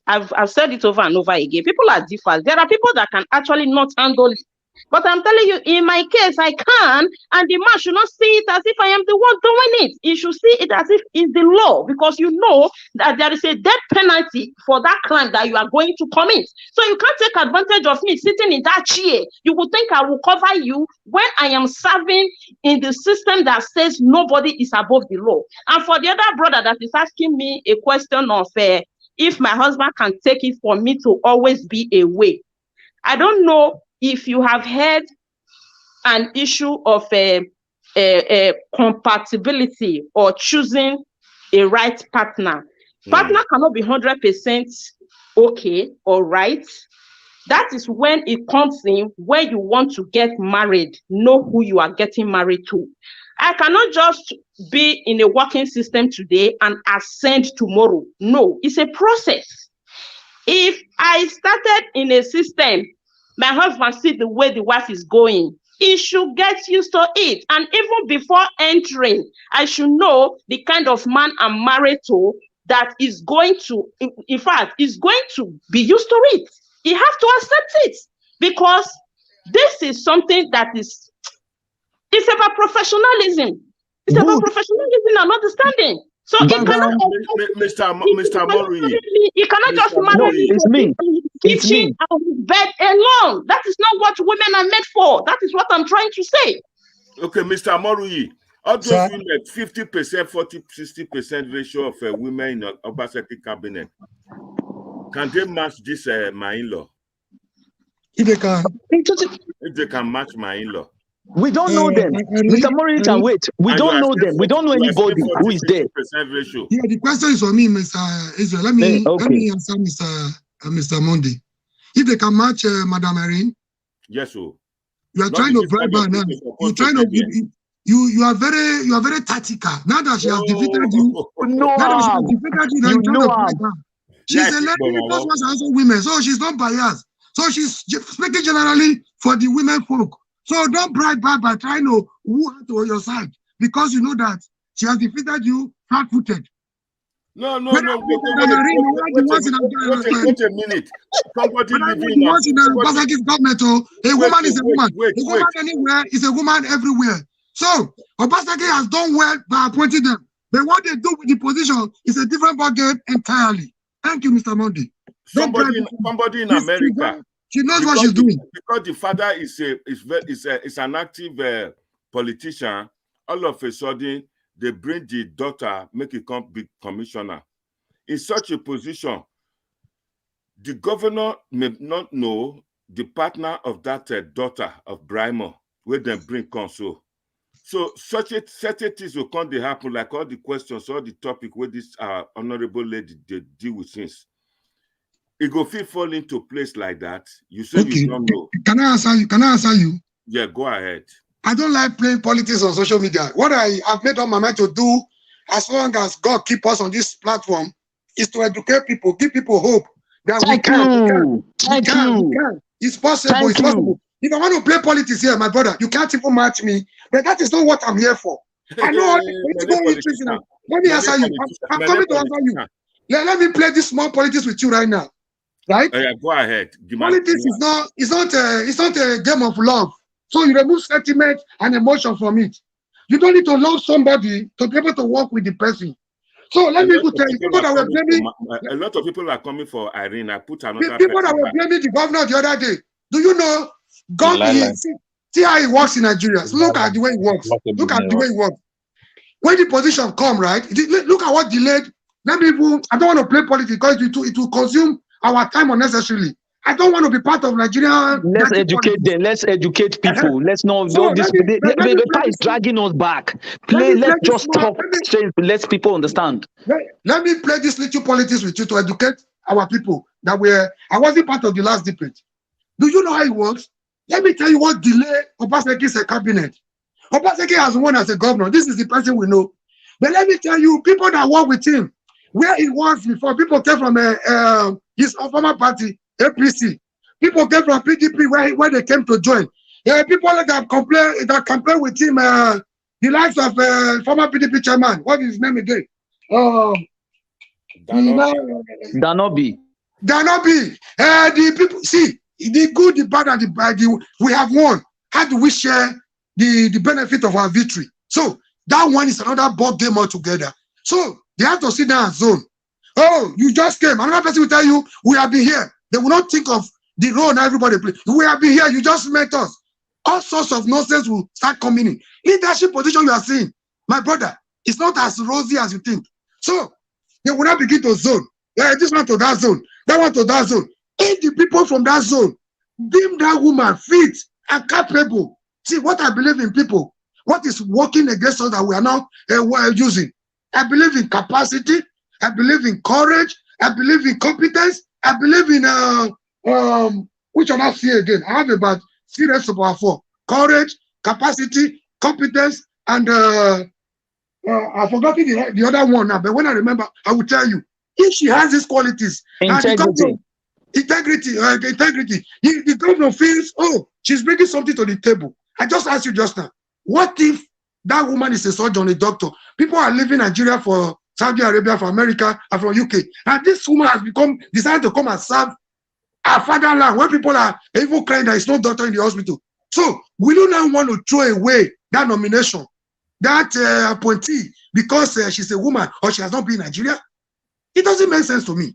I've said it over and over again. People are different. There are people that can actually not handle it. But I'm telling you, in my case, I can, and the man should not see it as if I am the one doing it. He should see it as if it's the law, because you know that there is a death penalty for that crime that you are going to commit. So you can't take advantage of me sitting in that chair. You would think I will cover you when I am serving in the system that says nobody is above the law. And for the other brother that is asking me a question of if my husband can take it for me to always be away. I don't know if you have heard an issue of compatibility or choosing a right partner. Partner cannot be 100% okay or right. That is when it comes in, when you want to get married, know who you are getting married to. I cannot just be in a working system today and ascend tomorrow. No, it's a process. If I started in a system, my husband see the way the wife is going, he should get used to it. And even before entering, I should know the kind of man I'm married to that is going to, in fact, is going to be used to it. He has to accept it, because this is something that is, it's about professionalism. It's about professionalism and understanding. So he cannot, Mr. Mori. He cannot just marry it's me. on his bed alone. That is not what women are made for. That is what I'm trying to say. Okay, Mr. Mori. All those women, 50%, 40%, 60% ratio of women in the Obaseki cabinet. Can they match this my in-law? If they can. If they can match my in-law. We don't know them. Mr. Mori can wait. We don't know them. We don't know anybody who is there. Ratio. Yeah, the question is for me, Mr. Israel. Let me answer Mr. Monday. If they can match Madam Erin. Yes, sir. You are trying to bribe her now. You're trying to you are very tactical. Now that she has defeated you, you're trying to bribe her. She's a lady who just wants to answer women, so she's not biased. So she's speaking generally for the women folk. So don't bribe her by trying to woo her to your side, because you know that she has defeated you flat-footed. No. Wait a minute. Somebody living in Obaseki's government. A woman is a woman. A woman anywhere is a woman everywhere. So Obaseki has done well by appointing them. But what they do with the position is a different ballgame entirely. Thank you, Mr. Monday. Somebody in America. She knows what she's doing. Because the father is an active politician. All of a sudden, they bring the daughter, make it big commissioner. In such a position, the governor may not know the partner of that daughter of Brimo, where they bring console. So such things will come, they happen, like all the questions, all the topic where this honorable lady they deal with since. It go fall into place like that. You say you don't know. Can I answer you? Yeah, go ahead. I don't like playing politics on social media. What I have made up my mind to do, as long as God keep us on this platform, is to educate people, give people hope that we can. It's possible. It's possible. If I want to play politics here, my brother, you can't even match me. But that is not what I'm here for. I know all the political issues now. Let me answer you. I'm coming to answer you. Let me play this small politics with you right now. Right? Yeah, go ahead. Politics is not a game of love. So you remove sentiment and emotion from it. You don't need to love somebody to be able to work with the person. So let me tell you, people that were blaming a lot of people are coming for Irene. I put another people that were blaming the governor the other day. Do you know God see how he works in Nigeria? So look at the way he works. Look at the way he works. When the position come, right? Look at what delayed. I don't want to play politics because it will consume our time unnecessarily. I don't want to be part of Nigeria. Let's educate them. Let's educate people. Let's not. The part is dragging us back. Let's just talk straight. Let people understand. Let me play this little politics with you to educate our people that I wasn't part of the last debate. Do you know how it works? Let me tell you what delayed Obaseki's cabinet. Obaseki has won as a governor. This is the person we know. But let me tell you, people that work with him, where he was before, people came from his former party, APC. People came from PDP where they came to join. People that compare with him, the likes of former PDP chairman. What is his name again? Danobi. The people see the good, the bad, and the bad. We have won. How do we share the benefit of our victory? So that one is another ball game altogether. So they have to sit down and zone. Oh, you just came. Another person will tell you, we have been here. They will not think of the role everybody plays. We have been here. You just met us. All sorts of nonsense will start coming in. Leadership position you are seeing, my brother, it's not as rosy as you think. So they will not begin to zone. Yeah, this one to that zone, that one to that zone. If the people from that zone deem that woman fit and capable, see what I believe in people, what is working against us that we are now using. I believe in capacity. I believe in courage. I believe in competence. I believe in which one I see again. I have about 3 about 4: courage, capacity, competence, and I've forgotten the other one now. But when I remember, I will tell you. If she has these qualities, integrity. The governor feels, oh, she's bringing something to the table. I just asked you just now, what if that woman is a surgeon, a doctor? People are leaving Nigeria for Saudi Arabia, for America, and from UK. And this woman has decided to come and serve our fatherland, where people are even crying there is no doctor in the hospital. So, will you now want to throw away that nomination, that appointee, because she's a woman or she has not been in Nigeria? It doesn't make sense to me.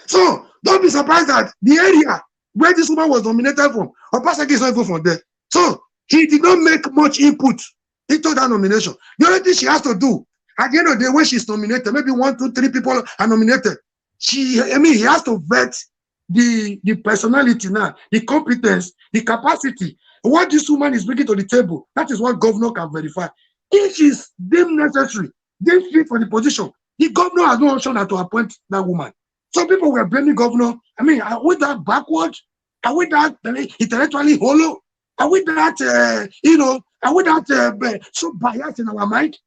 So, don't be surprised that the area where this woman was nominated from, Obaseki is not even from there. So, he did not make much input into that nomination. The only thing she has to do, at the end of the day, when she's nominated, maybe 1, 2, 3 people are nominated. He has to vet the personality now, the competence, the capacity. What this woman is bringing to the table, that is what governor can verify. If she's deemed necessary, deemed fit for the position, the governor has no option than to appoint that woman. Some people were blaming governor. Are we that backward? Are we that intellectually hollow? Are we that, are we that so biased in our mind?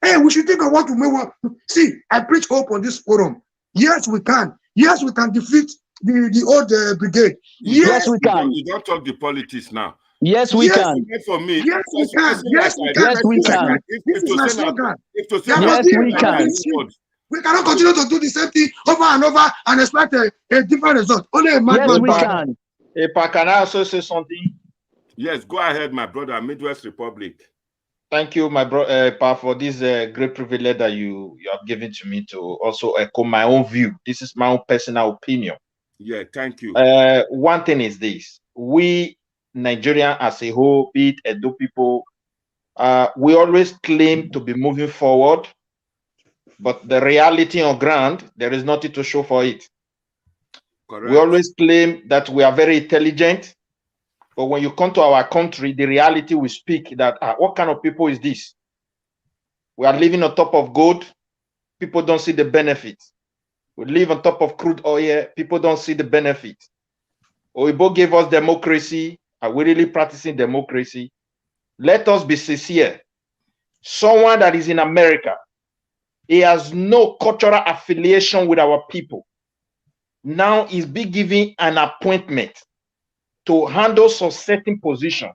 Hey, we should think of what we may want. See, I preach hope on this forum. Yes, we can. Yes, we can defeat the old brigade. Yes, we can. You don't talk the politics now. Yes, we can. For me, yes, we can. Yes, we can. Yes, we can. This is my slogan. Yes, we can. We cannot continue to do the same thing over and over and expect a different result. Only a madman. Yes, we can. Can I also say something? Yes, go ahead, my brother. Midwest Republic. Thank you, my brother, Pa, for this great privilege that you have given to me to also echo my own view. This is my own personal opinion. Yeah, thank you. One thing is this: we Nigerians as a whole, be it Edo people, we always claim to be moving forward, but the reality on ground, there is nothing to show for it. Correct. We always claim that we are very intelligent, but when you come to our country, the reality will speak that what kind of people is this? We are living on top of gold. People don't see the benefits. We live on top of crude oil. People don't see the benefits. Oyibo gave us democracy. Are we really practicing democracy? Let us be sincere. Someone that is in America, he has no cultural affiliation with our people. Now he's being given an appointment to handle some certain position.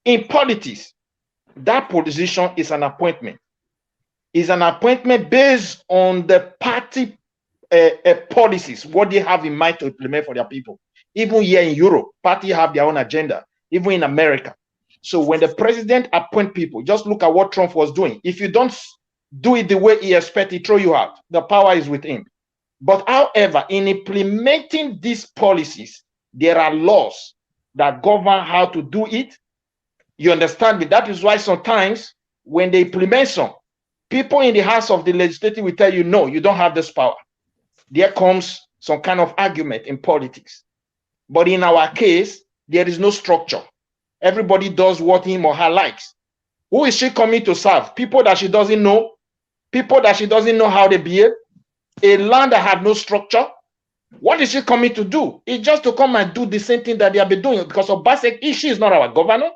In politics, that position is an appointment. It's an appointment based on the party policies, what they have in mind to implement for their people. Even here in Europe, parties have their own agenda, even in America. So when the president appoints people, just look at what Trump was doing. If you don't do it the way he expects, he throw you out. The power is with him. But however, in implementing these policies, there are laws that govern how to do it. You understand me? That is why sometimes when they implement some, people in the House of the Legislative will tell you, no, you don't have this power. There comes some kind of argument in politics. But in our case, there is no structure. Everybody does what him or her likes. Who is she coming to serve? People that she doesn't know, people that she doesn't know how they behave, a land that have no structure. What is she coming to do? It's just to come and do the same thing that they have been doing, because Obaseki, she is not our governor.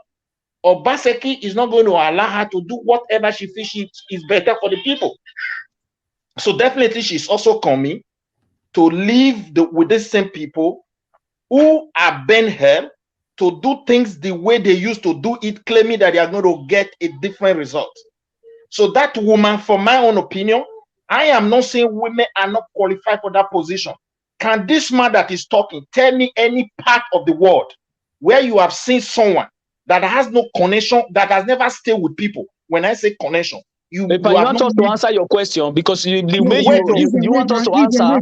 Obaseki is not going to allow her to do whatever she feels is better for the people. So definitely she's also coming to live with the same people who are bent her to do things the way they used to do it, claiming that they are going to get a different result. So that woman, for my own opinion, I am not saying women are not qualified for that position. Can this man that is talking tell me any part of the world where you have seen someone that has no connection, that has never stayed with people? When I say connection, you want us to answer your question, because you want us to answer.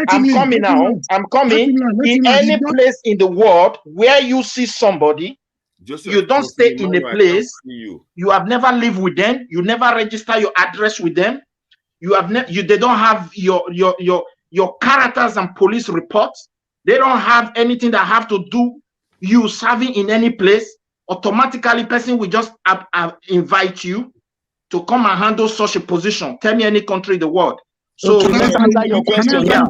I'm coming now. I'm coming. In any place in the world where you see somebody, Joseph, you don't stay in a place. You have never lived with them. You never register your address with them. You have they don't have your characters and police reports. They don't have anything that have to do you serving in any place. Automatically, person will just invite you to come and handle such a position. Tell me any country in the world. So okay, let's answer your question. Yeah.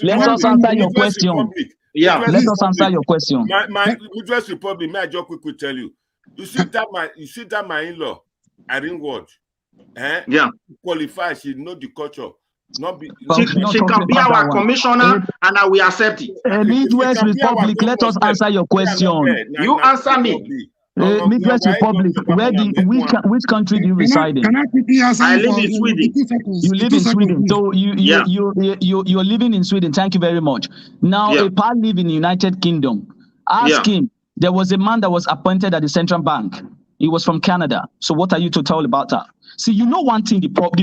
Let us answer your question. Yeah. Let us answer your question. My Midwest Republic, may I just quickly tell you. You see that my in-law, Irene Ward, yeah, qualified, she know the culture. She can be our commissioner, and I will accept it. Midwest Republic, let us answer your question. You answer me. Midwest Republic, which country do you reside in? Can I quickly answer? I live in Sweden. You live in Sweden, so you're living in Sweden. Thank you very much. Now, a part live in the United Kingdom. Ask him. There was a man that was appointed at the central bank. He was from Canada. So what are you to tell about that? See, you know one thing. The problem.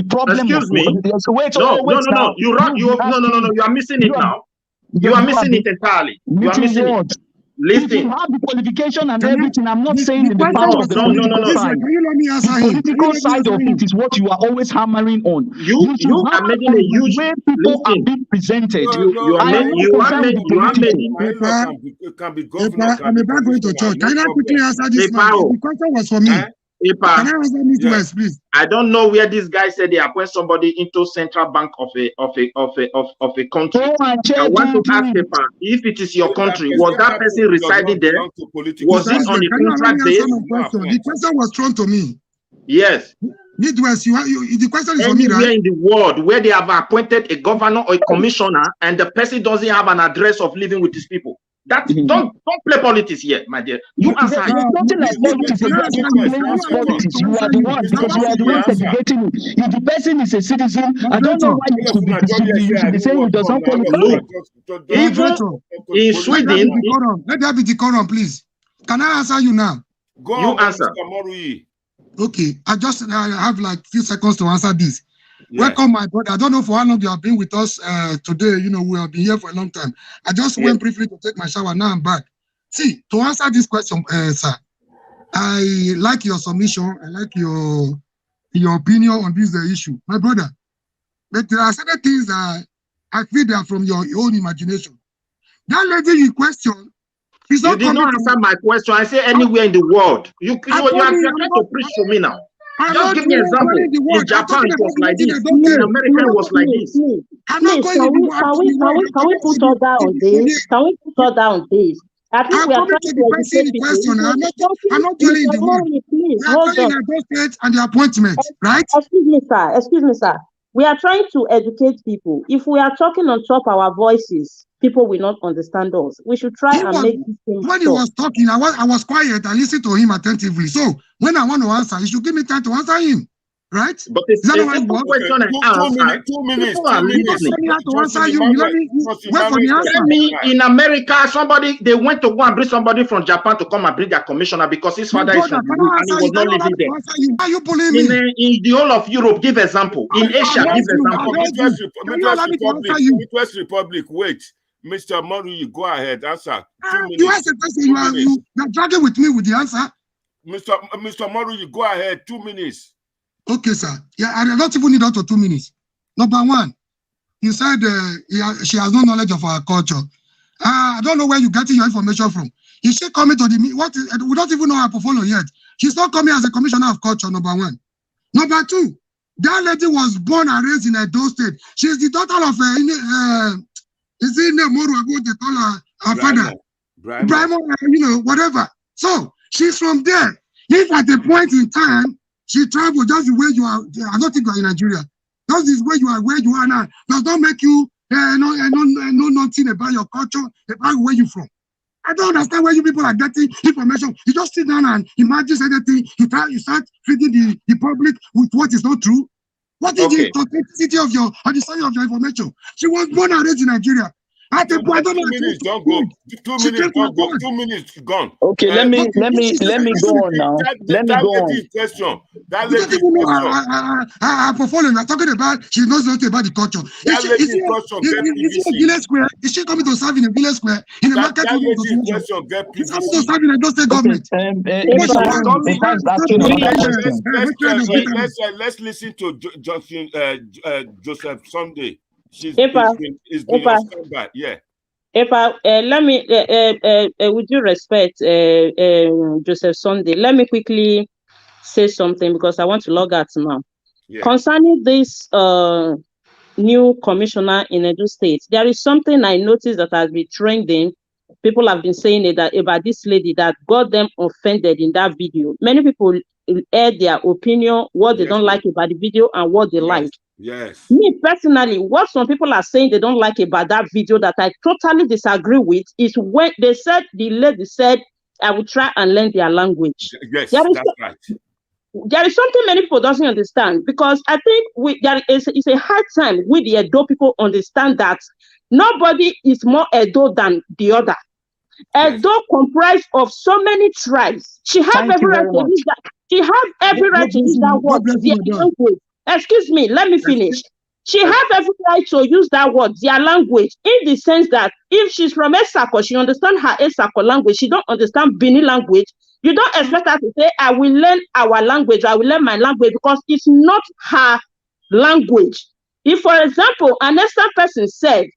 Excuse me. Wait. No. You are missing it now. You are missing it entirely. You are missing it. Listen. If you have the qualification and everything, I'm not saying in the part of the political side. Can you let me answer him? The political side of it is what you are always hammering on. You are making a huge way people are being presented. You are making can be governor. I'm about going to church. Can I quickly answer this man? The question was for me. Can I answer this West, please? I don't know where this guy said they appoint somebody into central bank of a country. I want to ask Pepa, if it is your country, was that person residing there? Was it on a contract base? The question was thrown to me. Yes. Midwest, the question is for me, right? Anywhere in the world where they have appointed a governor or a commissioner and the person doesn't have an address of living with his people. That don't play politics here, my dear. You answer. There's nothing like politics. You are the one, because you are the one segregating it. If the person is a citizen, I don't know why you should be saying he does not qualify. Even in Sweden, let there be decorum, please. Can I answer you now? Go you on, answer. Mr. Morui. Okay, I have like few seconds to answer this. Yeah. Welcome, my brother. I don't know for how long you have been with us today. You know, we have been here for a long time. I just went briefly to take my shower. Now I'm back. See, to answer this question, sir, I like your submission. I like your opinion on this issue, my brother. But there are certain things that I feel they are from your own imagination. That lady you question, she's you not did not answer my question. I say anywhere in the world. You are trying to preach to me now. Just give me an example. In Japan, it was like this. In America, it was like this. Can we put order on this? Can we put order on this? I think we are trying to educate people. I'm not telling the word. Please, we are hold telling on. the state and the appointment, right? Excuse me, sir. We are trying to educate people. If we are talking on top of our voices, people will not understand us. We should try and make this thing. When he was talking, I was quiet. I listened to him attentively. So when I want to answer, you should give me time to answer him, right? But it's a simple question I ask. 2 minutes. People are listening. To answer you. Wait for the answer. Tell me, in America, they went to go and bring somebody from Japan to come and bring their commissioner because his father is from the and he was not living there. Are you bullying me? In the whole of Europe, give example. In Asia, give example. Midwest Republic, wait. Mr. Mori, go ahead, answer. 2 minutes. You asked a question, you're dragging with me with the answer. Mr. Mori, go ahead, 2 minutes. Okay, sir. Yeah, I don't even need up to 2 minutes. Number one, you said she has no knowledge of our culture. I don't know where you're getting your information from. Is she coming to the meeting? We don't even know her portfolio yet. She's not coming as a commissioner of culture, number one. Number two, that lady was born and raised in Edo State. She's the daughter of is it Moru, what they call her father? Brahmo, whatever. So she's from there. If at a point in time she traveled just the way you are, I don't think you are in Nigeria. Just this way you are where you are now does not make you know nothing about your culture, about where you're from. I don't understand where you people are getting information. You just sit down and imagine anything. You start feeding the public with what is not true. What is the authenticity of your understanding of your information? She was born and raised in Nigeria. At the point, 2 minutes, don't go. 2 minutes, don't go. 2 minutes, gone. Okay, let me go on now. Let me go on. Question. That you lady don't even know her portfolio. We're talking about, she knows nothing about the culture. Is she a village square? Is she coming to serve in a village square? In a market? She's coming to serve in a state government. Let's listen to Joseph Sunday. She's been on standby. Yeah. Let me, with due respect, Joseph Sunday, let me quickly say something because I want to log out now. Yeah. Concerning this new commissioner in Edo State, there is something I noticed that has been trending. People have been saying it about this lady that got them offended in that video. Many people air their opinion, what they don't like about the video and what they like. Yes. Me personally, what some people are saying they don't like about that video that I totally disagree with is when they said, the lady said, I will try and learn their language. Yes, that's right. There is something many people doesn't understand because I think it's a hard time with the Edo people understand that nobody is more Edo than the other. Edo comprised of so many tribes. She has every right to use that. She has every right to use that word, their language. Excuse me, let me finish. She has every right to use that word, their language, in the sense that if she's from Esako, she understands her Esako language. She don't understand Bini language. You don't expect her to say, I will learn our language, I will learn my language, because it's not her language. If, for example, an Eastern person said,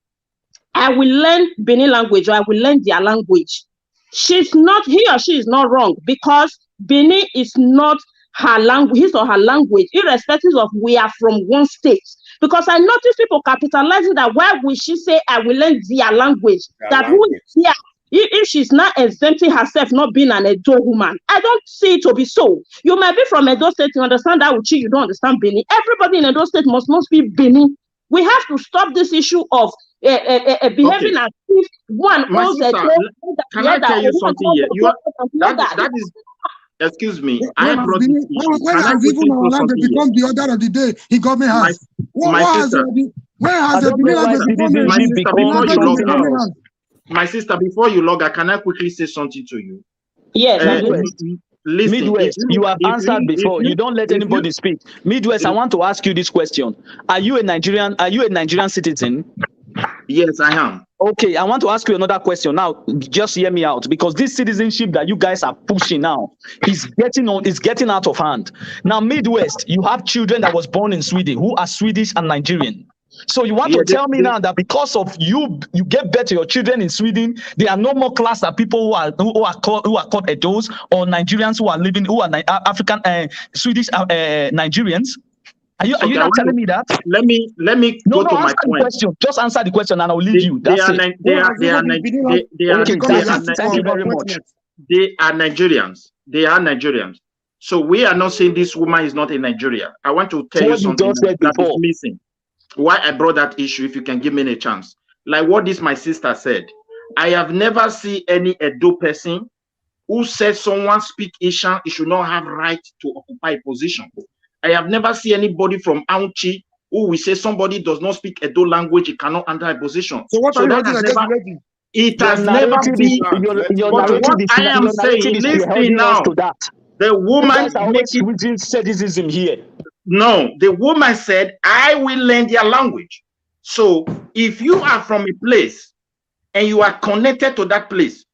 I will learn Bini language, or I will learn their language, he or she is not wrong, because Bini is not her language, his or her language, irrespective of we are from one state. Because I notice people capitalizing that, why will she say I will learn their language? Who is here? If she's not exempting herself, not being an Edo woman, I don't see it to be so. You might be from Edo State, you understand that Uchi, you don't understand Bini. Everybody in Edo State must not speak Bini. We have to stop this issue of behaving as if one My owns sister, a can I tell you something here? That is, excuse me, I brought this issue. When Can I has quickly even throw our land something here? become the order of the day in government house? My sister, Where I has the don't know why language become my citizenship sister, become before you log something out, else. my sister, before you log out, can I quickly say something to you? Yes, Listen, Midwest, you have answered before. You don't let anybody speak. Midwest, I want to ask you this question: Are you a Nigerian? Are you a Nigerian citizen? Yes, I am. Okay, I want to ask you another question now. Just hear me out, because this citizenship that you guys are pushing now is getting out of hand. Now, Midwest, you have children that was born in Sweden who are Swedish and Nigerian. So you want to tell me now that because of you gave birth to your children in Sweden, there are no more class of people who are called Edos or Nigerians who are African Swedish Nigerians? Are you not telling me that? Let me go to my point. Question. Just answer the question and I'll leave you. They That's are it. Nigerians. They are Nigerians. So we are not saying this woman is not in Nigeria. I want to tell you something that is missing. Why I brought that issue, if you can give me a chance. Like what this my sister said. I have never seen any Edo person who said someone speak Ishan, he should not have right to occupy a position. I have never seen anybody from Aunchi who will say somebody does not speak Edo language, he cannot enter a position. So what are you that has never, it has never been. But what I am saying, listen now, the woman making citizenship here. No, the woman said, I will learn their language. So if you are from a place and you are connected to that place,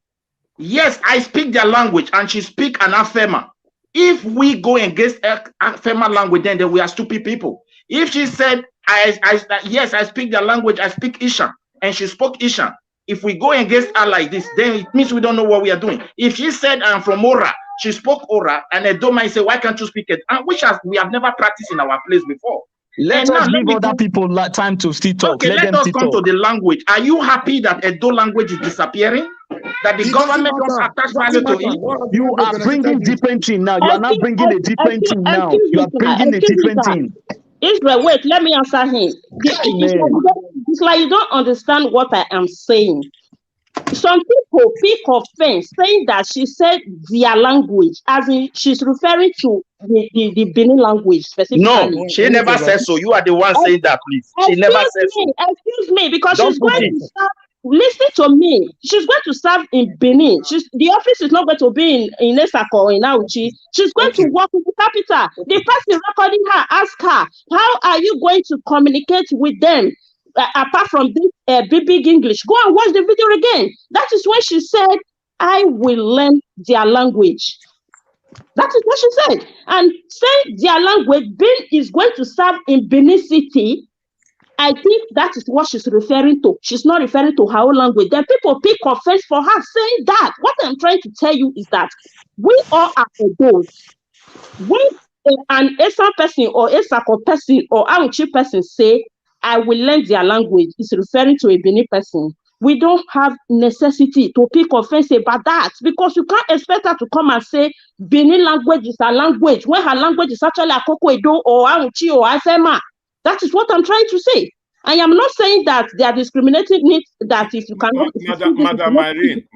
yes, I speak their language and she speak an Afema. If we go against Afema language, then we are stupid people. If she said, yes, I speak their language, I speak Ishan, and she spoke Ishan, if we go against her like this, then it means we don't know what we are doing. If she said, I'm from Ora, she spoke Ora, and Edo might say, why can't you speak it? And which we have never practiced in our place before. Let us give other people time to still talk. Okay, let us come to the language. Are you happy that Edo language is disappearing? That the government don't attach value to it? You are bringing different thing now. You are not bringing a different thing now. You are bringing a different thing. Israel, wait, let me answer him. It's like you don't understand what I am saying. Some people pick offense saying that she said their language, as in she's referring to the Benin language specifically. No, she never said so. You are the one saying that, please. She never said so. Excuse me, because she's going to serve. Listen to me. She's going to serve in Benin. The office is not going to be in Esako or in Auchi. She's going to work with the capital. The person recording her ask her, how are you going to communicate with them? Apart from this big English, go and watch the video again. That is when she said, I will learn their language. That is what she said. And saying their language, Benin is going to serve in Benin City. I think that is what she's referring to. She's not referring to her own language. Then people pick offense for her saying that. What I'm trying to tell you is that we all are adults. When an Esa person or Esako person or Auchi person say, I will learn their language, is referring to a Benin person. We don't have necessity to pick offense about that, because you can't expect her to come and say Benin language is her language when her language is actually Akoko Edo or Auchi or Afema. That is what I'm trying to say. I am not saying that they are discriminating me, that if you cannot. Madam Irene,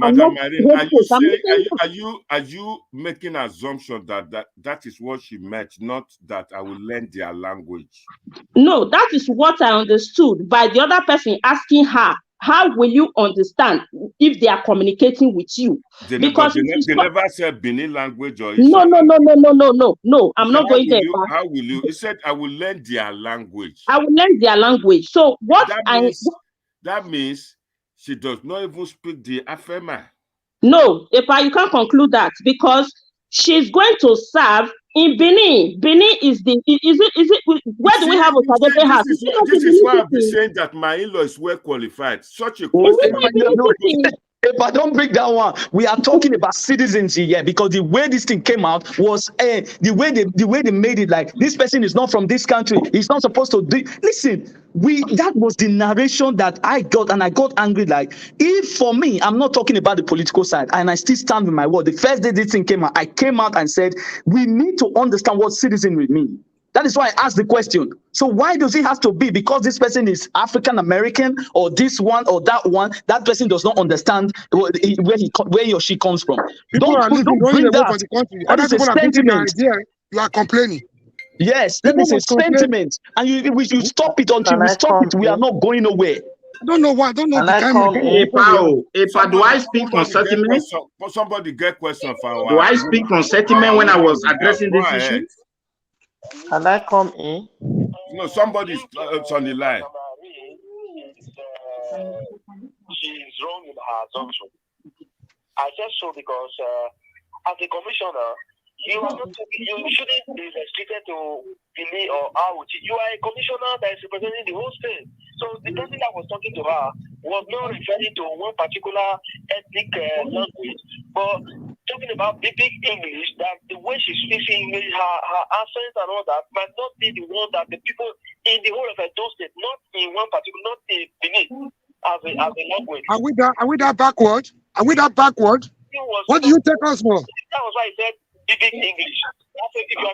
are you making an assumption that is what she meant, not that I will learn their language? No, that is what I understood by the other person asking her, how will you understand if they are communicating with you? They never said Benin language or no. I'm not going there. How will you? He said, I will learn their language. I will learn their language. So what that means she does not even speak the Afema. No, Epa, you can't conclude that, because she's going to serve in Benin. Benin is where do we have a Osadebe house? This is why I've been saying that my in-law is well qualified. Such a question. But don't break that one. We are talking about citizenship here, because the way this thing came out was the way they made it, like this person is not from this country. He's not supposed to do. Listen, that was the narration that I got, and I got angry. Like, if for me, I'm not talking about the political side, and I still stand with my word. The first day this thing came out, I came out and said we need to understand what citizenry means. That is why I asked the question. So why does it have to be because this person is African American or this one or that one? That person does not understand where he or she comes from. People are living, going away from the country. Other people are thinking there. You are complaining. Yes, that is a sentiment, and we should stop it until we stop it. We are not going nowhere. I don't know why. I don't know the kind of. Do I speak from sentiment? Somebody get question for. Do I speak from sentiment when I was addressing this issue? Can I come in? No, somebody's on the line. She's wrong in her assumption. I said so because as a commissioner, you shouldn't be restricted to Bini or out. You are a commissioner that is representing the whole state. So the person that was talking to her was not referring to one particular ethnic language, but talking about big English, that the way she speaks English, her accent and all that might not be the one that the people in the whole of Edo State, not in one particular, not in Benin as a language. Are we that backward? What do you take us for? That was why I said big English.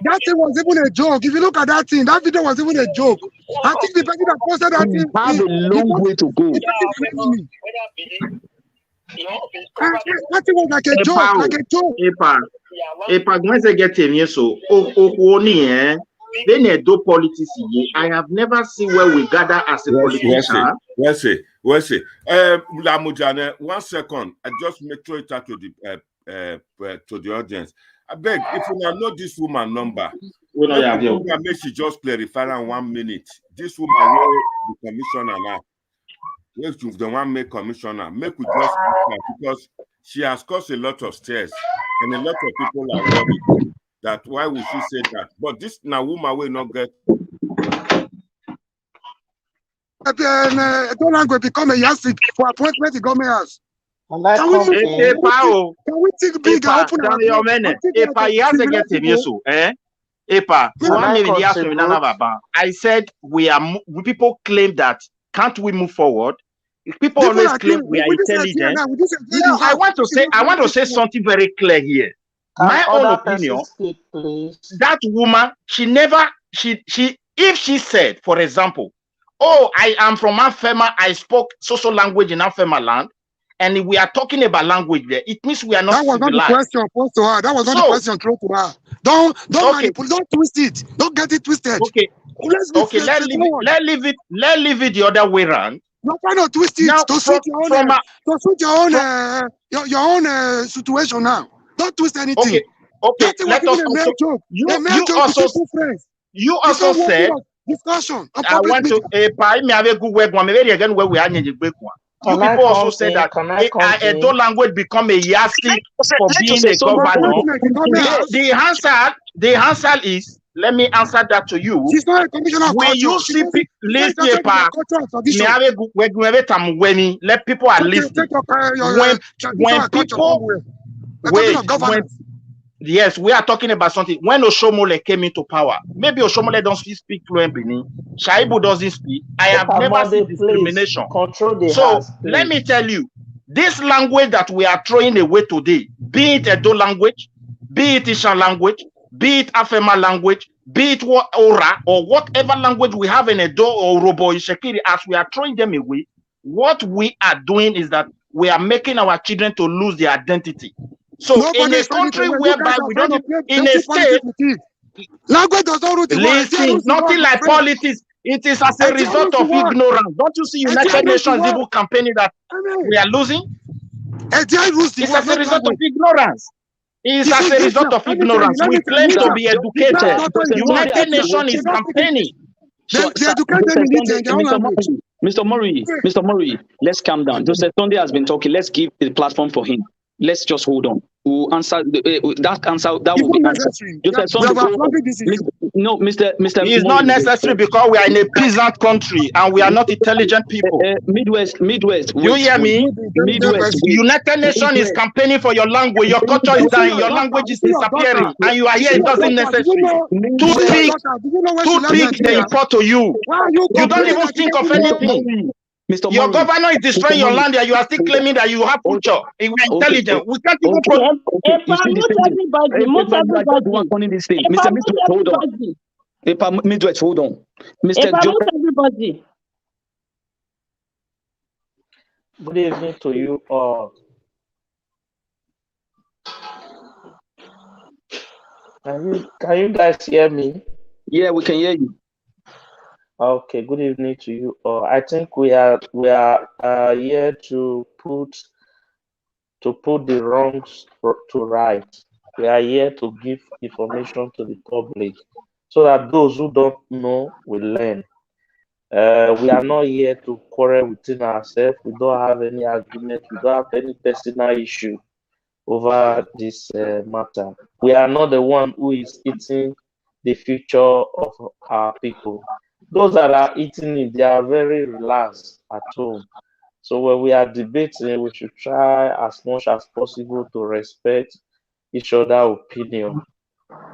That thing was even a joke. If you look at that thing, that video was even a joke. I think the person that posted that thing have a long way to go. That thing was like a joke, I have never seen where we gather as a politician. Well, see. Lamujane, 1 second. I just make sure it out to the audience. I beg, if you know this woman number, make she just clarify in 1 minute. This woman will be commissioner now. If the one make commissioner, make we just ask her because she has caused a lot of stress and a lot of people are worried that why would she say that? But this now woman will not get. Don't go become a yastic for appointment in government house. Can we think big and open our I said people claim that can't we move forward? If people always claim we are intelligent. No, I want to say something very clear here. My own opinion, that woman, if she said, for example, oh, I am from Afema, I spoke social language in Afema land, and we are talking about language there, it means we are not civilized. That was not the question posed to her. That was not the question thrown to her. Don't manipulate, don't twist it. Don't get it twisted. Okay. Let's leave it the other way around. You're trying to twist it to suit your own situation now. Don't twist anything. Okay. Let us also. You also said discussion. I want to. People also said that Edo language become a yardstick for being a governor. The answer is. Let me answer that to you. She's not a commissioner of when you see let people are listening. Yes, we are talking about something. When Oshomole came into power, maybe Oshomole doesn't speak fluent Benin. Shaibu doesn't speak. I have never seen discrimination. So let me tell you, this language that we are throwing away today, be it Edo language, be it Ishan language, be it Afema language, be it Ora, or whatever language we have in Edo or Robo Ishekiri, as we are throwing them away, what we are doing is that we are making our children to lose their identity. So in a country whereby we don't, in a state, language does not listen, nothing like politics. It is as a result of ignorance. Don't you see United Nations even campaigning that we are losing? It's as a result of ignorance. It's as a result of ignorance. We claim to be educated. United Nations is campaigning. Mr. Murray, let's calm down. Joseph Sunday has been talking. Let's give the platform for him. Let's just hold on. We'll answer that answer. That will be answered. No, Mr. It's not necessary because we are in a peasant country and we are not intelligent people. Midwest. You hear me? Midwest. United Nations is campaigning for your language. Your culture is dying. Your language is disappearing, and you are here. It doesn't necessary. Too big. They import to you. You don't even think of anything. Your governor is destroying your land and you are still claiming that you have culture. We are intelligent. We can't even Mr. Hold on. Midwest, hold on. Mr. Promote everybody. Good evening to you all. Can you guys hear me? Yeah, we can hear you. Okay, good evening to you all. I think we are here to put the wrongs to right. We are here to give information to the public so that those who don't know will learn. We are not here to quarrel within ourselves. We don't have any argument. We don't have any personal issue over this matter. We are not the one who is eating the future of our people. Those that are eating it, they are very relaxed at home. So when we are debating, we should try as much as possible to respect each other's opinion.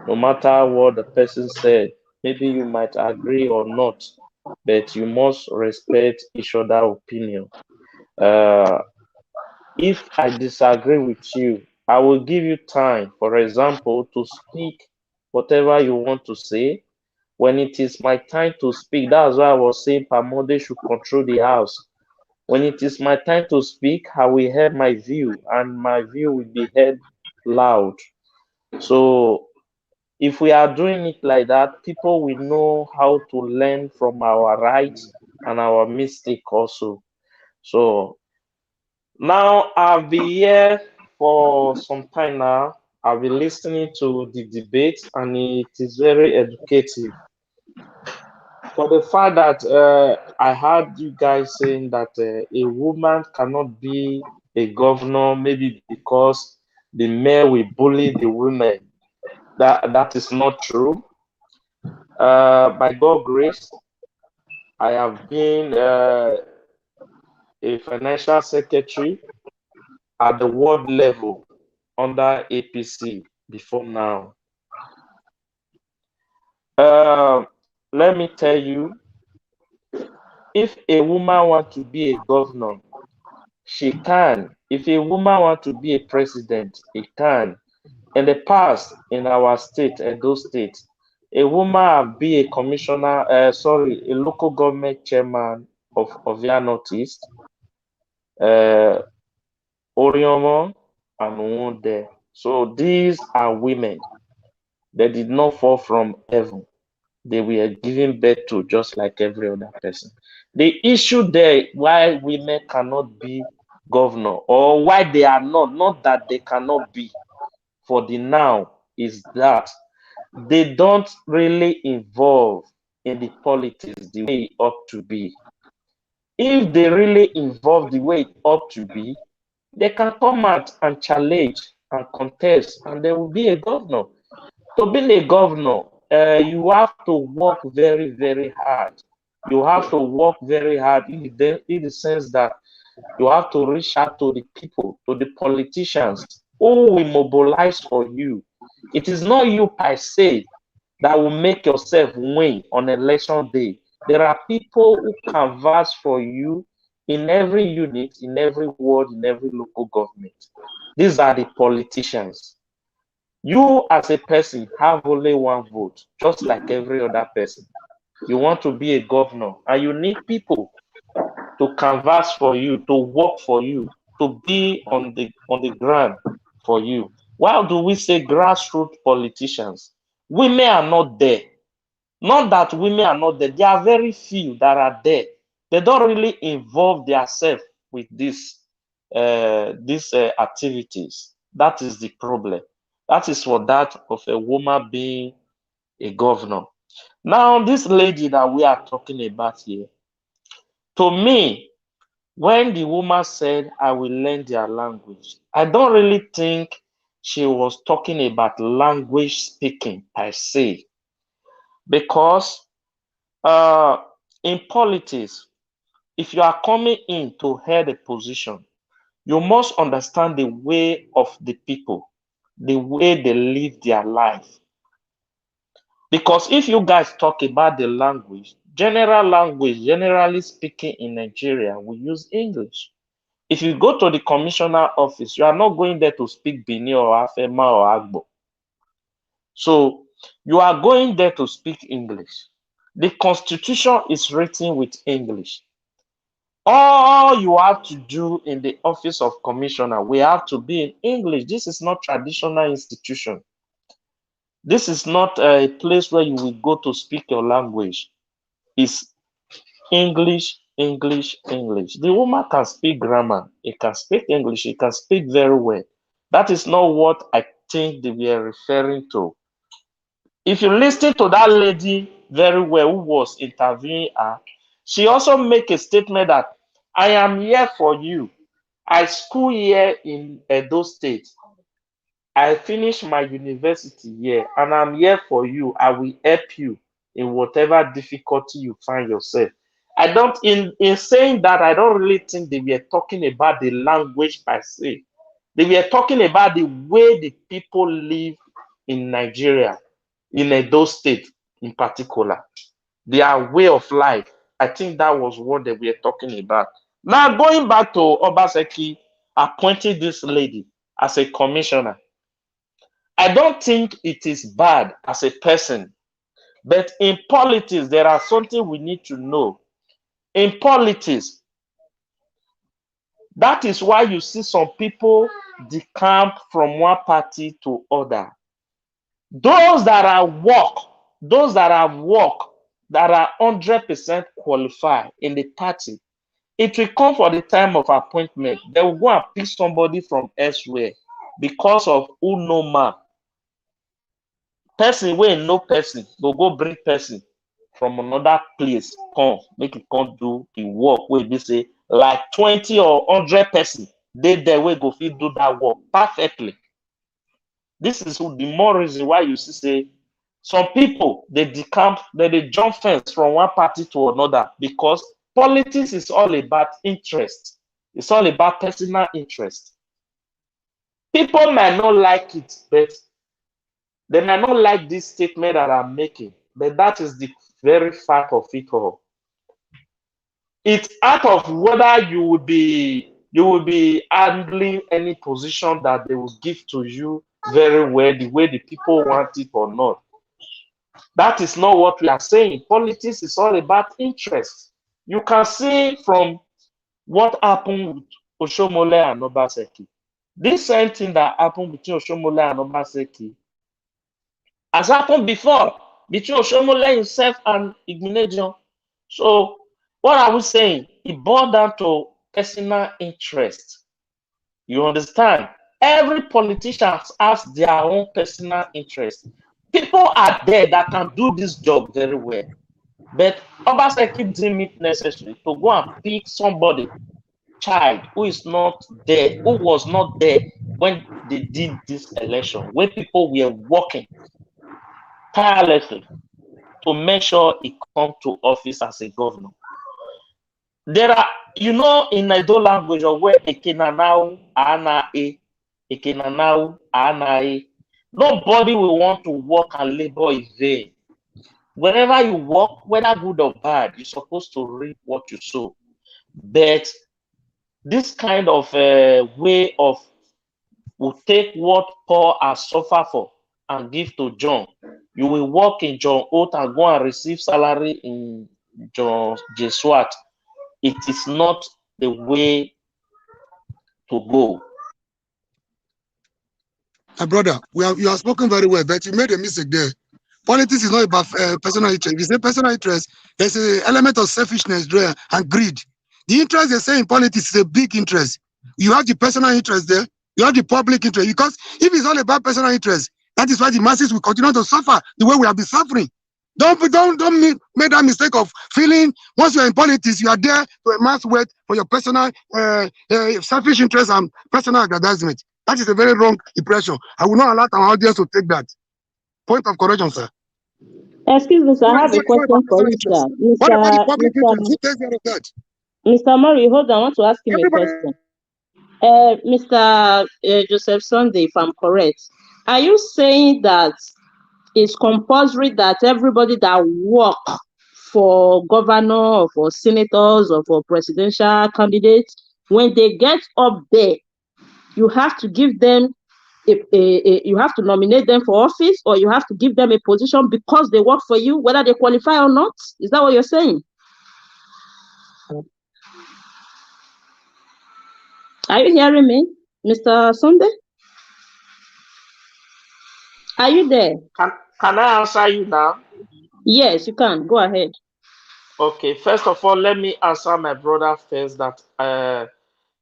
No matter what the person said, maybe you might agree or not, but you must respect each other's opinion. If I disagree with you, I will give you time, for example, to speak whatever you want to say. When it is my time to speak, that's why I was saying Pamode should control the house. When it is my time to speak, I will hear my view, and my view will be heard loud. So if we are doing it like that, people will know how to learn from our rights and our mistake also. So now I've been here for some time now. I've been listening to the debate, and it is very educative. For the fact that I heard you guys saying that a woman cannot be a governor, maybe because the male will bully the women. That is not true. By God's grace, I have been a financial secretary at the world level under APC before now. Let me tell you, if a woman wants to be a governor, she can. If a woman wants to be a president, it can. In the past, in our state, Edo State, a woman have been a commissioner, a local government chairman of Ovia Northeast, Oriomo, and Wunde. So these are women. They did not fall from heaven. They were given birth to just like every other person. The issue there, why women cannot be governor, or why they are not that they cannot be for the now, is that they don't really involve in the politics the way it ought to be. If they really involve the way it ought to be, they can come out and challenge and contest, and they will be a governor. To be a governor, you have to work very, very hard. You have to work very hard in the sense that you have to reach out to the people, to the politicians who will mobilize for you. It is not you per se that will make yourself win on election day. There are people who canvass for you in every unit, in every ward, in every local government. These are the politicians. You as a person have only one vote, just like every other person. You want to be a governor, and you need people to canvass for you, to work for you, to be on the ground for you. Why do we say grassroots politicians? Women are not there. Not that women are not there. There are very few that are there. They don't really involve themselves with these activities. That is the problem. That is for that of a woman being a governor. Now, this lady that we are talking about here, to me, when the woman said, I will learn their language, I don't really think she was talking about language speaking per se. Because in politics, if you are coming in to head a position, you must understand the way of the people, the way they live their life. Because if you guys talk about the language, generally speaking in Nigeria, we use English. If you go to the commissioner office, you are not going there to speak Bini or Afema or Agbo. So You are going there to speak English. The constitution is written with English. All you have to do in the office of commissioner, we have to be in English. This is not traditional institution. This is not a place where you will go to speak your language. It's English, English, English. The woman can speak grammar. He can speak English. He can speak very well. That is not what I think they were referring to. If you listen to that lady very well who was interviewing her, she also make a statement that I am here for you. I school here in Edo State. I finished my university here and I'm here for you. I will help you in whatever difficulty you find yourself. I don't, in saying that, I don't really think they were talking about the language per se. They were talking about the way the people live in Nigeria, in Edo State in particular, their way of life. I think that was what they were talking about. Now, going back to Obaseki appointing this lady as a commissioner, I don't think it is bad as a person, but in politics, there are something we need to know. In politics, that is why you see some people decamp from one party to other. Those that are that are 100% qualified in the party, it will come for the time of appointment. They will go and pick somebody from elsewhere because of who no man. Person wey no person go bring person from another place come make it come do the work wey be say like 20 or 100 person dey there wey go fit do that work perfectly. This is the more reason why you see say some people they decamp, they jump fence from one party to another, because politics is all about interest. It's all about personal interest. People might not like it, but they might not like this statement that I'm making, but that is the very fact of it all. It's out of whether you will be handling any position that they will give to you very well, the way the people want it or not. That is not what we are saying. Politics is all about interest. You can see from what happened with Oshomole and Obaseki. This same thing that happened between Oshomole and Obaseki has happened before between Oshomole himself and Igbeneghu. So what are we saying? It boiled down to personal interest. You understand? Every politician has their own personal interest. People are there that can do this job very well, but Obaseki deemed it necessary to go and pick somebody, child, who is not there, who was not there when they did this election, when people were working tirelessly to make sure he come to office as a governor. There are, in Edo language, where ekenanau anae, ekenanau anae, nobody will want to work and labor in vain. Whenever you work, whether good or bad, you're supposed to reap what you sow. But this kind of way of will take what Paul has suffered for and give to John. You will work in John Oath and go and receive salary in John Jesuat. It is not the way to go. My brother, you have spoken very well, but you made a mistake there. Politics is not about personal interest. If you say personal interest, there's an element of selfishness there and greed. The interest they say in politics is a big interest. You have the personal interest there, you have the public interest. Because if it's all about personal interest, that is why the masses will continue to suffer the way we have been suffering. Don't make that mistake of feeling once you're in politics, you are there to amass wealth for your personal selfish interest and personal aggrandizement. That is a very wrong impression. I will not allow our audience to take that. Point of correction, sir. Excuse me, sir. I have a question for you, sir. What about the public interest? Who takes care of that? Mr. Murray, hold on. I want to ask him a question. Mr. Joseph Sunday, if I'm correct, are you saying that it's compulsory that everybody that work for governor or for senators or for presidential candidates, when they get up there, you have to give them you have to nominate them for office, or you have to give them a position because they work for you, whether they qualify or not? Is that what you're saying? Are you hearing me, Mr. Sunday? Are you there? Can I answer you now? Yes, you can. Go ahead. Okay, first of all, let me answer my brother first that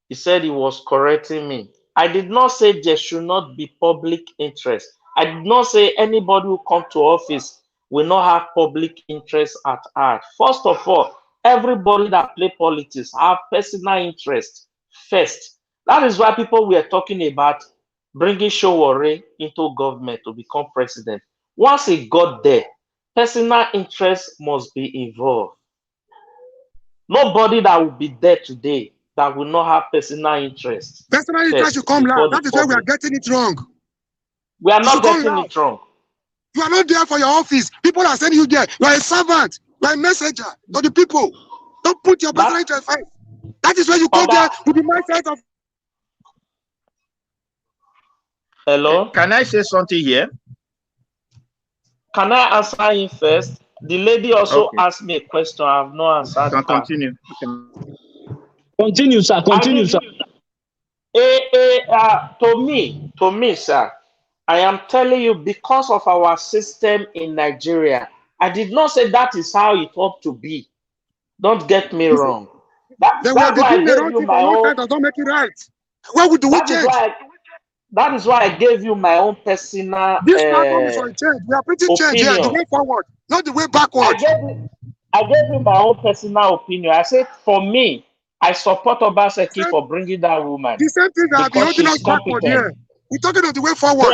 he said he was correcting me. I did not say there should not be public interest. I did not say anybody who come to office will not have public interest at heart. First of all, everybody that play politics have personal interest first. That is why people were talking about bringing Showore into government to become president. Once he got there, personal interest must be involved. Nobody that will be there today that will not have personal interest. Personal interest should come last. That is why we are getting it wrong. We are not getting it wrong. You are not there for your office. People are sending you there. You are a servant. You are a messenger to the people. Don't put your personal interest first. That is why you come there with the mindset of. Hello? Can I say something here? Can I answer him first? The lady also asked me a question. I have not answered her. Continue. Continue, sir. Continue, sir. To me, sir, I am telling you, because of our system in Nigeria, I did not say that is how it ought to be. Don't get me wrong. That's why I gave you my own. Don't make it right. Why would we change? That is why I gave you my own personal this platform is for change. We are preaching change here, the way forward, not the way backward. I gave you my own personal opinion. I said, for me, I support Obaseki for bringing that woman. The same thing that be holding us backward here. We're talking of the way forward.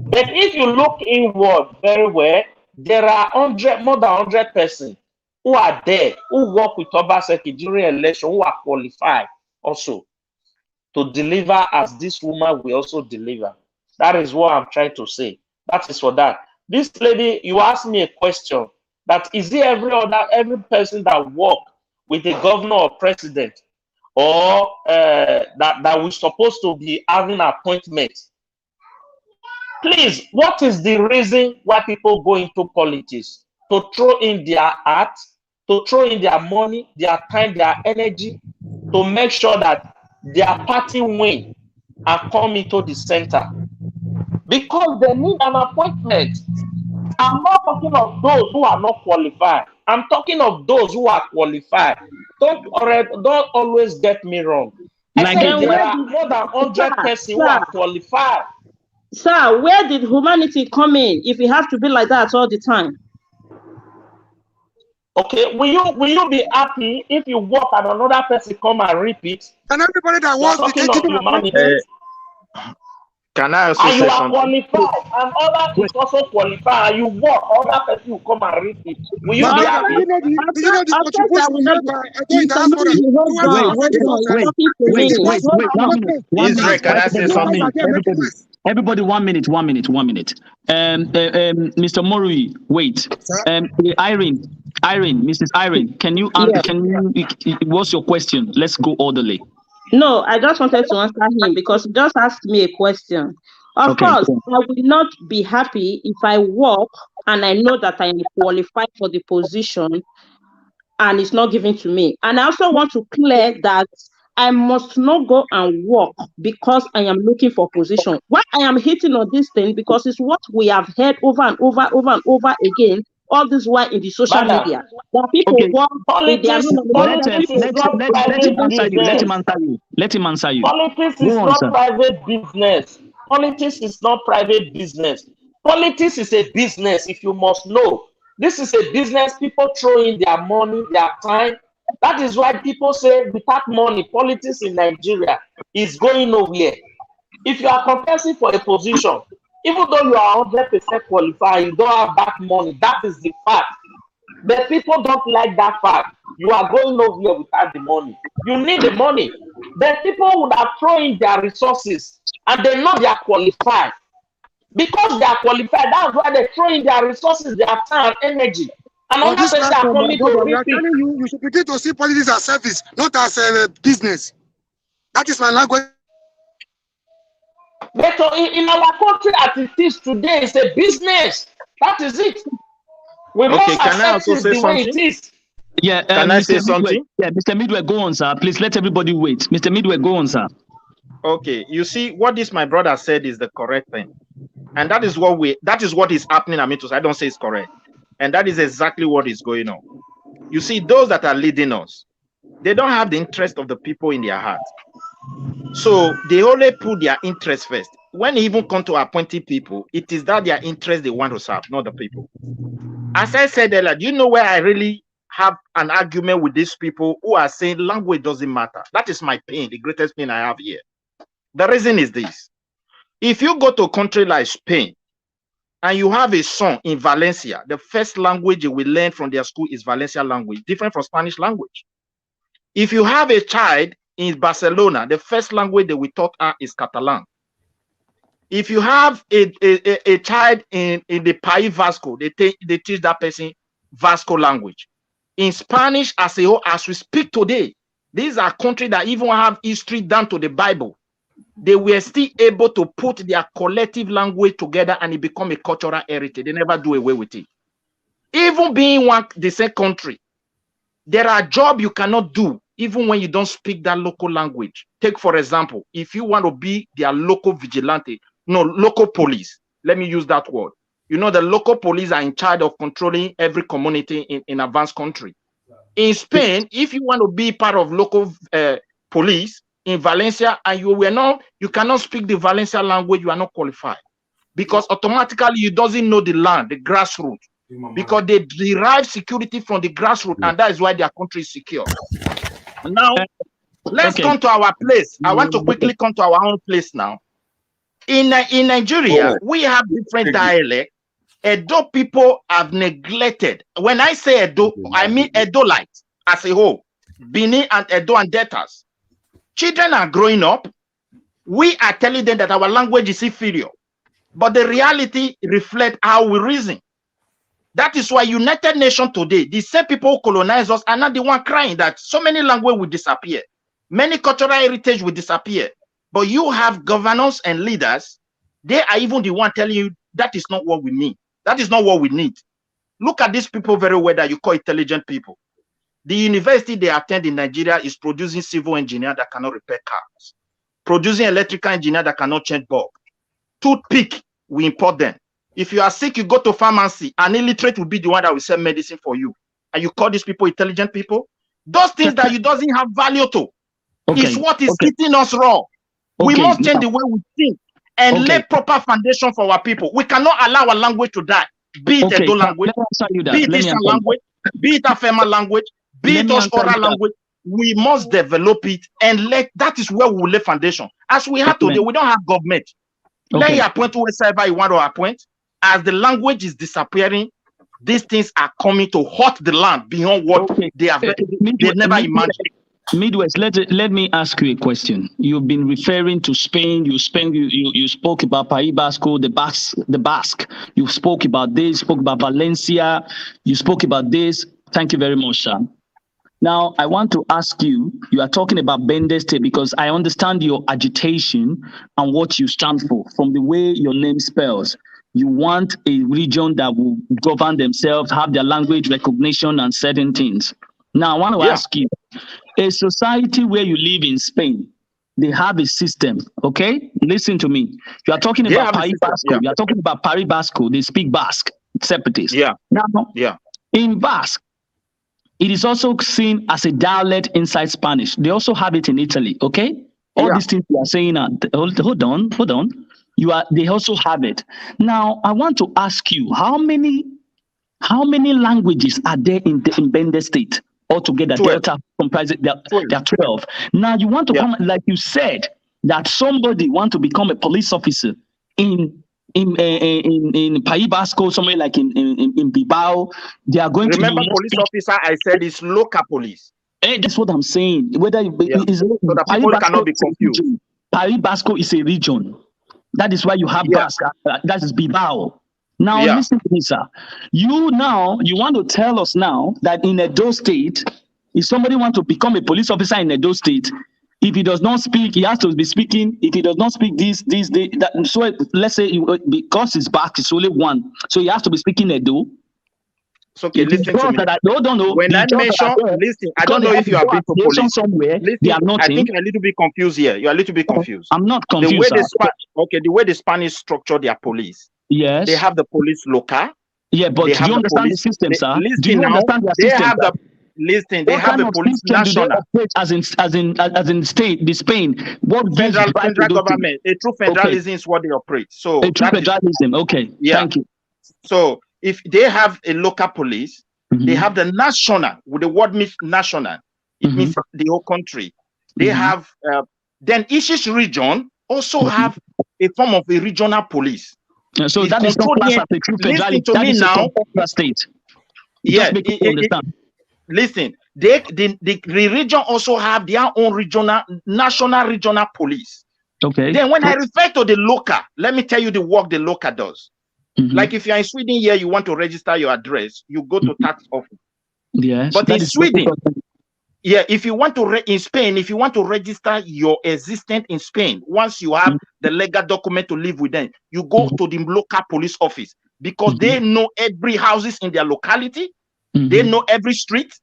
But if you look inward very well, there are more than 100 persons who are there, who work with Obaseki during election, who are qualified also to deliver as this woman will also deliver. That is what I'm trying to say. That is for that. This lady, you asked me a question that is it every person that work with the governor or president or that we're supposed to be having appointment? Please, what is the reason why people go into politics? To throw in their heart, to throw in their money, their time, their energy, to make sure that their party win and come into the center. Because they need an appointment. I'm not talking of those who are not qualified. I'm talking of those who are qualified. Don't always get me wrong. I said there are more than 100 persons who are qualified. Sir, where did humanity come in if you have to be like that all the time? Okay, will you be happy if you work and another person come and repeat? And everybody that wants to take humanity. Can I also say something? And you are qualified, and others is also qualified, and you work, other person will come and repeat. Will you be happy? Israel, can I say something? Everybody, 1 minute. Mr. Morui, wait. Irene, Mrs. Irene, can you what's your question? Let's go orderly. No, I just wanted to answer him because he just asked me a question. Of course, I will not be happy if I work and I know that I am qualified for the position and it's not given to me. And I also want to clear that I must not go and work because I am looking for position. Why I am hitting on this thing, because it's what we have heard over and over again, all this while in the social media. That people work with their Let him answer you. Politics is not private business. Politics is not private business. Politics is a business, if you must know. This is a business. People throw in their money, their time. That is why people say without money, politics in Nigeria is going nowhere. If you are contesting for a position, even though you are 100% qualified, you don't have that money. That is the fact. But people don't like that fact. You are going nowhere without the money. You need the money. But people would have thrown in their resources and they know they are qualified. Because they are qualified, that's why they throw in their resources, their time, energy. And all this are coming to repeat. You should begin to see politics as service, not as a business. That is my language. But in our country, as it is today, it's a business. That is it. We Okay, must can I accept also it say the way it something? is. Yeah, Can I say Mr. Midway, something? yeah, Mr. Midway, go on, sir. Please let everybody wait. Mr. Midway, go on, sir. Okay, you see what this my brother said is the correct thing, and that is what is happening. I mean, I don't say it's correct, and that is exactly what is going on. You see, those that are leading us, they don't have the interest of the people in their heart, so they only put their interest first. When they even come to appointing people, it is that their interest they want to serve, not the people. As I said earlier, do you know where I really have an argument with these people who are saying language doesn't matter? That is my pain, the greatest pain I have here. The reason is this. If you go to a country like Spain and you have a son in Valencia, the first language you will learn from their school is Valencia language, different from Spanish language. If you have a child in Barcelona, the first language they will taught her is Catalan. If you have a child in the País Vasco, they teach that person Vasco language. In Spanish, as we speak today, these are countries that even have history down to the Bible. They were still able to put their collective language together and it become a cultural heritage. They never do away with it. Even being the same country, there are jobs you cannot do even when you don't speak that local language. Take, for example, if you want to be their local vigilante, local police, let me use that word. You know, the local police are in charge of controlling every community in advanced country. In Spain, if you want to be part of local police in Valencia and you cannot speak the Valencia language, you are not qualified, because automatically you doesn't know the land, the grassroots, because they derive security from the grassroots, and that is why their country is secure. Now, let's come to our place. I want to quickly come to our own place now. In Nigeria, we have different dialects. Edo people have neglected. When I say Edo, I mean Edolites as a whole. Benin and Edo and Deltas. Children are growing up. We are telling them that our language is inferior. But the reality reflects how we reason. That is why United Nations today, the same people who colonize us are not the one crying that so many languages will disappear. Many cultural heritage will disappear. But you have governors and leaders, they are even the one telling you that is not what we mean. That is not what we need. Look at these people very well that you call intelligent people. The university they attend in Nigeria is producing civil engineer that cannot repair cars, producing electrical engineer that cannot change bulb. Toothpick, we import them. If you are sick, you go to pharmacy. An illiterate will be the one that will sell medicine for you. And you call these people intelligent people? Those things that you doesn't have value to is what is eating us raw. We must change the way we think and lay proper foundation for our people. We cannot allow our language to die. Be it Edo language, be it Eastern language, be it Afema language, be it oral language. We must develop it and that is where we will lay foundation. As we have today, we don't have government. Let you appoint whoever you want to appoint. As the language is disappearing, these things are coming to hurt the land beyond what they have never imagined. Midwest, let me ask you a question. You've been referring to Spain. You spoke about País Vasco, the Basque. You spoke about this. Spoke about Valencia. You spoke about this. Thank you very much, sir. Now, I want to ask you. You are talking about Bende State because I understand your agitation and what you stand for from the way your name spells. You want a region that will govern themselves, have their language recognition and certain things. Now, I want to ask you. A society where you live in Spain, they have a system, okay? Listen to me. You are talking about País Vasco. Yeah. You are talking about País Vasco. They speak Basque, separatists. Yeah. Now, in Basque, it is also seen as a dialect inside Spanish. They also have it in Italy, okay? All these things you are saying, hold on. They also have it. Now, I want to ask you, how many languages are there in Bende State? Altogether, 12. Delta comprises there are 12. Now you want to come, like you said, that somebody want to become a police officer in País Vasco, somewhere like in Bilbao. They are going remember to police officer. I said it's local police. That's what I'm saying. Whether so that people cannot be confused. País Vasco is a region. That is why you have Basque. That is Bilbao. Now, listen to me, sir. You want to tell us now that in Edo State, if somebody wants to become a police officer in Edo State, If he does not speak, he has to be speaking. If he does not speak that, so let's say because his back is only one, so he has to be speaking Edo. So, okay, listen to me. When I mention, listen, I don't know if you have been to police. Somewhere, listen, they are not. I think you're a little bit confused here. You're a little bit confused. I'm not confused. The way the Spanish structure their police. Yes. They have the police local. Yeah, but do you understand the system, sir? Do you understand the system? They have the police national. As in state, the Spain. What federal government? A true federalism is what they operate. So a true federalism. Okay. Yeah. Thank you. So if they have a local police, they have the national. With the word means national, it means the whole country. They have then each region also have a form of a regional polial So that is not class as a true federalism. Listen to me now. State. Yeah. Listen, the region also have their own national regional police. Okay. Then when I refer to the local, let me tell you the work the local does. Like if you're in Sweden here, you want to register your address, you go to tax office. Yes. But in Sweden, if you want to in Spain, if you want to register your existence in Spain, once you have the legal document to live with them, you go to the local police office because they know every houses in their locality. They know every street.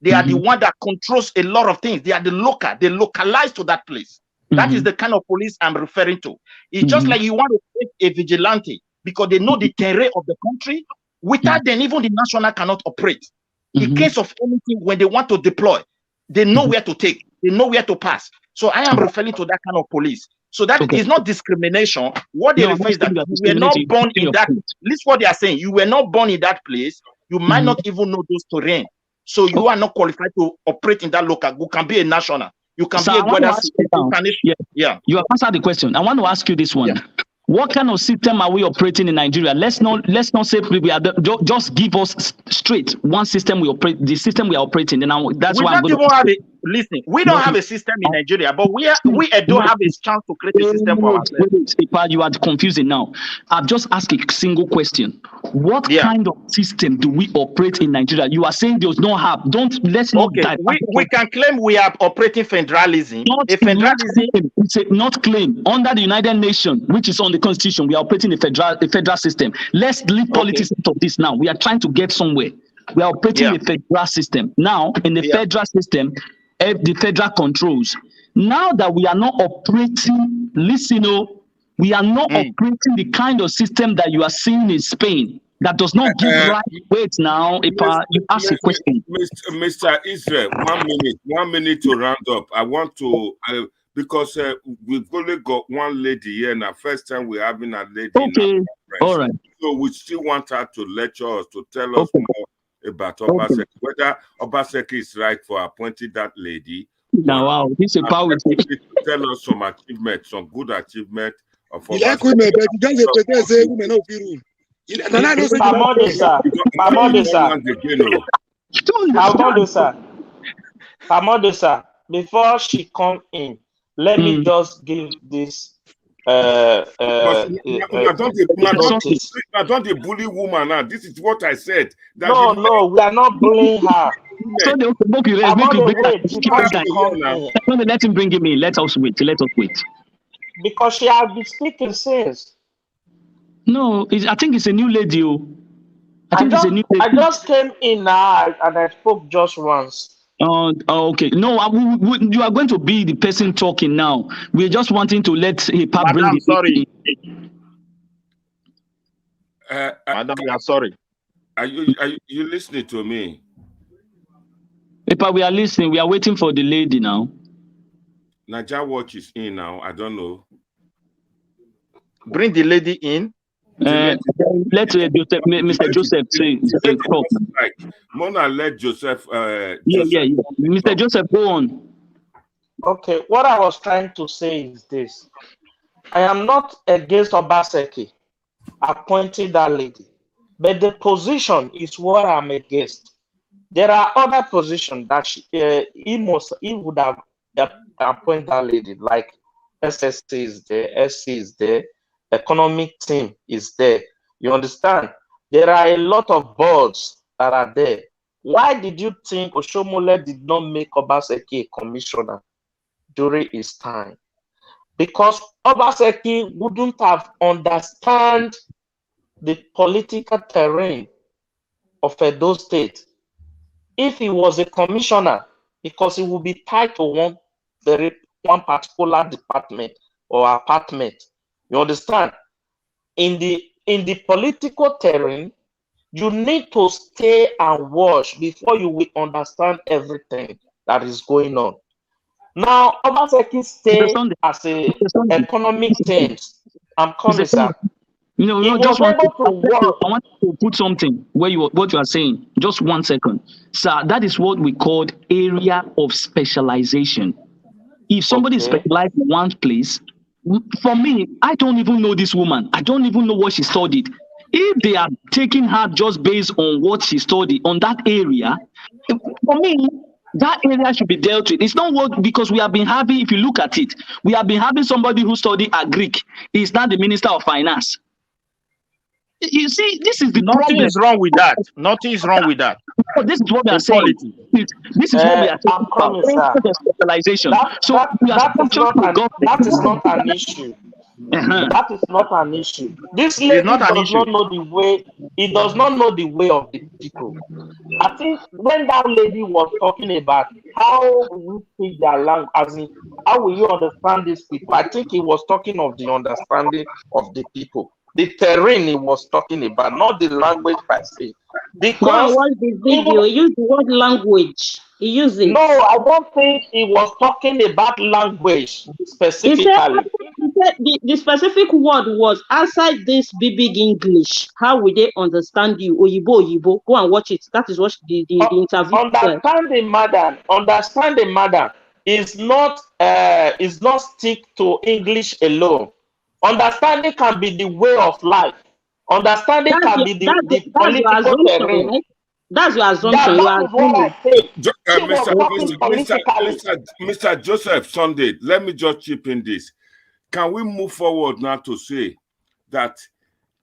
They are the one that controls a lot of things. They are the local. They localize to that place. That is the kind of police I'm referring to. It's just like you want to take a vigilante because they know the terrain of the country. Without them, even the national cannot operate. In case of anything, when they want to deploy, they know where to take. They know where to pass. So I am referring to that kind of police. So that is not discrimination. What they refer is that you were not born in that. Listen what they are saying. You were not born in that place. You might not even know those terrain. So you are not qualified to operate in that local. You can be a national. You can be a You have answered the question. I want to ask you this one. What kind of system are we operating in Nigeria? Let's not say we are just give us straight one system we operate. The system we are operating, and that's why I'm going to listen. We don't have a system in Nigeria, but we don't have a chance to create a system for ourselves. You are confusing now. I've just asked a single question. What kind of system do we operate in Nigeria? You are saying there's no have. Let's not. Okay, we can claim we are operating federalism. Not claim under the United Nations, which is on the Constitution. We are operating a federal system. Let's leave politics out of this now. We are trying to get somewhere. We are operating a federal system now. In the federal system, the federal controls. Now that we are not operating, we are not operating the kind of system that you are seeing in Spain. That does not give right. Wait now, you ask a question. Mr. Israel, 1 minute to round up. I want to, because we've only got one lady here now. First time we're having a lady. Okay, all right. So we still want her to lecture us, to tell us more about Obaseki. Whether Obaseki is right for appointing that lady. Now, wow, this is a power. Tell us some achievement, some good achievement of Obaseki. Yeah, women, but you don't get say women no be sir, before she come in, let me just give this don't bully woman now. This is what I said. No, we are not bullying her. So let him bring him in. Let us wait. Because she has been speaking since. No, I think it's a new lady. I just came in now and I spoke just once. Okay. No, you are going to be the person talking now. We're just wanting to let Hip-Hop bring it. Sorry. Madam, I'm sorry. Are you listening to me? Hip-Hop, we are listening. We are waiting for the lady now. Naja Watch is in now. I don't know. Bring the lady in. Let Mr. Joseph say. Mona, let Joseph. Yeah. Mr. Joseph, go on. Okay, what I was trying to say is this. I am not against Obaseki appointing that lady, but the position is what I'm against. There are other positions that he would have appointed that lady, like SSC is there, SC is there, economic team is there. You understand? There are a lot of boards that are there. Why did you think Oshomole did not make Obaseki a commissioner? during his time, because Obaseki wouldn't have understand the political terrain of Edo State if he was a commissioner, because he would be tied to one particular department or apartment. You understand? In the political terrain, you need to stay and watch before you will understand everything that is going on. Now, Obaseki stay as a economic things. I'm coming, sir. No, just one. I want to put something where what you are saying. Just 1 second, sir. That is what we call area of specialization. If somebody is specialized in one place, for me, I don't even know this woman. I don't even know what she studied. If they are taking her just based on what she studied on that area, for me, that area should be dealt with. It's not what, because we have been having, if you look at it, we have been having somebody who studied Greek. He's not the Minister of Finance. You see, this is the Nothing problem. is wrong with that. Nothing is wrong with that. This is what we are saying. This is what we are saying about specialization. That is not an issue. That is not an issue. This lady does not know the way. He does not know the way of the people. I think when that lady was talking about how we speak their language, as in how will you understand these people, I think he was talking of the understanding of the people. The terrain he was talking about, not the language per se. Because watch the video. He used the word language. He used it. No, I don't think he was talking about language specifically. He said the specific word was outside this big English. How will they understand you? Oyibo. Go and watch it. That is what the interview Understand the matter is not stick to English alone. Understanding can be the way of life. Understanding can be the political terrain. Right? That's your assumption. Mr. Joseph Sunday, let me just chip in this. Can we move forward now to say that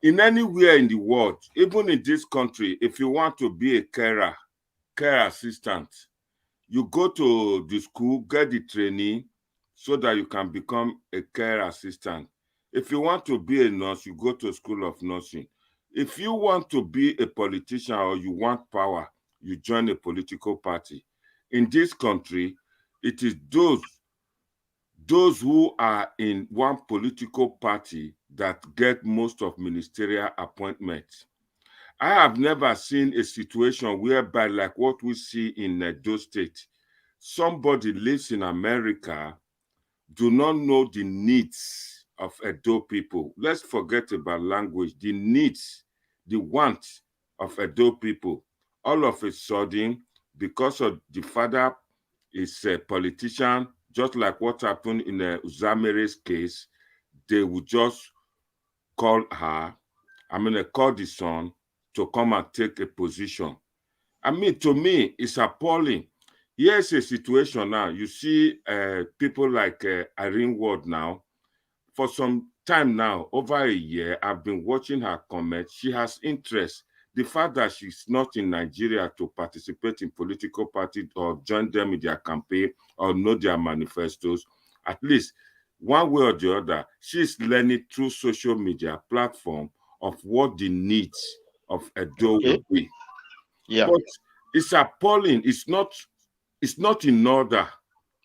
in anywhere in the world, even in this country, if you want to be a care assistant, you go to the school, get the training so that you can become a care assistant. If you want to be a nurse, you go to school of nursing. If you want to be a politician or you want power, you join a political party. In this country, it is those who are in one political party that get most of ministerial appointments. I have never seen a situation whereby, like what we see in Edo State, somebody lives in America, do not know the needs of Edo people. Let's forget about language, the needs, the wants of Edo people. All of a sudden, because of the father is a politician, just like what happened in Uzamere's case, they would just call the son to come and take a position. To me, it's appalling. Here's a situation now. You see people like Irene Ward now. For some time now, over a year, I've been watching her comments. She has interest. The fact that she's not in Nigeria to participate in political parties or join them in their campaign or know their manifestos, at least one way or the other, she's learning through social media platform of what the needs of Edo will be. Yeah. But it's appalling. It's not in order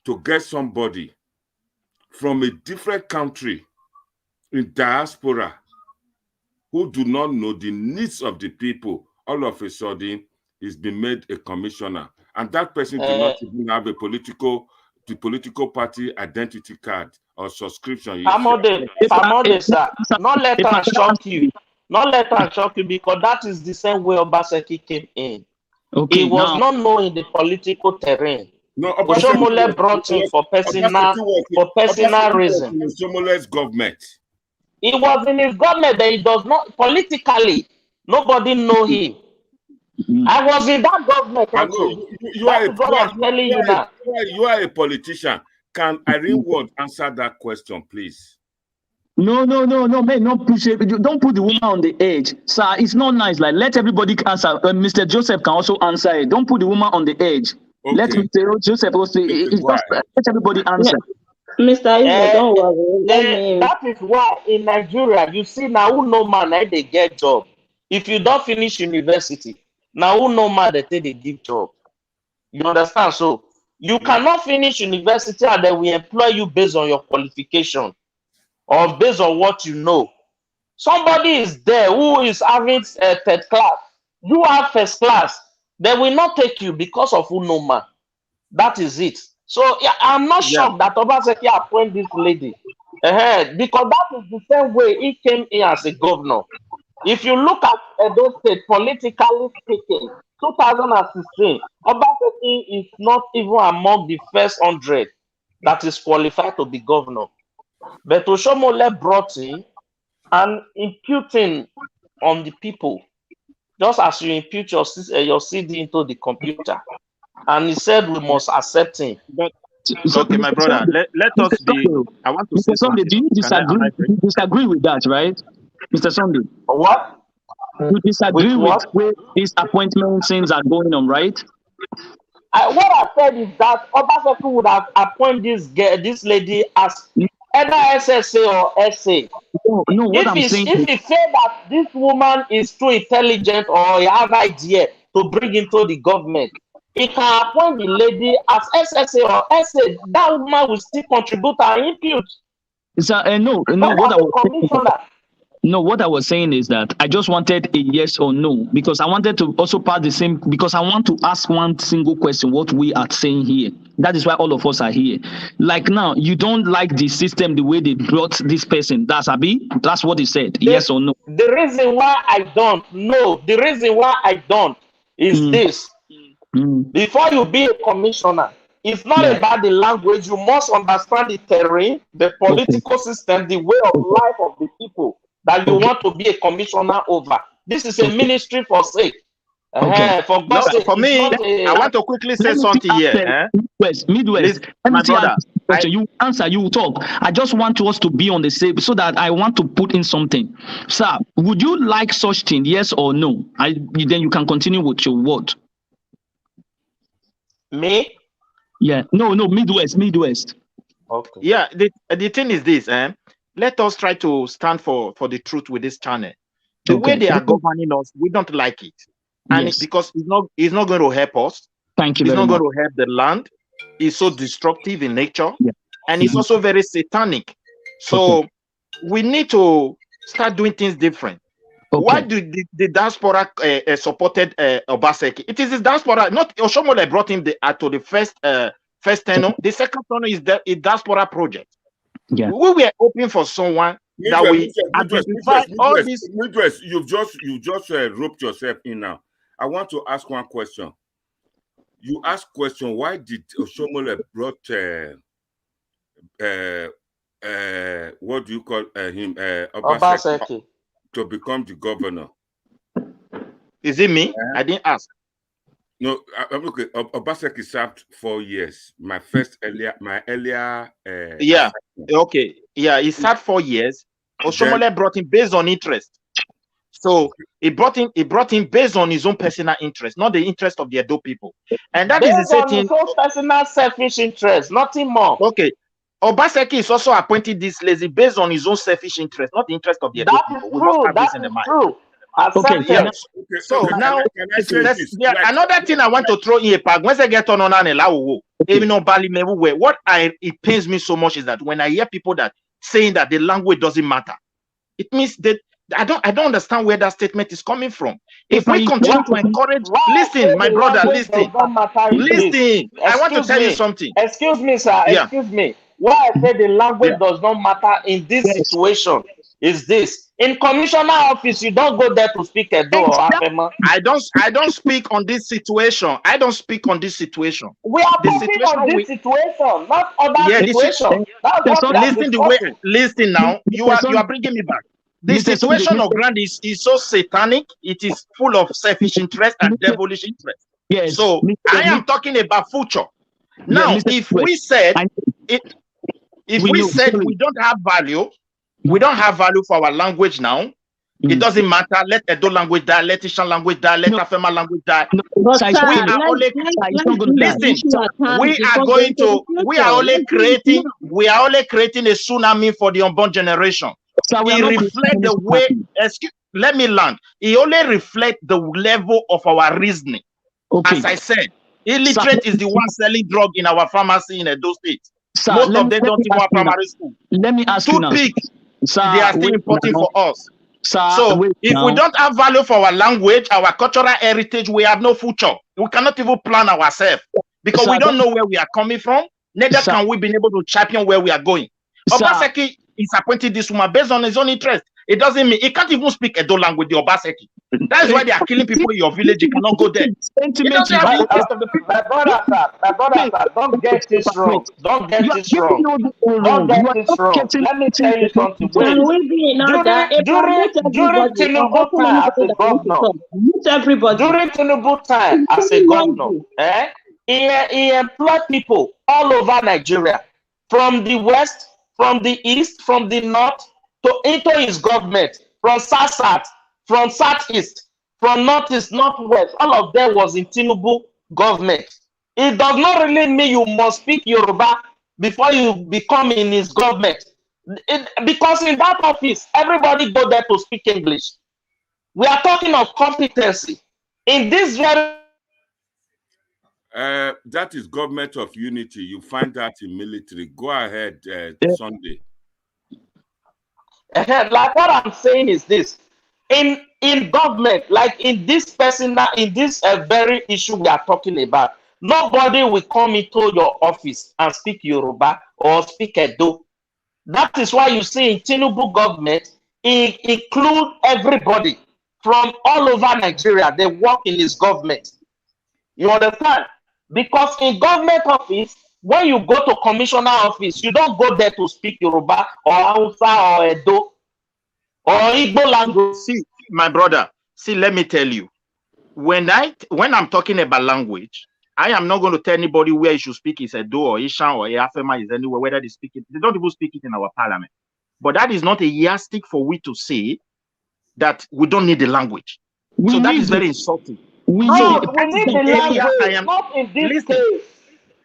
to get somebody from a different country in diaspora who do not know the needs of the people. All of a sudden, he's been made a commissioner. And that person do not even have the political party identity card or subscription. Sir. Not let her shock you. Not let her shock you, because that is the same way Obaseki came in. Okay, he was not knowing the political terrain. No, Shomole brought him for personal reason. In Shomole's government. He was in his government, but he does not politically. Nobody know him. I was in that government. You are a politician. Can Irene Ward answer that question, please? No, man, don't put the woman on the edge, sir. It's not nice. Like, let everybody answer. Mr. Joseph can also answer it. Don't put the woman on the edge. Let Mr. Joseph also, let everybody answer. Mr. Ivo, don't worry. Let me. That is why in Nigeria, you see now who no man they get job. If you don't finish university, now who no man they give job. You understand? So you cannot finish university and then we employ you based on your qualification or based on what you know. Somebody is there who is having third class. You have first class. They will not take you because of who no man. That is it. So yeah, I'm not shocked that Obaseki appointed this lady. Because that is the same way he came in as a governor. If you look at Edo State, politically speaking, 2016, Obaseki is not even among the first 100 that is qualified to be governor. But Oshomole brought in and imputing on the people, just as you impute your CD into the computer. And he said we must accept him. But, okay, my brother, let us be. I want to say Mr. Sunday, something. do you disagree with that, right? Mr. Sunday? What? You disagree with where these appointment things are going on, right? What I said is that Obaseki would have appointed this lady as either SSA or SA. No, what I'm saying if he said that this woman is too intelligent or he has idea to bring into the government, he can appoint the lady as SSA or SA. That woman will still contribute and impute. What I was saying is that I just wanted a yes or no, because I wanted to also pass the same, because I want to ask one single question, what we are saying here. That is why all of us are here. Like now, you don't like the system, the way they brought this person. That's Abi? That's what he said, yes or no? The reason why I don't is this. Before you be a commissioner, it's not about the language. You must understand the terrain, the political system, the way of life of the people that you want to be a commissioner over. This is a ministry for sake. For God's sake, for me, I want to quickly say something here. Midwest. My brother, you answer, you talk. I just want us to be on the same, so that I want to put in something. Sir, would you like such thing, yes or no? Then you can continue with your word. Me? Yeah. No, Midwest. Okay. Yeah, the thing is this, let us try to stand for the truth with this channel. The way they are governing us, we don't like it. And it's because it's not going to help us. Thank you. It's not going to help the land. It's so destructive in nature. Yeah. And it's also very satanic. So we need to start doing things different. Why do the diaspora supported Obaseki? It is the diaspora, not Oshomole brought him to the first tenure. The second tenure is a diaspora project. Yeah. We were hoping for someone that we identify all these. Midwest, you've just roped yourself in now. I want to ask one question. You asked question, why did Oshomole brought what do you call him? Obaseki to become the governor? Is it me? I didn't ask. No, okay. Obaseki served 4 years. My earlier. Yeah. Okay. Yeah, he served 4 years. Oshomole brought him based on interest. So he brought him based on his own personal interest, not the interest of the Edo people. And that based is the same thing. His own personal selfish interest, nothing more. Okay. Obaseki is also appointed this lady based on his own selfish interest, not the interest of the Edo people. That is true. Okay. So now, another thing I want to throw in a pack. Once I get on what it pains me so much is that when I hear people that saying that the language doesn't matter, it means that I don't understand where that statement is coming from. If we continue to encourage, listen, my brother, listen. I want to tell you something. Excuse me, sir. Yeah. Excuse me. Why I say the language does not matter in this situation is this: in commissioner office, you don't go there to speak Edo or Afema. I don't speak on this situation. I don't speak on this situation. We are speaking on this situation, not other situation. Listen now. You are bringing me back. The situation of Grand is so satanic. It is full of selfish interest and devilish interest. Yes. So I am talking about future. Now, if we said we don't have value, we don't have value for our language now, It doesn't matter. Let Edo language die. Let Ishan language die. Let Afema language die. But Sir, sir, We are only let's bring that listen. issue at hand We are before going going to. the We are future. only Let's bring it creating. now. We are only creating a tsunami for the unborn generation. Sir, we are It not reflects the creating way. this. Excuse. Let me land. It only reflects the level of our reasoning. Okay. As I said, illiterate is the one selling drug in our pharmacy in Edo State. Sir, Most of them let don't me even ask have you now. primary school. Let me ask you now. Toothpick, Sir, they are still wait important now. for us. Sir, So wait if now. we don't have value for our language, our cultural heritage, we have no future. We cannot even plan ourselves because Sir, we don't know where we are coming from. Neither Sir. can we be able to champion where we are going. Sir. Obaseki is appointed this woman based on his own interest. It doesn't mean he can't even speak Edo language, the Obaseki. That is why they are killing people in your village. You cannot go there. He doesn't have the interest of the people. My brother, sir, don't get this wrong. Don't get this wrong. Don't get this wrong. Let me tell you something. Wait. Can we be in order? During Everybody, or Tinubu open time as anybody a that wants to governor, talk. Mute everybody. during Tinubu time It's as a very governor, noisy. he employed people all over Nigeria, from the west, from the east, from the north, to into his government, from south, from southeast, from northeast, northwest. All of them was in Tinubu government. It does not really mean you must speak Yoruba before you become in his government. Because in that office, everybody go there to speak English. We are talking of competency. In this very that is government of unity. You find that in military. Go ahead, Sunday. like what I'm saying is this: in government, like in this personal, in this very issue we are talking about, nobody will come into your office and speak Yoruba or speak Edo. That is why you see in Tinubu government, he include everybody from all over Nigeria. They work in his government. You understand? Because in government office, when you go to commissioner office, you don't go there to speak Yoruba or Hausa or Edo or Igbo language. See, my brother, see, let me tell you. When I'm talking about language, I am not going to tell anybody where you should speak is Edo or Ishan or Afema is anywhere, whether they speak it. They don't even speak it in our parliament. But that is not a yardstick for we to say that we don't need the language. So that is very insulting. We need the language, not in this case.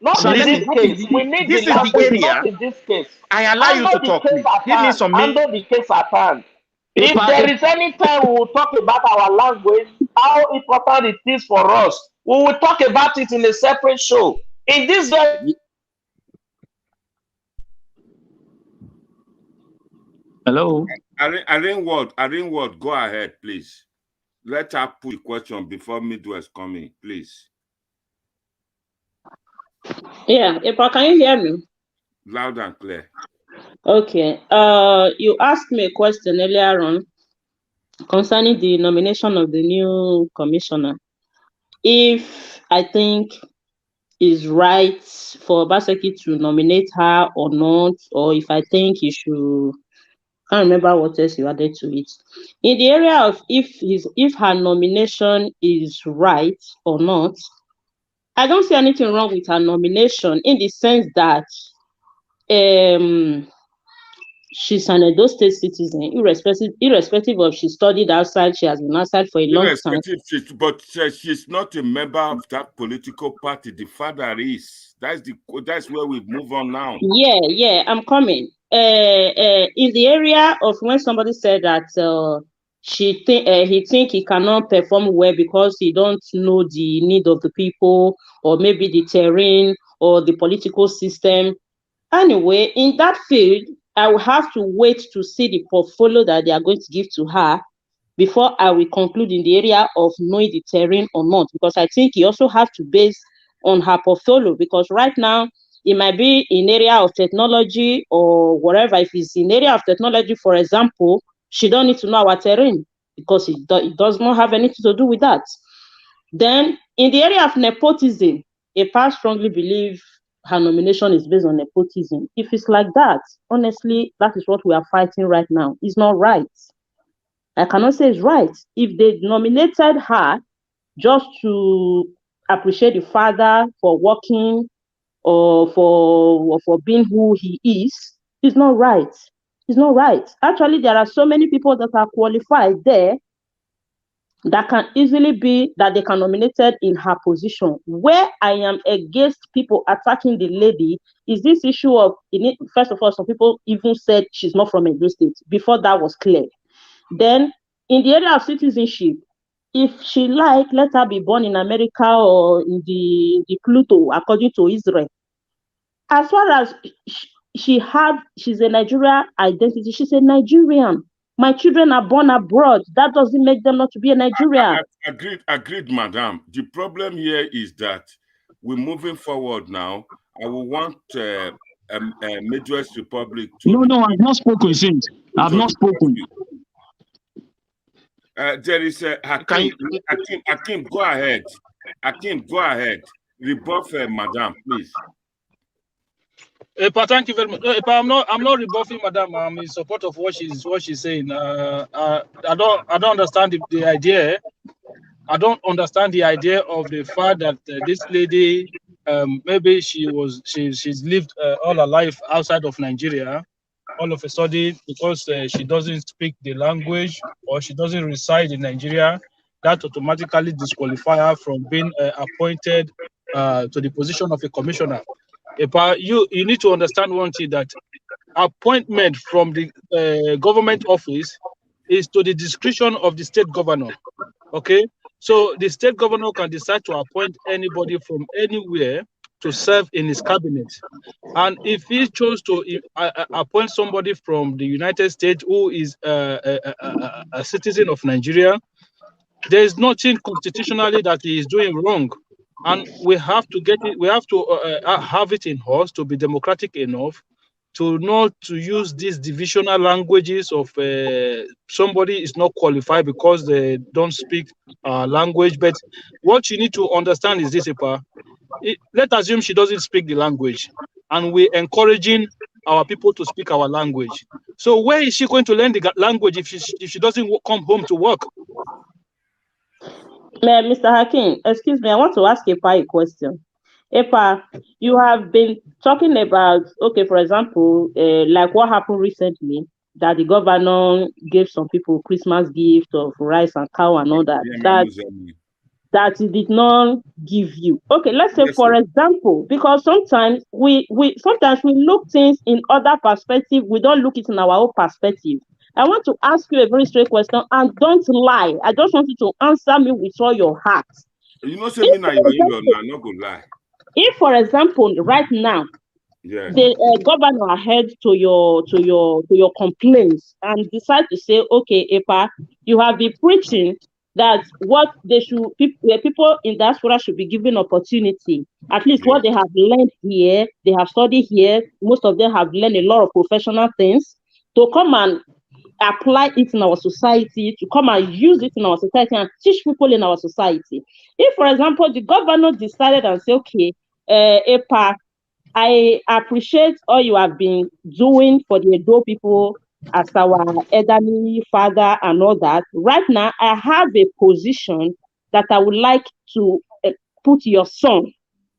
Not in this case. We need the language, not in this case. I allow you to talk. Give me some minutes. Handle the case at hand. If there is any time we will talk about our language, how important it is for us, we will talk about it in a separate show. In this very Hello. Arinward, go ahead, please. Let her put the question before Midwest coming, please. Yeah, can you hear me? Loud and clear. Okay. You asked me a question earlier on concerning the nomination of the new commissioner. If I think it's right for Obaseki to nominate her or not, or if I think he should, can't remember what else you added to it. In the area of if her nomination is right or not, I don't see anything wrong with her nomination in the sense that she's an Edo State citizen, irrespective of she studied outside, she has been outside for a long time. But she's not a member of that political party. The father is. That's where we move on now. Yeah, I'm coming. In the area of when somebody said that he think he cannot perform well because he don't know the need of the people, or maybe the terrain or the political system. Anyway, in that field, I will have to wait to see the portfolio that they are going to give to her before I will conclude in the area of knowing the terrain or not, because I think you also have to base on her portfolio, because right now it might be in area of technology or whatever. If it's in area of technology, for example, she don't need to know our terrain because it does not have anything to do with that. Then in the area of nepotism, I strongly believe her nomination is based on nepotism. If it's like that, honestly, that is what we are fighting right now. It's not right. I cannot say it's right. If they nominated her just to appreciate the father for working or for being who he is, it's not right. It's not right. Actually, there are so many people that are qualified there that can easily be that they can nominated in her position. Where I am against people attacking the lady is this issue of, first of all, some people even said she's not from Edo State before that was clear. Then in the area of citizenship, if she like, let her be born in America or in the Pluto, according to Israel. As far as she's a Nigerian identity, she's a Nigerian. My children are born abroad. That doesn't make them not to be a Nigerian. Agreed, madam. The problem here is that we're moving forward now. I will want Midwest Republic to... No, I've not spoken since. I've not spoken. There is a Hakim, go ahead. Hakim, go ahead. Rebuff madam, please. Thank you very much. I'm not rebuffing madam. I'm in support of what she's saying. I don't understand the idea. I don't understand the idea of the fact that this lady maybe she's lived all her life outside of Nigeria. All of a sudden, because she doesn't speak the language or she doesn't reside in Nigeria, that automatically disqualifies her from being appointed to the position of a commissioner. You need to understand one thing, that appointment from the government office is to the discretion of the state governor. Okay, so the state governor can decide to appoint anybody from anywhere to serve in his cabinet. And if he chose to appoint somebody from the United States who is a citizen of Nigeria, there is nothing constitutionally that he is doing wrong. And we have to get it, we have to have it in us to be democratic enough to not to use these divisional languages of somebody is not qualified because they don't speak language. But what you need to understand is this, let's assume she doesn't speak the language and we're encouraging our people to speak our language. So where is she going to learn the language if she doesn't come home to work? Mr. Hakim, excuse me, I want to ask Epa a question. Epa, you have been talking about, okay, for example, like what happened recently, that the governor gave some people Christmas gift of rice and cow and all that, that he did not give you. Okay, let's say, for example, because sometimes we look things in other perspective, we don't look it in our own perspective. I want to ask you a very straight question, and don't lie. I just want you to answer me with all your heart. You know, say me now, you're not gonna lie. If, for example, right now, the governor head to your complaints and decide to say, okay, Epa, you have been preaching that what they should people in diaspora should be given opportunity. At least what they have learned here, they have studied here. Most of them have learned a lot of professional things to come and apply it in our society, to come and use it in our society and teach people in our society. If, for example, the governor decided and say, okay, Epa, I appreciate all you have been doing for the Edo people as our elderly father and all that. Right now, I have a position that I would like to put your son.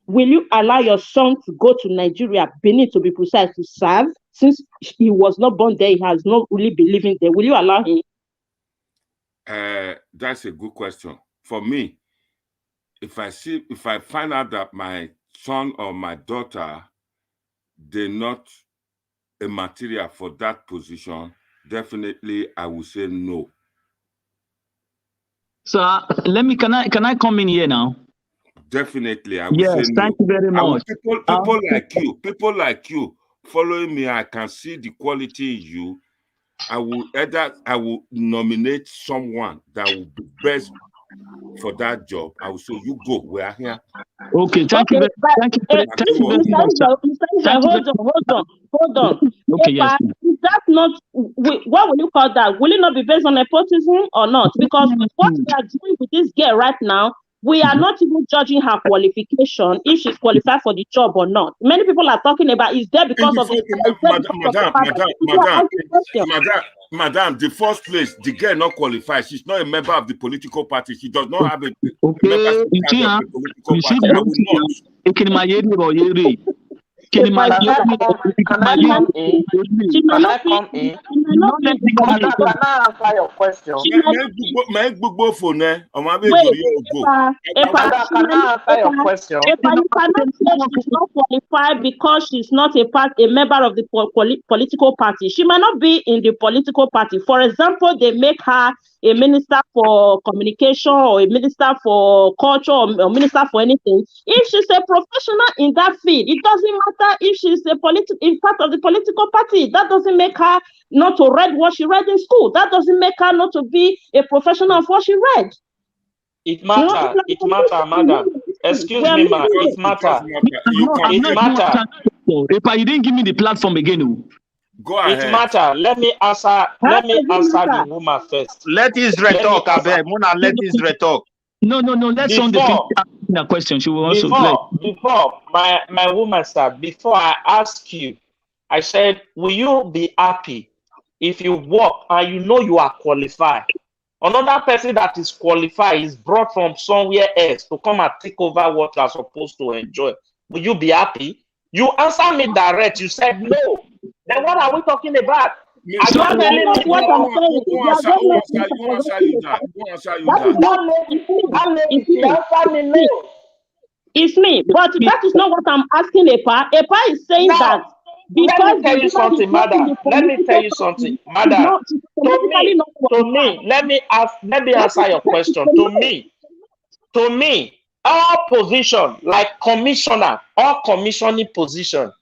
Will you allow your son to go to Nigeria, Benin to be precise, to serve? Since he was not born there, he has not really been living there. Will you allow him? That's a good question. For me, if I find out that my son or my daughter, they're not a material for that position, definitely I will say no. So can I come in here now? Definitely, I will say no. Thank you very much. People like you following me, I can see the quality in you. I will nominate someone that will be best for that job. I will say, you go. We are here. Okay, thank you. Thank you very much. Hold on. Okay, yes. Is that not, what will you call that? Will it not be based on nepotism or not? Because what we are doing with this girl right now, we are not even judging her qualification, if she's qualified for the job or not. Many people are talking about, is there because of Madam, the first place, the girl not qualified. She's not a member of the political party. She does not have a membership of the political party. Can Can I come in? Can I come in? Can I answer your question? Make gbogbo phone ọmọ Wait, abeg go. Amanda, can I answer your question? You cannot say she's not qualified because she's not a member of the political party. She might not be in the political party. For example, they make her a minister for communication or a minister for culture or minister for anything. If she's a professional in that field, it doesn't matter if she's in part of the political party. That doesn't make her not to read what she read in school. That doesn't make her not to be a professional of what she read. It matter. It matter, madam. Excuse me, ma. It matter. It matter. Epa, you didn't give me the platform again. Go ahead. It matter. Let me answer the woman first. Let Israel talk, Abel. Mona, let Israel talk. No. Let's on the question. She will also before my woman, sir. Before I ask you, I said, will you be happy if you work and you know you are qualified? Another person that is qualified is brought from somewhere else to come and take over what you are supposed to enjoy. Will you be happy? You answer me direct. You said no. Then what are we talking about? Are you telling me no? It's me, but that is not what I'm asking Epa. Epa is saying that. Let me tell you something, madam. Let me tell you something, madam. To me, let me answer your question. To me, all position, like commissioner, all commissioning position,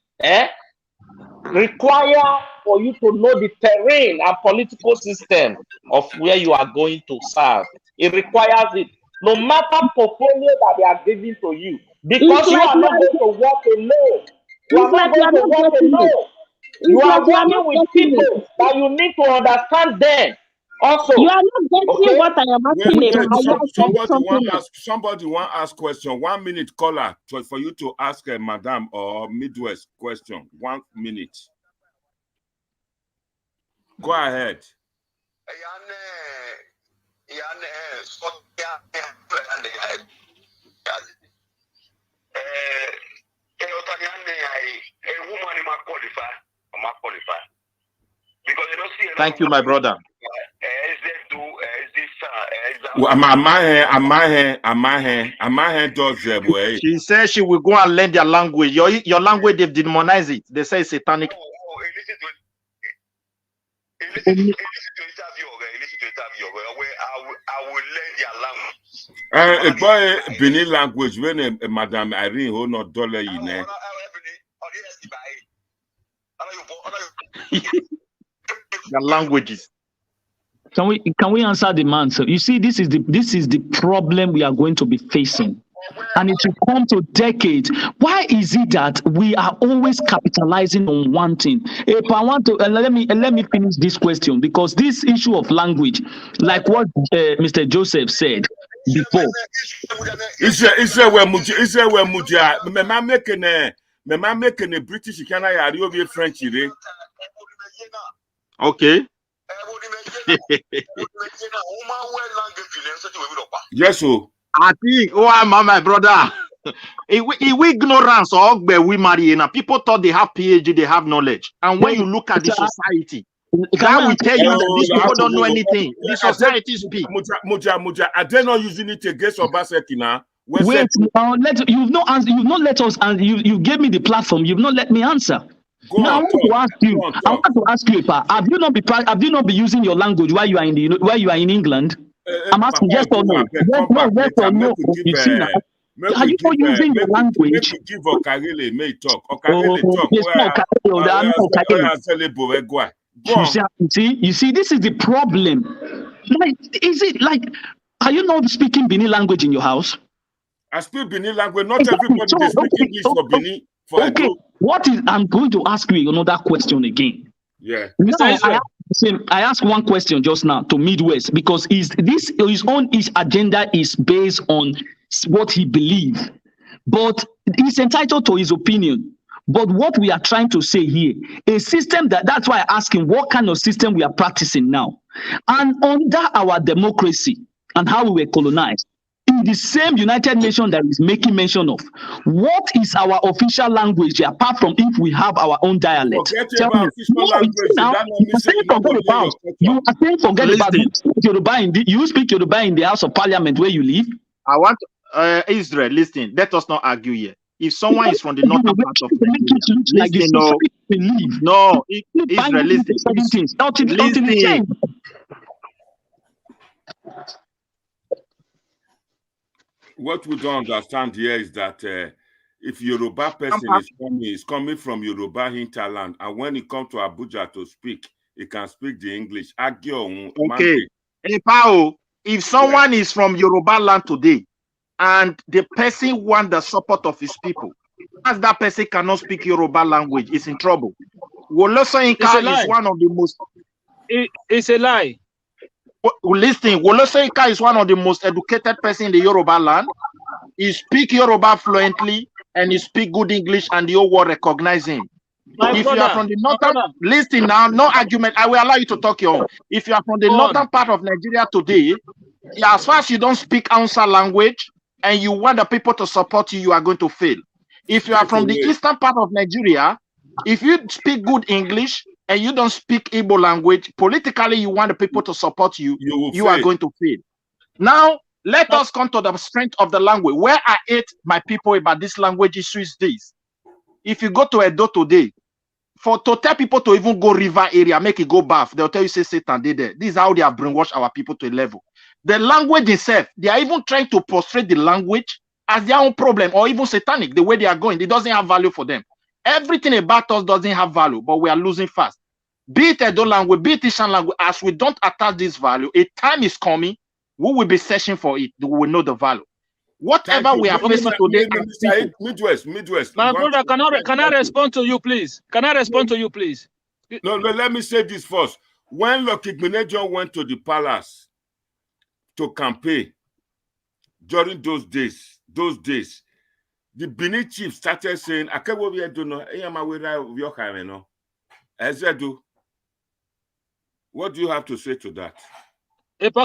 require for you to know the terrain and political system of where you are going to serve. It requires it, no matter portfolio that they are giving to you, because you are not going to work alone. You are not going to work alone. You are working with people that you need to understand them. Also, you are not getting what I am asking. Somebody want to ask question. 1 minute caller for you to ask Madam or Midwest question. 1 minute. Go ahead. A woman is not qualified. Because you don't see. Thank you, my brother. She says she will go and learn their language. Your language, they've demonized it. They say it's satanic. Listen to interview. I will learn their language. Boy, Benin language when Madam Irene who not dollar you know. The languages. Can we answer the man? So you see, this is the problem we are going to be facing, and it will come to decades. Why is it that we are always capitalizing on one thing? If I want to let me finish this question, because this issue of language, like what Mr. Joseph said before. making a British can I be French? Okay. Yes, so I think, my brother. We ignorance or we marry now. People thought they have PhD, they have knowledge. And when you look at the society, that will tell you that these people don't know anything. The society speak. Muja, are they not using it against Obaseki now? Wait, you've not let us, and you gave me the platform. You've not let me answer. Now I want to ask you, have you not been using your language while you are in England? I'm asking yes or no. Yes or no. You see now. Are you not using your language? Give Okagele may talk. You see, this is the problem. Like, is it like, are you not speaking Benin language in your house? I speak Benin language. Not everybody speaks English for Benin. Okay. I'm going to ask you another question again. Yeah. I asked one question just now to Midwest, because his agenda is based on what he believes, but he's entitled to his opinion. But what we are trying to say here, a system that's why I ask him what kind of system we are practicing now. And under our democracy and how we were colonized, in the same United Nations that is making mention of. What is our official language apart from if we have our own dialect? Forget Tell about me. official No, language. you see now, That you are saying forget about. You are saying forget about. Listen. You speak Yoruba in the House of Parliament where you live. I want Israel. Listen, let us not argue here. If someone is from the northern part of Nigeria, listen, no, Israel, listen. Listen. What we don't understand here is that if Yoruba person is coming from Yoruba hinterland, and when he comes to Abuja to speak, he can speak the English. Okay. If someone is from Yoruba land today, and the person wants the support of his people, as that person cannot speak Yoruba language, is in trouble. Woloso Inka is one of the most. It's a lie. Listen, Woloso Inka is one of the most educated person in the Yoruba land. He speak Yoruba fluently and he speak good English, and the whole world recognize him. If you are from the northern, listen now, no argument. I will allow you to talk your own. If you are from the northern part of Nigeria today, as far as you don't speak Hausa language and you want the people to support you, you are going to fail. If you are from the eastern part of Nigeria, if you speak good English and you don't speak Igbo language, politically you want the people to support you, you are going to fail. Now, let us come to the strength of the language. Where I hate my people about this language issue is this. If you go to Edo today, to tell people to even go river area, make it go bath, they'll tell you, say Satan did there. This is how they have brainwashed our people to a level. The language itself, they are even trying to portray the language as their own problem, or even satanic, the way they are going. It doesn't have value for them. Everything about us doesn't have value, but we are losing fast. Be it Edo language, be it Ishan language, as we don't attach this value, a time is coming, we will be searching for it, we will know the value. Whatever we are facing today, Midwest. My brother, can I respond to you, please? Can I respond to you, please? No, let me say this first. When Lucky Gbenejo went to the palace to campaign during those days, the Benin chief started saying, what do you have to say to that?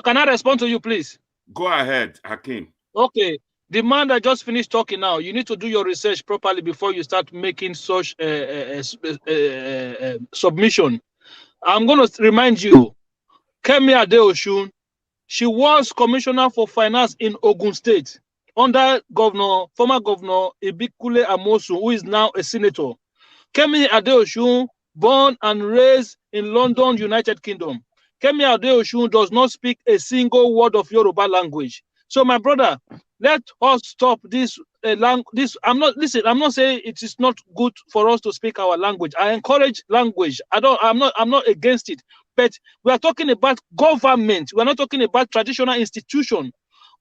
Can I respond to you, please? Go ahead, Hakim. Okay. The man that just finished talking now, you need to do your research properly before you start making such submission. I'm going to remind you, Kemi Adeosun, she was commissioner for finance in Ogun State under former governor Ibikule Amosu, who is now a senator. Kemi Adeosun, born and raised in London, United Kingdom. Kemi Adeosun does not speak a single word of Yoruba language. So, my brother, let us stop this language. I'm not saying it is not good for us to speak our language. I encourage language. I'm not against it. But we are talking about government. We are not talking about traditional institution.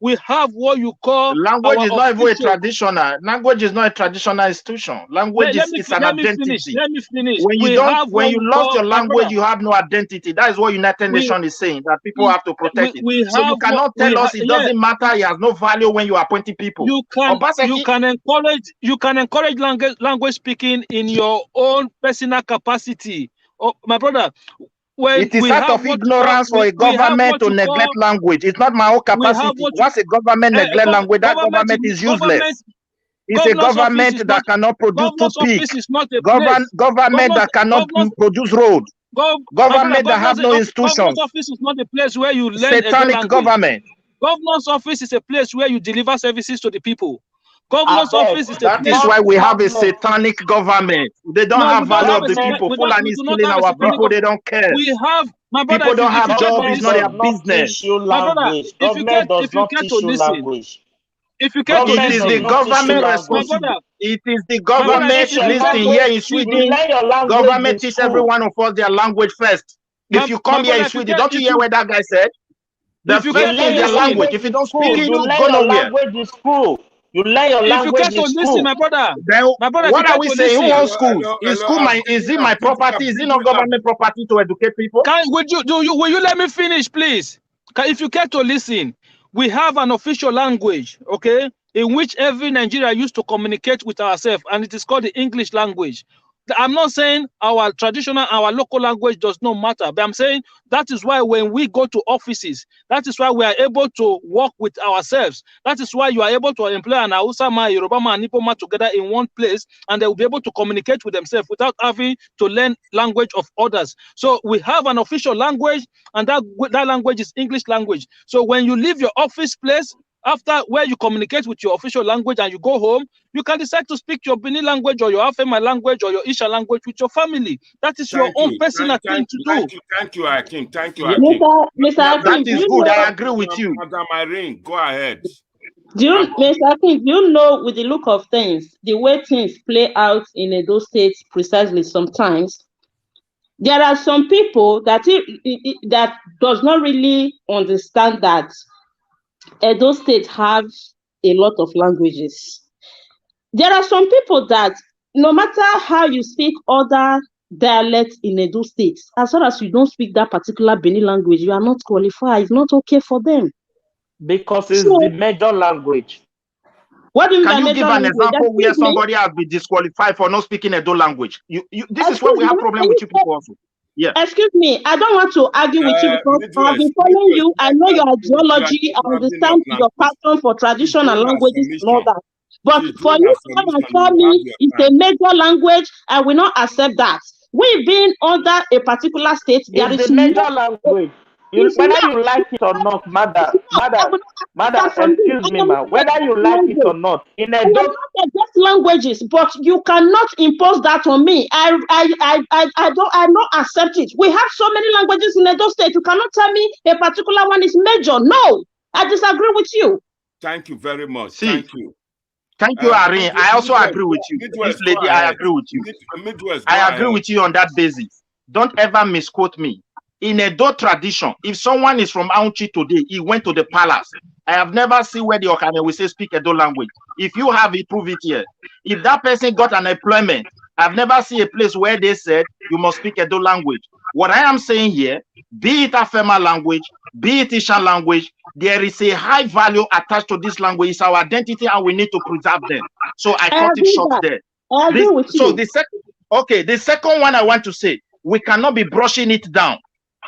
We have what you call language is not even a traditional. Language is not a traditional institution. Language is an identity. Let me finish. When you lost your language, you have no identity. That is what United Nations is saying, that people have to protect it. So you cannot tell us it doesn't matter. It has no value when you are appointing people. You can encourage language speaking in your own personal capacity. Oh, my brother. It is out of ignorance for a government to neglect language. It's not my own capacity. Once a government neglect language, that government is useless. It's a government that cannot produce toothpick. Government that cannot produce road. Government that have no institutions. Governor's office is not a place where you learn satanic government. Governor's office is a place where you deliver services to the people. Governor's office is that is why we have a satanic government. They don't have value of the people. Fulani is killing our people. They don't care. We have people don't have jobs. It's not their business. Government does not teach you language. If you can't, it is the government responsible. It is the government. Listen, here in Sweden, government teach every one of us their language first. If you come here in Sweden, don't you hear what that guy said? The first is their language. If you don't speak it, you don't go nowhere. You learn your language in school. Listen, my brother. What are we saying? Who owns school? Is it my property? Is it not government property to educate people? Will you let me finish, please? If you care to listen, we have an official language, okay, in which every Nigeria used to communicate with ourselves, and it is called the English language. I'm not saying our traditional, our local language does not matter, but I'm saying that is why when we go to offices, that is why we are able to work with ourselves. That is why you are able to employ an Hausa man, Yoruba man, and Igbo man together in one place, and they will be able to communicate with themselves without having to learn language of others. So we have an official language, and that language is English language. So when you leave your office place, after where you communicate with your official language and you go home, you can decide to speak your Benin language or your Afema language or your Isha language with your family. That is your own personal thing to do. Thank you, Hakim. Thank you, Yeah. Hakim. Mr. Hakim, That is good. I agree with you. Madam Irene, go ahead. Mr. Hakim, do you know, with the look of things, the way things play out in Edo State precisely sometimes, there are some people that that does not really understand that Edo State have a lot of languages. There are some people that no matter how you speak other dialects in Edo State, as long as you don't speak that particular Benin language, you are not qualified. It's not okay for them. Because it's the major language. What do you mean Can by you major give an language? example where Excuse me? somebody has been disqualified for not speaking Edo language? This is why Excuse we have me, problem can with you you people also. Yeah. Excuse me, I don't want to argue with you because I've been following you. I know your ideology. I understand your passion for tradition and languages and all that. But for you to come and tell me it's a major language, I will not accept that. We being under a particular state, there It's is the major no, language. it's Whether not, you like it or not, it's not. I will not accept that from you. excuse I me, am ma. not Whether you against like it or language. not, in I am Edo, not against languages, but you cannot impose that on me. I don't accept it. We have so many languages in Edo State. You cannot tell me a particular one is major. No, I disagree with you. Thank you very much. See, thank you. Thank you, Irene. I also agree with you. This lady, I agree with you. I agree with you on that basis. Don't ever misquote me. In Edo tradition, if someone is from Aunchi today, he went to the palace. I have never seen where the Okane will say speak Edo language. If you have it, prove it here. If that person got an employment, I've never seen a place where they said you must speak Edo language. What I am saying here, be it Afema language, be it Ishan language, there is a high value attached to this language. It's our identity and we need to preserve them. So I cut it short there. I agree with you. The second one I want to say, we cannot be brushing it down,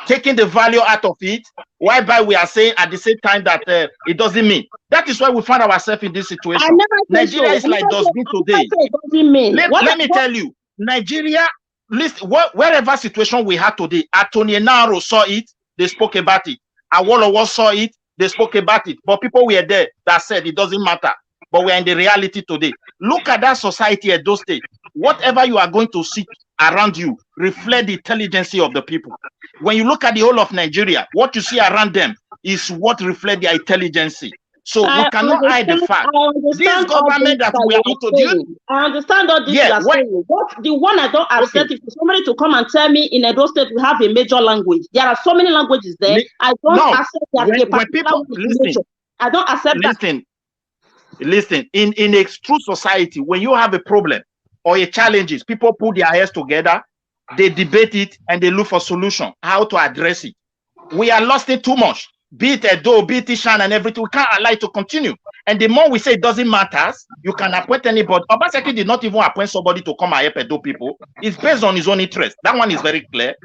taking the value out of it, whereby we are saying at the same time that it doesn't mean. That is why we find ourselves in this situation. Nigeria is like dustbin today. Let me tell you, Nigeria, wherever situation we had today, Attorney Naro saw it, they spoke about it. Awolowo saw it, they spoke about it. But people were there that said it doesn't matter. But we're in the reality today. Look at that society at those states. Whatever you are going to see around you reflect the intelligence of the people. When you look at the whole of Nigeria, what you see around them is what reflect their intelligence. So we cannot hide the fact. This government that we are introducing. I understand all this you are saying. But the one I don't accept is for somebody to come and tell me in Edo State we have a major language. There are so many languages there. I don't accept that. When people listen, I don't accept that. Listen, in a true society, when you have a problem or a challenges, people put their heads together, they debate it, and they look for solution, how to address it. We are lost in too much. Be it Edo, be it Ishan and everything. We can't allow it to continue. And the more we say it doesn't matter, you can appoint anybody. Obaseki did not even appoint somebody to come and help Edo people. It's based on his own interest. That one is very clear.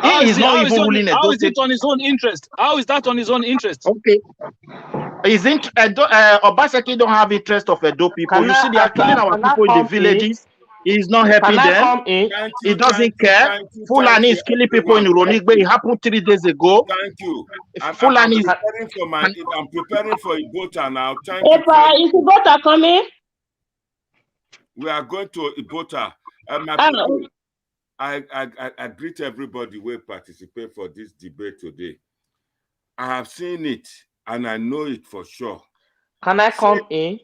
He is not even ruling Edo. How is it on his own interest? How is that on his own interest? Okay. Obaseki don't have interest of Edo people. You see, they are killing our people in the villages. He's not helping them. He doesn't care. Fulani is killing people in Uronigbe. It happened 3 days ago. Thank you. I'm Fulani preparing for Ibota now. Thank you. Is Ibota coming? We are going to Ibota. I greet everybody who participate for this debate today. I have seen it and I know it for sure. Can I come in?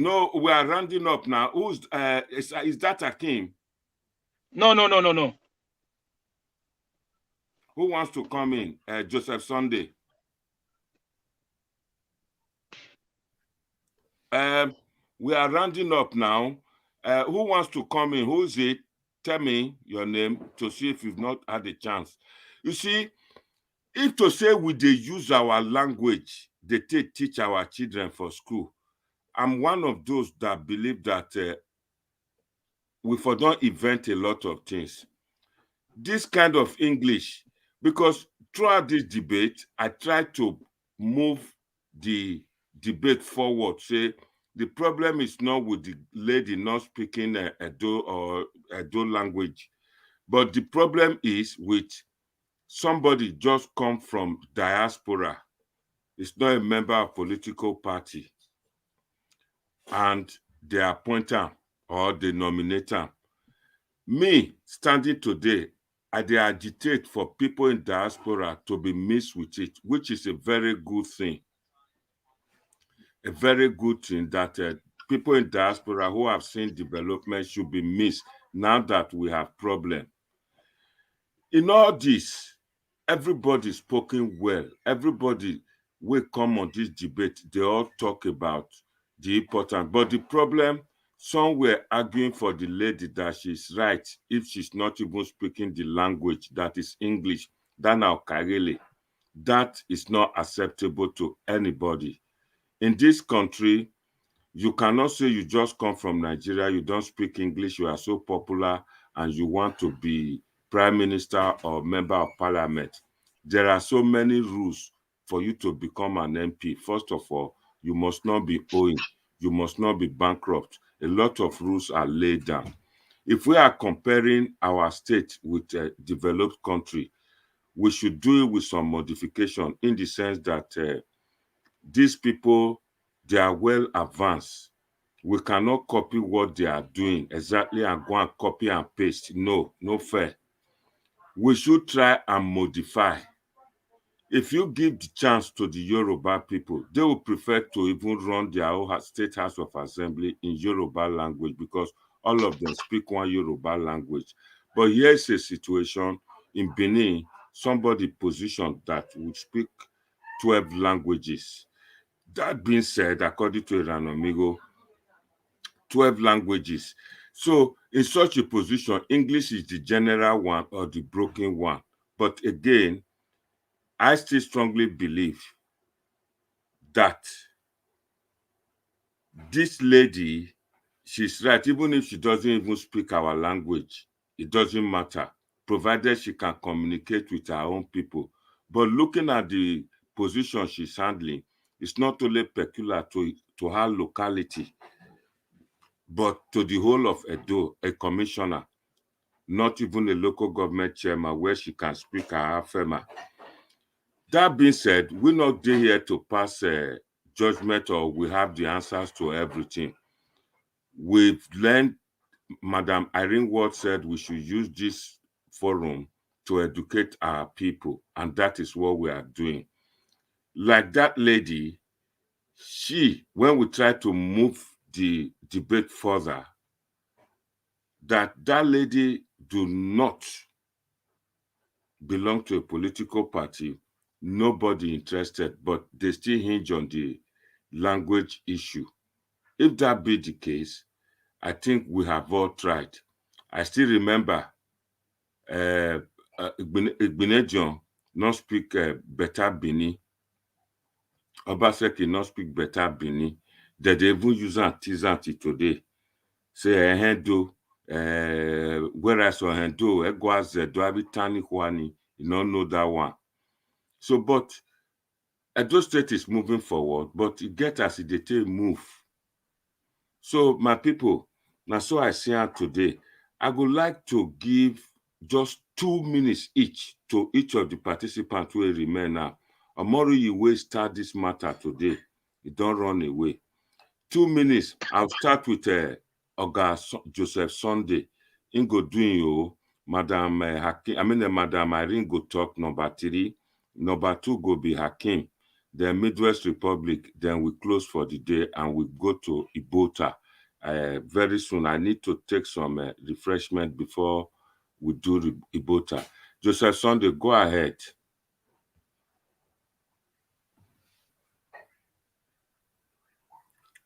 No, we are rounding up now. Who's is that Hakim? No. Who wants to come in? Joseph Sunday. We are rounding up now. Who wants to come in? Who is it? Tell me your name to see if you've not had a chance. You see, if to say we they use our language, they teach our children for school. I'm one of those that believe that we for don't invent a lot of things. This kind of English, because throughout this debate, I try to move the debate forward. Say the problem is not with the lady not speaking Edo or Edo language, but the problem is with somebody just come from diaspora. It's not a member of political party, and they appoint him or they nominate him. Me, standing today, I dey agitate for people in diaspora to be mixed with it, which is a very good thing. A very good thing that people in diaspora who have seen development should be mixed now that we have problem. In all this, everybody spoken well. Everybody will come on this debate. They all talk about the importance. But the problem, some were arguing for the lady that she's right if she's not even speaking the language that is English. That now Karele. That is not acceptable to anybody. In this country, you cannot say you just come from Nigeria, you don't speak English, you are so popular, and you want to be prime minister or member of parliament. There are so many rules for you to become an MP. First of all, you must not be owing. You must not be bankrupt. A lot of rules are laid down. If we are comparing our state with a developed country, we should do it with some modification in the sense that these people, they are well advanced. We cannot copy what they are doing exactly and go and copy and paste. No, no fair. We should try and modify. If you give the chance to the Yoruba people, they will prefer to even run their own state house of assembly in Yoruba language because all of them speak one Yoruba language. But here's a situation in Benin, somebody positioned that would speak 12 languages. That being said, according to Iranomigo, 12 languages. So in such a position, English is the general one or the broken one. But again, I still strongly believe that this lady, she's right. Even if she doesn't even speak our language, it doesn't matter, provided she can communicate with her own people. But looking at the position she's handling, it's not only peculiar to her locality, but to the whole of Edo, a commissioner, not even a local government chairman where she can speak her Afema. That being said, we're not here to pass judgment or we have the answers to everything. We've learned, Madam Irene Ward said we should use this forum to educate our people, and that is what we are doing. Like that lady, when we try to move the debate further, that lady do not belong to a political party, nobody interested, but they still hinge on the language issue. If that be the case, I think we have all tried. I still remember Igbinedion not speak better Bini. Obaseki not speak better Bini. They even use artisan today. Say do whereas on do egwaze do abitani kwani, you don't know that one. So, but Edo State is moving forward, but it get as it move. So, my people, now so I see her today. I would like to give just 2 minutes each to each of the participants who remain now. Omori, you will start this matter today. You don't run away. 2 minutes. I'll start with Oga Joseph Sunday. Ingo doing you, Madam Hakim. Madam Irene go talk number 3. Number 2 go be Hakim. Then Midwest Republic. Then we close for the day and we go to Ibota. Very soon. I need to take some refreshment before we do Ibota. Joseph Sunday, go ahead.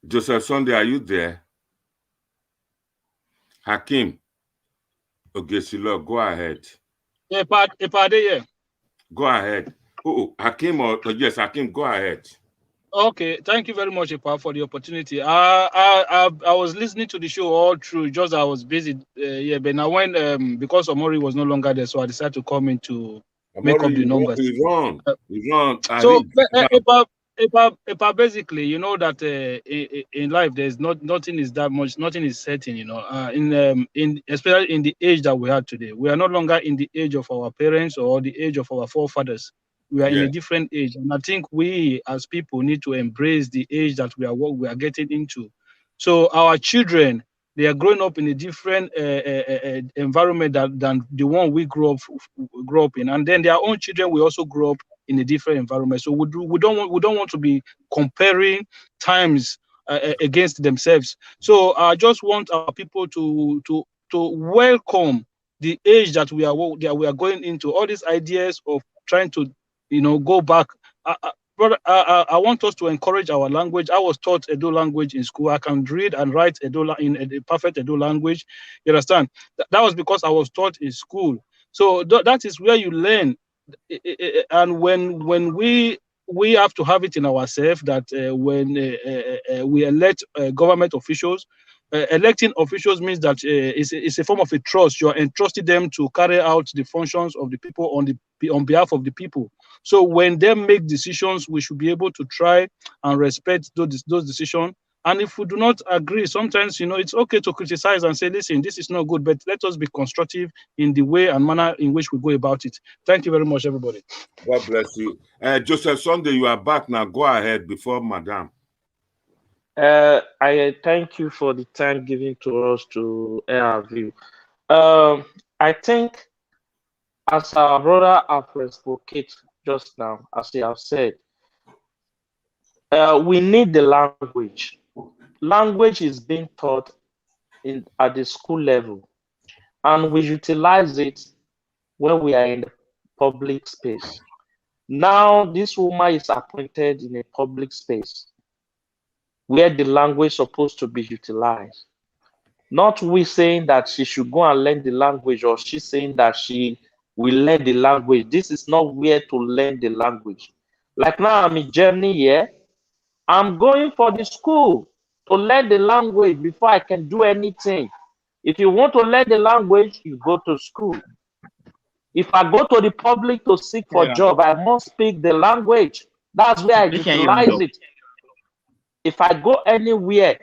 Joseph Sunday, are you there? Hakim Ogesilo, go ahead. Ipade, yeah. Go ahead. Oh, Hakim, yes, Hakim, go ahead. Okay, thank you very much, Epa, for the opportunity. I was listening to the show all through. Just I was busy, yeah. But now when because Omori was no longer there, so I decided to come in to make Amori, up the numbers. you run. So Epa, basically, you know that in life there's nothing is that much, nothing is certain. You know, in especially in the age that we are today, we are no longer in the age of our parents or the age of our forefathers. We are in Yeah. a different age, and I think we as people need to embrace the age that we are what we are getting into. So our children, they are growing up in a different environment than the one we grew up in, and then their own children will also grow up in a different environment. So we don't want to be comparing times against themselves. So I just want our people to welcome the age that we are going into. All these ideas of trying to go back. Brother, I want us to encourage our language. I was taught Edo language in school. I can read and write in a perfect Edo language. You understand? That was because I was taught in school. So that is where you learn. And when we have to have it in ourselves that when we elect government officials, electing officials means that it's a form of a trust. You are entrusting them to carry out the functions of the people on behalf of the people. So when they make decisions, we should be able to try and respect those decisions. And if we do not agree, sometimes it's okay to criticize and say, listen, this is not good, but let us be constructive in the way and manner in which we go about it. Thank you very much, everybody. God bless you. Joseph Sunday, you are back now. Go ahead before Madam. I thank you for the time given to us to air our view. I think, as our brother have reciprocated just now, as he have said, we need the language. Language is being taught at the school level, and we utilize it when we are in the public space. Now, this woman is appointed in a public space where the language is supposed to be utilized. Not we saying that she should go and learn the language, or she saying that she will learn the language. This is not where to learn the language. Like now, I'm in Germany here. I'm going for the school to learn the language before I can do anything. If you want to learn the language, you go to school. If I go to the public to seek for a job, I must speak the language. That's where I utilize it. If I go anywhere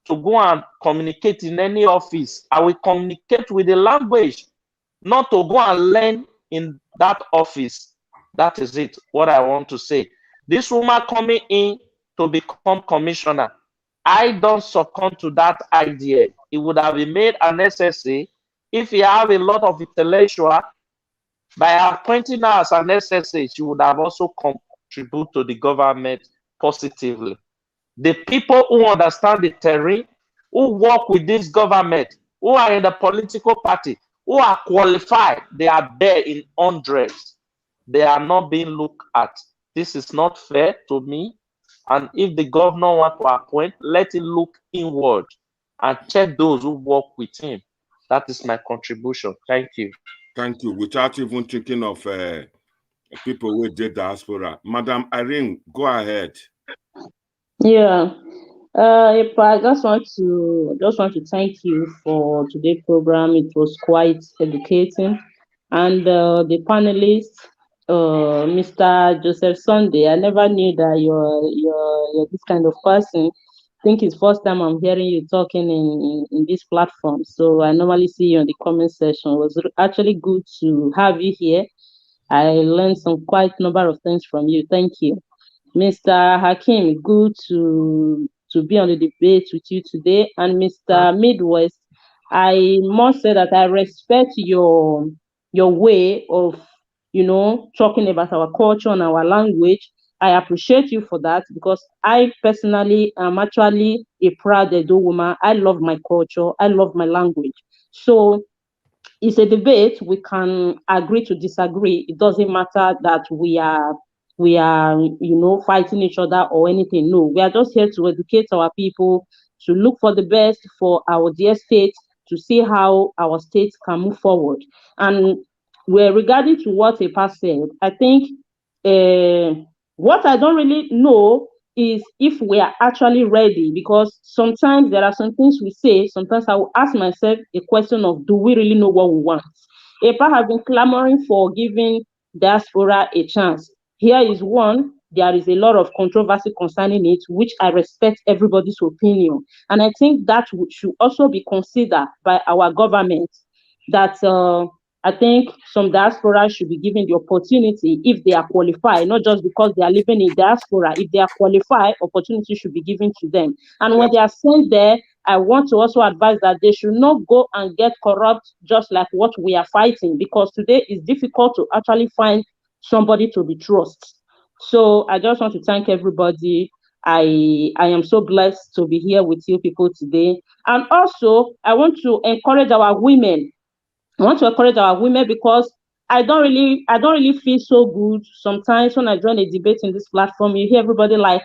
to go and communicate in any office, I will communicate with the language, not to go and learn in that office. That is it, what I want to say. This woman coming in to become commissioner, I don't succumb to that idea. It would have been made unnecessary if you have a lot of intellectual. By appointing her as an SSA, she would have also contributed to the government positively. The people who understand the terrain, who work with this government, who are in the political party, who are qualified, they are there in hundreds. They are not being looked at. This is not fair to me. And if the governor wants to appoint, let him look inward and check those who work with him. That is my contribution. Thank you. Thank you. Without even thinking of people with the diaspora. Madam Irene, go ahead. Yeah. I just want to thank you for today's program. It was quite educating, and the panelists, Mr. Joseph Sunday. I never knew that you're this kind of person. I think it's first time I'm hearing you talking in this platform. So I normally see you in the comment section. It was actually good to have you here. I learned some quite number of things from you. Thank you. Mr. Hakim, good to be on the debate with you today. And Mr. Midwest, I must say that I respect your way of, talking about our culture and our language. I appreciate you for that, because I personally am actually a proud Edo woman. I love my culture. I love my language. So it's a debate. We can agree to disagree. It doesn't matter that we are fighting each other or anything. No, we are just here to educate our people, to look for the best for our dear state, to see how our state can move forward. And regarding to what Epa said, I think what I don't really know is if we are actually ready, because sometimes there are some things we say, sometimes I will ask myself a question of, do we really know what we want? EPA have been clamoring for giving diaspora a chance. Here is one. There is a lot of controversy concerning it, which I respect everybody's opinion. And I think that should also be considered by our government, that I think some diaspora should be given the opportunity if they are qualified, not just because they are living in diaspora. If they are qualified, opportunity should be given to them. And when they are sent there, I want to also advise that they should not go and get corrupt just like what we are fighting, because today it's difficult to actually find somebody to be trusted. So I just want to thank everybody. I am so blessed to be here with you people today. And also, I want to encourage our women. I want to encourage our women, because I don't really feel so good sometimes when I join a debate in this platform. You hear everybody like,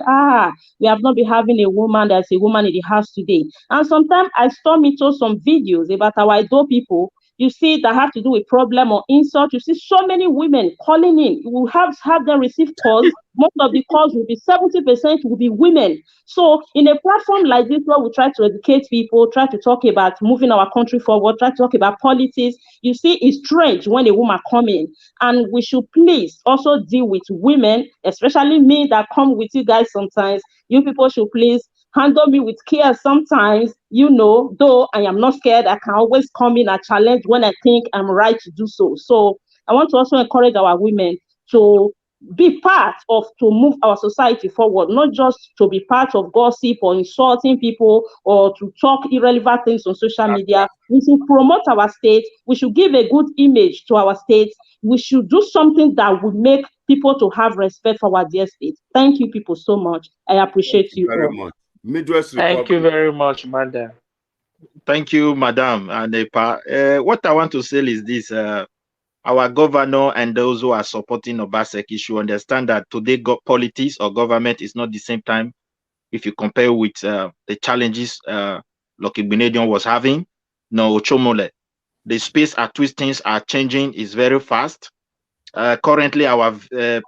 we have not been having a woman, there's a woman in the house today. And sometimes I storm into some videos about our Ido people. You see, that have to do with problem or insult. You see so many women calling in. We will have them receive calls. Most of the calls will be 70% will be women. So in a platform like this, where we try to educate people, try to talk about moving our country forward, try to talk about politics, you see, it's strange when a woman come in. And we should please also deal with women, especially me that come with you guys sometimes. You people should please handle me with care sometimes, though I am not scared. I can always come in and challenge when I think I'm right to do so. So I want to also encourage our women to be part of, to move our society forward, not just to be part of gossip or insulting people or to talk irrelevant things on social media. We should promote our state. We should give a good image to our state. We should do something that would make people to have respect for our dear state. Thank you people so much. I appreciate you very all. much. Midwest Thank you Republic. very much, madam. Thank you, Madam and EPA. What I want to say is this. Our governor and those who are supporting Obaseki should understand that today politics or government is not the same time if you compare with the challenges Lucky Benedion was having. No, Ochomole. The space at which things are changing is very fast. Currently, our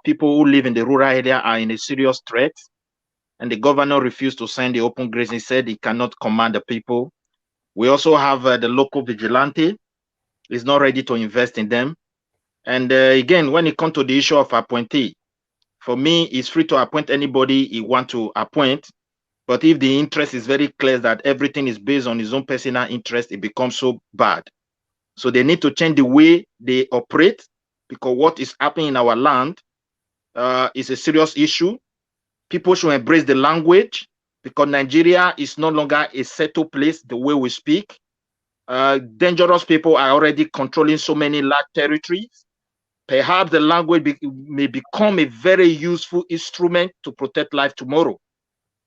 people who live in the rural area are in a serious threat. And the governor refused to sign the open grace. He said he cannot command the people. We also have the local vigilante. He's not ready to invest in them. And again, when it comes to the issue of appointee, for me, it's free to appoint anybody he wants to appoint. But if the interest is very clear that everything is based on his own personal interest, it becomes so bad. So they need to change the way they operate, because what is happening in our land is a serious issue. People should embrace the language, because Nigeria is no longer a settled place the way we speak. Dangerous people are already controlling so many large territories. Perhaps the language may become a very useful instrument to protect life tomorrow.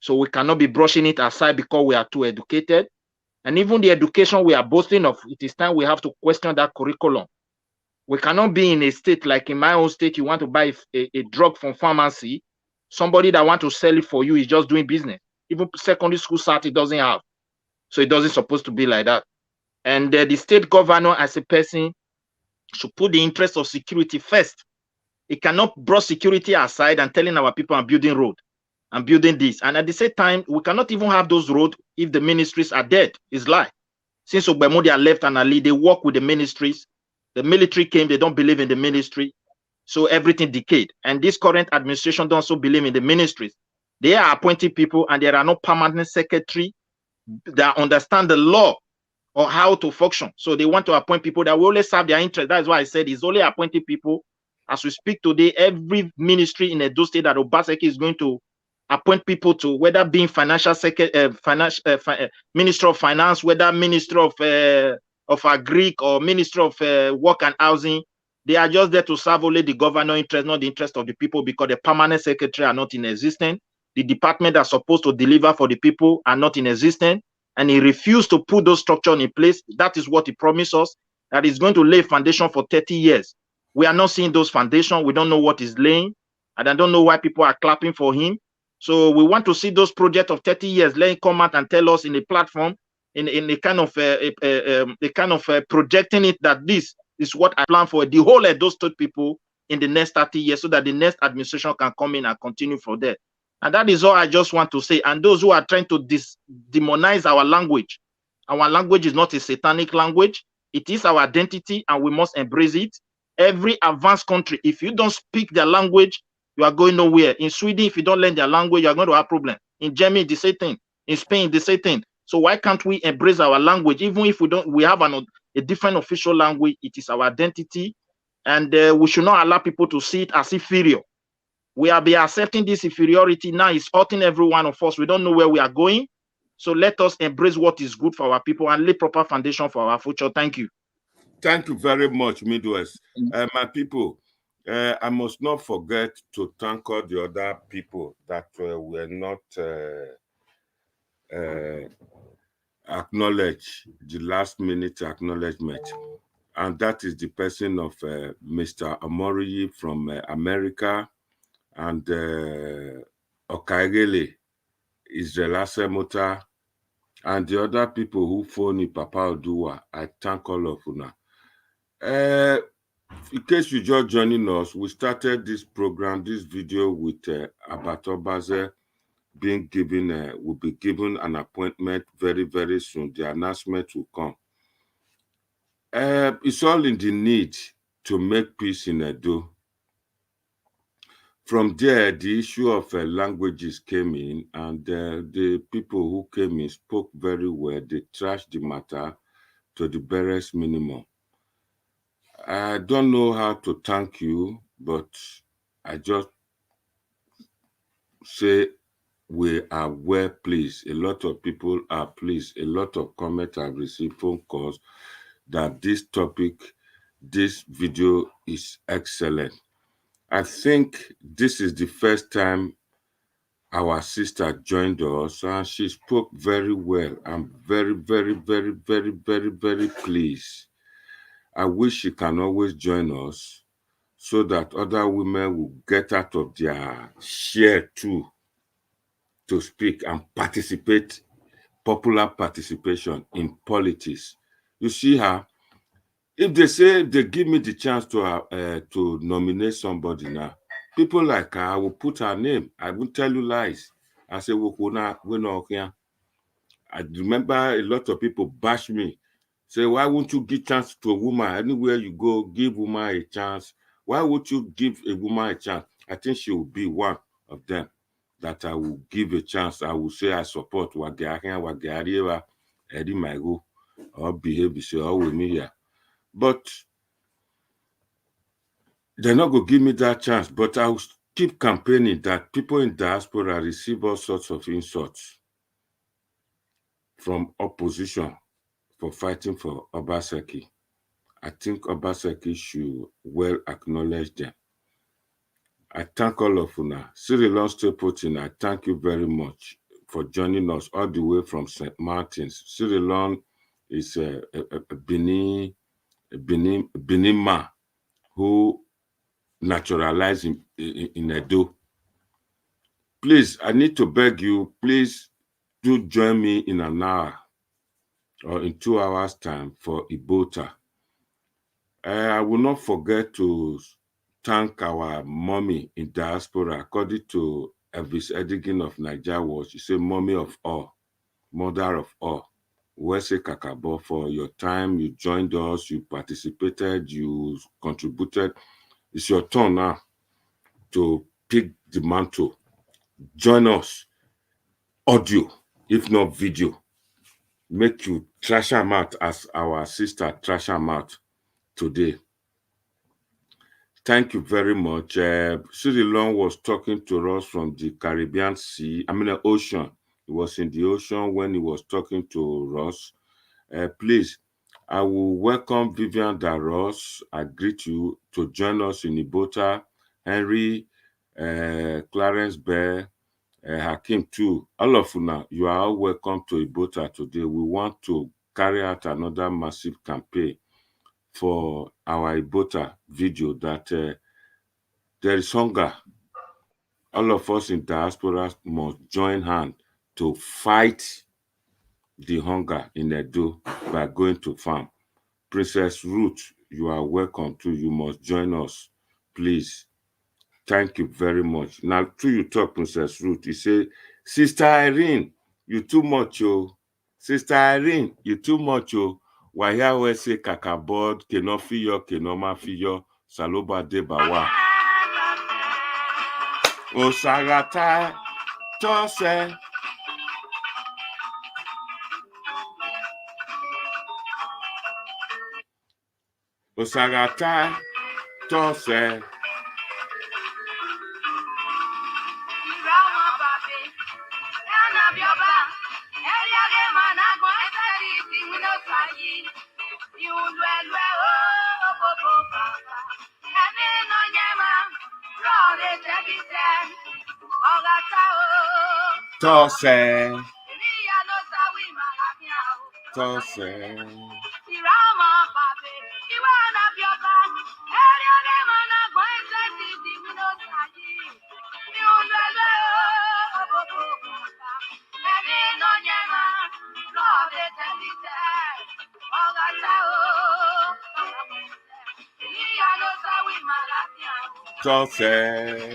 So we cannot be brushing it aside because we are too educated. And even the education we are boasting of, it is time we have to question that curriculum. We cannot be in a state like in my own state, you want to buy a drug from pharmacy, somebody that want to sell it for you is just doing business. Even secondary school cert, it doesn't have. So it doesn't supposed to be like that. And the state governor as a person should put the interest of security first. It cannot brush security aside and telling our people I'm building road, I'm building this. And at the same time, we cannot even have those roads if the ministries are dead. It's lie. Since Ogbemudia are left and Ali, they work with the ministries. The military came, they don't believe in the ministry. So everything decayed. And this current administration don't also believe in the ministries. They are appointing people and there are no permanent secretary that understand the law or how to function. So they want to appoint people that will only serve their interest. That's why I said it's only appointing people. As we speak today, every ministry in Edo State that Obaseki is going to appoint people to, whether being Minister of Finance, whether Minister of Agric or Minister of Work and Housing, they are just there to serve only the governor interest, not the interest of the people, because the permanent secretary are not in existence. The department that are supposed to deliver for the people are not in existence. And he refused to put those structures in place. That is what he promised us, that he's going to lay foundation for 30 years. We are not seeing those foundations. We don't know what he's laying. And I don't know why people are clapping for him. So we want to see those projects of 30 years. Let him come out and tell us in a platform, in a kind of projecting it, that this is what I plan for the whole of those people in the next 30 years, so that the next administration can come in and continue for that. And that is all I just want to say. And those who are trying to demonize our language is not a satanic language. It is our identity, and we must embrace it. Every advanced country, if you don't speak their language, you are going nowhere. In Sweden, if you don't learn their language, you are going to have problem. In Germany, the same thing. In Spain, the same thing. So why can't we embrace our language? Even if we have a different official language, it is our identity, and we should not allow people to see it as inferior. We are accepting this inferiority now. It's hurting every one of us. We don't know where we are going. So let us embrace what is good for our people and lay proper foundation for our future. Thank you. Thank you very much, Midwest. My people, I must not forget to thank all the other people that were not acknowledged, the last minute acknowledgement. And that is the person of Mr. Amori from America, and Okaigele, Israel Asemota, and the other people who phone Papa Oduwa. I thank all of you now. In case you just joining us, we started this program, this video with Obazee being given, will be given an appointment very, very soon. The announcement will come. It's all in the need to make peace in Edo. From there, the issue of languages came in, and the people who came in spoke very well. They trashed the matter to the barest minimum. I don't know how to thank you, but I just say we are well pleased. A lot of people are pleased. A lot of comments have received, phone calls, that this topic, this video is excellent. I think this is the first time our sister joined us, and she spoke very well. I'm very, very, very, very, very, very pleased. I wish she can always join us so that other women will get out of their share too to speak and participate, popular participation in politics. You see her, if they say they give me the chance to nominate somebody now, people like her, I will put her name. I won't tell you lies. I say, we're not here. I remember a lot of people bash me. Say, why won't you give chance to a woman? Anywhere you go, give woman a chance. Why would you give a woman a chance? I think she will be one of them that I will give a chance. I will say I support Wagariwa, Eddie Mago, or behave or with me here. But they're not going to give me that chance. But I will keep campaigning that people in diaspora receive all sorts of insults from opposition for fighting for Obaseki. I think Obaseki should well acknowledge them. I thank all of you now. Cyril Putin, I thank you very much for joining us all the way from St. Martin's. Cyril is a Benin man who naturalized in Edo. Please, I need to beg you, please do join me in an hour or in 2 hours' time for Ibota. I will not forget to thank our mommy in diaspora. According to Elvis Edigin of Nigeria, she said, mommy of all, mother of all. Wese Kakabo, for your time, you joined us, you participated, you contributed. It's your turn now to pick the mantle. Join us, audio, if not video. Make you trash them out as our sister trash them out today. Thank you very much. Cyril was talking to us from the Caribbean Sea, ocean. He was in the ocean when he was talking to us. Please, I will welcome Vivian Daros. I greet you to join us in Ibota. Henry, Clarence Bear, Hakim too. All of you now, you are all welcome to Ibota today. We want to carry out another massive campaign for our Ibota video that there is hunger. All of us in diaspora must join hands to fight the hunger in Edo by going to farm. Princess Ruth, you are welcome too. You must join us, please. Thank you very much. Now, to you talk, Princess Ruth, you say, Sister Irene, you too much, oh. Sister Irene, you too much, oh. Wahia we say kakabod, keno fiyo, keno ma fiyo, saloba de bawa. Osagata, tose. Osagata, tose. Tose. Tose. Tose.